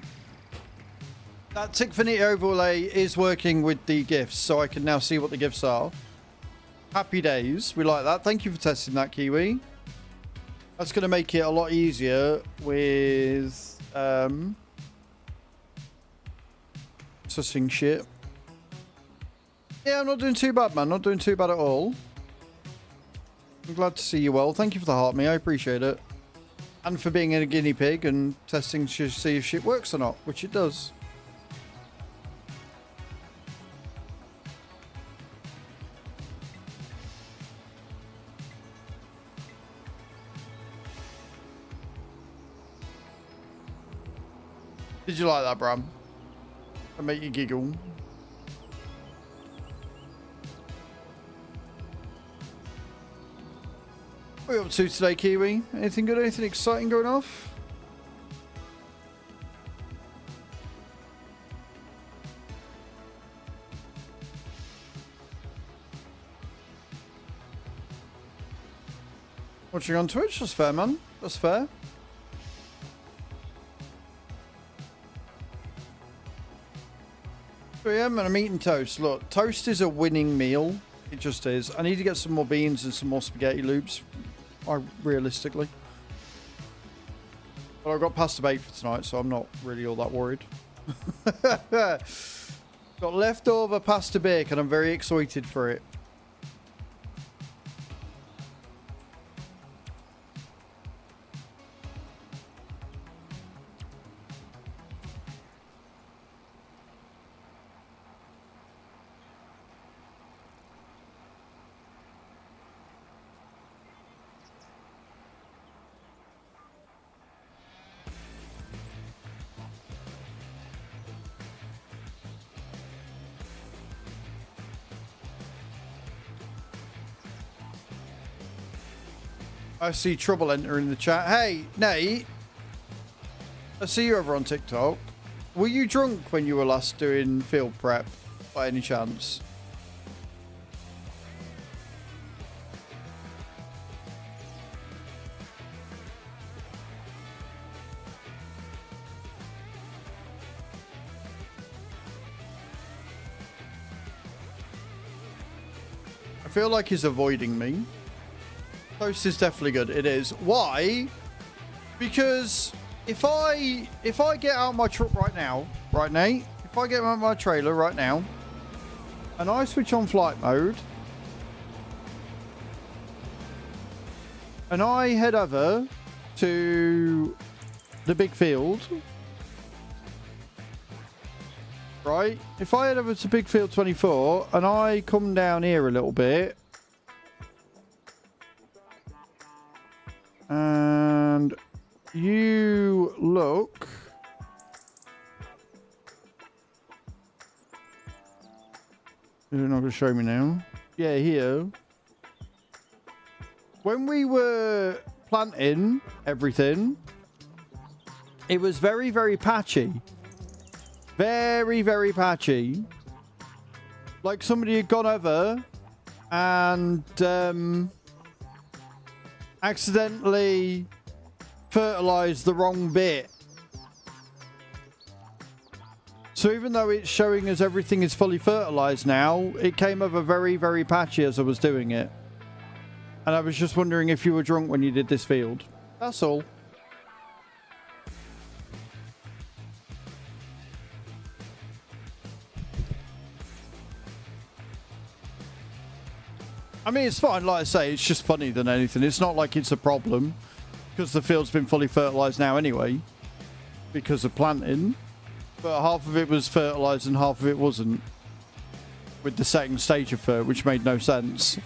that Tickfinity overlay is working with the gifts, so I can now see what the gifts are. Happy days. We like that. Thank you for testing that, Kiwi. That's going to make it a lot easier with sussing shit. Yeah, I'm not doing too bad, man. Not doing too bad at all. I'm glad to see you well. Thank you for the heart, me. I appreciate it. And for being a guinea pig and testing to see if shit works or not, which it does. Did you like that, Bram? I make you giggle. What are you up to today, Kiwi? Anything good? Anything exciting going off? Watching on Twitch? That's fair, man. That's fair. And I'm eating toast. Look, toast is a winning meal. It just is. I need to get some more beans and some more spaghetti loops. Realistically. But I've got pasta baked for tonight, so I'm not really all that worried. Got leftover pasta bake, and I'm very excited for it. I see Trouble enter in the chat. Hey, Nate. I see you over on TikTok. Were you drunk when you were last doing field prep, by any chance? I feel like he's avoiding me. Toast is definitely good. It is. Why? Because if I get out my truck right now, right, Nate? If I get out my trailer right now, and I switch on flight mode, and I head over to the big field, right? If I head over to Big Field 24, and I come down here a little bit, and you look. You're not going to show me now. Yeah, here. When we were planting everything, it was very, very patchy. Very, very patchy. Like somebody had gone over and accidentally fertilized the wrong bit. So even though it's showing us everything is fully fertilized now, it came over very, very patchy as I was doing it. And I was just wondering if you were drunk when you did this field. That's all. I mean, it's fine. Like I say, it's just funny than anything. It's not like it's a problem because the field's been fully fertilized now anyway because of planting. But half of it was fertilized and half of it wasn't with the second stage of fert, which made no sense.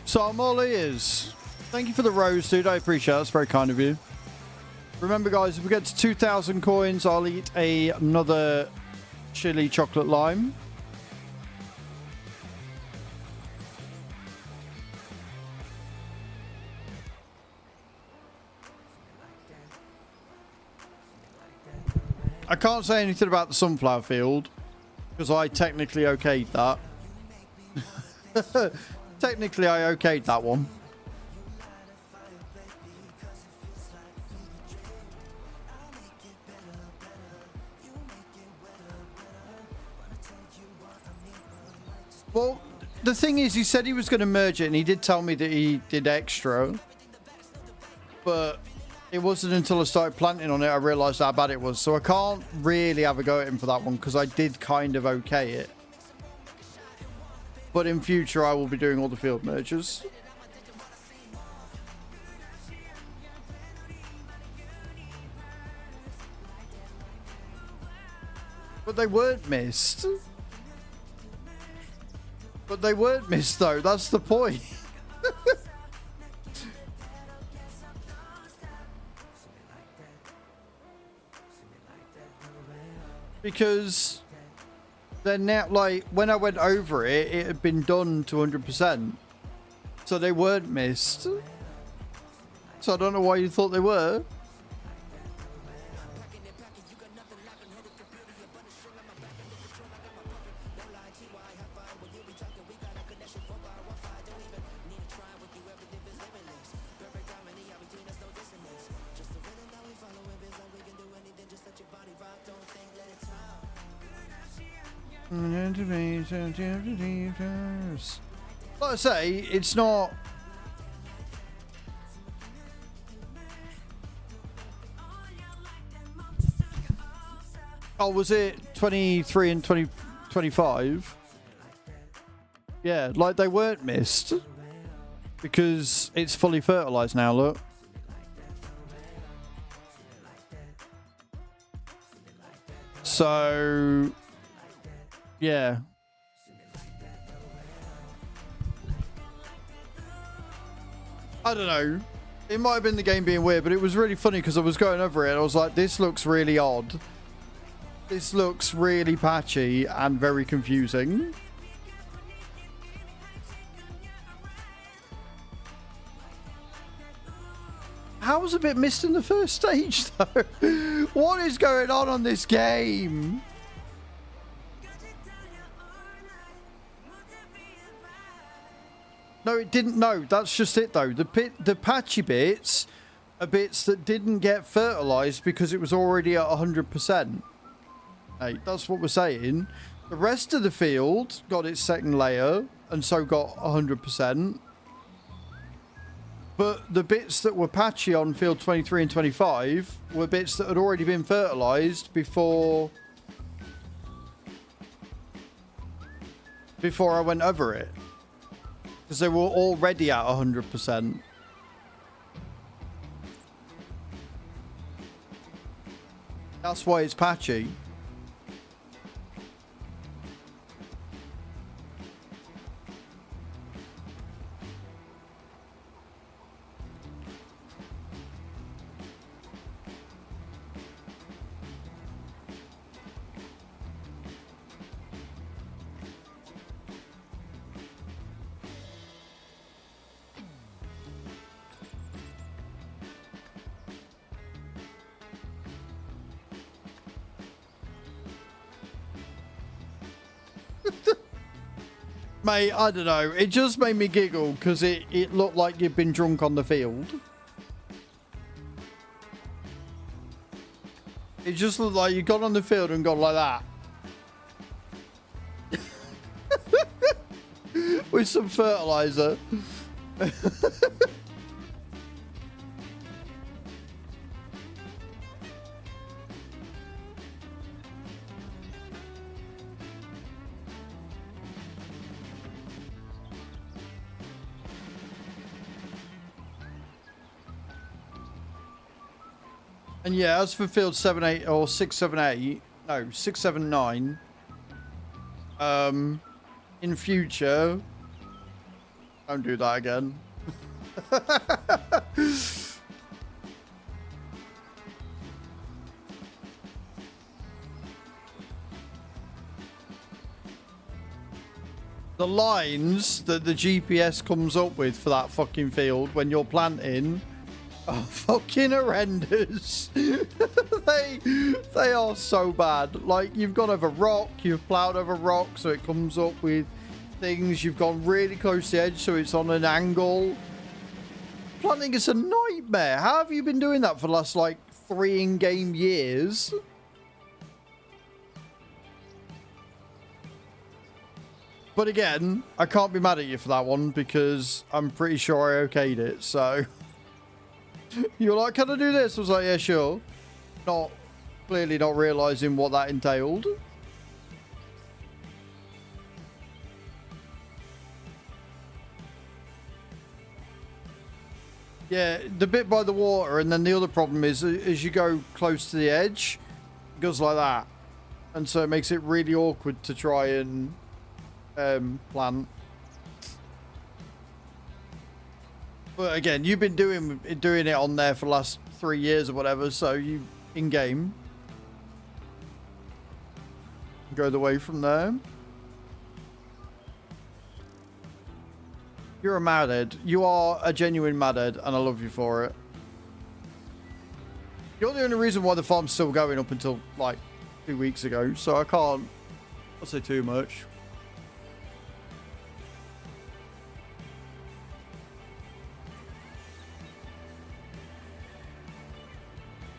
So I'm all ears. Thank you for the rose, dude. I appreciate it. That's very kind of you. Remember, guys, if we get to 2,000 coins, I'll eat another chili chocolate lime. I can't say anything about the sunflower field because I technically okayed that. Technically, I okayed that one. Well, the thing is, he said he was going to merge it, and he did tell me that he did extra. But it wasn't until I started planting on it I realised how bad it was. So I can't really have a go at him for that one because I did kind of okay it. But in future, I will be doing all the field merges. But they weren't missed. But they weren't missed, though. That's the point. Because then now, like, when I went over it, it had been done to 100%. So they weren't missed. So I don't know why you thought they were. Like I say, it's not. Oh, was it 23 and 25? Yeah, like they weren't missed because it's fully fertilized now. Look. So, yeah. I don't know. It might have been the game being weird, but it was really funny because I was going over it. I was like, this looks really odd. This looks really patchy and very confusing. How was a bit missed in the first stage, though? What is going on this game? No, it didn't. No, that's just it, though. The patchy bits are bits that didn't get fertilized because it was already at 100%. Hey, that's what we're saying. The rest of the field got its second layer and so got 100%. But the bits that were patchy on field 23 and 25 were bits that had already been fertilized before I went over it. Because they were already at 100%. That's why it's patchy. Mate, I don't know. It just made me giggle because it looked like you'd been drunk on the field. It just looked like you got on the field and gone like that. With some fertilizer. And yeah, as for field 7, 8 or 6, 7, 8, no, 6, 7, 9, in future, don't do that again. The lines that the GPS comes up with for that fucking field when you're planting are fucking horrendous. they are so bad. Like, you've gone over rock, you've plowed over rock, so it comes up with things. You've gone really close to the edge, so it's on an angle. Planting is a nightmare. How have you been doing that for the last, like, 3 in-game years? But again, I can't be mad at you for that one because I'm pretty sure I okayed it, so... You're like, can I do this? I was like, yeah, sure. Clearly not realising what that entailed. Yeah, the bit by the water, and then the other problem is as you go close to the edge, it goes like that. And so it makes it really awkward to try and plant. But again, you've been doing it on there for the last 3 years or whatever, so you in game go the way from there. You're a madhead. You are a genuine madhead, and I love you for it. You're the only reason why the farm's still going up until like 2 weeks ago, so I can't say too much.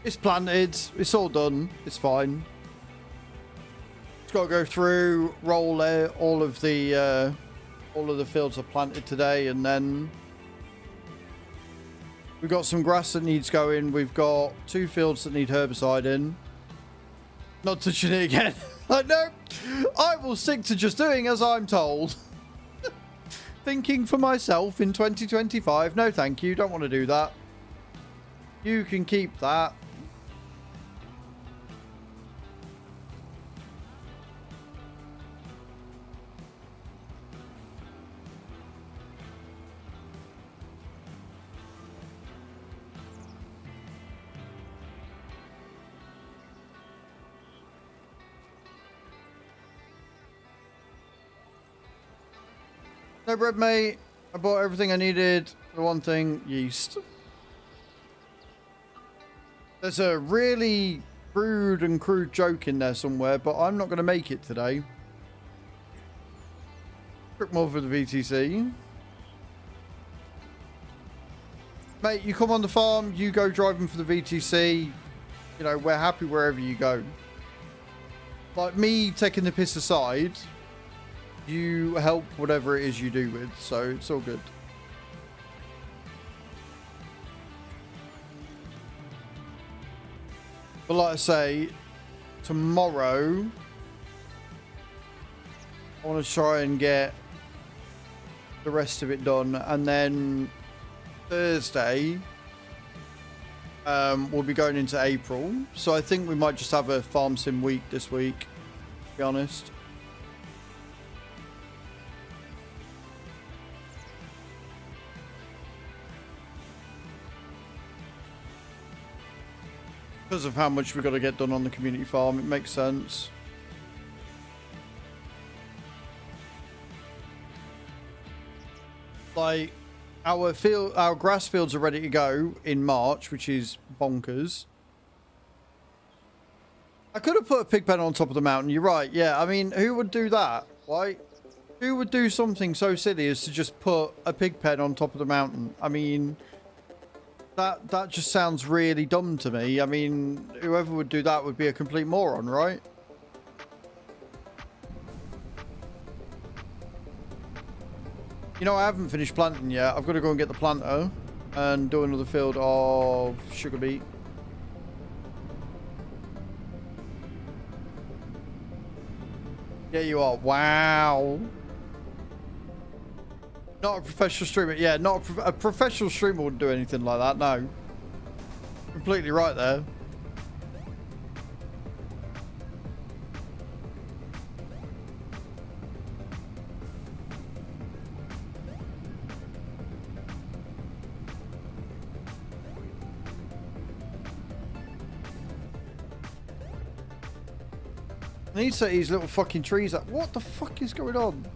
It's planted. It's all done. It's fine. It's got to go through, roll it. All of the fields are planted today, and then we've got some grass that needs going. We've got 2 fields that need herbicide in. Not touching it again. Like, no, I will stick to just doing as I'm told. Thinking for myself in 2025. No, thank you. Don't want to do that. You can keep that. No bread, mate. I bought everything I needed. The one thing, yeast. There's a really crude joke in there somewhere, but I'm not going to make it today. Quick more for the VTC. Mate, you come on the farm, you go driving for the VTC. You know, we're happy wherever you go. Like, me taking the piss aside, you help whatever it is you do with, so it's all good. But like I say, tomorrow I want to try and get the rest of it done, and then Thursday we'll be going into April, so I think we might just have a farm sim week this week, to be honest. Because of how much we've got to get done on the community farm, it makes sense. Like, our grass fields are ready to go in March, which is bonkers. I could have put a pig pen on top of the mountain. You're right. Yeah, I mean, who would do that? Right? Who would do something so silly as to just put a pig pen on top of the mountain? I mean, that just sounds really dumb to me. I mean, whoever would do that would be a complete moron, right? You know, I haven't finished planting yet. I've got to go and get the planter and do another field of sugar beet. Yeah, you are. Wow. Not a professional streamer. Yeah, not a professional streamer wouldn't do anything like that. No. Completely right there. I need to set these little fucking trees up. What the fuck is going on?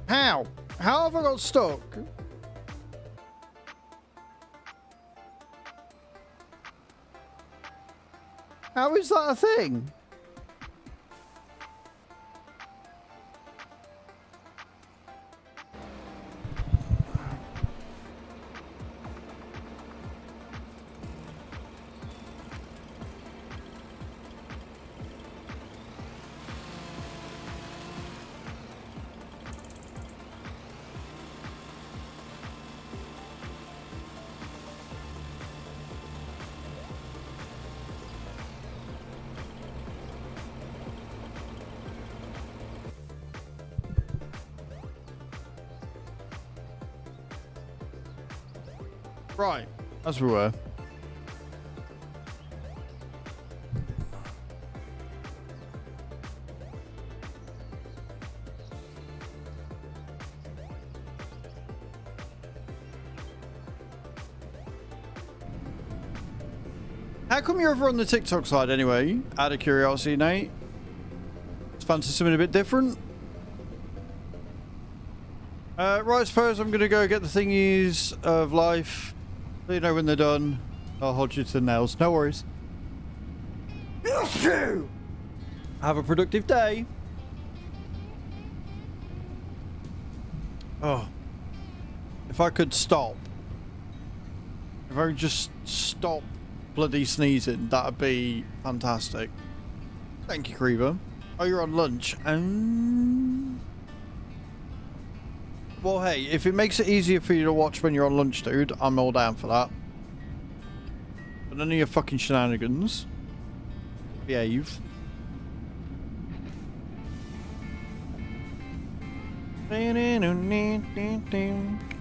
How? How have I got stuck? How is that a thing? Right, as we were. How come you're over on the TikTok side anyway? Out of curiosity, Nate. It's fancy something a bit different. Right, I suppose I'm gonna go get the thingies of life. So you know when they're done. I'll hold you to the nails. No worries. Have a productive day. Oh. If I could stop. If I could just stop bloody sneezing, that'd be fantastic. Thank you, Creeper. Oh, you're on lunch. Well, hey, if it makes it easier for you to watch when you're on lunch, dude, I'm all down for that. But none of your fucking shenanigans. Behave.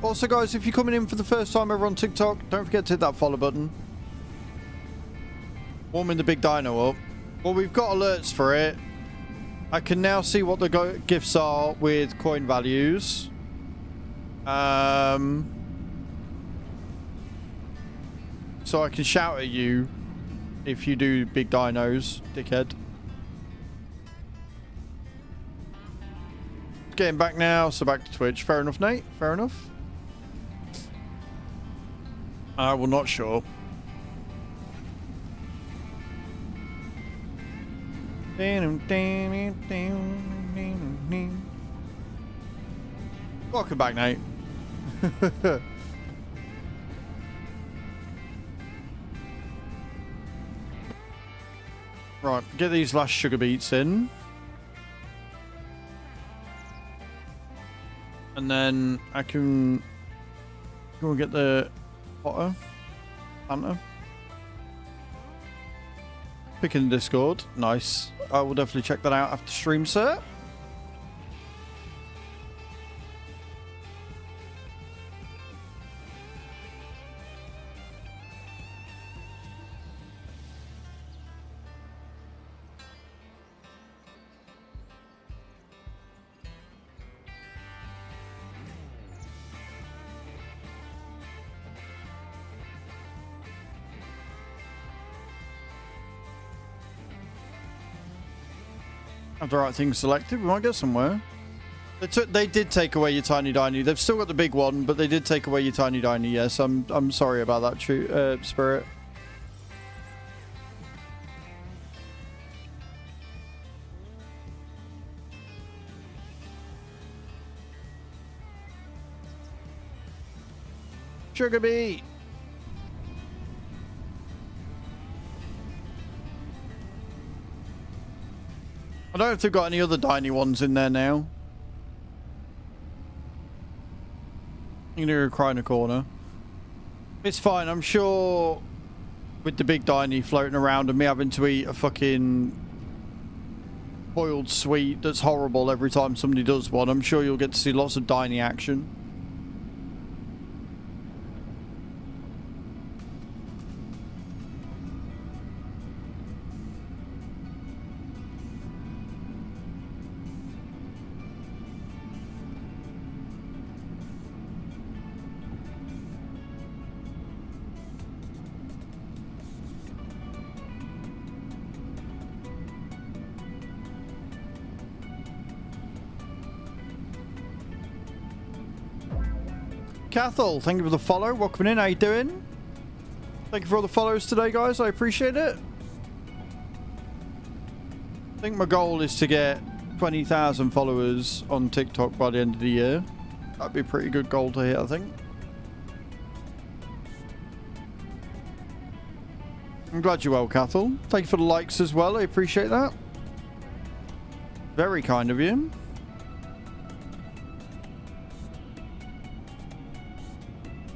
Also, guys, if you're coming in for the first time ever on TikTok, don't forget to hit that follow button. Warming the big dino up. Well, we've got alerts for it. I can now see what the gifts are with coin values. So I can shout at you if you do big dinos, dickhead. Getting back now, so back to Twitch. Fair enough, Nate. Fair enough. Well, not sure. Welcome back, Nate. Right, get these last sugar beets in. And then I can go and get the potter. Planter. Pick in Discord. Nice. I will definitely check that out after stream, sir. Have the right thing selected, we might get somewhere. They did take away your tiny diny. They've still got the big one, but they did take away your tiny diny. Yes, I'm sorry about that, Spirit. Sugar beet. I don't know if they've got any other tiny ones in there now. You can hear a cry in a corner. It's fine. I'm sure with the big Diney floating around and me having to eat a fucking boiled sweet that's horrible every time somebody does one, I'm sure you'll get to see lots of Diney action. Cathal, thank you for the follow. Welcome in. How you doing? Thank you for all the follows today, guys. I appreciate it. I think my goal is to get 20,000 followers on TikTok by the end of the year. That'd be a pretty good goal to hit, I think. I'm glad you're well, Cathal. Thank you for the likes as well. I appreciate that. Very kind of you.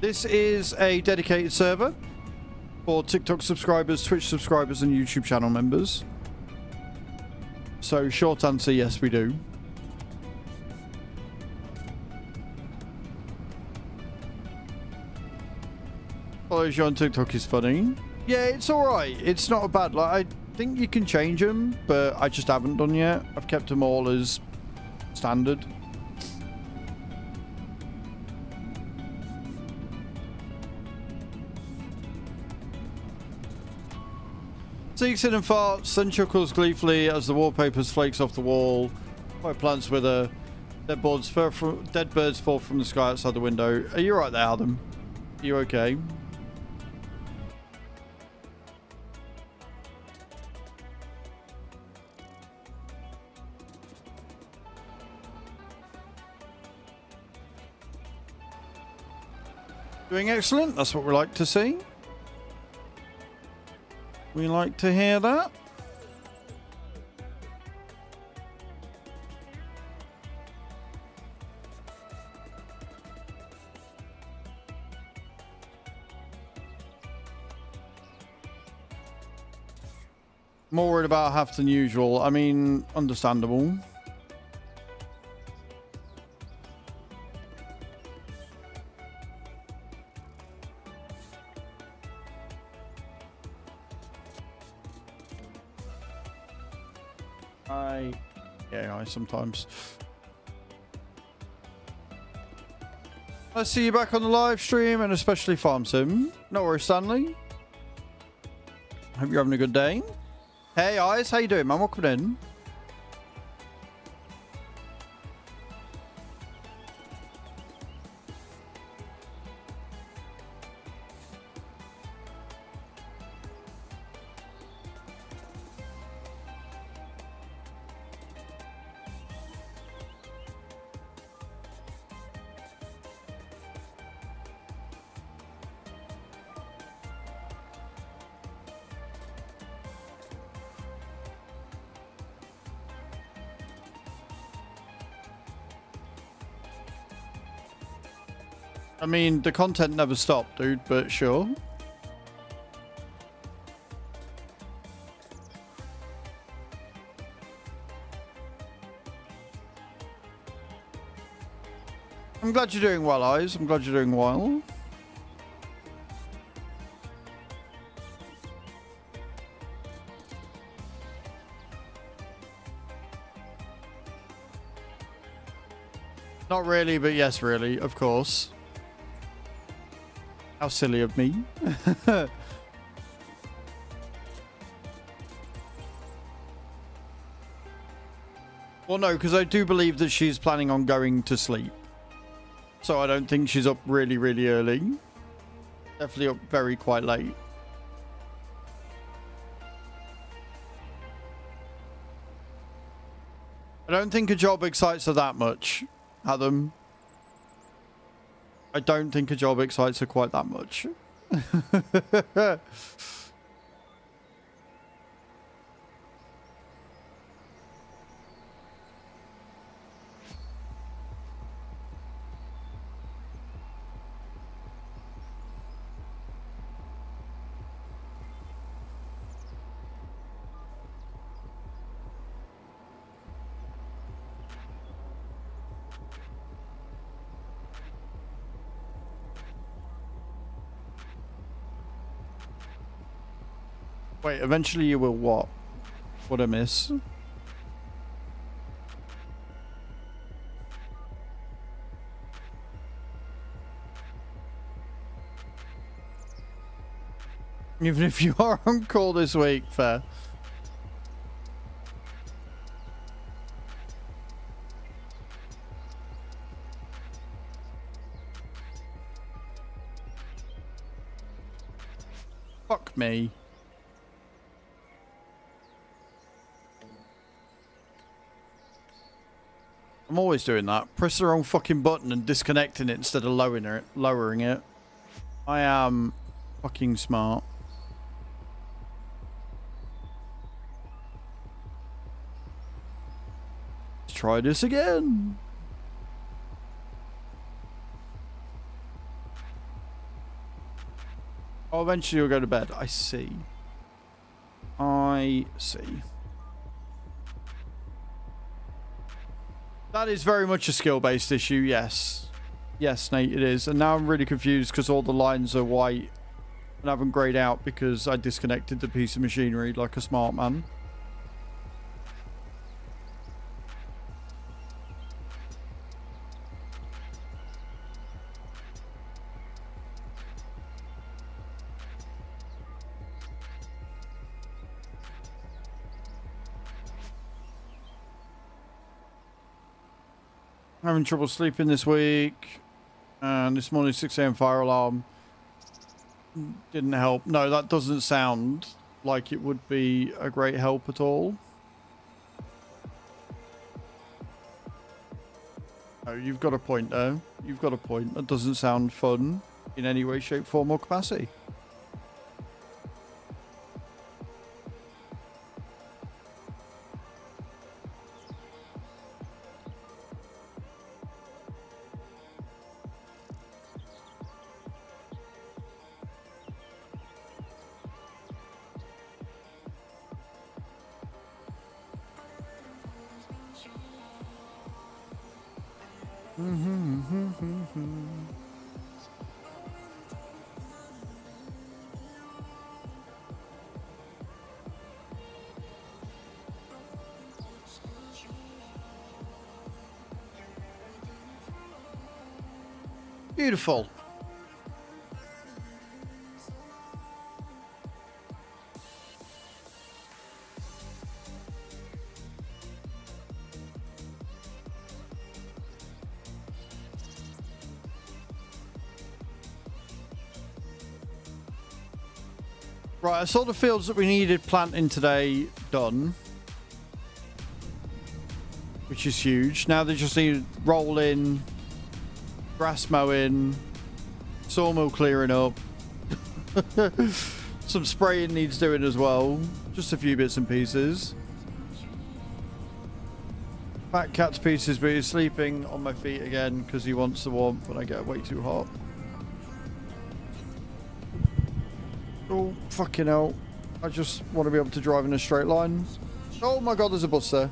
This is a dedicated server for TikTok subscribers, Twitch subscribers, and YouTube channel members. So, short answer, yes, we do. Follows you on TikTok is funny. Yeah, it's alright. It's not a bad... Like, I think you can change them, but I just haven't done yet. I've kept them all as standard. Seeks in and farts, then chuckles gleefully as the wallpapers flakes off the wall. My plants wither. Dead birds fall from the sky outside the window. Are you right there, Adam? Are you okay? Doing excellent. That's what we like to see. We like to hear that. More worried about half than usual. I mean, understandable. I sometimes. I see you back on the live stream and especially Farm Sim. No worries, Stanley. Hope you're having a good day. Hey, Eyes, how you doing, man? Welcome in. I mean, the content never stopped, dude, but sure. I'm glad you're doing well, Eyes. I'm glad you're doing well. Not really, but yes, really, of course. How silly of me. Well, no, because I do believe that she's planning on going to sleep. So I don't think she's up really, really early. Definitely up very quite late. I don't think a job excites her that much, Adam. I don't think a job excites her quite that much. Wait, eventually you will what? What I miss? Even if you are on call this week, fair. Fuck me. I'm always doing that. Press the wrong fucking button and disconnecting it instead of lowering it. I am fucking smart. Let's try this again. Oh, eventually you'll go to bed. I see. I see. That is very much a skill-based issue, yes. Yes, Nate, it is. And now I'm really confused because all the lines are white and haven't grayed out because I disconnected the piece of machinery like a smart man. Having trouble sleeping this week. And this morning 6 AM fire alarm didn't help. No, that doesn't sound like it would be a great help at all. Oh, you've got a point there. You've got a point. That doesn't sound fun in any way, shape, form or capacity. Beautiful. Right, I saw the fields that we needed planting today done, which is huge. Now they just need rolling, grass mowing, sawmill clearing up. Some spraying needs doing as well. Just a few bits and pieces. Fat cat's pieces, but he's sleeping on my feet again because he wants the warmth when I get way too hot. Oh, fucking hell. I just want to be able to drive in a straight line. Oh my god, there's a bus there.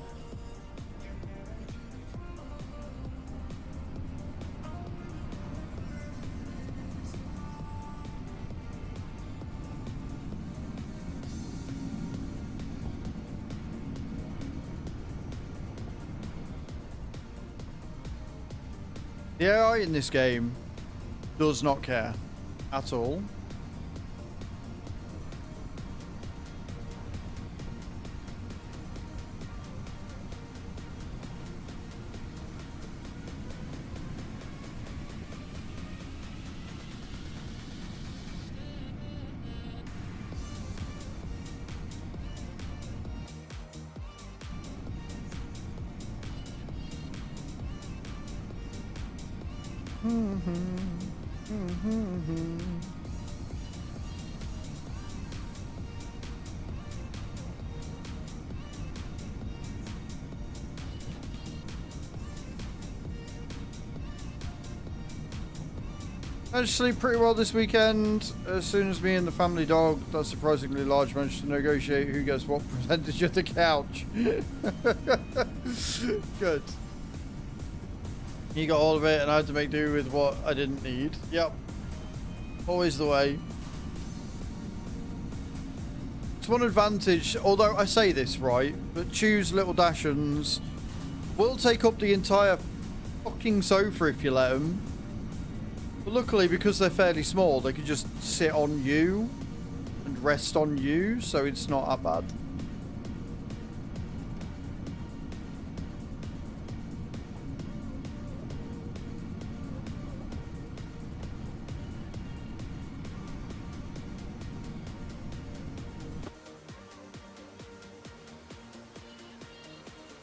The AI in this game does not care at all. I just sleep pretty well this weekend. As soon as me and the family dog, that's surprisingly large, managed to negotiate who gets what percentage of the couch. Good. He got all of it and I had to make do with what I didn't need. Yep. Always the way. It's one advantage, although I say this, right, but choose little Dachshunds will take up the entire fucking sofa if you let them. But luckily, because they're fairly small, they can just sit on you and rest on you, so it's not that bad.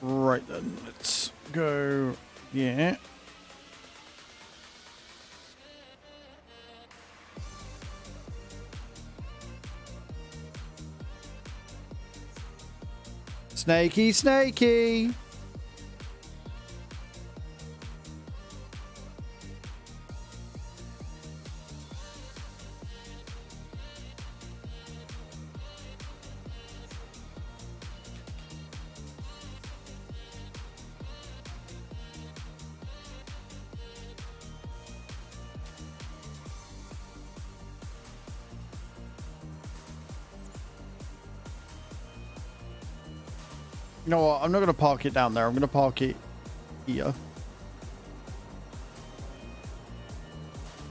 Right then, let's go. Yeah. Snakey, snakey. You know what? I'm not going to park it down there. I'm going to park it here.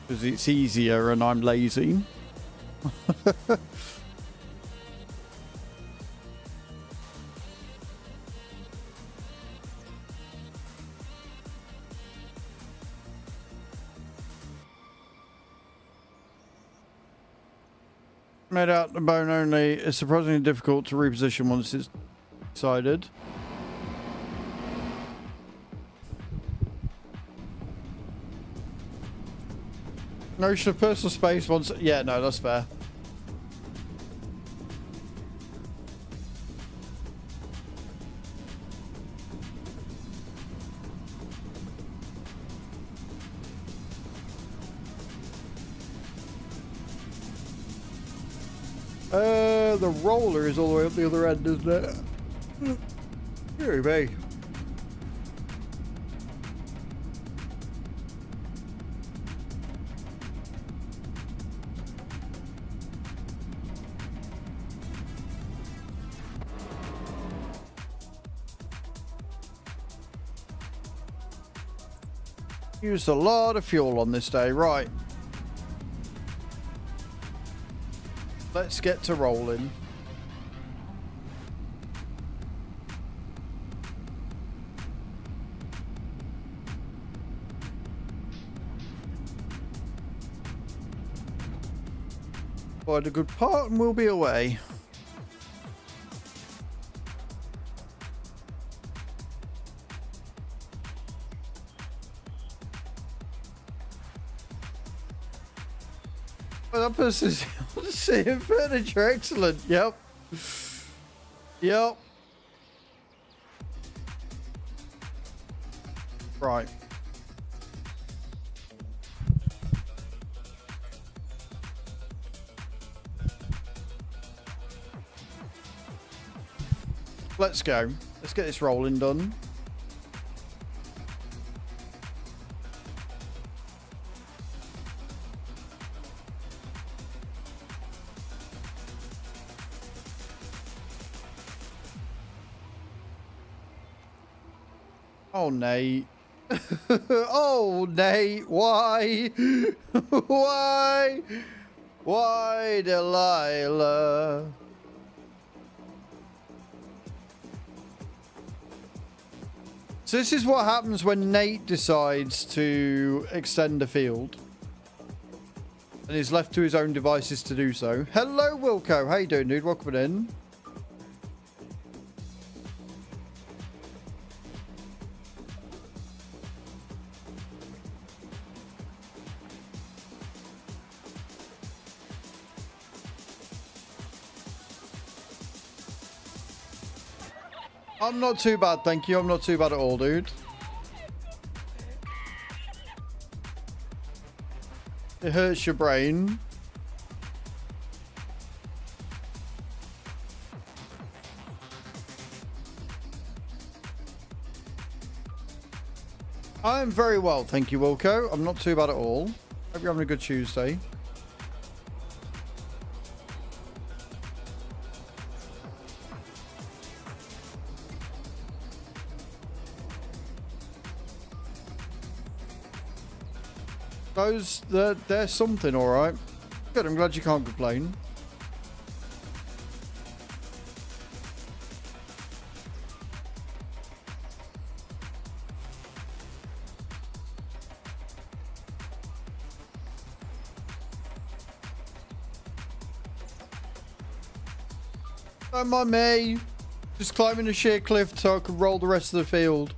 Because it's easier and I'm lazy. Made out the bone only. It's surprisingly difficult to reposition once it's decided. Notion of personal space once. Yeah, no, that's fair. The roller is all the way up the other end, isn't it? Here we be. Used a lot of fuel on this day, right? Let's get to rolling. Find a good part and we'll be away. Well, that person's seeing furniture. Excellent. Yep. Yep. Right. Let's go. Let's get this rolling done. Oh, Nate. Oh, Nate. Why? Why? Why, Delilah? So this is what happens when Nate decides to extend a field. And is left to his own devices to do so. Hello, Wilco. How you doing, dude? Welcome in. I'm not too bad, thank you. I'm not too bad at all, dude. It hurts your brain. I am very well, thank you, Wilco. I'm not too bad at all. Hope you're having a good Tuesday. There's something, all right. Good. I'm glad you can't complain. Don't mind me. Just climbing a sheer cliff so I can roll the rest of the field.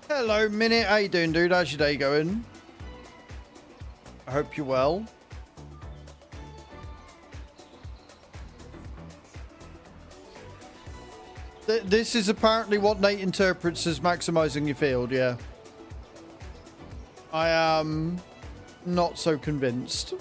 Hello, Minute. How you doing, dude? How's your day going? I hope you're well. This is apparently what Nate interprets as maximizing your field, yeah. I am not so convinced.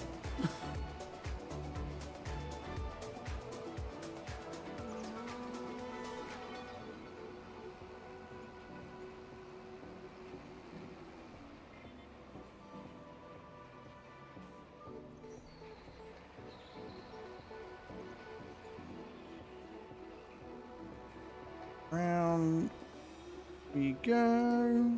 Round we go.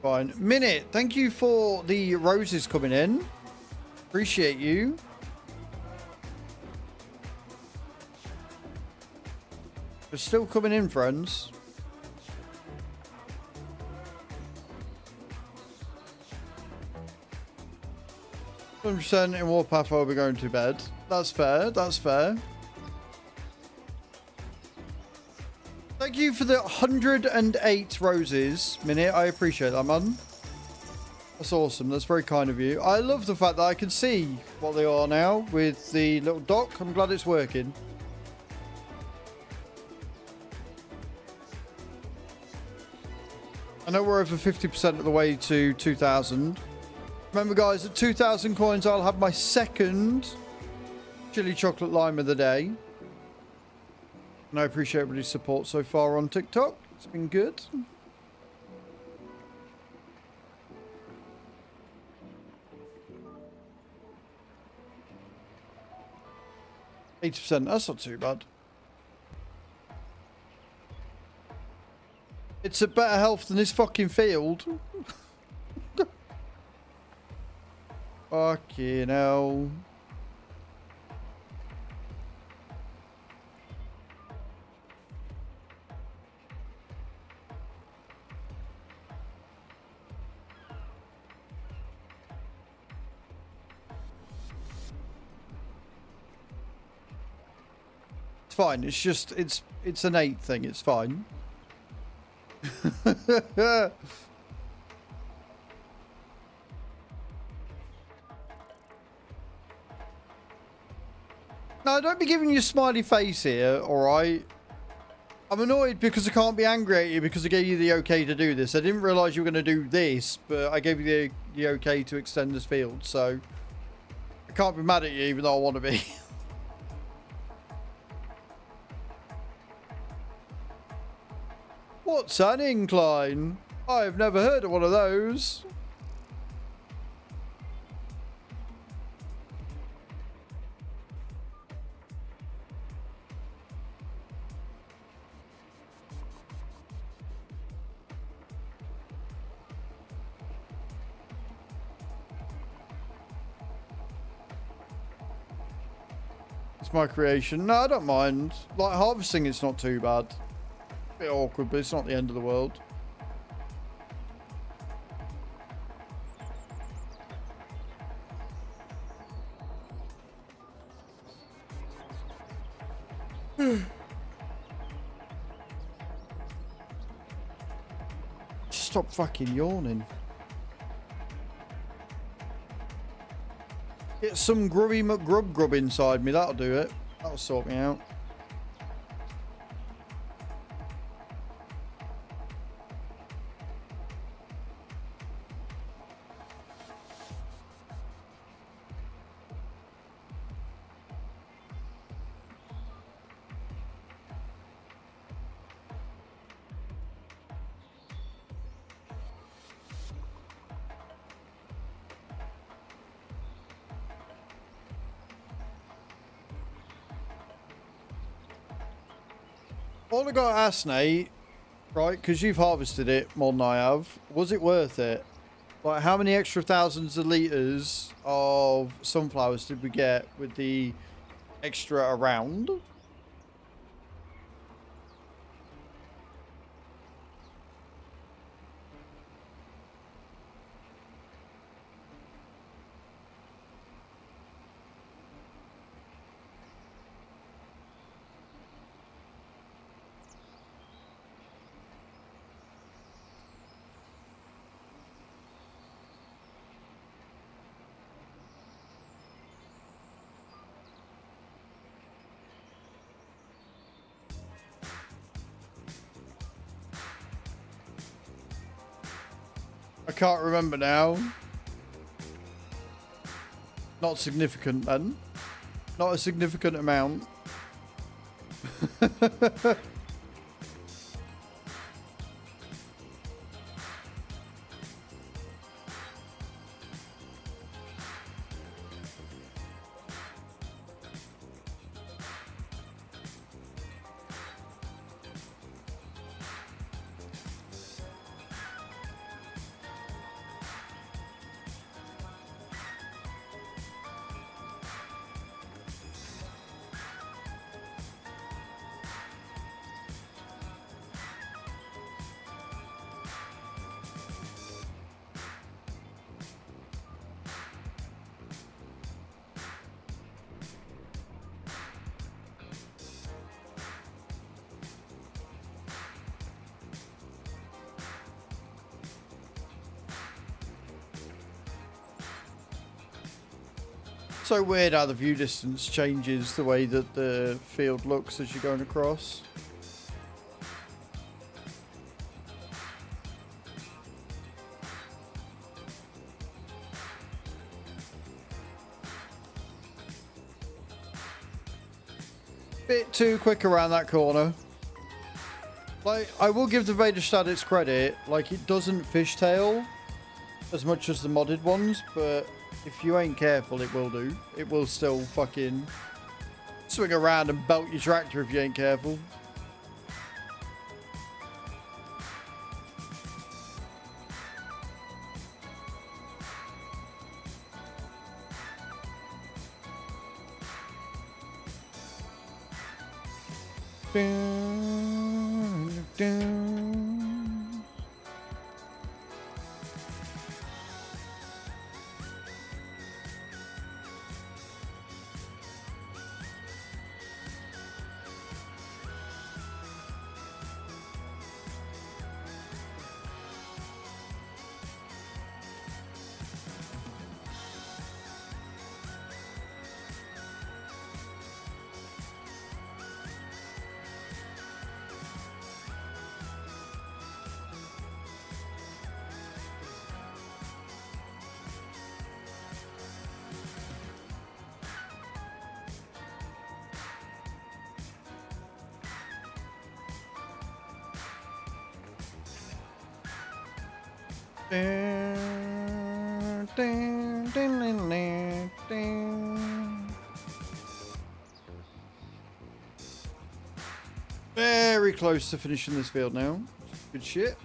Fine. Minute, thank you for the roses coming in. Appreciate you. They're still coming in, friends. % in Warpath while we're going to bed. That's fair. That's fair. Thank you for the 108 roses, Minute. I appreciate that, man. That's awesome. That's very kind of you. I love the fact that I can see what they are now with the little dock. I'm glad it's working. I know we're over 50% of the way to 2,000. Remember, guys, at 2,000 coins, I'll have my second chili chocolate lime of the day. And I appreciate everybody's support so far on TikTok. It's been good. %. That's not too bad. It's a better health than this fucking field. Fucking hell. It's fine. It's just it's an 8 thing. It's fine. No, don't be giving you a smiley face here, alright? I'm annoyed because I can't be angry at you because I gave you the okay to do this. I didn't realise you were going to do this, but I gave you the okay to extend this field, so I can't be mad at you even though I want to be. What's an incline? I've never heard of one of those. It's my creation. No, I don't mind. Like, harvesting, it's not too bad. A bit awkward, but it's not the end of the world. stop fucking yawning. Get some grubby McGrub inside me. That'll do it. That'll sort me out. All I got to ask, Nate, right, because you've harvested it more than I have, was it worth it? Like, how many extra thousands of litres of sunflowers did we get with the extra around? I can't remember now. Not significant then. Not a significant amount. So weird how the view distance changes the way that the field looks as you're going across. Bit too quick around that corner. Like, I will give the Vaderstad its credit. Like, it doesn't fishtail as much as the modded ones, but if you ain't careful, it will do. It will still fucking swing around and belt your tractor if you ain't careful. Dun, dun. Dun, dun, dun, dun, dun, dun. Very close to finishing this field now. Good shit.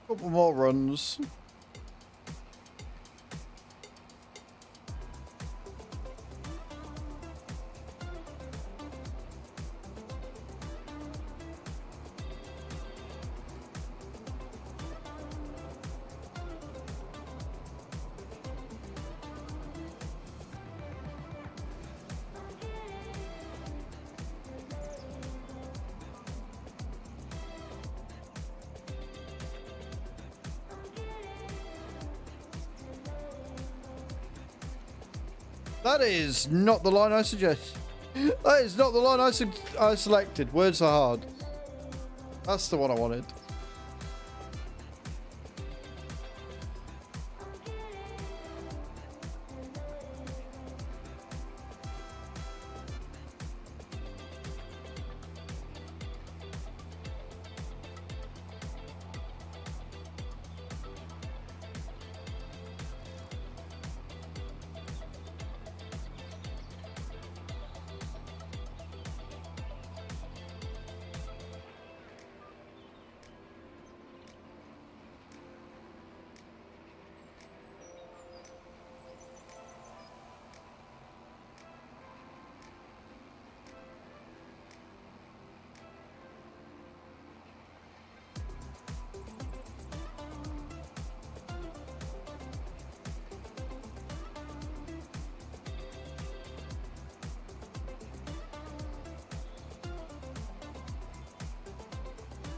Couple more runs. That is not the line I suggest. That is not the line I selected. Words are hard. That's the one I wanted.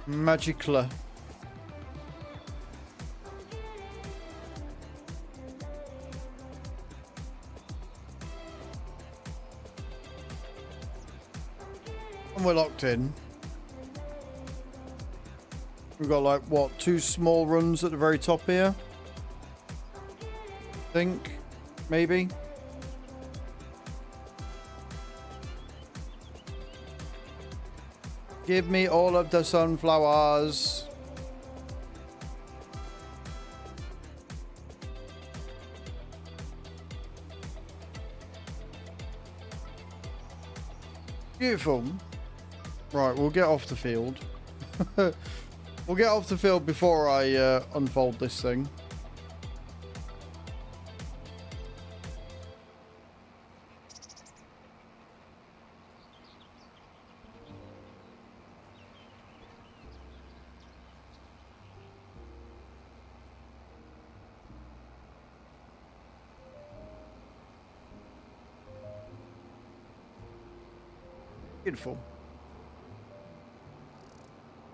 Magically. And we're locked in. We've got like what, 2 small runs at the very top here? I think, maybe. Give me all of the sunflowers. Beautiful. Right, we'll get off the field. We'll get off the field before I unfold this thing. Beautiful.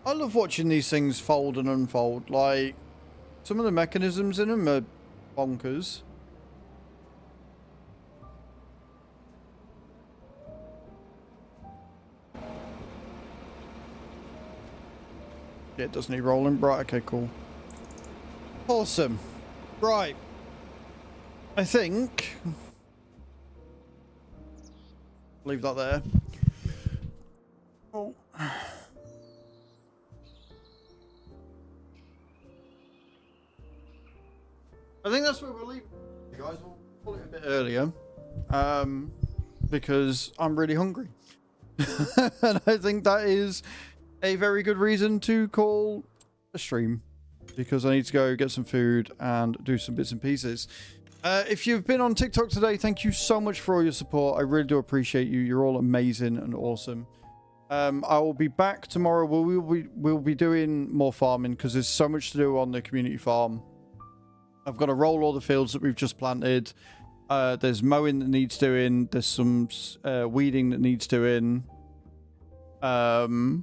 I love watching these things fold and unfold. Like, some of the mechanisms in them are bonkers. Yeah, it doesn't need rolling. Right, okay, cool. Awesome. Right. I think... leave that there. Oh. I think that's where we'll leave it, guys. We'll pull it a bit earlier, because I'm really hungry. And I think that is a very good reason to call a stream, because I need to go get some food and do some bits and pieces. If you've been on TikTok today, thank you so much for all your support. I really do appreciate you. You're all amazing and awesome. I will be back tomorrow. We'll be doing more farming because there's so much to do on the community farm. I've got to roll all the fields that we've just planted. There's mowing that needs doing. There's some weeding that needs doing. There's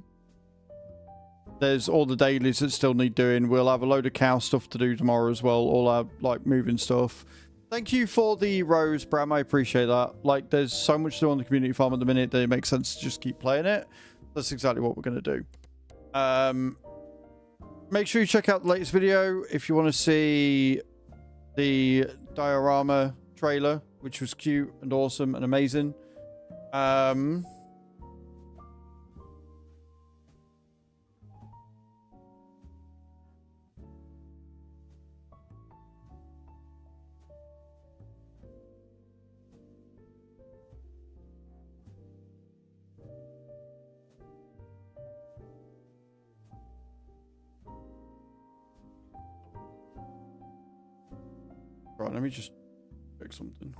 all the dailies that still need doing. We'll have a load of cow stuff to do tomorrow as well. All our like moving stuff. Thank you for the rose, Bram. I appreciate that. Like, there's so much to do on the community farm at the minute that it makes sense to just keep playing it. That's exactly what we're going to do. Make sure you check out the latest video if you want to see the diorama trailer, which was cute and awesome and amazing. Right, let me just check something.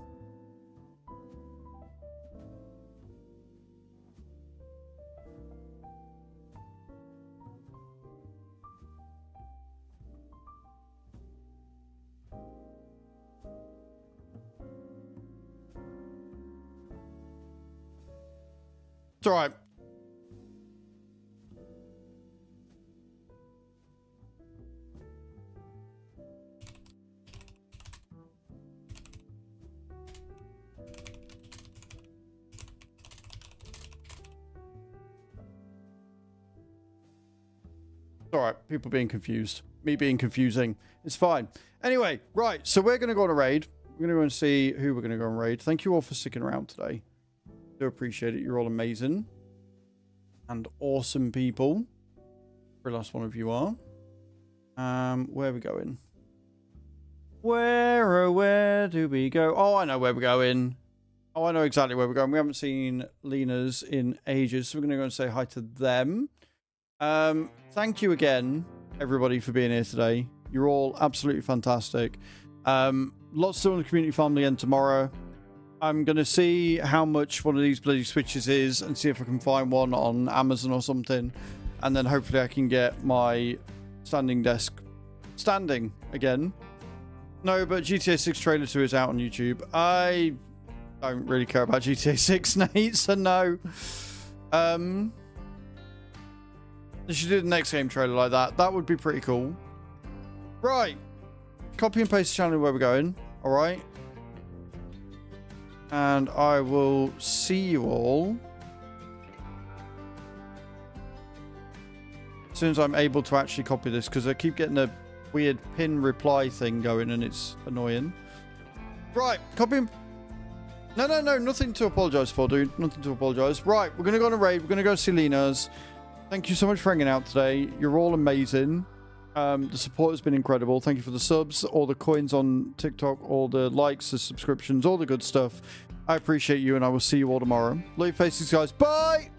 It's all right. all right. People being confused. Me being confusing. It's fine. Anyway, right. So we're going to go on a raid. We're going to go and see who we're going to go on raid. Thank you all for sticking around today. Do appreciate it. You're all amazing. And awesome people. Every last one of you are. Where are we going? Where do we go? Oh, I know where we're going. Oh, I know exactly where we're going. We haven't seen Lena's in ages, so we're going to go and say hi to them. Thank you again, everybody, for being here today. You're all absolutely fantastic. Lots to do on the community farm again tomorrow. I'm going to see how much one of these bloody switches is and see if I can find one on Amazon or something. And then hopefully I can get my standing desk standing again. No, but GTA 6 trailer 2 is out on YouTube. I don't really care about GTA 6, Nate, so no. They should do the next game trailer like that. That would be pretty cool. Right. Copy and paste the channel where we're going. All right. And I will see you all as soon as I'm able to actually copy this, because I keep getting a weird pin reply thing going and it's annoying. Right. Copy and... No. Nothing to apologize for, dude. Nothing to apologize. Right. We're going to go on a raid. We're going to go see Lena's. Thank you so much for hanging out today. You're all amazing. The support has been incredible. Thank you for the subs, all the coins on TikTok, all the likes, the subscriptions, all the good stuff. I appreciate you, and I will see you all tomorrow. Love your faces, guys. Bye!